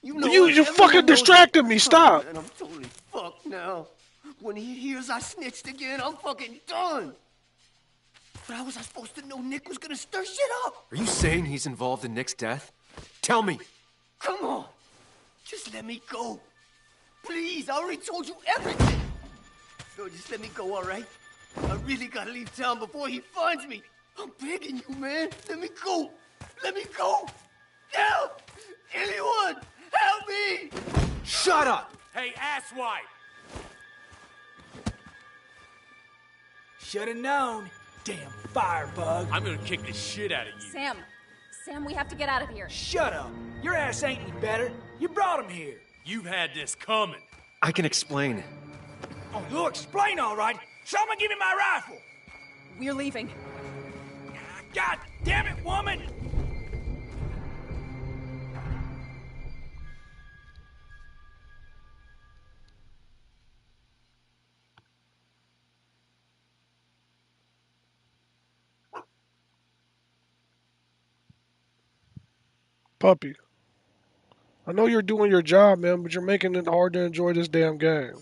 You fucking distracted me. Stop. Oh, man, I'm totally fucked now. When he hears I snitched again, I'm fucking done. But how was I supposed to know Nick was gonna stir shit up? Are you saying he's involved in Nick's death? Tell me. Come on. Just let me go. Please, I already told you everything. No, just let me go, all right? I really gotta leave town before he finds me. I'm begging you, man. Let me go. Let me go. Help! Anyone! Help me! Shut up! Hey, asswipe! Should've known. Damn firebug. I'm gonna kick the shit out of you. Sam, we have to get out of here. Shut up. Your ass ain't any better. You brought him here. You've had this coming. I can explain. Oh, you'll explain all right. Someone give me my rifle. We're leaving. God damn it, woman! Puppy. I know you're doing your job, man, but you're making it hard to enjoy this damn game.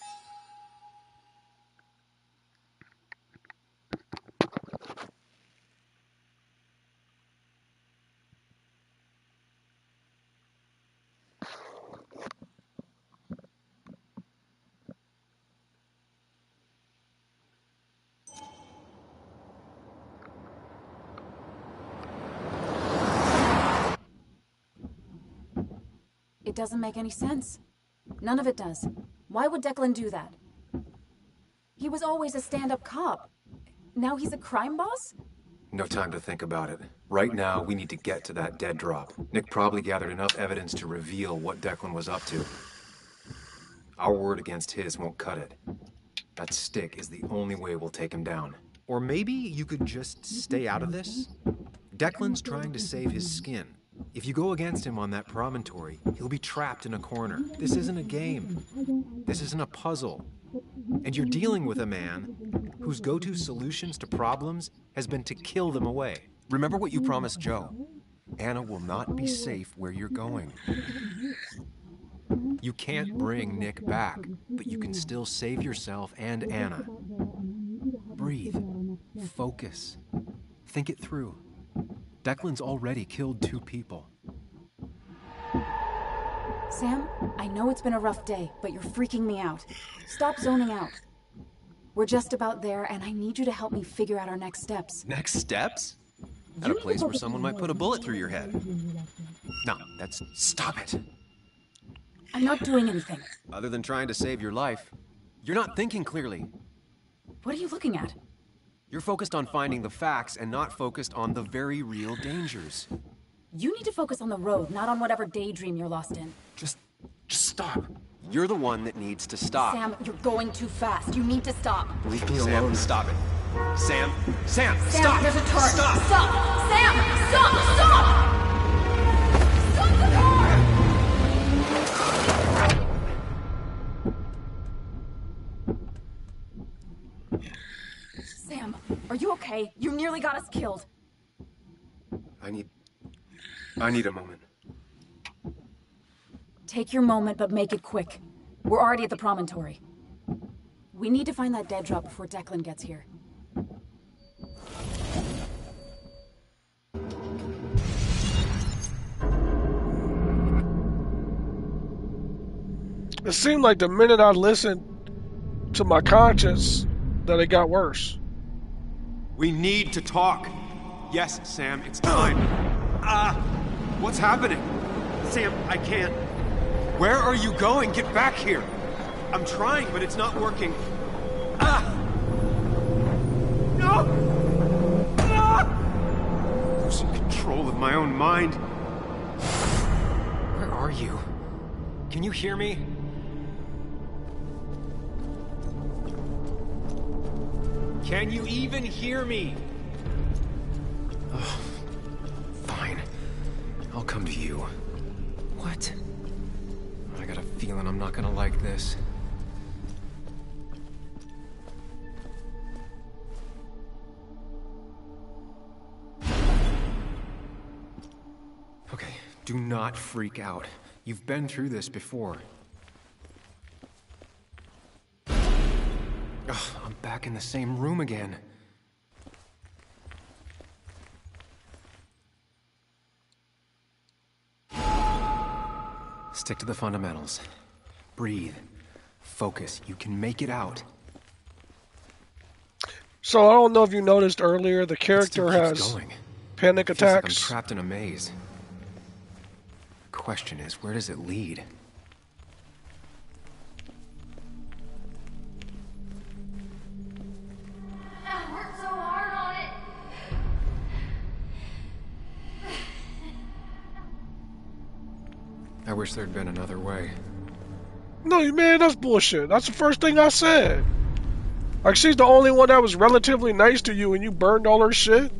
It doesn't make any sense. None of it does. Why would Declan do that? He was always a stand-up cop. Now he's a crime boss? No time to think about it. Right now, we need to get to that dead drop. Nick probably gathered enough evidence to reveal what Declan was up to. Our word against his won't cut it. That stick is the only way we'll take him down. Or maybe you could just stay out of this? Declan's trying to save his skin. If you go against him on that promontory, he'll be trapped in a corner. This isn't a game. This isn't a puzzle. And you're dealing with a man whose go-to solutions to problems has been to kill them away. Remember what you promised Joe. Anna will not be safe where you're going. You can't bring Nick back, but you can still save yourself and Anna. Breathe. Focus. Think it through. Declan's already killed 2 people. Sam, I know it's been a rough day, but you're freaking me out. Stop zoning out. We're just about there, and I need you to help me figure out our next steps. Next steps? At a place where someone might put a bullet through your head. No, that's... Stop it! I'm not doing anything. Other than trying to save your life, you're not thinking clearly. What are you looking at? You're focused on finding the facts and not focused on the very real dangers. You need to focus on the road, not on whatever daydream you're lost in. Just stop. You're the one that needs to stop. Sam, you're going too fast. You need to stop. Leave me alone. Stop it. Sam, Sam, stop! There's a turn. Stop! Stop! Sam, stop! Stop! Stop the car! Sam, are you okay? You nearly got us killed. I need a moment. Take your moment, but make it quick. We're already at the promontory. We need to find that dead drop before Declan gets here. It seemed like the minute I listened to my conscience that it got worse. We need to talk. Yes, Sam, it's time. What's happening? Sam, I can't. Where are you going? Get back here. I'm trying, but it's not working. No! Losing control of my own mind. Where are you? Can you hear me? Can you even hear me? Fine. I'll come to you. What? I got a feeling I'm not gonna like this. Okay, do not freak out. You've been through this before. Ugh, I'm back in the same room again. Stick to the fundamentals. Breathe. Focus. You can make it out. So I don't know if you noticed earlier, the character has panic Feels like I'm attacks. trapped in a maze. Question is, where does it lead? I worked so hard on it. I wish there'd been another way. No, man, that's bullshit. That's the first thing I said. Like, she's the only one that was relatively nice to you and you burned all her shit?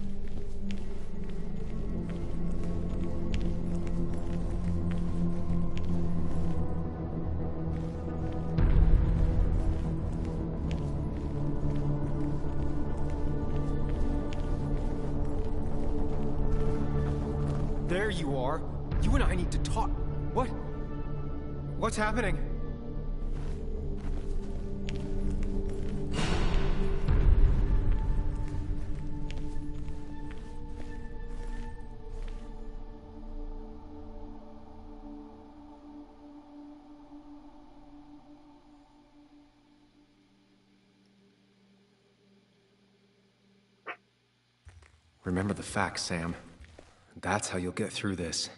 There you are. You and I need to talk. What? What's happening? Remember the facts, Sam. That's how you'll get through this.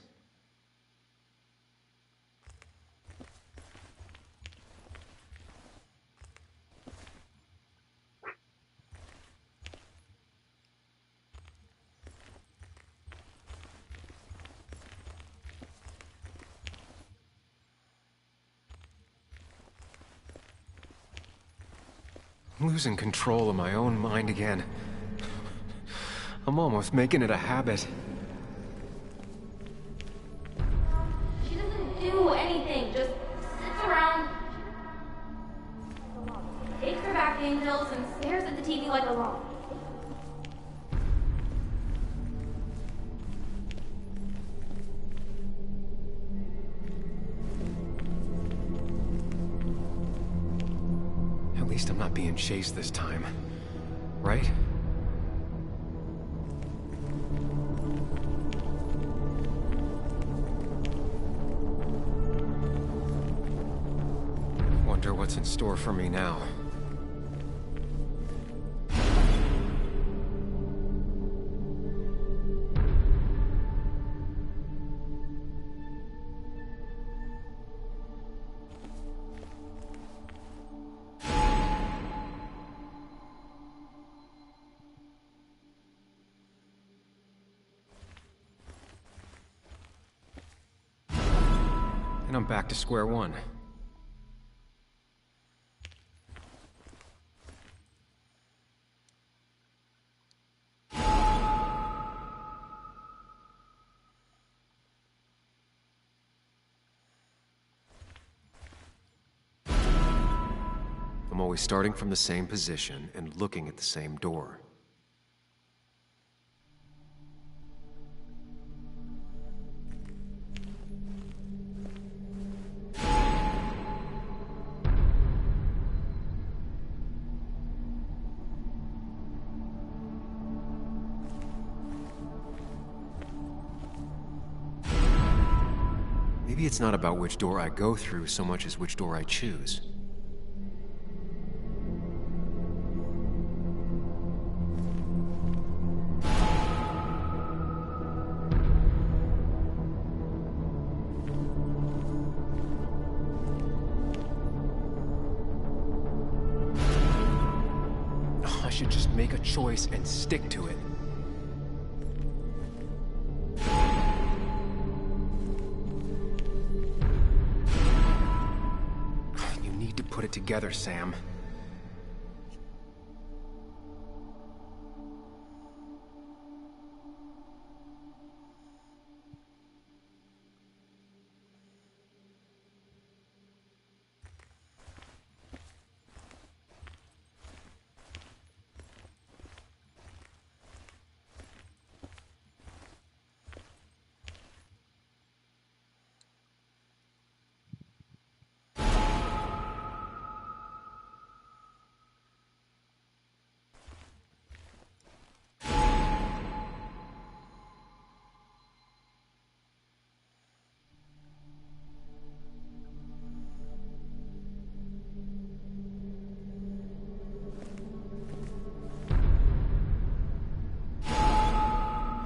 I'm losing control of my own mind again. I'm almost making it a habit. She doesn't do anything, just sits around, takes her back angels, and stares at the TV like a log. At least I'm not being chased this time, right? Wonder what's in store for me now. And I'm back to square one. I'm always starting from the same position and looking at the same door. Maybe it's not about which door I go through so much as which door I choose. I should just make a choice and stick to it. You need to put it together, Sam.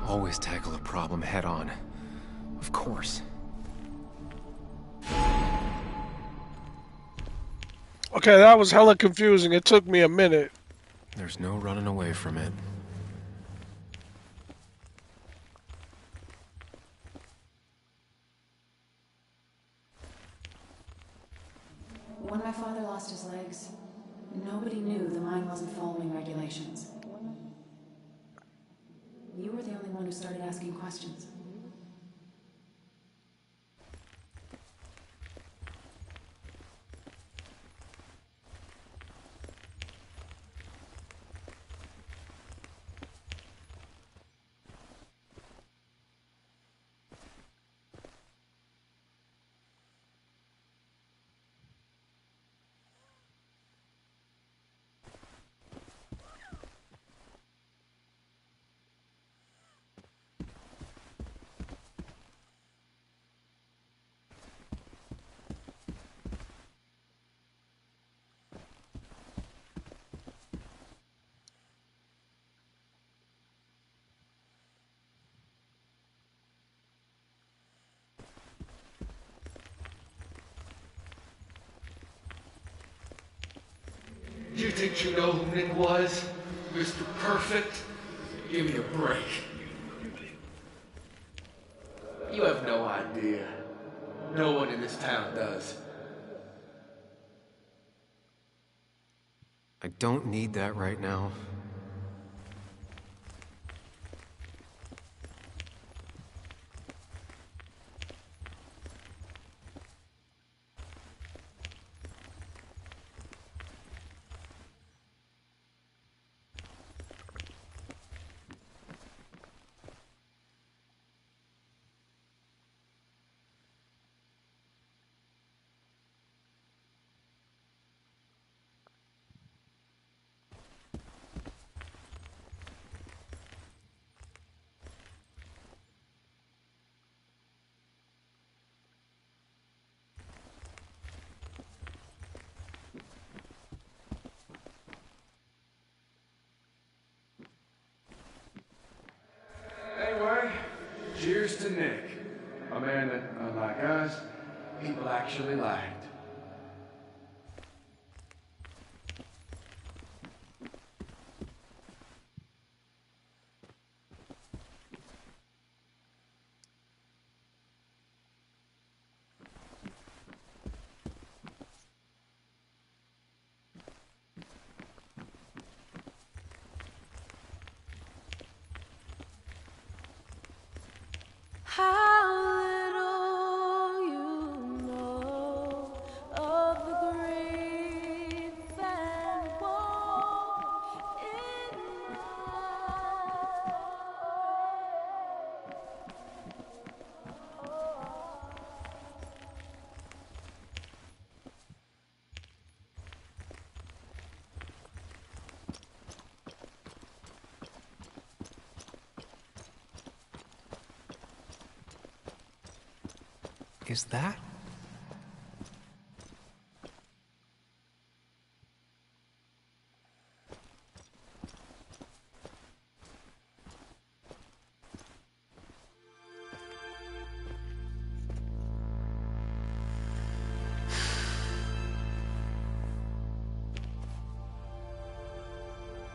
Always tackle a problem head on. Of course. Okay, that was hella confusing. It took me a minute. There's no running away from it. When my father lost his legs, nobody knew the mine wasn't following regulations. You were the only one who started asking questions. You think you know who Nick was? Mr. Perfect? Give me a break. You have no idea. No one in this town does. I don't need that right now. Anyway, cheers to Nick. A man that, unlike us, people actually liked. How little you know of the grief and woe in Is that?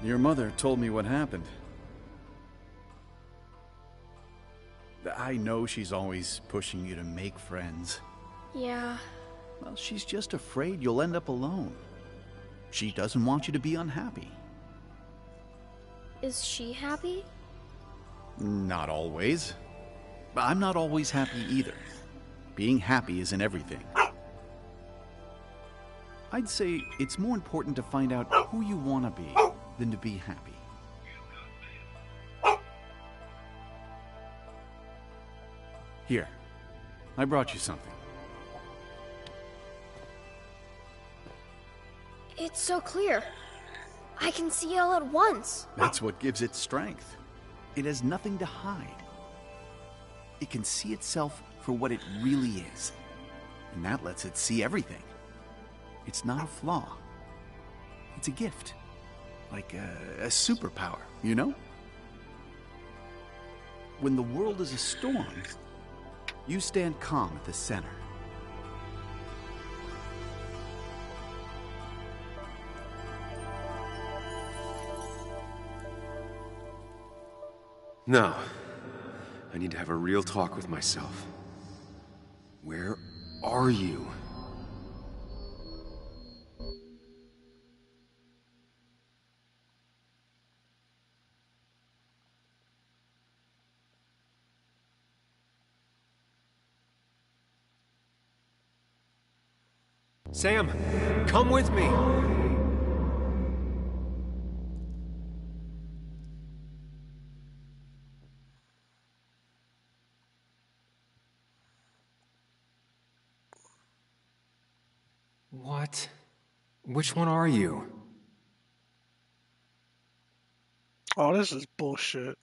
Your mother told me what happened. I know she's always pushing you to make friends. Yeah. Well, she's just afraid you'll end up alone. She doesn't want you to be unhappy. Is she happy? Not always. I'm not always happy either. Being happy isn't everything. I'd say it's more important to find out who you want to be than to be happy. Here, I brought you something. It's so clear. I can see it all at once. That's what gives it strength. It has nothing to hide. It can see itself for what it really is. And that lets it see everything. It's not a flaw. It's a gift. Like a superpower, you know? When the world is a storm, you stand calm at the center. No. I need to have a real talk with myself. Where are you? Sam, come with me! What? Which one are you? Oh, this is bullshit.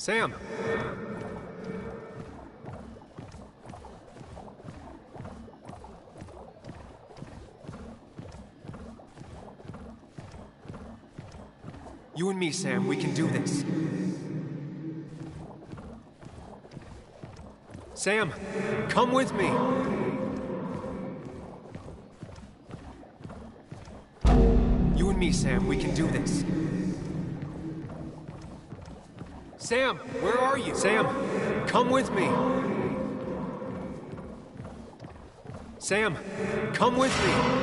Sam! You and me, Sam, we can do this. Sam, come with me! You and me, Sam, we can do this. Sam, where are you? Sam, come with me. Sam, come with me.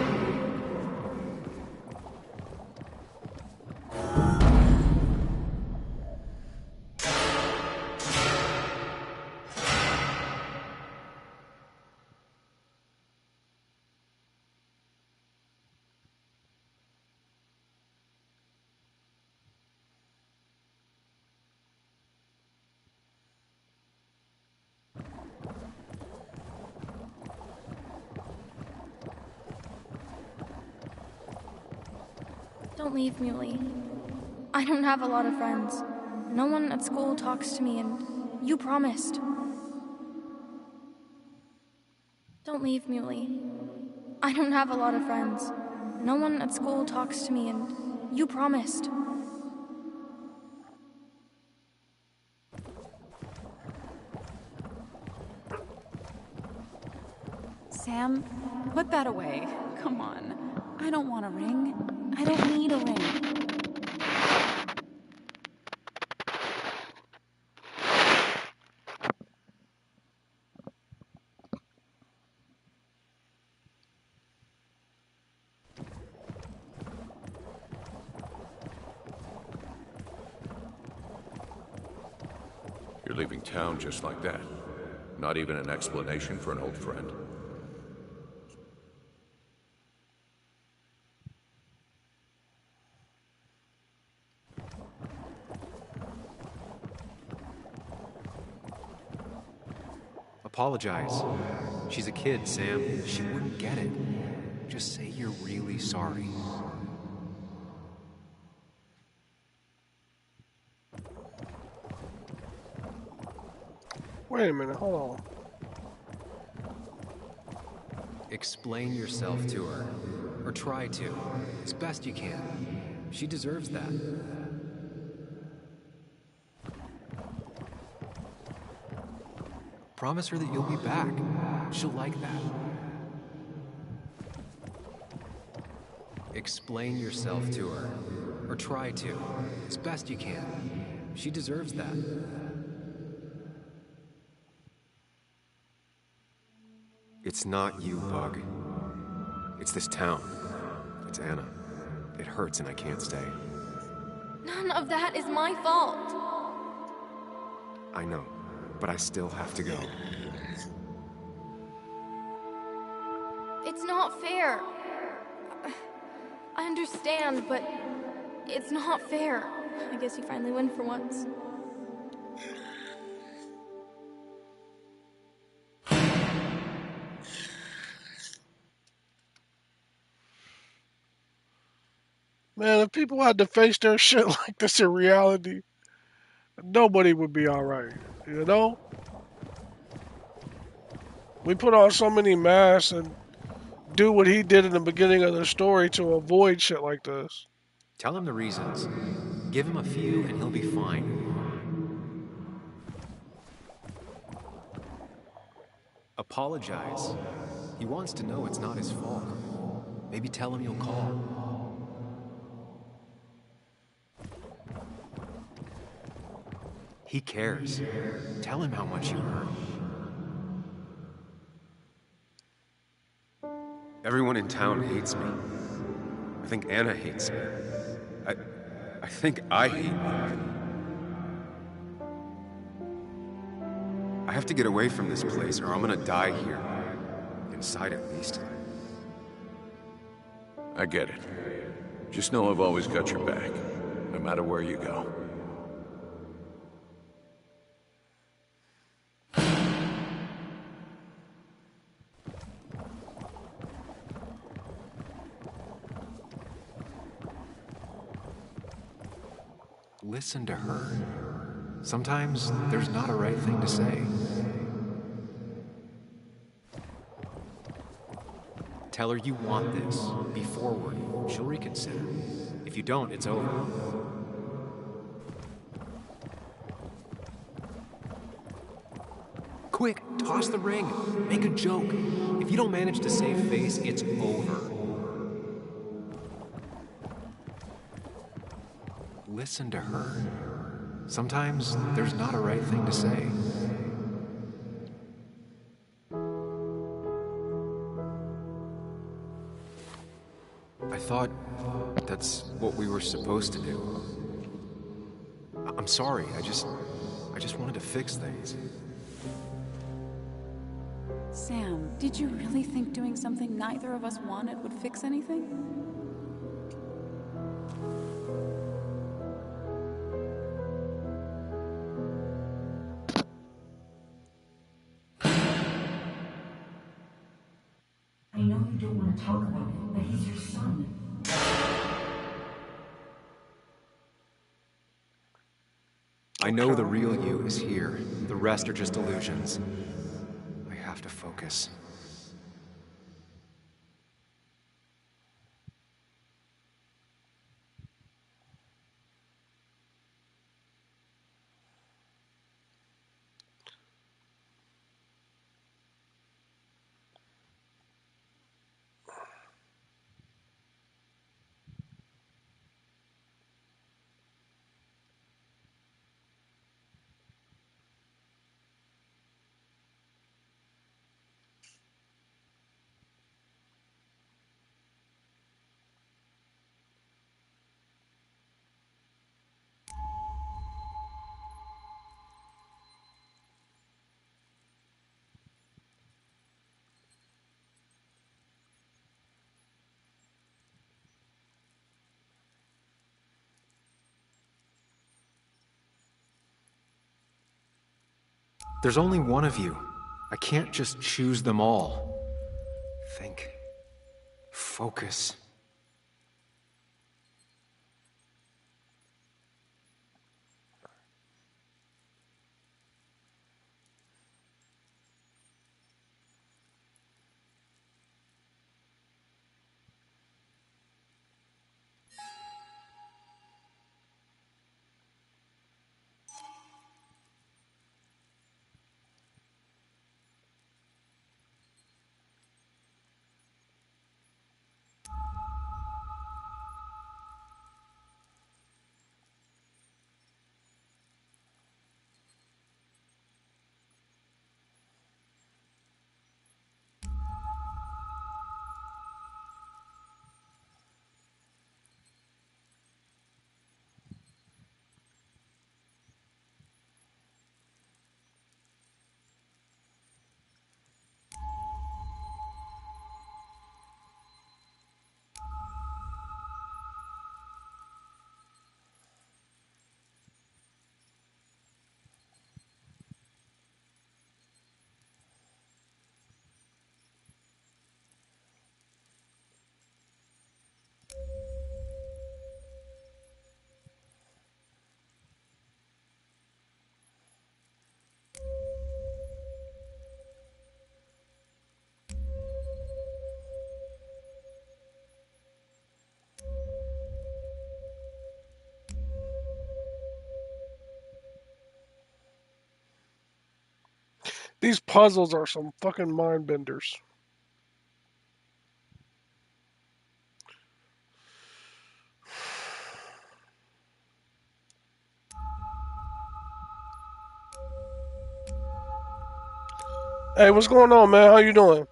Don't leave, Muley. I don't have a lot of friends. No one at school talks to me, and you promised. Don't leave, Muley. I don't have a lot of friends. No one at school talks to me, and you promised. Sam, put that away. Come on. I don't want a ring. I don't need a ring. You're leaving town just like that. Not even an explanation for an old friend. Apologize. She's a kid, Sam. She wouldn't get it. Just say you're really sorry. Wait a minute, hold on. Explain yourself to her. Or try to. As best you can. She deserves that. Promise her that you'll be back. She'll like that. Explain yourself to her. Or try to. As best you can. She deserves that. It's not you, Bug. It's this town. It's Anna. It hurts and I can't stay. None of that is my fault. I know, but I still have to go. It's not fair. I understand, but it's not fair. I guess you finally win for once. Man, if people had to face their shit like this in reality, nobody would be alright, you know? We put on so many masks and do what he did in the beginning of the story to avoid shit like this. Tell him the reasons. Give him a few and he'll be fine. Apologize. He wants to know it's not his fault. Maybe tell him you'll call. He cares. Tell him how much you hurt. Everyone in town hates me. I think Anna hates me. I think I hate me. I have to get away from this place or I'm gonna die here. Inside at least. I get it. Just know I've always got your back, no matter where you go. Listen to her. Sometimes there's not a right thing to say. Tell her you want this. Be forward. She'll reconsider. If you don't, it's over. Quick, toss the ring. Make a joke. If you don't manage to save face, it's over. Listen to her. Sometimes there's not a right thing to say. I thought that's what we were supposed to do. I'm sorry, I just wanted to fix things. Sam, did you really think doing something neither of us wanted would fix anything? I know you don't want to talk about it, but he's your son. I know the real you is here. The rest are just illusions. I have to focus. There's only one of you. I can't just choose them all. Think. Focus. These puzzles are some fucking mind benders. Hey, what's going on, man? How you doing?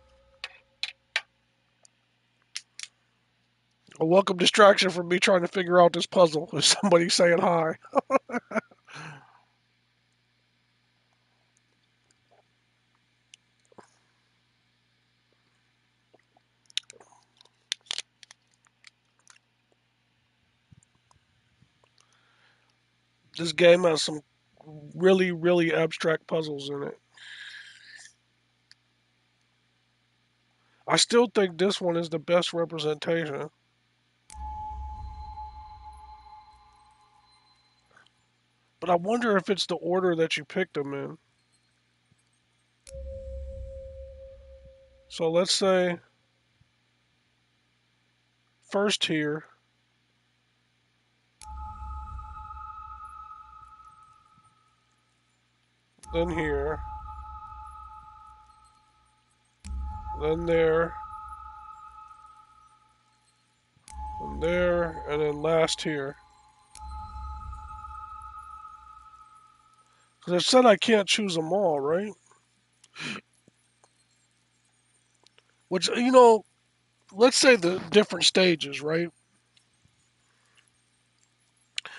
A welcome distraction from me trying to figure out this puzzle is somebody saying hi. This game has some really, really abstract puzzles in it. I still think this one is the best representation. But I wonder if it's the order that you picked them in. So let's say first here, then here, then there, and there, and then last here. Because it said I can't choose them all, right? Which, let's say the different stages, right?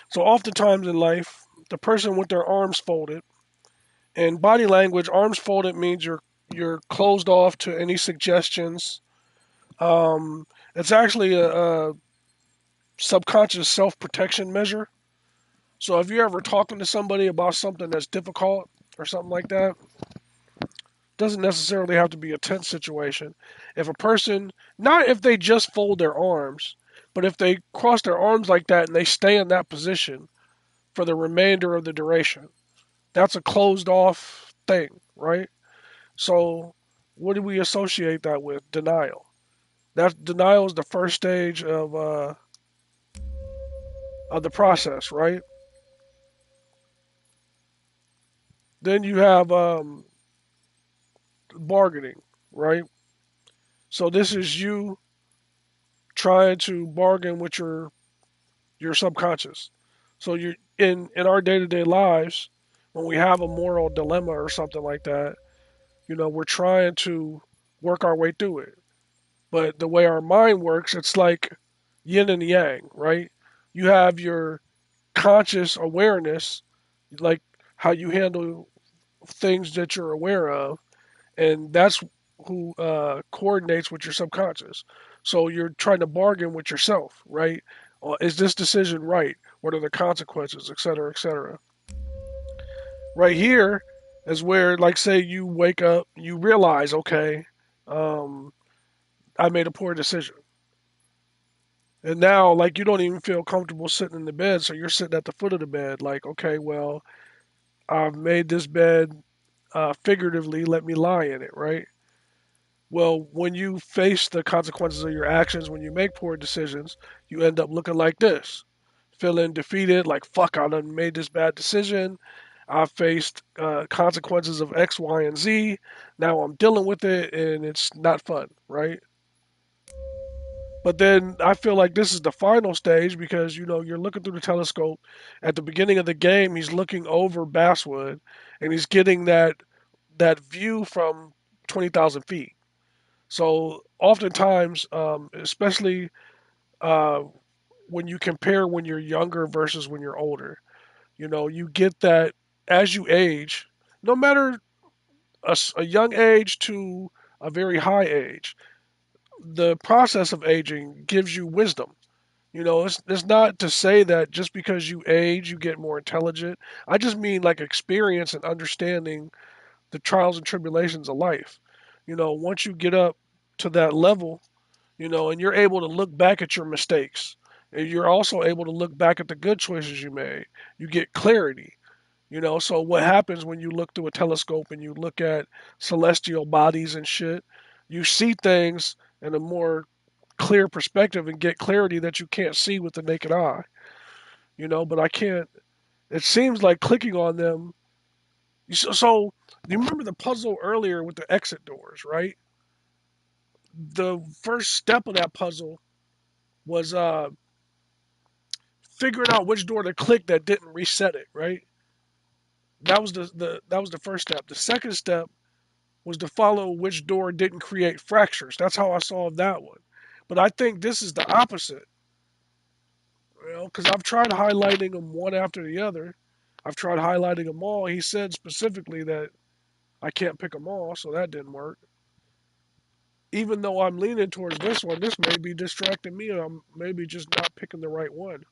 So oftentimes in life, the person with their arms folded, and body language, arms folded means you're closed off to any suggestions. It's actually a subconscious self-protection measure. So if you're ever talking to somebody about something that's difficult or something like that, doesn't necessarily have to be a tense situation. If a person, not if they just fold their arms, but if they cross their arms like that and they stay in that position for the remainder of the duration, that's a closed off thing, right? So what do we associate that with? Denial. That denial is the first stage of the process, right? Then you have bargaining, right? So this is you trying to bargain with your subconscious. So you're in our day to day lives, when we have a moral dilemma or something like that, we're trying to work our way through it. But the way our mind works, it's like yin and yang, right? You have your conscious awareness, like how you handle things that you're aware of, and that's who coordinates with your subconscious. So you're trying to bargain with yourself, right? Is this decision right? What are the consequences, et cetera, et cetera? Right here is where, like, say you wake up, you realize, okay, um, I made a poor decision. And now, like, you don't even feel comfortable sitting in the bed, so you're sitting at the foot of the bed, like, okay, well, I've made this bed figuratively, let me lie in it, right? Well, when you face the consequences of your actions, when you make poor decisions, you end up looking like this, feeling defeated, like, fuck, I done made this bad decision. I faced consequences of X, Y, and Z. Now I'm dealing with it, and it's not fun, right? But then I feel like this is the final stage because you're looking through the telescope. At the beginning of the game, he's looking over Basswood, and he's getting that view from 20,000 feet. So oftentimes, especially uh, when you compare when you're younger versus when you're older, you get that as you age, no matter a young age to a very high age, the process of aging gives you wisdom. It's not to say that just because you age, you get more intelligent. I just mean like experience and understanding the trials and tribulations of life. Once you get up to that level, and you're able to look back at your mistakes, and you're also able to look back at the good choices you made, you get clarity. So what happens when you look through a telescope and you look at celestial bodies and shit, you see things in a more clear perspective and get clarity that you can't see with the naked eye. But I can't. It seems like clicking on them. So you remember the puzzle earlier with the exit doors, right? The first step of that puzzle was figuring out which door to click that didn't reset it, right? That was the first step. The second step was to follow which door didn't create fractures. That's how I solved that one. But I think this is the opposite, because I've tried highlighting them one after the other. I've tried highlighting them all. He said specifically that I can't pick them all, so that didn't work. Even though I'm leaning towards this one, this may be distracting me, and I'm maybe just not picking the right one.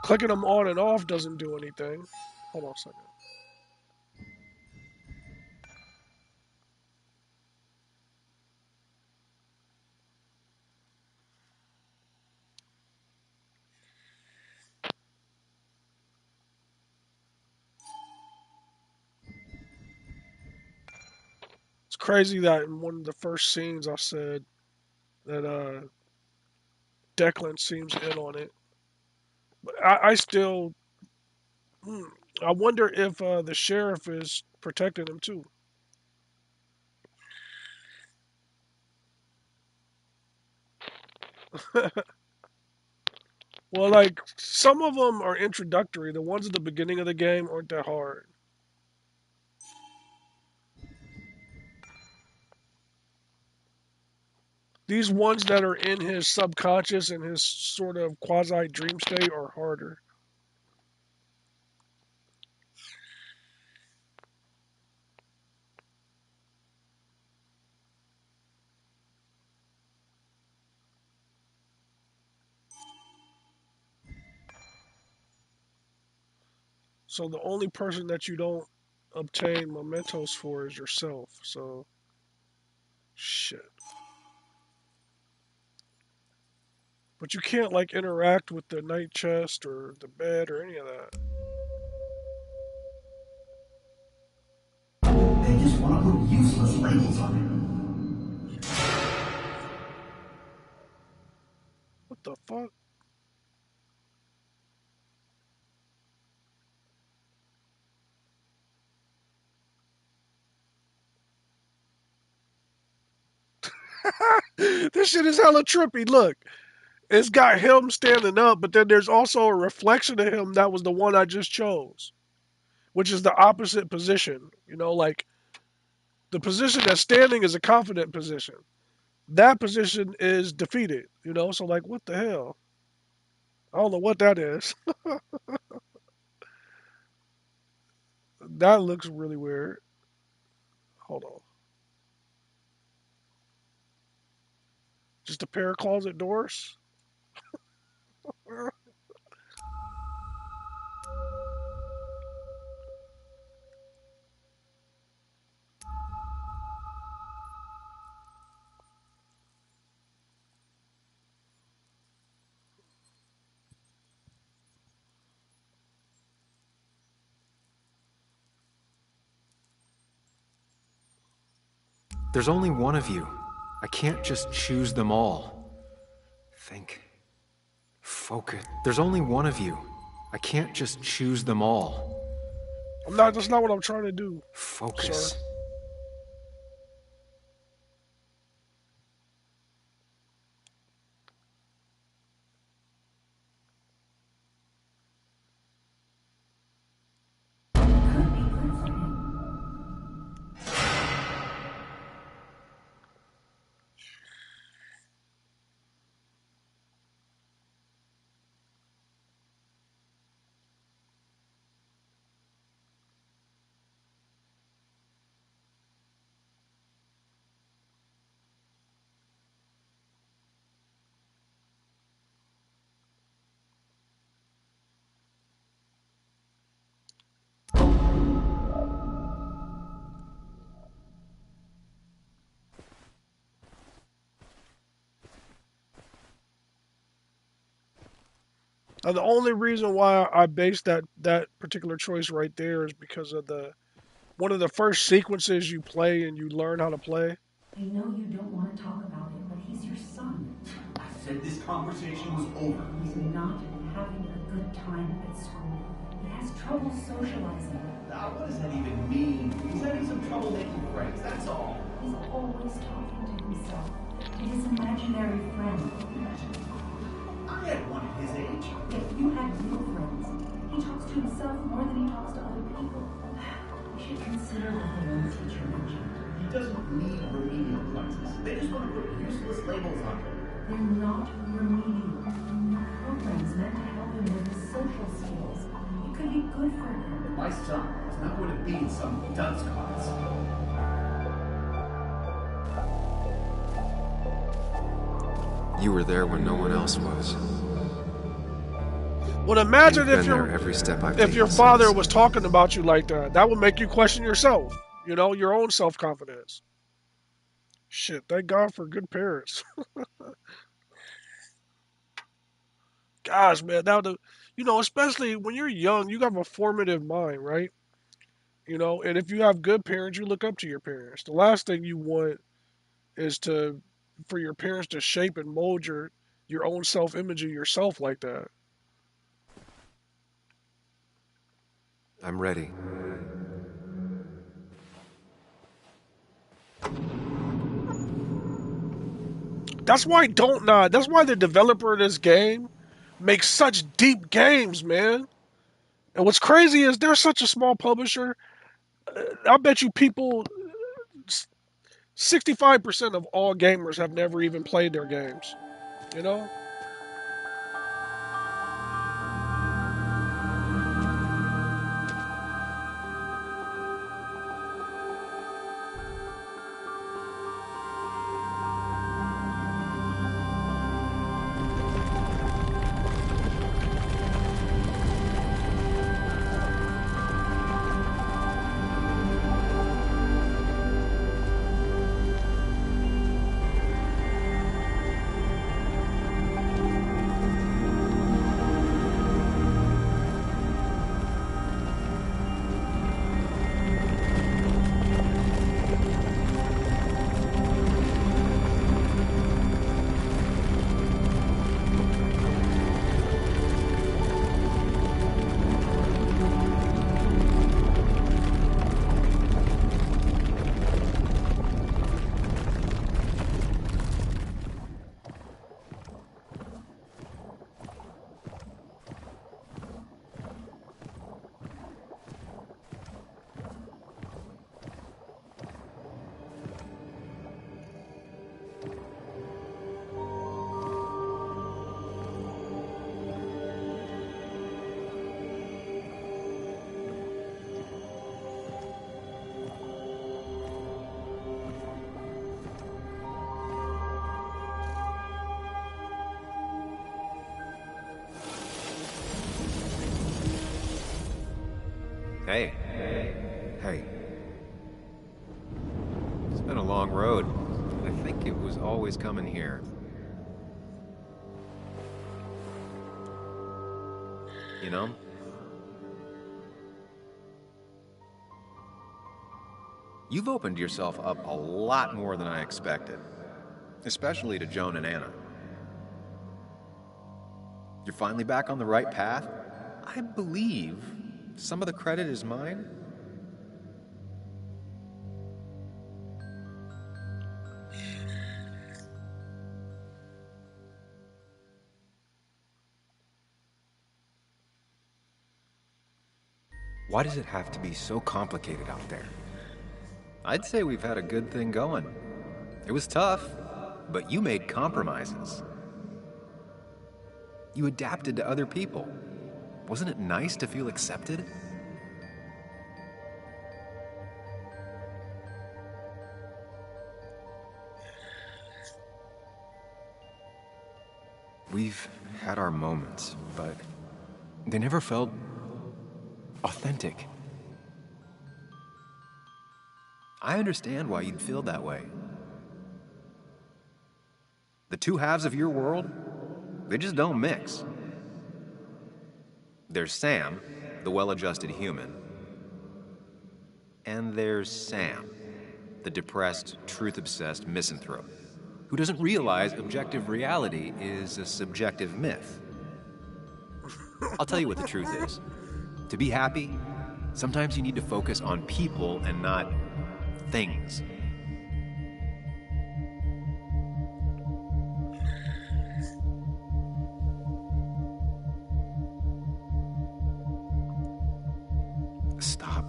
Clicking them on and off doesn't do anything. Hold on a second. It's crazy that in one of the first scenes I said that Declan seems in on it. But I still, I wonder if the sheriff is protecting him too. Well, like some of them are introductory. The ones at the beginning of the game aren't that hard. These ones that are in his subconscious and his sort of quasi dream state are harder. So the only person that you don't obtain mementos for is yourself. So, shit. But you can't like interact with the night chest or the bed or any of that. They just want to put useless labels on it. What the fuck? This shit is hella trippy. Look, it's got him standing up, but then there's also a reflection of him that was the one I just chose, which is the opposite position. You know, like the position that's standing is a confident position. That position is defeated. You know, so like, what the hell? I don't know what that is. That looks really weird. Hold on. Just a pair of closet doors? There's only one of you. I can't just choose them all. Think. Focus. There's only one of you. I can't just choose them all. That's not what I'm trying to do. Focus. Sir. Now, the only reason why I based that particular choice right there is because of one of the first sequences you play and you learn how to play. I know you don't want to talk about it, but he's your son. I said this conversation was over. He's not having a good time at school. He has trouble socializing. Now, what does that even mean? He's having some trouble making friends, that's all. He's always talking to himself, to his imaginary friend. I had one at his age. If you had real friends, he talks to himself more than he talks to other people. You should consider what the one teacher mentioned. He doesn't need remedial classes. They just want to put useless labels on him. They're not remedial. Programs meant to help him with his social skills. It could be good for him. But my son is not going to be in some dunce class. You were there when no one else was. Well, imagine You've if been there every step I've your taken father since. was talking about you like that. That would make you question yourself. You know, your own self-confidence. Shit, thank God for good parents. Gosh, man, especially when you're young, you have a formative mind, right? You know, and if you have good parents, you look up to your parents. The last thing you want is for your parents to shape and mold your own self-image of yourself like that. I'm ready. That's why Don't Nod. That's why the developer of this game make such deep games, man. And what's crazy is they're such a small publisher. I bet you people, 65% of all gamers have never even played their games. You know? Hey. Hey. It's been a long road. I think it was always coming here. You know? You've opened yourself up a lot more than I expected. Especially to Joan and Anna. You're finally back on the right path? I believe some of the credit is mine. Why does it have to be so complicated out there? I'd say we've had a good thing going. It was tough, but you made compromises. You adapted to other people. Wasn't it nice to feel accepted? We've had our moments, but they never felt authentic. I understand why you'd feel that way. The two halves of your world, they just don't mix. There's Sam, the well-adjusted human, and there's Sam, the depressed, truth-obsessed misanthrope, who doesn't realize objective reality is a subjective myth. I'll tell you what the truth is. To be happy, sometimes you need to focus on people and not things. Stop.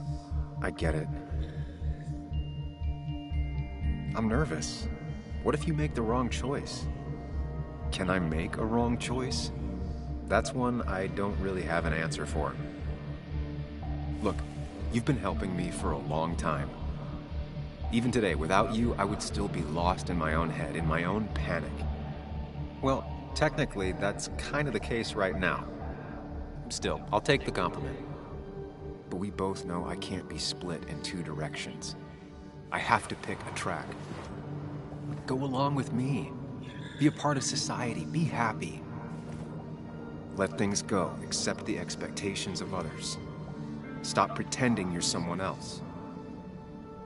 I get it. I'm nervous. What if you make the wrong choice? Can I make a wrong choice? That's one I don't really have an answer for. Look, you've been helping me for a long time. Even today, without you, I would still be lost in my own head, in my own panic. Well, technically, that's kind of the case right now. Still, I'll take the compliment. But we both know I can't be split in two directions. I have to pick a track. Go along with me. Be a part of society. Be happy. Let things go. Accept the expectations of others. Stop pretending you're someone else.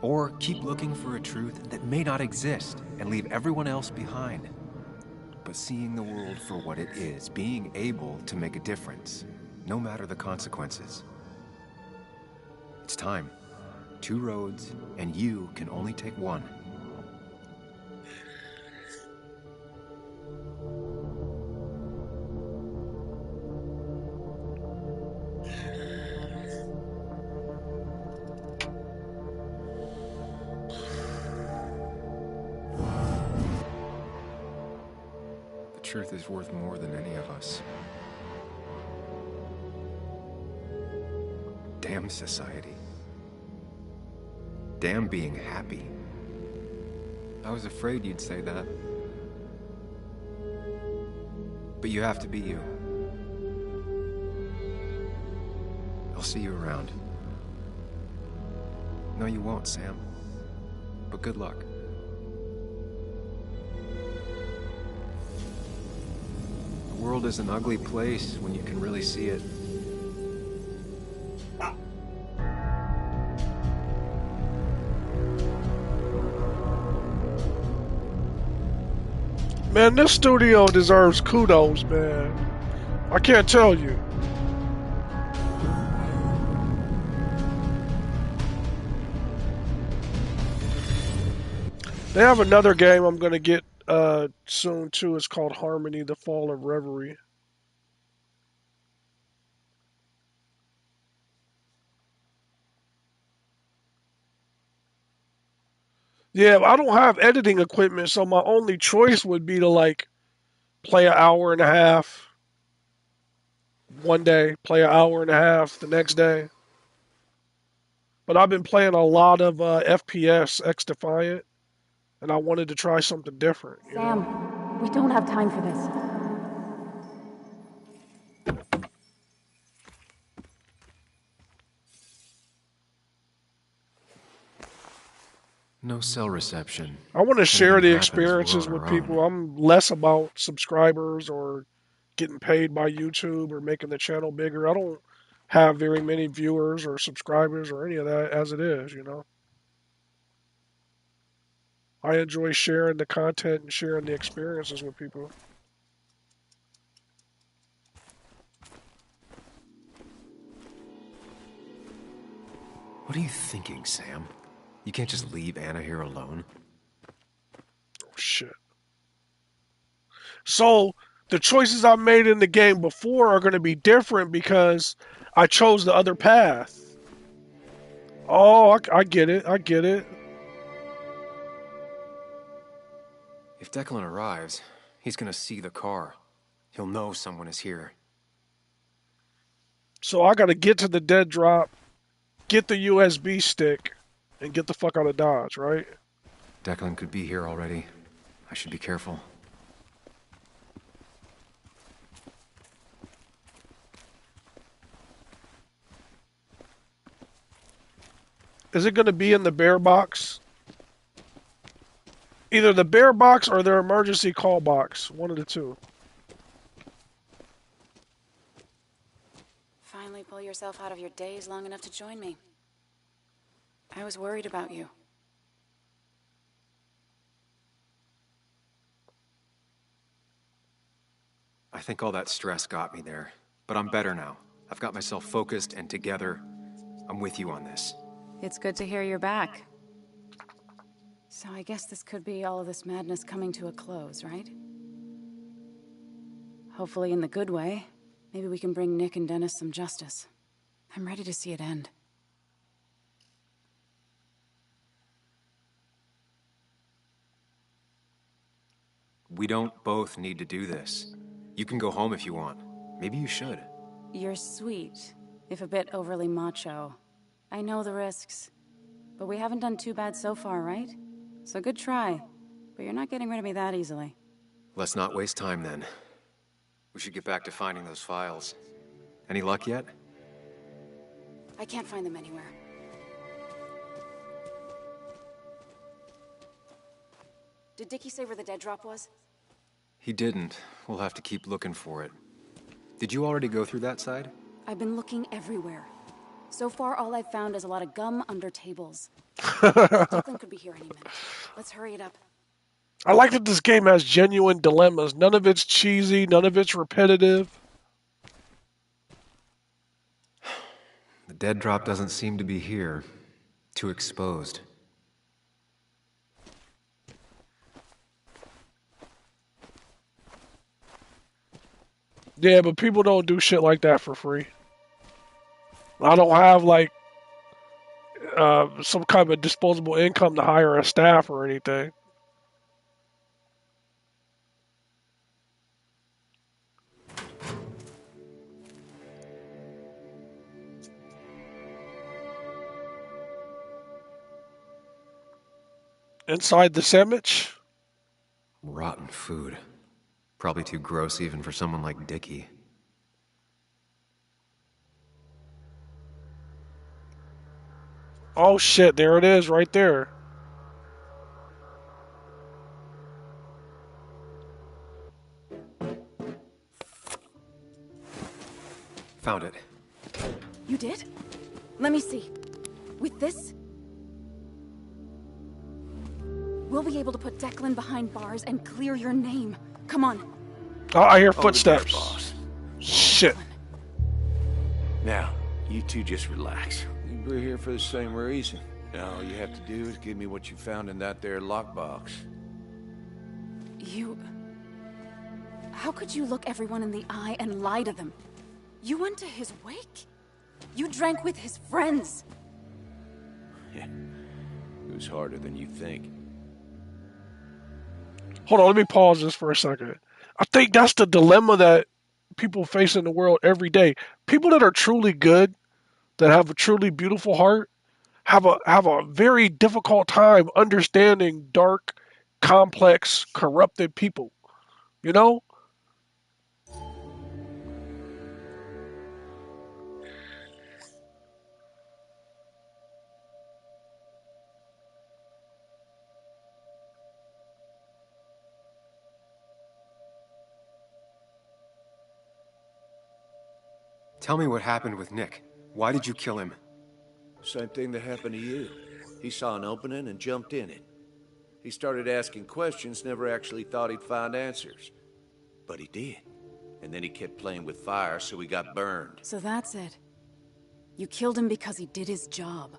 Or keep looking for a truth that may not exist and leave everyone else behind. But seeing the world for what it is, being able to make a difference, no matter the consequences. It's time. 2 roads, and you can only take one. truth is worth more than any of us. Damn society. Damn being happy. I was afraid you'd say that. But you have to be you. I'll see you around. No, you won't, Sam. But good luck. The world is an ugly place when you can really see it. Man, this studio deserves kudos, man. I can't tell you. They have another game I'm gonna get soon too. It's called Harmony: The Fall of Reverie. Yeah, I don't have editing equipment, so my only choice would be to like play an hour and a half one day, play an hour and a half the next day. But I've been playing a lot of FPS X Defiant, and I wanted to try something different. You know? Sam, we don't have time for this. No cell reception. I want to share Anything the happens, we're experiences on with our people. own. I'm less about subscribers or getting paid by YouTube or making the channel bigger. I don't have very many viewers or subscribers or any of that as it is, you know. I enjoy sharing the content and sharing the experiences with people. What are you thinking, Sam? You can't just leave Anna here alone. Oh, shit. So the choices I made in the game before are going to be different because I chose the other path. Oh, I get it. I get it. If Declan arrives, he's gonna see the car. He'll know someone is here. So I got to get to the dead drop, get the USB stick, and get the fuck out of Dodge, right? Declan could be here already. I should be careful. Is it going to be in the bear box? Either the bear box or their emergency call box. One of the two. Finally pull yourself out of your daze long enough to join me. I was worried about you. I think all that stress got me there, but I'm better now. I've got myself focused and together. I'm with you on this. It's good to hear you're back. So I guess this could be all of this madness coming to a close, right? Hopefully in the good way. Maybe we can bring Nick and Dennis some justice. I'm ready to see it end. We don't both need to do this. You can go home if you want. Maybe you should. You're sweet, if a bit overly macho. I know the risks, but we haven't done too bad so far, right? So good try, but you're not getting rid of me that easily. Let's not waste time then. We should get back to finding those files. Any luck yet? I can't find them anywhere. Did Dickie say where the dead drop was? He didn't. We'll have to keep looking for it. Did you already go through that side? I've been looking everywhere. So far, all I've found is a lot of gum under tables. Declan could be here any minute. Let's hurry it up. I like that this game has genuine dilemmas. None of it's cheesy, none of it's repetitive. The dead drop doesn't seem to be here. Too exposed. Yeah, but people don't do shit like that for free. I don't have like some kind of disposable income to hire a staff or anything. Inside the sandwich? Rotten food. Probably too gross even for someone like Dickie. Oh shit, there it is right there. Found it. You did? Let me see. With this, we'll be able to put Declan behind bars and clear your name. Come on. Oh, I hear On the footsteps. bus, boss. Shit. Now, you two just relax. We're here for the same reason. Now, all you have to do is give me what you found in that there lockbox. You... How could you look everyone in the eye and lie to them? You went to his wake? You drank with his friends. Yeah, it was harder than you think. Hold on, let me pause this for a second. I think that's the dilemma that people face in the world every day. People that are truly good, that have a truly beautiful heart, have a very difficult time understanding dark, complex, corrupted people. You know? Tell me what happened with Nick. Why did you kill him? Same thing that happened to you. He saw an opening and jumped in it. He started asking questions, never actually thought he'd find answers. But he did. And then he kept playing with fire, so he got burned. So that's it. You killed him because he did his job.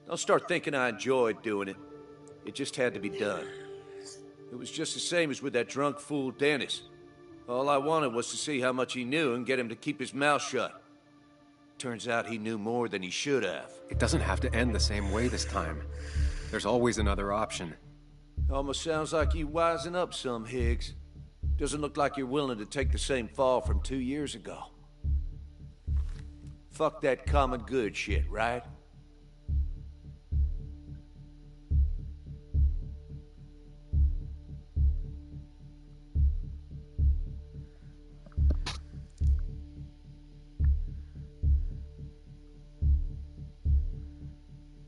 Don't start thinking I enjoyed doing it. It just had to be done. It was just the same as with that drunk fool Dennis. All I wanted was to see how much he knew and get him to keep his mouth shut. Turns out he knew more than he should have. It doesn't have to end the same way this time. There's always another option. Almost sounds like you wising up some, Higgs. Doesn't look like you're willing to take the same fall from 2 years ago. Fuck that common good shit, right?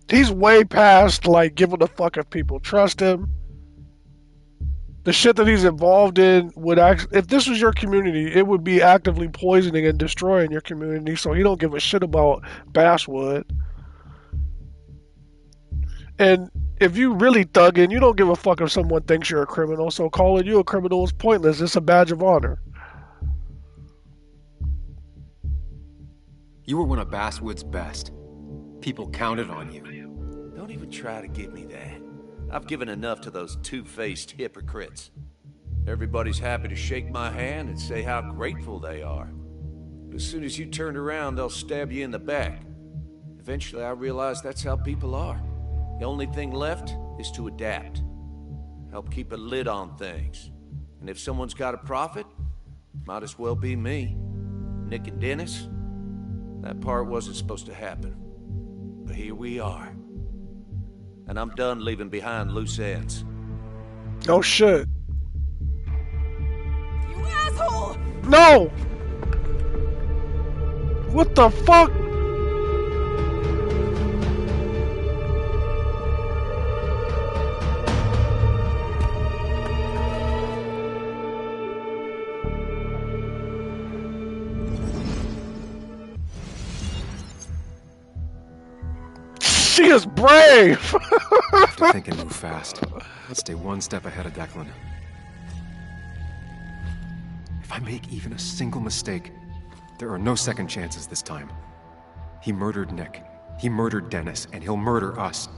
He's way past, like, giving a fuck if people trust him. The shit that he's involved in would if this was your community, it would be actively poisoning and destroying your community, so he don't give a shit about Basswood. And if you really thugging, you don't give a fuck if someone thinks you're a criminal, so calling you a criminal is pointless. It's a badge of honor. You were one of Basswood's best. People counted on you. Don't even try to give me that. I've given enough to those two-faced hypocrites. Everybody's happy to shake my hand and say how grateful they are. But as soon as you turn around, they'll stab you in the back. Eventually, I realized that's how people are. The only thing left is to adapt. Help keep a lid on things. And if someone's got a profit, might as well be me. Nick and Dennis, that part wasn't supposed to happen. But here we are. And I'm done leaving behind loose ends. Oh shit. You asshole! No! What the fuck? She is brave! Have to think and move fast. Let's stay one step ahead of Declan. If I make even a single mistake, there are no second chances this time. He murdered Nick. He murdered Dennis, and he'll murder us.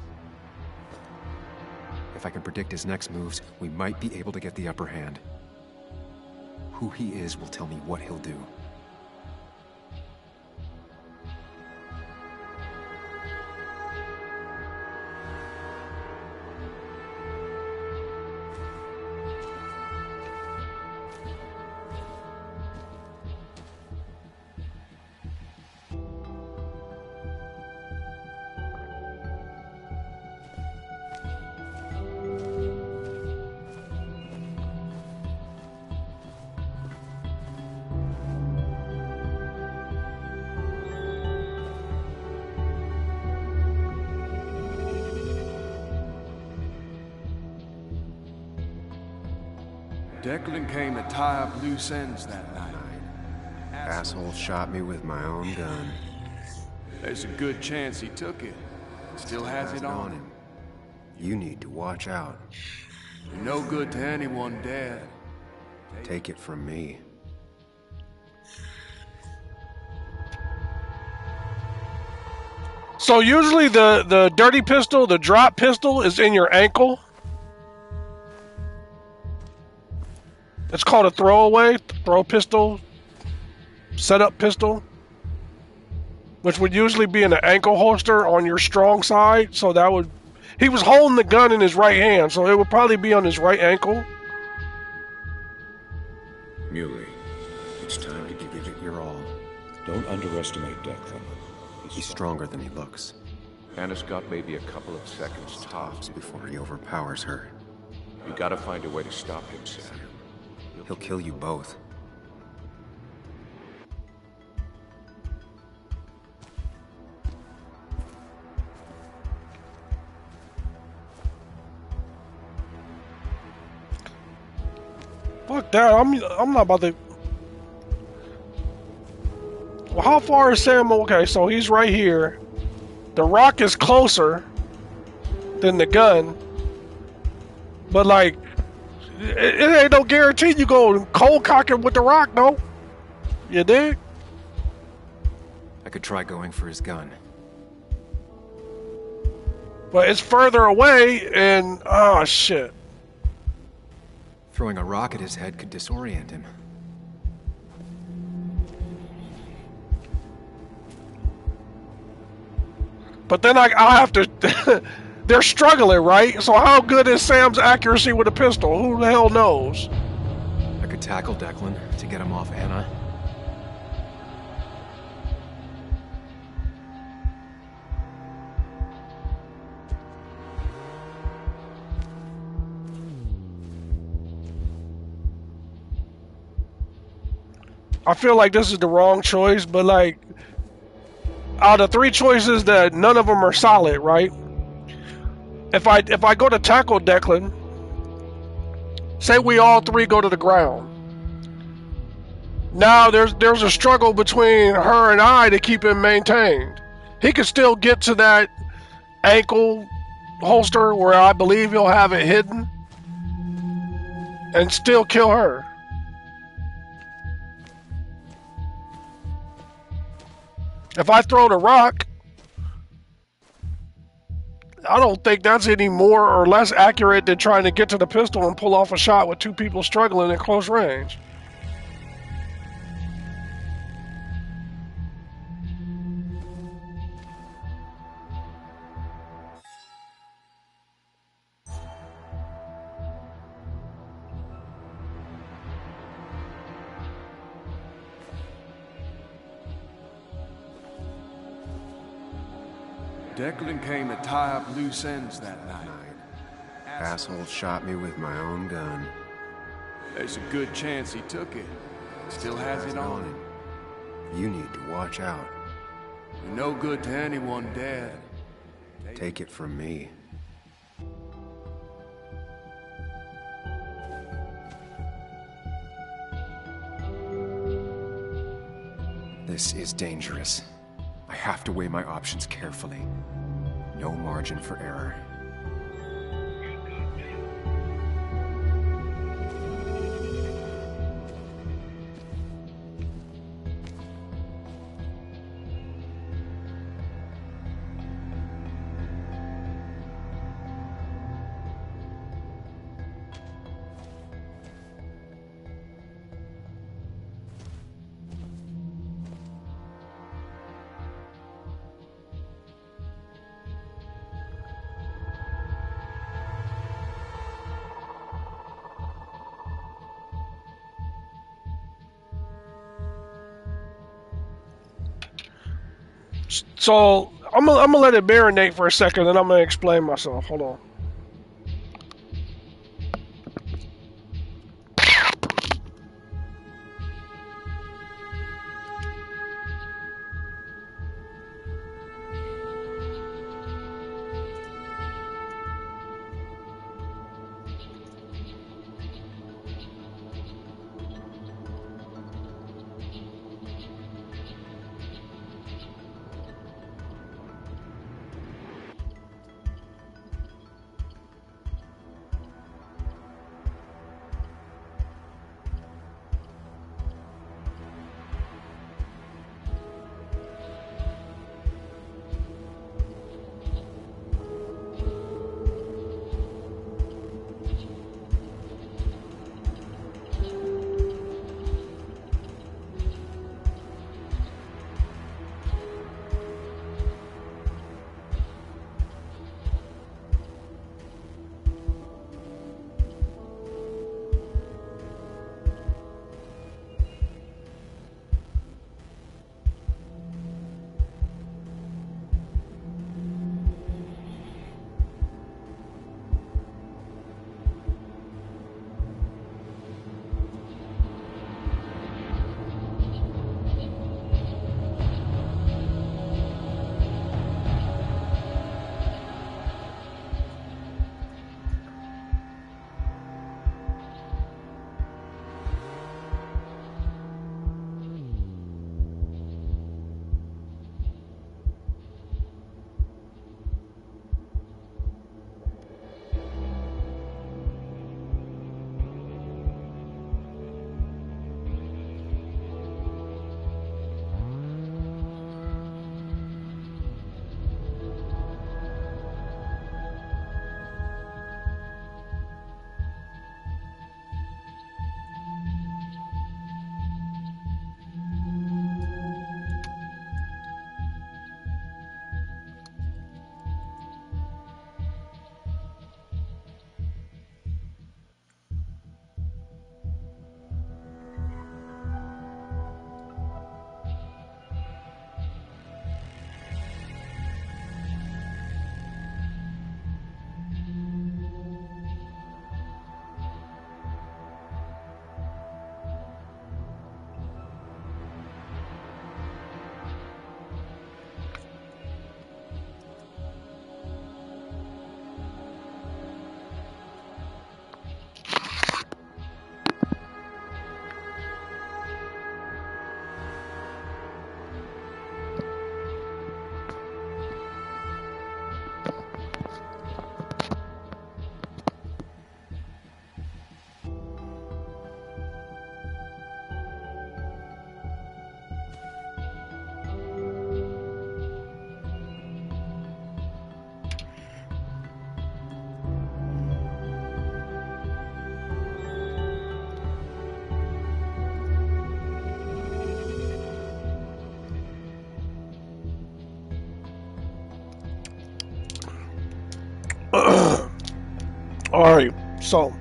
If I can predict his next moves, we might be able to get the upper hand. Who he is will tell me what he'll do. Declan came to tie up loose ends that night. Asshole shot me with my own gun. There's a good chance he took it. Still has it on him. You need to watch out. You're no good to anyone dead. Take it from me. So usually the dirty pistol, the drop pistol, is in your ankle. It's called a throwaway, throw pistol, setup pistol, which would usually be in an ankle holster on your strong side. So that would, he was holding the gun in his right hand, so it would probably be on his right ankle. Muley, it's time to give it your all. Don't underestimate Declan. He's stronger than he looks. Anna's got maybe a couple of seconds tops before he overpowers her. You gotta find a way to stop him, Sam. He'll kill you both. Fuck that, I'm not about to... Well, how far is Sam? Okay, so he's right here. The rock is closer than the gun. But like, it ain't no guarantee you go cold cocking with the rock, though. You dig? I could try going for his gun. But it's further away and, oh shit. Throwing a rock at his head could disorient him. But then I'll have to... They're struggling, right? So how good is Sam's accuracy with a pistol? Who the hell knows? I could tackle Declan to get him off Anna. I feel like this is the wrong choice, but like, out of three choices, that none of them are solid, right? If I go to tackle Declan, say we all three go to the ground. Now there's a struggle between her and I to keep him maintained. He could still get to that ankle holster where I believe he'll have it hidden and still kill her. If I throw the rock, I don't think that's any more or less accurate than trying to get to the pistol and pull off a shot with two people struggling at close range. Declan came to tie up loose ends that night. Asshole shot me with my own gun. There's a good chance he took it. Still has it on him. You need to watch out. You're no good to anyone dead. Take it from me. This is dangerous. I have to weigh my options carefully. No margin for error. So I'm gonna let it marinate for a second, and I'm gonna explain myself. Hold on. Alright, so.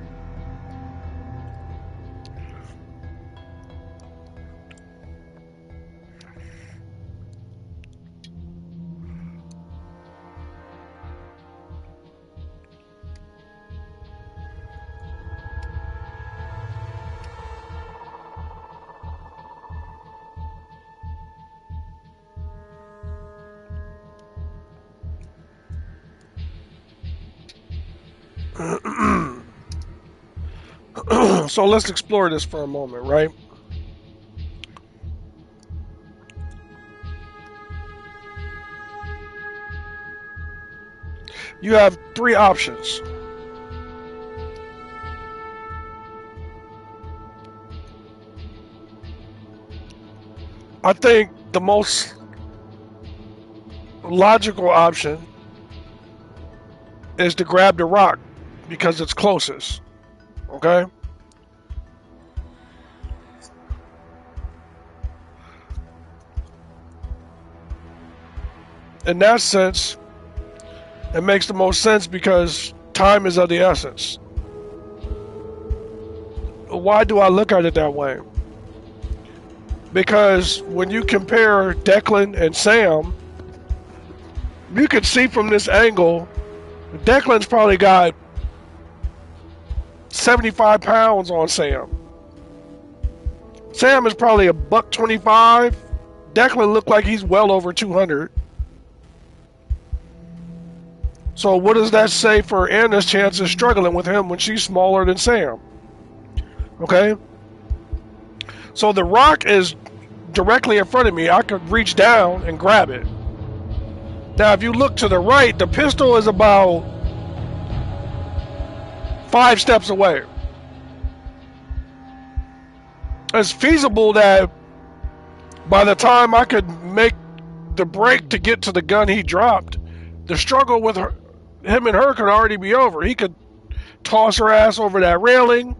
So let's explore this for a moment, right? You have three options. I think the most logical option is to grab the rock because it's closest. Okay? In that sense, it makes the most sense because time is of the essence. Why do I look at it that way? Because when you compare Declan and Sam, you can see from this angle, Declan's probably got 75 pounds on Sam. Sam is probably $125. Declan looked like he's well over 200. So what does that say for Anna's chances struggling with him when she's smaller than Sam? Okay? So the rock is directly in front of me. I could reach down and grab it. Now if you look to the right, the pistol is about 5 steps away. It's feasible that by the time I could make the break to get to the gun he dropped, the struggle with him and her could already be over. He could toss her ass over that railing,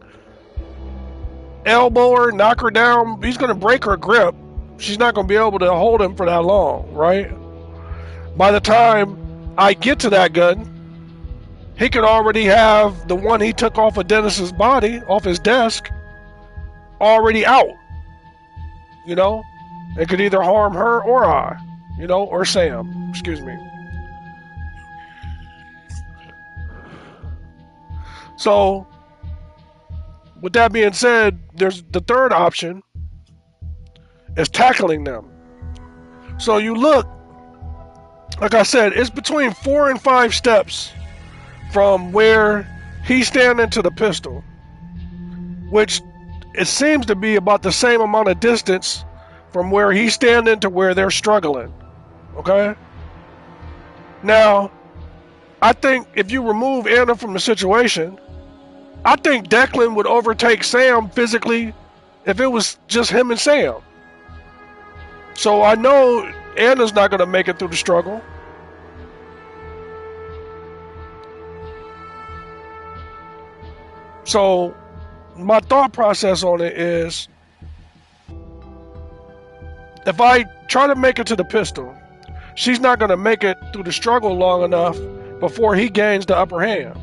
elbow her, knock her down. He's going to break her grip. She's not going to be able to hold him for that long, right? By the time I get to that gun, he could already have the one he took off of Dennis's body, off his desk, already out. You know? It could either harm her or I. You know? Or Sam. Excuse me. So, with that being said, there's the third option is tackling them. So you look, like I said, it's between 4 and 5 steps from where he's standing to the pistol, which it seems to be about the same amount of distance from where he's standing to where they're struggling. Okay? Now, I think if you remove Anna from the situation, I think Declan would overtake Sam physically if it was just him and Sam. So I know Anna's not going to make it through the struggle. So my thought process on it is, if I try to make it to the pistol, she's not going to make it through the struggle long enough before he gains the upper hand.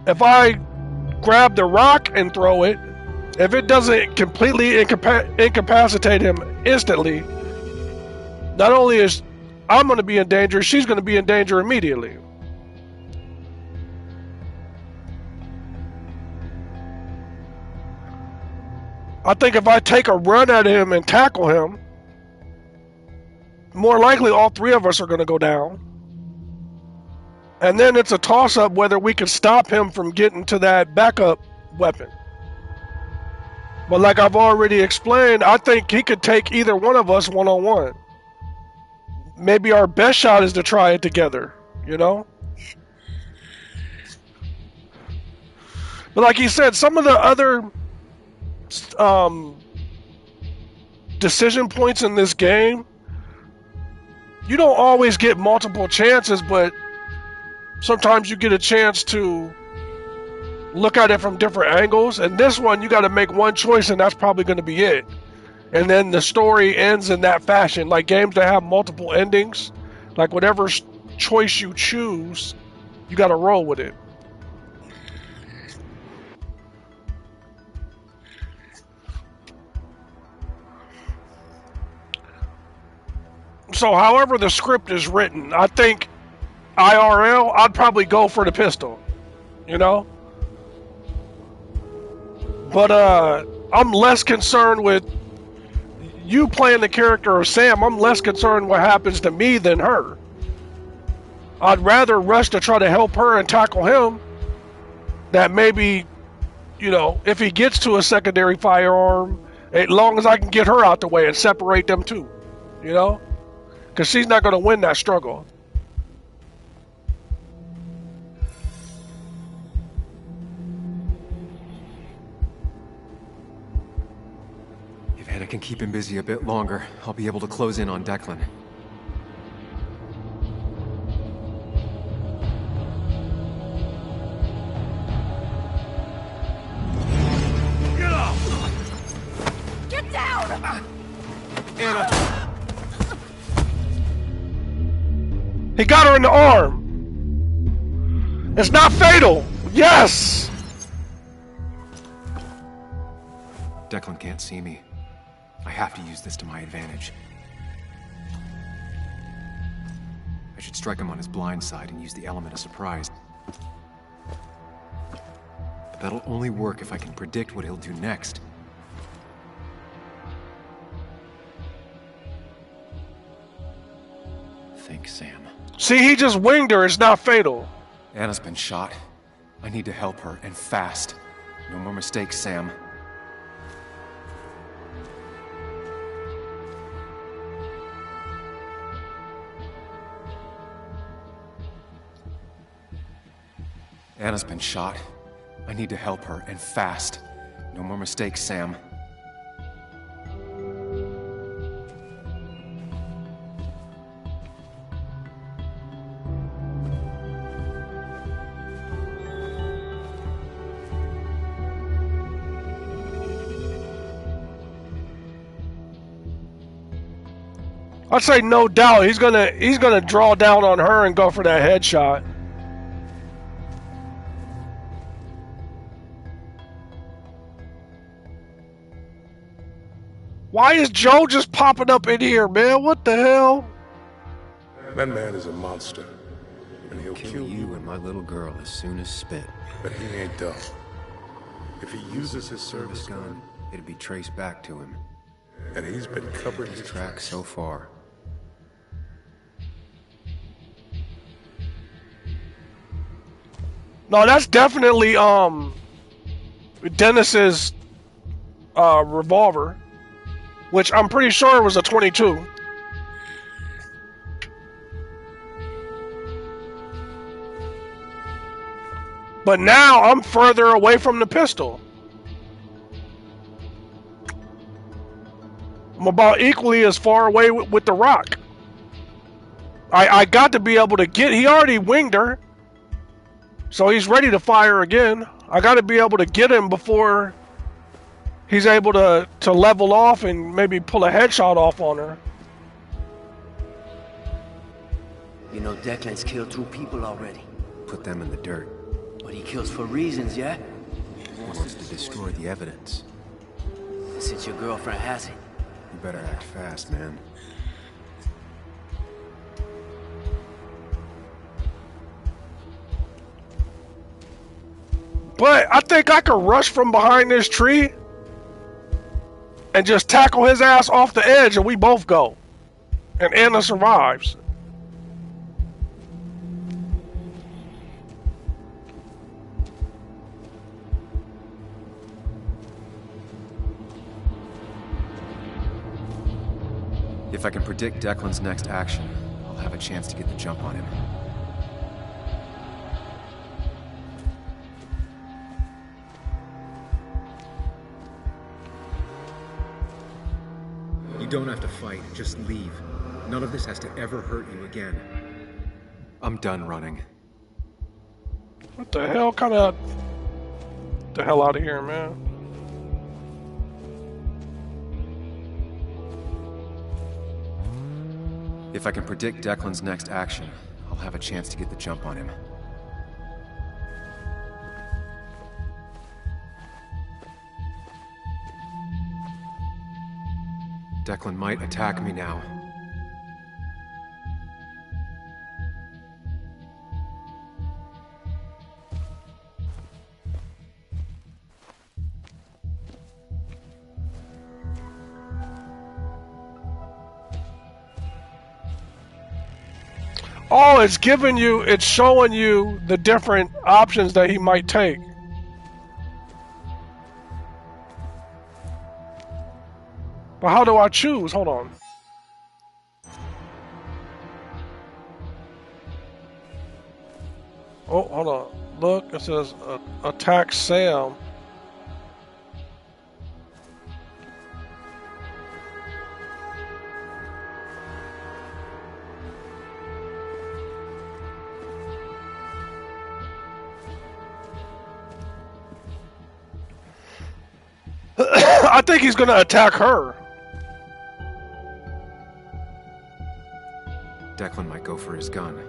If I grab the rock and throw it, if it doesn't completely incapacitate him instantly, not only is I'm going to be in danger, she's going to be in danger immediately. I think if I take a run at him and tackle him, more likely all three of us are going to go down. And then it's a toss-up whether we can stop him from getting to that backup weapon. But like I've already explained, I think he could take either one of us one-on-one. Maybe our best shot is to try it together, you know? But like he said, some of the other decision points in this game, you don't always get multiple chances, but sometimes you get a chance to look at it from different angles. And this one, you got to make one choice, and that's probably going to be it. And then the story ends in that fashion. Like games that have multiple endings, like whatever choice you choose You gotta roll with it. So however the script is written, I think IRL, I'd probably go for the pistol. You know? But I'm less concerned with you playing the character of Sam. I'm less concerned what happens to me than her. I'd rather rush to try to help her and tackle him. That maybe, you know, if he gets to a secondary firearm, as long as I can get her out the way and separate them two. You know? Because she's not going to win that struggle. If Anna can keep him busy a bit longer, I'll be able to close in on Declan. Get off! Get down! Anna! He got her in the arm. It's not fatal. Yes! Declan can't see me. I have to use this to my advantage. I should strike him on his blind side and use the element of surprise. But that'll only work if I can predict what he'll do next. Think, Sam. See, he just winged her. It's not fatal. Anna's been shot. I need to help her, and fast. No more mistakes, Sam. Anna's been shot. I need to help her, and fast. No more mistakes, Sam. I'd say no doubt he's gonna draw down on her and go for that headshot. Why is Joe just popping up in here, man? What the hell? That man is a monster, and he'll Kill you and my little girl as soon as spit. But he ain't dumb. If he uses his service gun, it'd be traced back to him. And he's been covering his tracks so far. No, that's definitely Dennis's revolver, which I'm pretty sure was a 22. But now I'm further away from the pistol. I'm about equally as far away with the rock. I got to be able to get... He already winged her. So he's ready to fire again. I got to be able to get him before he's able to level off and maybe pull a headshot off on her. You know Declan's killed 2 people already. Put them in the dirt. But he kills for reasons, yeah? He wants to destroy the evidence. Since your girlfriend has it. You better act fast, man. But I think I could rush from behind this tree and just tackle his ass off the edge and we both go. And Anna survives. If I can predict Declan's next action, I'll have a chance to get the jump on him. You don't have to fight, just leave. None of this has to ever hurt you again. I'm done running. What the hell? Get the hell out of here, man. If I can predict Declan's next action, I'll have a chance to get the jump on him. Declan might attack me now. Oh, it's giving you, it's showing you the different options that he might take. But how do I choose? Hold on. Oh, hold on. Look, it says attack Sam. I think he's gonna attack her. Declan might go for his gun.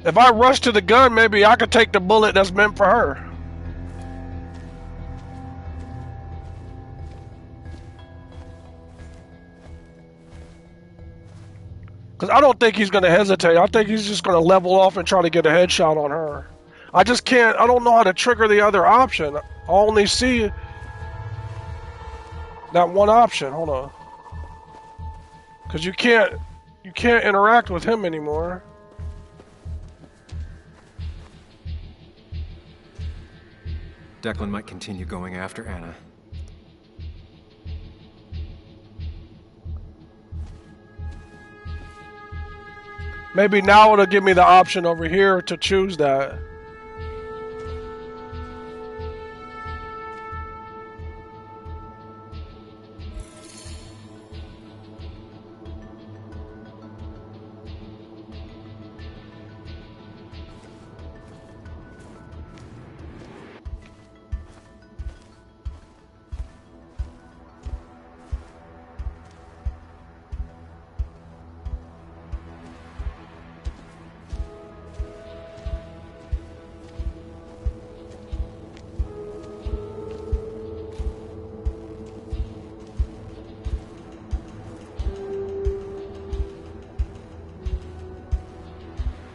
If I rush to the gun, maybe I could take the bullet that's meant for her. Because I don't think he's going to hesitate. I think he's just going to level off and try to get a headshot on her. I just can't, I don't know how to trigger the other option. I only see that one option. Hold on. Because you can't interact with him anymore. Declan might continue going after Anna. Maybe now it'll give me the option over here to choose that.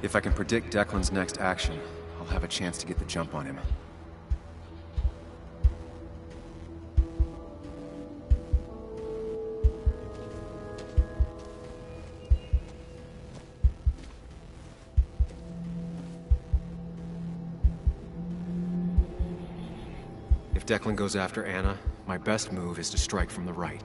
If I can predict Declan's next action, I'll have a chance to get the jump on him. If Declan goes after Anna, my best move is to strike from the right.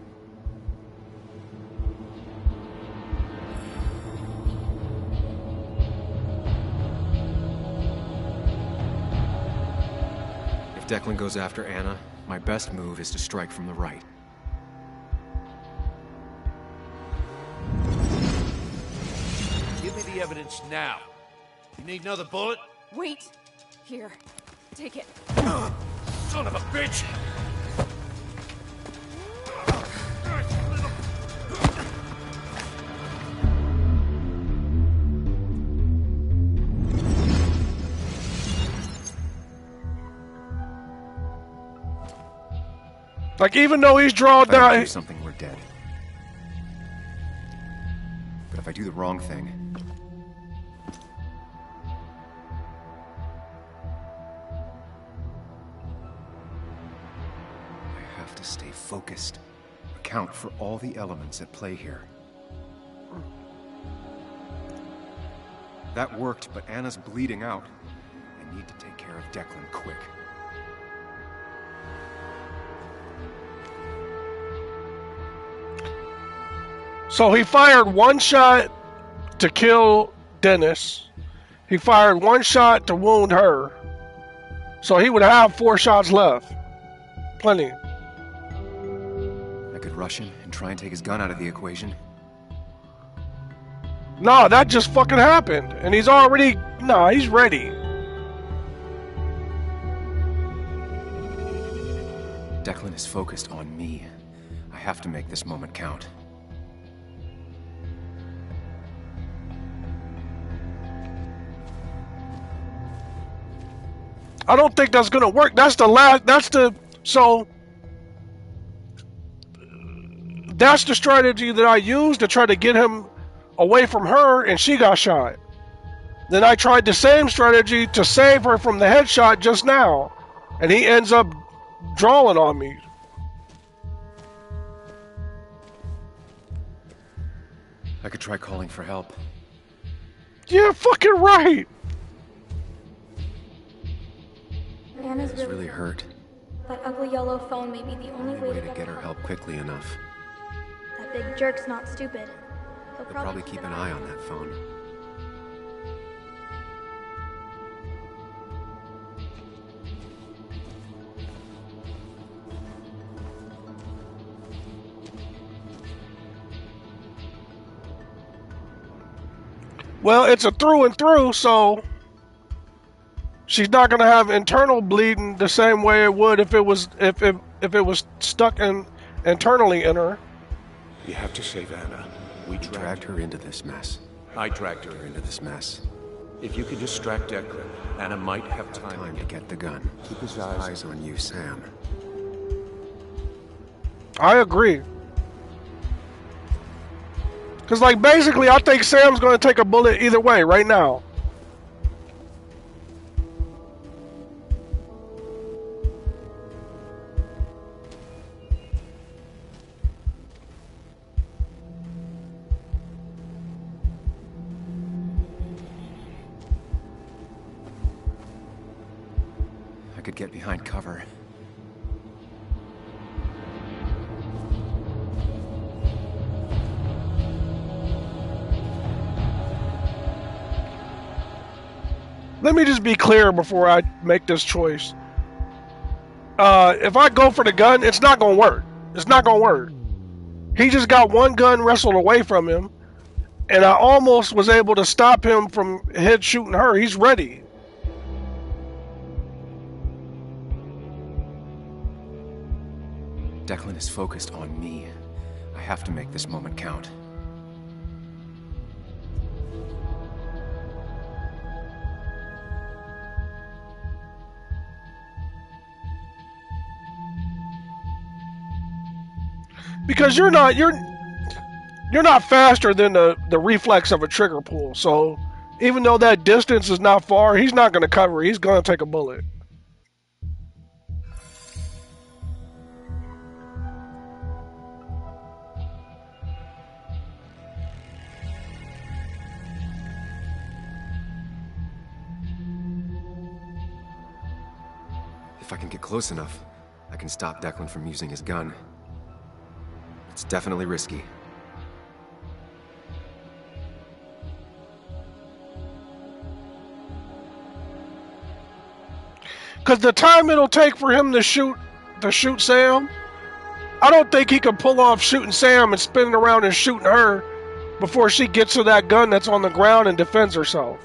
If Declan goes after Anna, my best move is to strike from the right. Give me the evidence now. You need another bullet? Wait. Here. Take it. Son of a bitch! Like, even though he's drawn If I don't down... do something, we're dead. But if I do the wrong thing... I have to stay focused. Account for all the elements at play here. That worked, but Anna's bleeding out. I need to take care of Declan quick. So he fired one shot to kill Dennis. He fired one shot to wound her. So he would have 4 shots left. Plenty. I could rush him and try and take his gun out of the equation. No, that just fucking happened. And he's already... Nah, he's ready. Declan is focused on me. I have to make this moment count. I don't think that's gonna work. That's the strategy that I used to try to get him away from her, and she got shot. Then I tried the same strategy to save her from the headshot just now, and he ends up drawing on me. I could try calling for help. Yeah, fucking right. Anna's It's really hurt. That ugly yellow phone may be the only way Way to get her help quickly enough. That big jerk's not stupid. He'll They'll probably keep an eye on that phone. Well, it's a through and through, so she's not gonna have internal bleeding the same way it would if it was stuck internally in her. You have to save Anna. We dragged her into this mess. I dragged her into this mess. If you could distract Declan, Anna might have time to get the gun. Keep his eyes on you, Sam. I agree. Because, like, basically, I think Sam's going to take a bullet either way right now. I could get behind cover. Let me just be clear before I make this choice. If I go for the gun, it's not going to work. It's not going to work. He just got one gun wrestled away from him, and I almost was able to stop him from head shooting her. He's ready. Declan is focused on me. I have to make this moment count. Because you're not faster than the reflex of a trigger pull. So even though that distance is not far, he's not going to cover. He's going to take a bullet. If I can get close enough, I can stop Declan from using his gun. It's definitely risky. Because the time it'll take for him to shoot Sam, I don't think he can pull off shooting Sam and spinning around and shooting her before she gets to that gun that's on the ground and defends herself.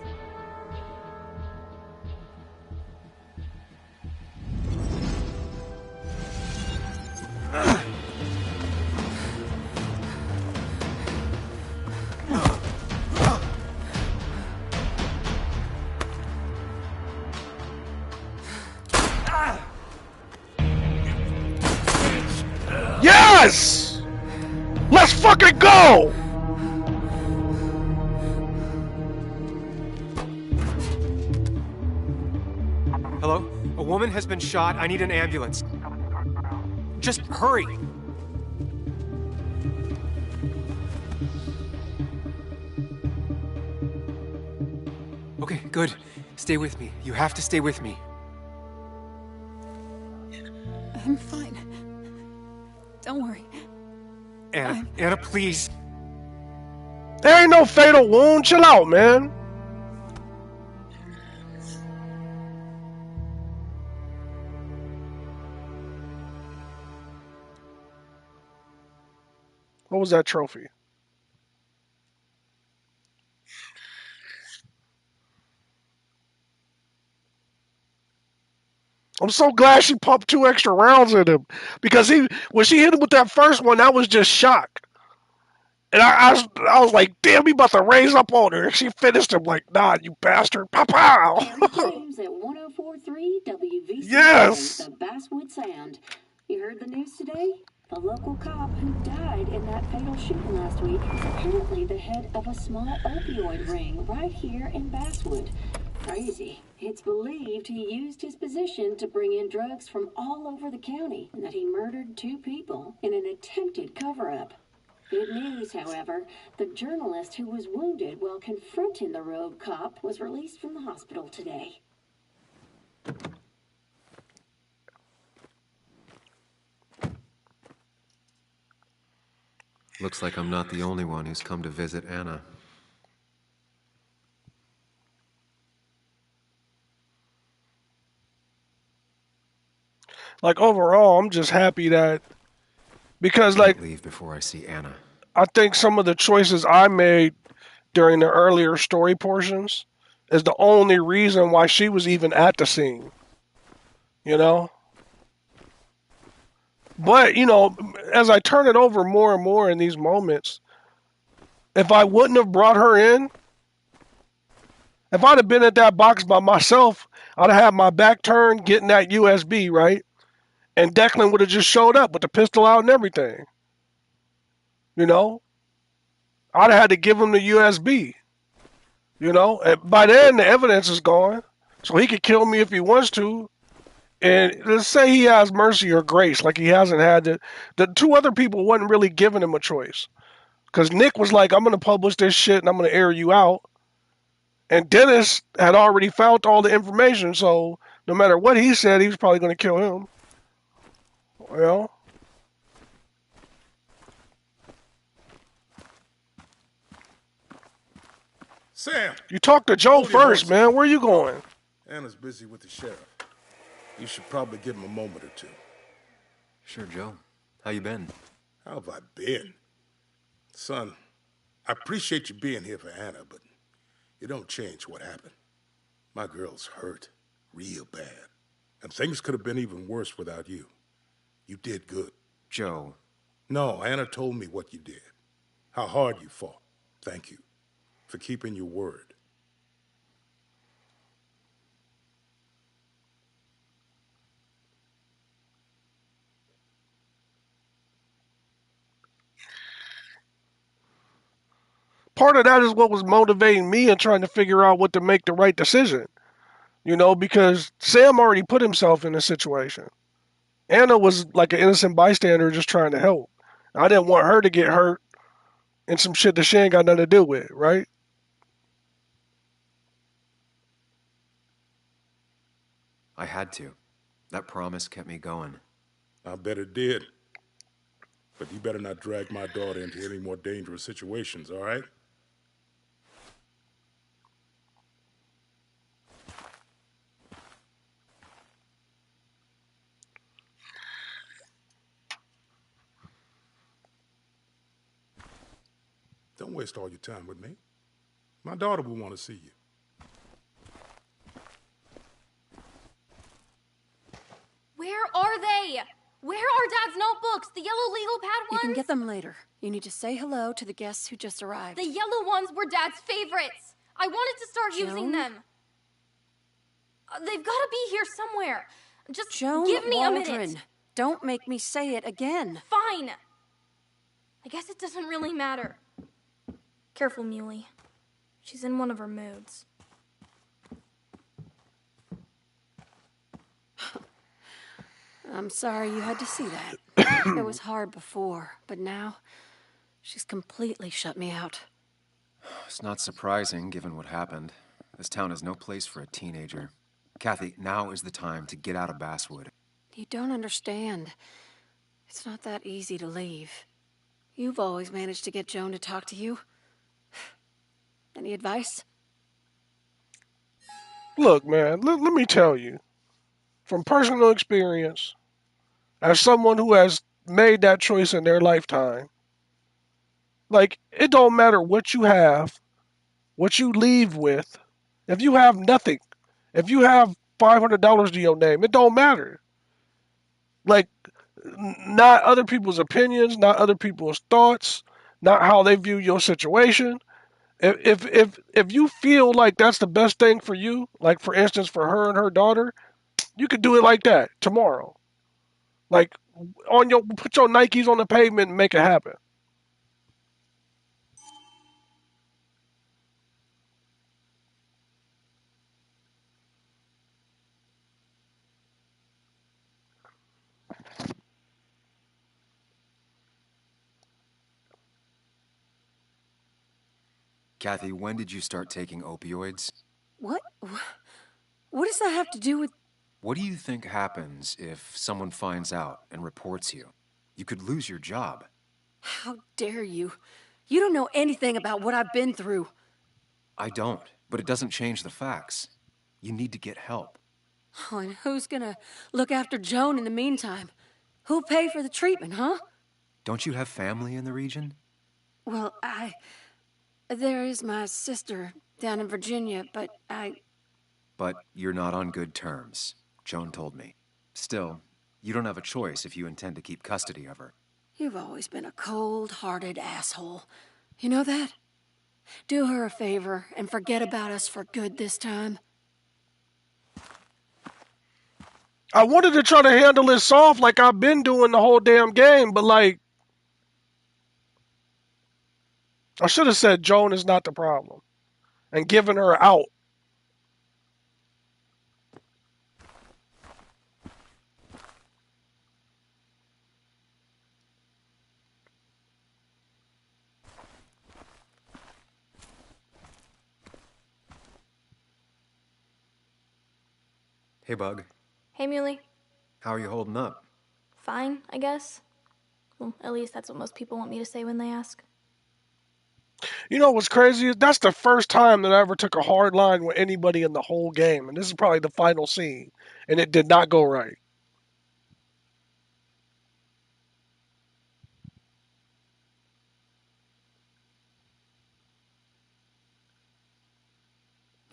Yes! Let's fucking go! Hello? A woman has been shot. I need an ambulance. Just hurry! Okay, good. Stay with me. You have to stay with me. I'm fine. Don't worry. Anna, please. There ain't no fatal wound. Chill out, man. What was that trophy? I'm so glad she pumped 2 extra rounds in him because when she hit him with that first one, that was just shock. And I was like, damn, he about to raise up on her. She finished him like, nah, you bastard. Pow pow. Harry James at 104.3 WVCM, Yes. the Basswood Sound. You heard the news today? The local cop who died in that fatal shooting last week is apparently the head of a small opioid ring right here in Basswood. Crazy. It's believed he used his position to bring in drugs from all over the county and that he murdered 2 people in an attempted cover-up. Good news, however, the journalist who was wounded while confronting the rogue cop was released from the hospital today. Looks like I'm not the only one who's come to visit Anna. Like overall, I'm just happy that because like leave before I see Anna. I think some of the choices I made during the earlier story portions is the only reason why she was even at the scene. You know? But, as I turn it over more and more in these moments, if I wouldn't have brought her in, if I'd have been at that box by myself, I'd have had my back turned getting that USB, right? And Declan would have just showed up with the pistol out and everything. You know? I'd have had to give him the USB. And by then the evidence is gone. So he could kill me if he wants to. And let's say he has mercy or grace, like he hasn't had the 2 other people wasn't really giving him a choice. Because Nick was like, I'm going to publish this shit and I'm going to air you out. And Dennis had already found all the information, so no matter what he said, he was probably going to kill him. Well. Sam! You talked to Joe first, man. Where you going? Anna's busy with the sheriff. You should probably give him a moment or 2. Sure, Joe. How you been? How have I been? Son, I appreciate you being here for Anna, but it don't change what happened. My girl's hurt, real bad. And things could have been even worse without you. You did good. Joe. No, Anna told me what you did. How hard you fought. Thank you for keeping your word. Part of that is what was motivating me and trying to figure out what to make the right decision. Because Sam already put himself in this situation. Anna was like an innocent bystander just trying to help. I didn't want her to get hurt in some shit that she ain't got nothing to do with, right? I had to. That promise kept me going. I bet it did. But you better not drag my daughter into any more dangerous situations, all right? Don't waste all your time with me. My daughter will want to see you. Where are they? Where are Dad's notebooks? The yellow legal pad ones? You can get them later. You need to say hello to the guests who just arrived. The yellow ones were Dad's favorites. I wanted to start using them. They've got to be here somewhere. Just give me a minute. Don't make me say it again. Fine. I guess it doesn't really matter. Careful, Muley. She's in one of her moods. I'm sorry you had to see that. It was hard before, but now she's completely shut me out. It's not surprising, given what happened. This town is no place for a teenager. Kathy, now is the time to get out of Basswood. You don't understand. It's not that easy to leave. You've always managed to get Joan to talk to you. Any advice? Look, man, let me tell you. From personal experience, as someone who has made that choice in their lifetime, like, it don't matter what you have, what you leave with. If you have nothing, if you have $500 to your name. It don't matter. Like, not other people's opinions, not other people's thoughts, not how they view your situation. If you feel like that's the best thing for you, like for instance for her and her daughter, you could do it like that tomorrow. Like put your Nikes on the pavement and make it happen. Kathy, when did you start taking opioids? What? What does that have to do with... What do you think happens if someone finds out and reports you? You could lose your job. How dare you? You don't know anything about what I've been through. I don't, but it doesn't change the facts. You need to get help. Oh, and who's gonna look after Joan in the meantime? Who'll pay for the treatment, huh? Don't you have family in the region? Well, there is my sister down in Virginia, but But you're not on good terms, Joan told me. Still, you don't have a choice if you intend to keep custody of her. You've always been a cold-hearted asshole. You know that? Do her a favor and forget about us for good this time. I wanted to try to handle this soft like I've been doing the whole damn game, but like, I should have said Joan is not the problem and given her out. Hey, Bug. Hey, Muley. How are you holding up? Fine, I guess. Well, at least that's what most people want me to say when they ask. You know what's crazy? That's the first time that I ever took a hard line with anybody in the whole game, and this is probably the final scene, and it did not go right.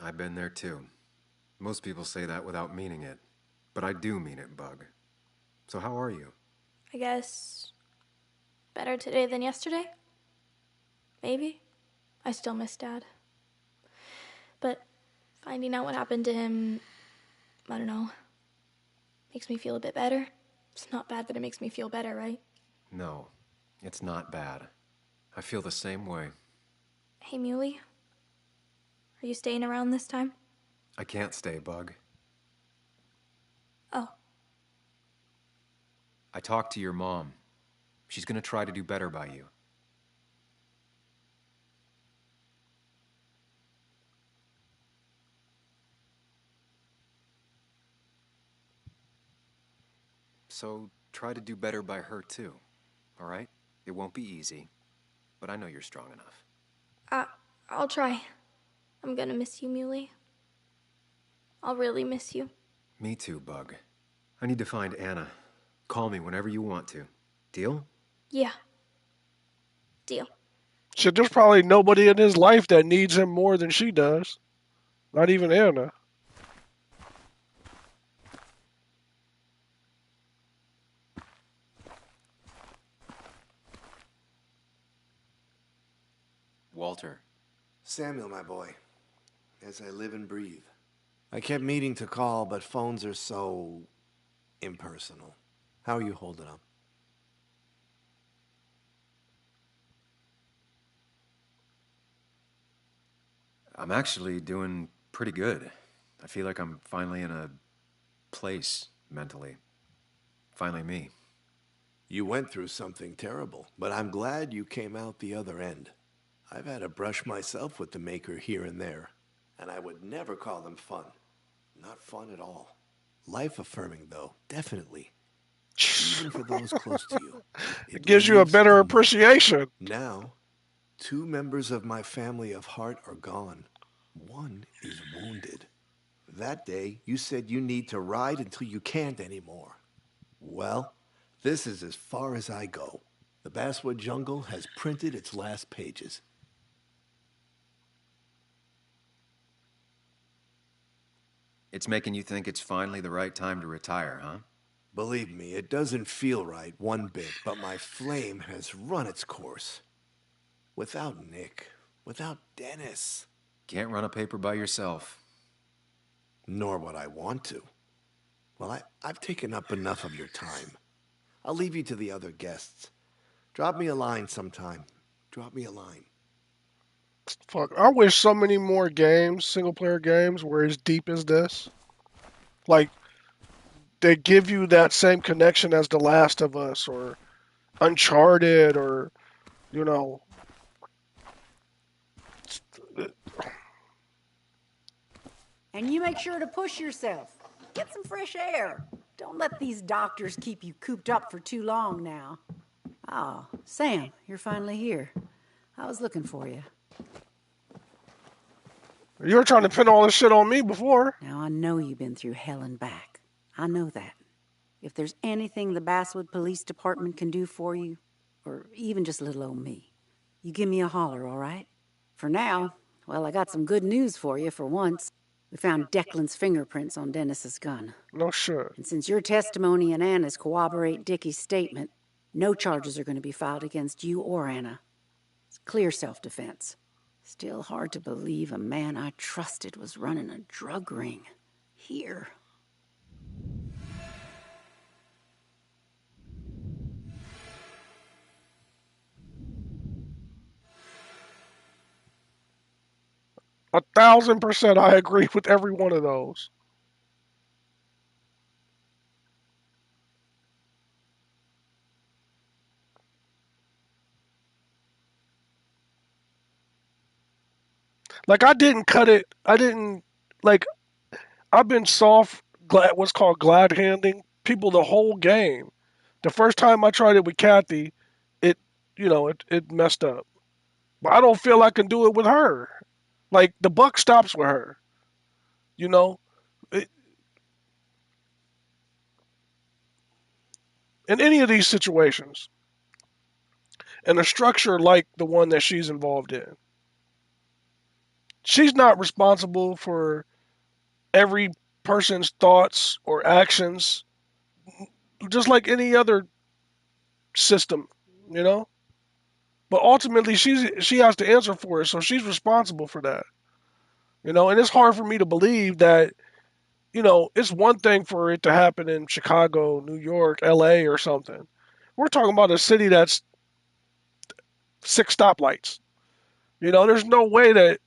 I've been there too. Most people say that without meaning it, but I do mean it, Bug. So how are you? I guess better today than yesterday? Maybe. I still miss Dad. But finding out what happened to him, I don't know, makes me feel a bit better. It's not bad that it makes me feel better, right? No, it's not bad. I feel the same way. Hey, Muley. Are you staying around this time? I can't stay, Bug. Oh. I talked to your mom. She's gonna try to do better by you. So try to do better by her too, all right? It won't be easy, but I know you're strong enough. I'll try. I'm gonna miss you, Muley. I'll really miss you. Me too, Bug. I need to find Anna. Call me whenever you want to. Deal? Yeah. Deal. Shit, there's probably nobody in his life that needs him more than she does. Not even Anna. Walter. Samuel, my boy. As I live and breathe. I kept meaning to call, but phones are so impersonal. How are you holding up? I'm actually doing pretty good. I feel like I'm finally in a place mentally. Finally me. You went through something terrible, but I'm glad you came out the other end. I've had a brush myself with the Maker here and there, and I would never call them fun. Not fun at all. Life-affirming, though, definitely. Even for those close to you. It gives you a better appreciation. Now, 2 members of my family of heart are gone. One is wounded. That day, you said you need to ride until you can't anymore. Well, this is as far as I go. The Basswood Jungle has printed its last pages. It's making you think it's finally the right time to retire, huh? Believe me, it doesn't feel right one bit, but my flame has run its course. Without Nick, without Dennis. Can't run a paper by yourself. Nor would I want to. Well, I've taken up enough of your time. I'll leave you to the other guests. Drop me a line sometime. Drop me a line. Fuck, I wish so many more games, single-player games, were as deep as this. Like, they give you that same connection as The Last of Us, or Uncharted, or, you know... And you make sure to push yourself. Get some fresh air. Don't let these doctors keep you cooped up for too long now. Oh, Sam, you're finally here. I was looking for you. You were trying to pin all this shit on me before. Now, I know you've been through hell and back. I know that. If there's anything the Basswood Police Department can do for you, or even just little old me, you give me a holler, all right? For now, well, I got some good news for you for once. We found Declan's fingerprints on Dennis's gun. No shit. And since your testimony and Anna's corroborate Dickie's statement, no charges are going to be filed against you or Anna. It's clear self-defense. Still hard to believe a man I trusted was running a drug ring. Here. A 1000% I agree with every one of those. Like, I didn't cut it. I didn't, like, I've been what's called glad handing people the whole game. The first time I tried it with Kathy, it messed up. But I don't feel I can do it with her. Like, the buck stops with her. You know? In any of these situations. In a structure like the one that she's involved in. She's not responsible for every person's thoughts or actions, just like any other system, you know? But ultimately, she has to answer for it, so she's responsible for that. You know, and it's hard for me to believe that, it's one thing for it to happen in Chicago, New York, LA, or something. We're talking about a city that's 6 stoplights. There's no way that,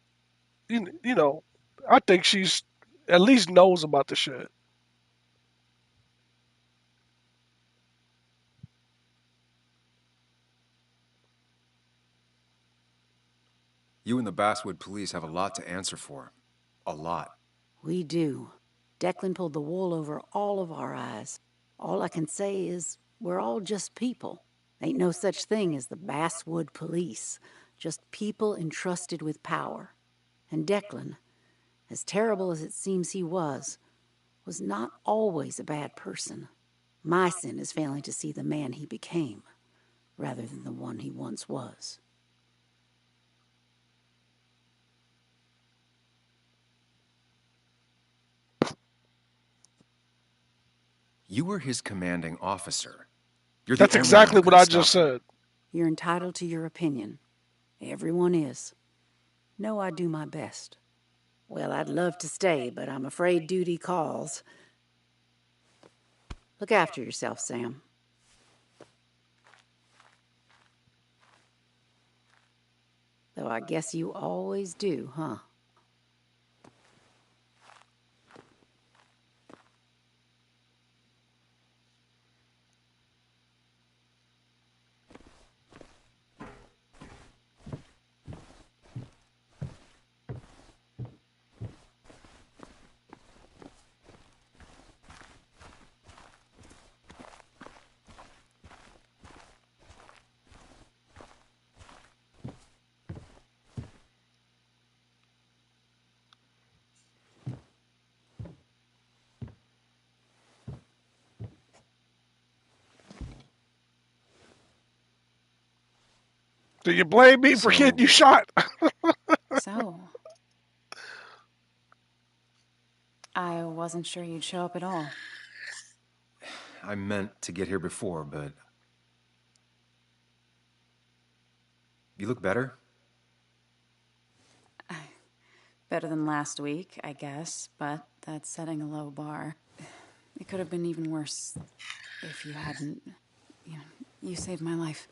I think she's at least knows about the shit. You and the Basswood police have a lot to answer for. A lot. We do. Declan pulled the wool over all of our eyes. All I can say is we're all just people. Ain't no such thing as the Basswood police. Just people entrusted with power. And Declan, as terrible as it seems he was not always a bad person. My sin is failing to see the man he became, rather than the one he once was. You were his commanding officer. That's exactly what I just said. You're entitled to your opinion. Everyone is. No, I do my best. Well, I'd love to stay, but I'm afraid duty calls. Look after yourself, Sam. Though I guess you always do, huh? Do you blame me for getting you shot? So, I wasn't sure you'd show up at all. I meant to get here before, but... You look better? Better than last week, I guess, but that's setting a low bar. It could have been even worse if you hadn't... You saved my life.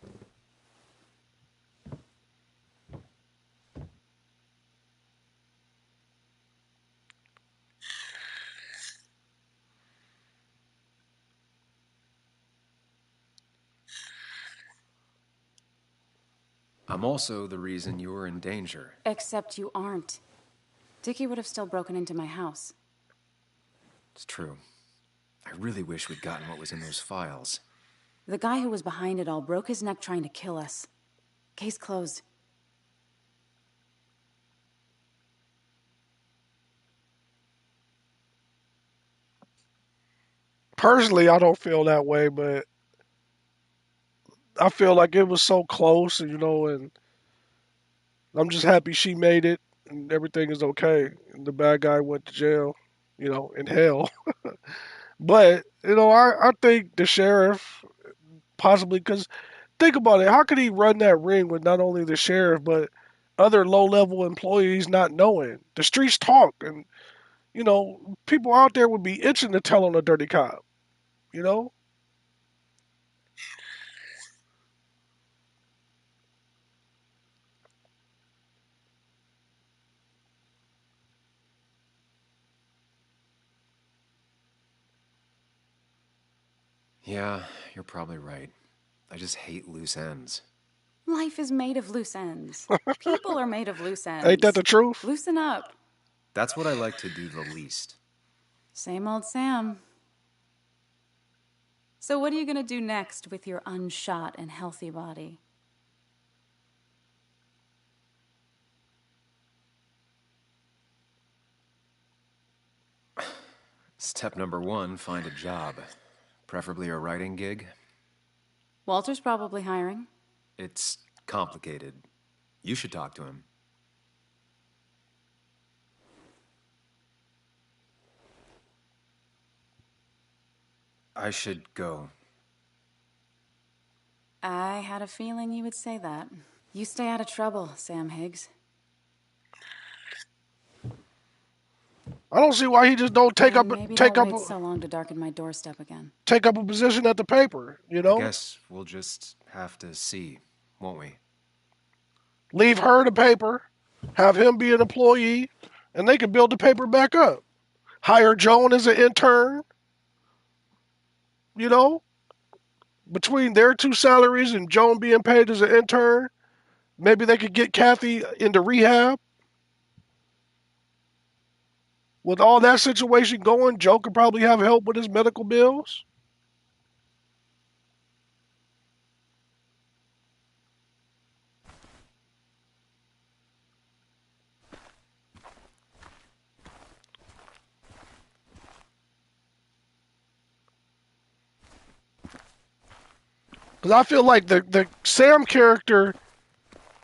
I'm also the reason you were in danger. Except you aren't. Dickie would have still broken into my house. It's true. I really wish we'd gotten what was in those files. The guy who was behind it all broke his neck trying to kill us. Case closed. Personally, I don't feel that way, but I feel like it was so close, and I'm just happy she made it and everything is okay. And the bad guy went to jail, in hell. But, I think the sheriff possibly, because think about it, how could he run that ring with not only the sheriff, but other low level employees not knowing? The streets talk, and, people out there would be itching to tell on a dirty cop, you know? Yeah, you're probably right. I just hate loose ends. Life is made of loose ends. People are made of loose ends. Ain't that the truth? Loosen up. That's what I like to do the least. Same old Sam. So what are you gonna do next with your unshot and healthy body? Step number 1, find a job. Preferably a writing gig. Walter's probably hiring. It's complicated. You should talk to him. I should go. I had a feeling you would say that. You stay out of trouble, Sam Higgs. I don't see why he just don't take up Maybe don't wait so long to darken my doorstep again. take up a position at the paper, I guess we'll just have to see, won't we? Leave her the paper, have him be an employee, and they can build the paper back up. Hire Joan as an intern. Between their 2 salaries and Joan being paid as an intern, maybe they could get Kathy into rehab. With all that situation going, Joe could probably have help with his medical bills. Because I feel like the Sam character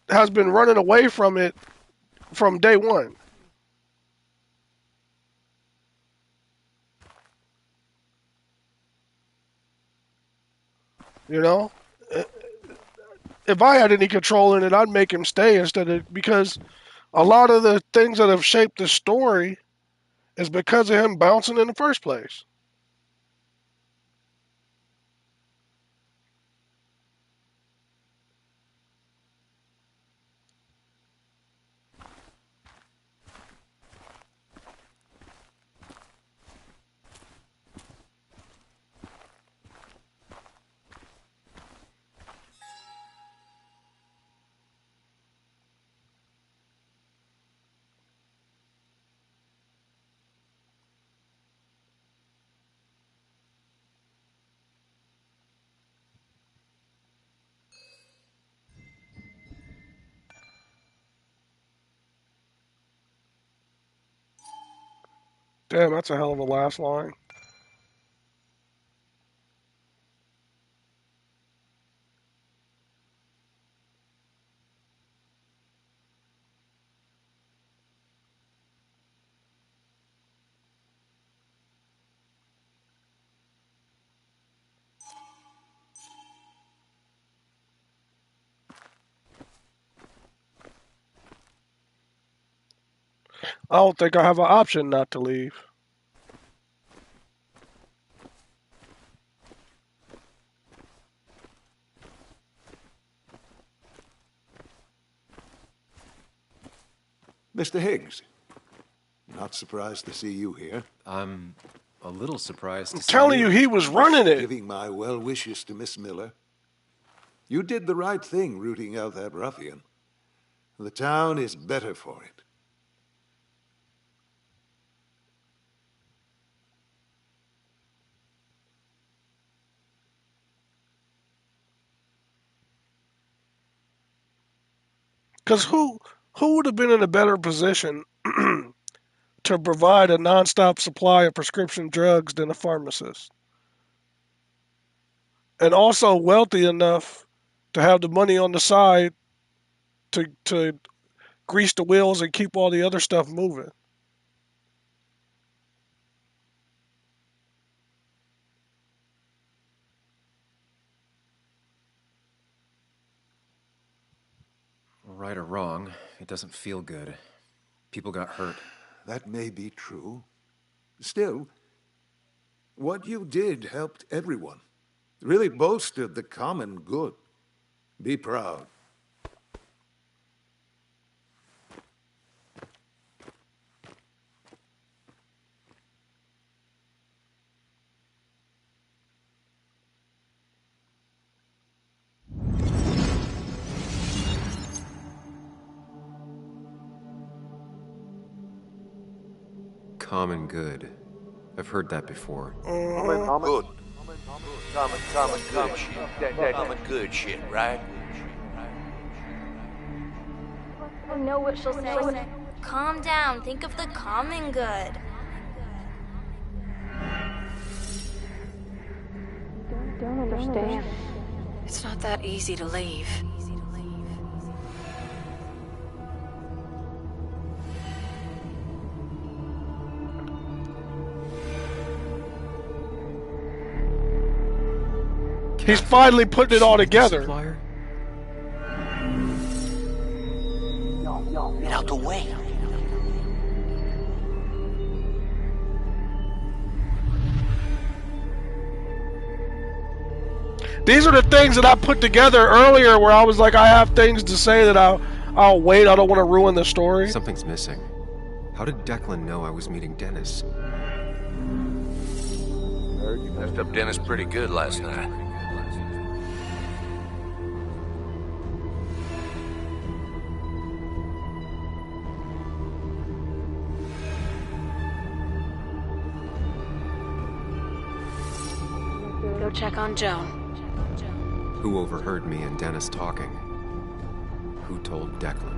has been running away from it from day one. If I had any control in it, I'd make him stay because a lot of the things that have shaped the story is because of him bouncing in the first place. Damn, that's a hell of a last line. I don't think I have an option not to leave. Mr. Higgs, not surprised to see you here. I'm a little surprised to see telling you, he was running it. Giving my well wishes to Miss Miller. You did the right thing rooting out that ruffian. The town is better for it. Because who would have been in a better position to provide a nonstop supply of prescription drugs than a pharmacist? And also wealthy enough to have the money on the side to grease the wheels and keep all the other stuff moving. Right or wrong, it doesn't feel good. People got hurt. That may be true. Still, what you did helped everyone. Really bolstered the common good. Be proud. Common good. I've heard that before. Good. Common good shit, right? I know what she'll say. Calm down. Think of the common good. Don't understand. It's not that easy to leave. He's finally putting it all together. Yo, get out the way. These are the things that I put together earlier where I was like, I have things to say that I'll wait. I don't want to ruin the story. Something's missing. How did Declan know I was meeting Dennis? You messed up Dennis pretty good last night. Go check on Joan. Who overheard me and Dennis talking? Who told Declan?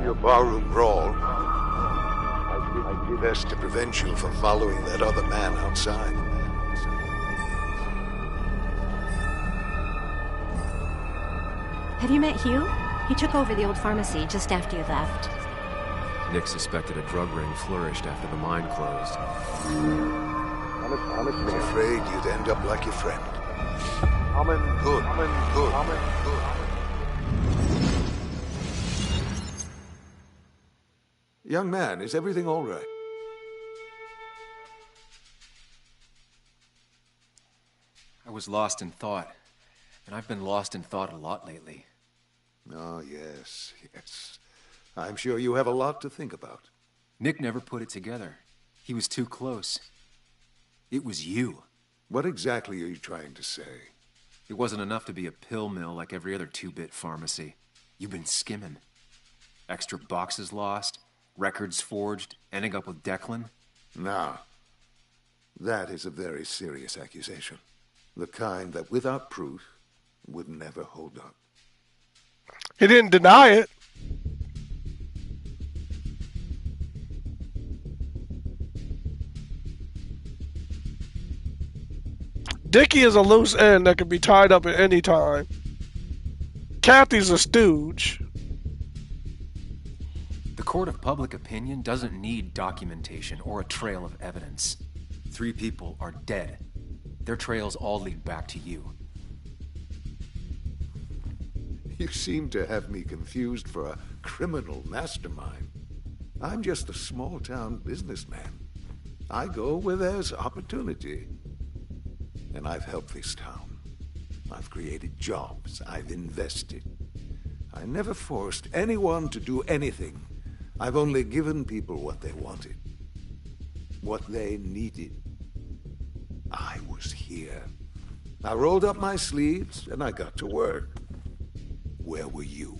Your barroom brawl. Best to prevent you from following that other man outside. Have you met Hugh? He took over the old pharmacy just after you left. Nick suspected a drug ring flourished after the mine closed. I'm afraid you'd end up like your friend. Good. Young man, is everything all right? I was lost in thought, and I've been lost in thought a lot lately. Oh, yes. I'm sure you have a lot to think about. Nick never put it together. He was too close. It was you. What exactly are you trying to say? It wasn't enough to be a pill mill like every other two-bit pharmacy. You've been skimming. Extra boxes lost, records forged, ending up with Declan. Now, that is a very serious accusation. The kind that, without proof, would never hold up. He didn't deny it. Dickie is a loose end that can be tied up at any time. Kathy's a stooge. The court of public opinion doesn't need documentation or a trail of evidence. 3 people are dead. Their trails all lead back to you. You seem to have me confused for a criminal mastermind. I'm just a small-town businessman. I go where there's opportunity. And I've helped this town. I've created jobs. I've invested. I never forced anyone to do anything. I've only given people what they wanted. What they needed. I was here. I rolled up my sleeves and I got to work. Where were you?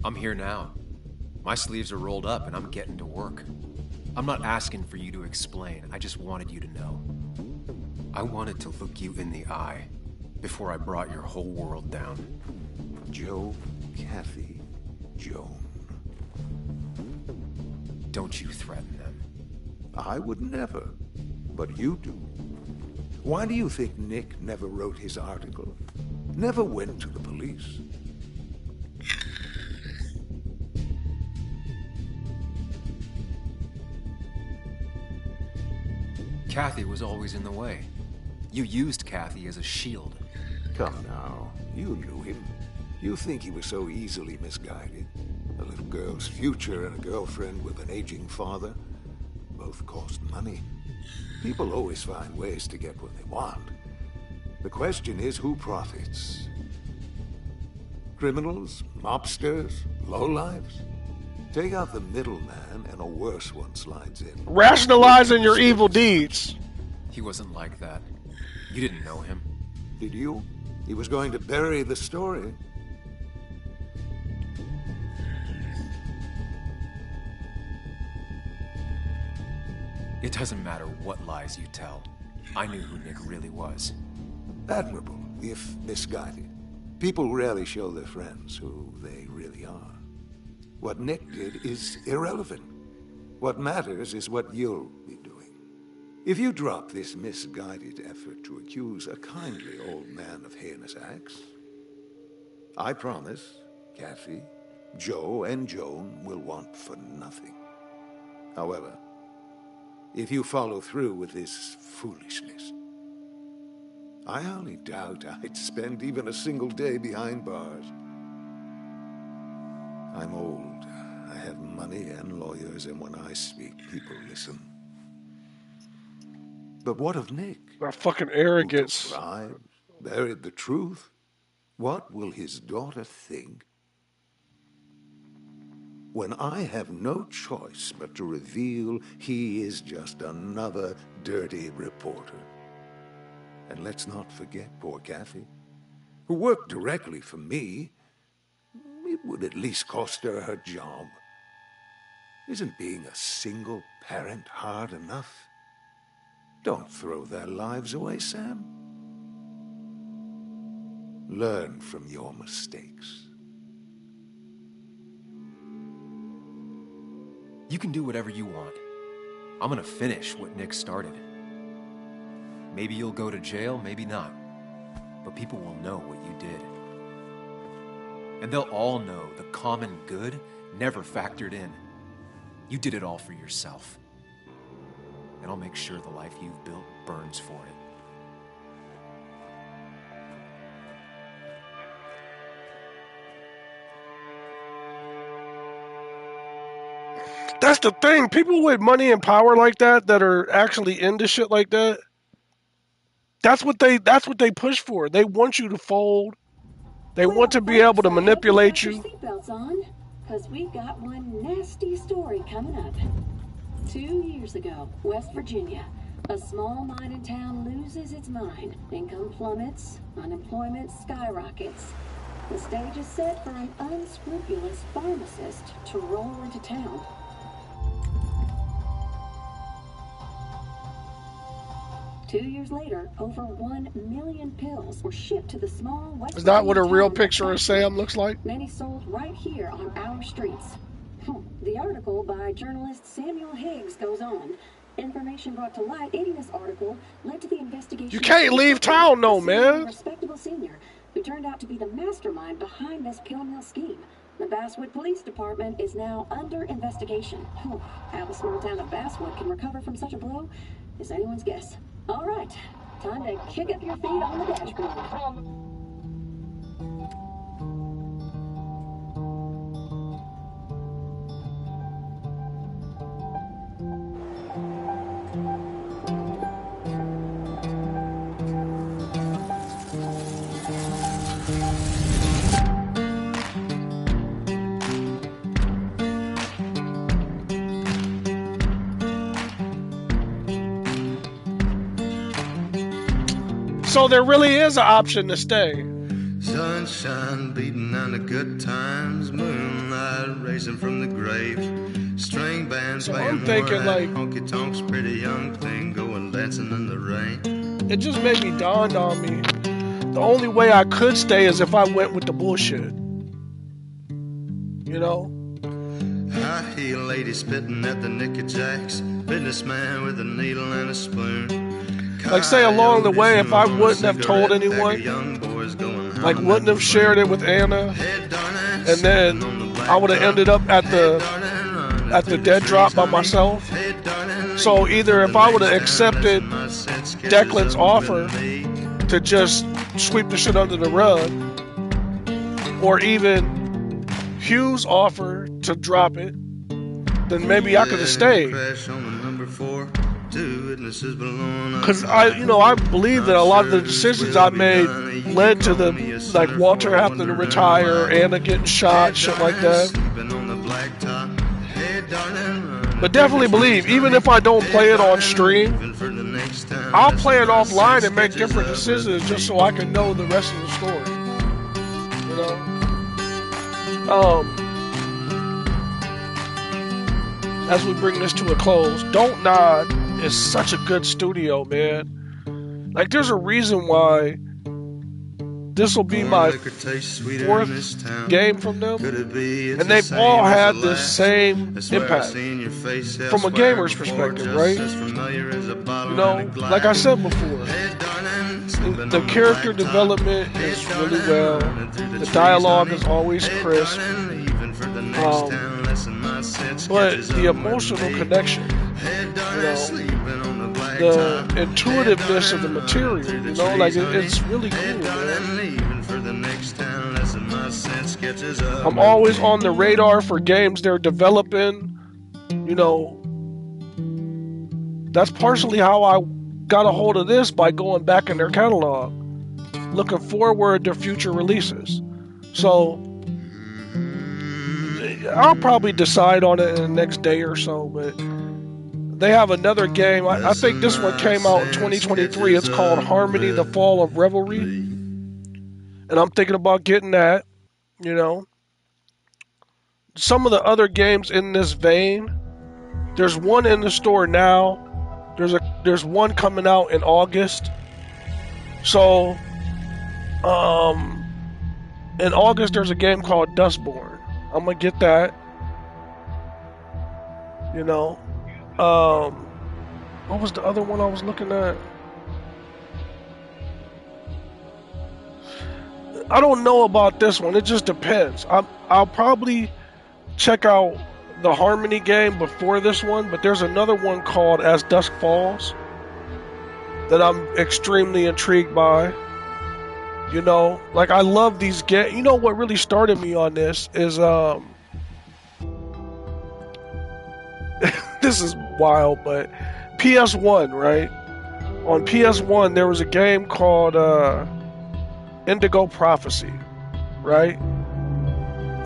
I'm here now. My sleeves are rolled up and I'm getting to work. I'm not asking for you to explain. I just wanted you to know. I wanted to look you in the eye before I brought your whole world down. Joe, Kathy, Joan. Don't you threaten them. I would never, but you do. Why do you think Nick never wrote his article? Never went to the police? Kathy was always in the way. You used Kathy as a shield. Come now, you knew him. You think he was so easily misguided? A little girl's future and a girlfriend with an aging father? Both cost money. People always find ways to get what they want. The question is, who profits? Criminals? Mobsters? Lowlifes? Take out the middleman and a worse one slides in. Rationalizing your evil deeds. He wasn't like that. You didn't know him. Did you? He was going to bury the story. It doesn't matter what lies you tell. I knew who Nick really was. Admirable, if misguided. People rarely show their friends who they really are. What Nick did is irrelevant. What matters is what you'll be doing. If you drop this misguided effort to accuse a kindly old man of heinous acts, I promise Kathy, Joe, and Joan will want for nothing. However, if you follow through with this foolishness, I only doubt I'd spend even a single day behind bars. I'm old. I have money and lawyers, and when I speak, people listen. But what of Nick? That fucking arrogance. Who took bribes, buried the truth? What will his daughter think when I have no choice but to reveal he is just another dirty reporter? And let's not forget poor Kathy, who worked directly for me. It would at least cost her her job. Isn't being a single parent hard enough? Don't throw their lives away, Sam. Learn from your mistakes. You can do whatever you want. I'm gonna finish what Nick started. Maybe you'll go to jail, maybe not. But people will know what you did. And they'll all know the common good never factored in. You did it all for yourself. And I'll make sure the life you've built burns for it. That's the thing. People with money and power like that are actually into shit like that. That's what they push for. They want you to fold. They want to be able to manipulate you. Seatbelts on, because we've got one nasty story coming up. 2 years ago, West Virginia, a small mining town loses its mind. Income plummets, unemployment skyrockets. The stage is set for an unscrupulous pharmacist to roll into town. Two years later, over 1 million pills were shipped to the small West Is that what a Virginia real town picture of Sam looks like? Many sold right here on our streets. The article by journalist Samuel Higgs goes on. Information brought to light in this article led to the investigation. You can't leave town, no, man. A respectable senior who turned out to be the mastermind behind this pill mill scheme. The Basswood Police Department is now under investigation. How the small town of Basswood can recover from such a blow is anyone's guess. All right, time to kick up your feet on the dashboard. So there really is an option to stay. Sunshine beating on the good times, moonlight racing from the grave, string bands So playing I'm thinking like honky tonks, pretty young thing going dancing in the rain. It just made me dawned on me. The only way I could stay is if I went with the bullshit. You know? High heel lady spitting at the Nicky Jacks, businessman with a needle and a spoon. Like say along the way, if I wouldn't have told anyone, like wouldn't have shared it with Anna, and then I would have ended up at the dead drop by myself. So either if I would have accepted Declan's offer to just sweep the shit under the rug, or even Hugh's offer to drop it, then maybe I could have stayed. Because I believe that a lot of the decisions I made led to the, like Walter having to retire, Anna getting shot, shit like that. But definitely believe, even if I don't play it on stream, I'll play it offline and make different decisions just so I can know the rest of the story. You know? As we bring this to a close, Don't Nod is such a good studio, man. Like, there's a reason why this will be my fourth game from them, and they've all had the same impact from a gamer's perspective, right? You know, like I said before, the character development is really well, the dialogue is always crisp, but the emotional connection, you know, the intuitiveness of the material, you know, like it's really cool, man. I'm always on the radar for games they're developing, you know. That's partially how I got a hold of this, by going back in their catalog, looking forward to future releases. So I'll probably decide on it in the next day or so, but they have another game. I think this one came out in 2023. It's called Harmony: The Fall of Revelry. And I'm thinking about getting that, you know. Some of the other games in this vein, there's one in the store now. There's one coming out in August. So, in August there's a game called Dustborn. I'm gonna get that. You know. What was the other one I was looking at? I don't know about this one. It just depends. I'll probably check out the Harmony game before this one, but there's another one called As Dusk Falls that I'm extremely intrigued by. You know, like I love these games. You know what really started me on this is this is wild, but PS1, right? On PS1 there was a game called Indigo Prophecy, right?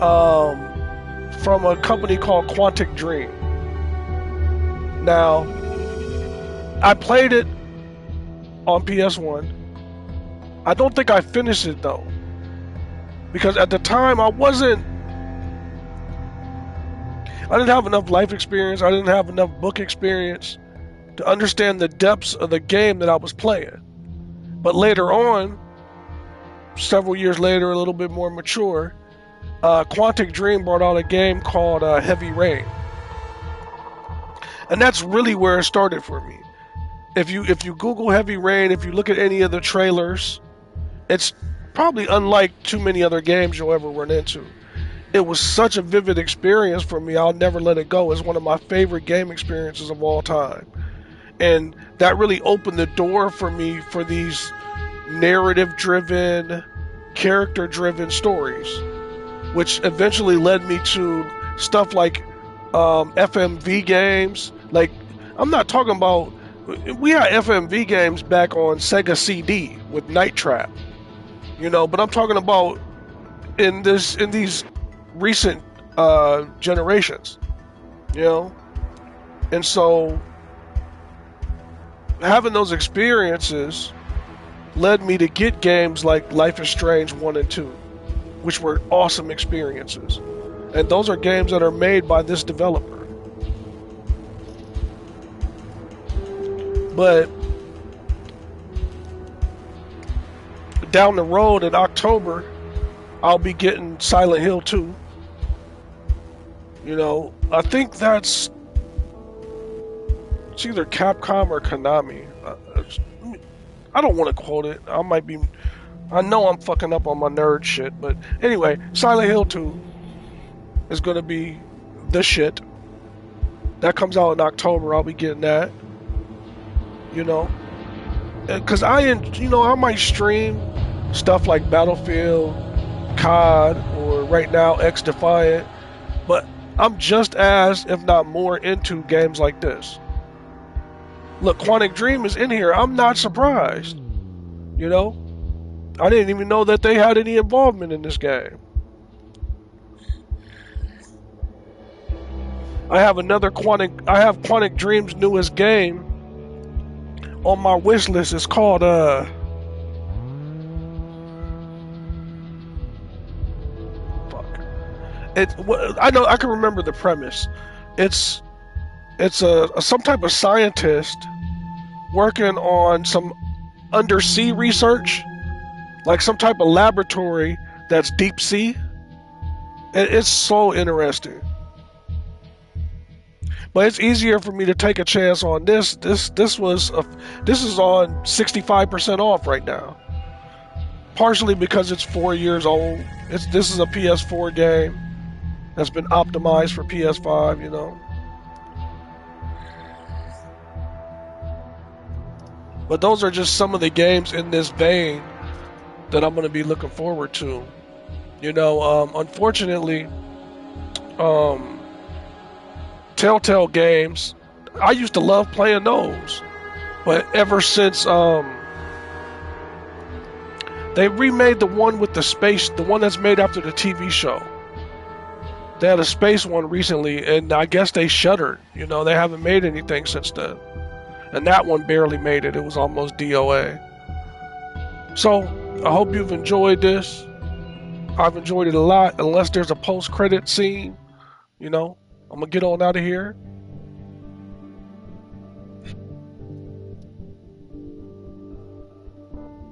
From a company called Quantic Dream. Now, I played it on PS1. I don't think I finished it though, because at the time I didn't have enough life experience, I didn't have enough book experience to understand the depths of the game that I was playing. But later on, several years later, a little bit more mature, Quantic Dream brought out a game called Heavy Rain. And that's really where it started for me. If you Google Heavy Rain, if you look at any of the trailers, it's probably unlike too many other games you'll ever run into. It was such a vivid experience for me, I'll never let it go. It's one of my favorite game experiences of all time. And that really opened the door for me for these narrative-driven, character-driven stories, which eventually led me to stuff like FMV games. Like, I'm not talking about... We had FMV games back on Sega CD with Night Trap, you know, but I'm talking about in these recent generations, you know? And so having those experiences led me to get games like Life is Strange 1 and 2, which were awesome experiences. And those are games that are made by this developer. But down the road in October, I'll be getting Silent Hill 2. You know, I think it's either Capcom or Konami. I don't want to quote it. I know I'm fucking up on my nerd shit, but anyway, Silent Hill 2 is going to be the shit. That comes out in October. I'll be getting that. You know, because I might stream stuff like Battlefield, COD, or right now X Defiant, but I'm just as, if not more, into games like this. Look, Quantic Dream is in here. I'm not surprised. You know, I didn't even know that they had any involvement in this game. I have Quantic Dream's newest game on my wish list. It's called I can remember the premise. It's some type of scientist working on some undersea research, like some type of laboratory that's deep sea. It's so interesting. But it's easier for me to take a chance on this. This is on 65% off right now. Partially because it's 4 years old. This is a PS4 game that's been optimized for PS5, you know. But those are just some of the games in this vein that I'm going to be looking forward to. You know, unfortunately, Telltale games, I used to love playing those. But ever since they remade the one with the space, the one that's made after the TV show. They had a space one recently, and I guess they shuttered. You know, they haven't made anything since then. And that one barely made it. It was almost DOA. So, I hope you've enjoyed this. I've enjoyed it a lot, unless there's a post-credit scene. You know, I'm going to get on out of here.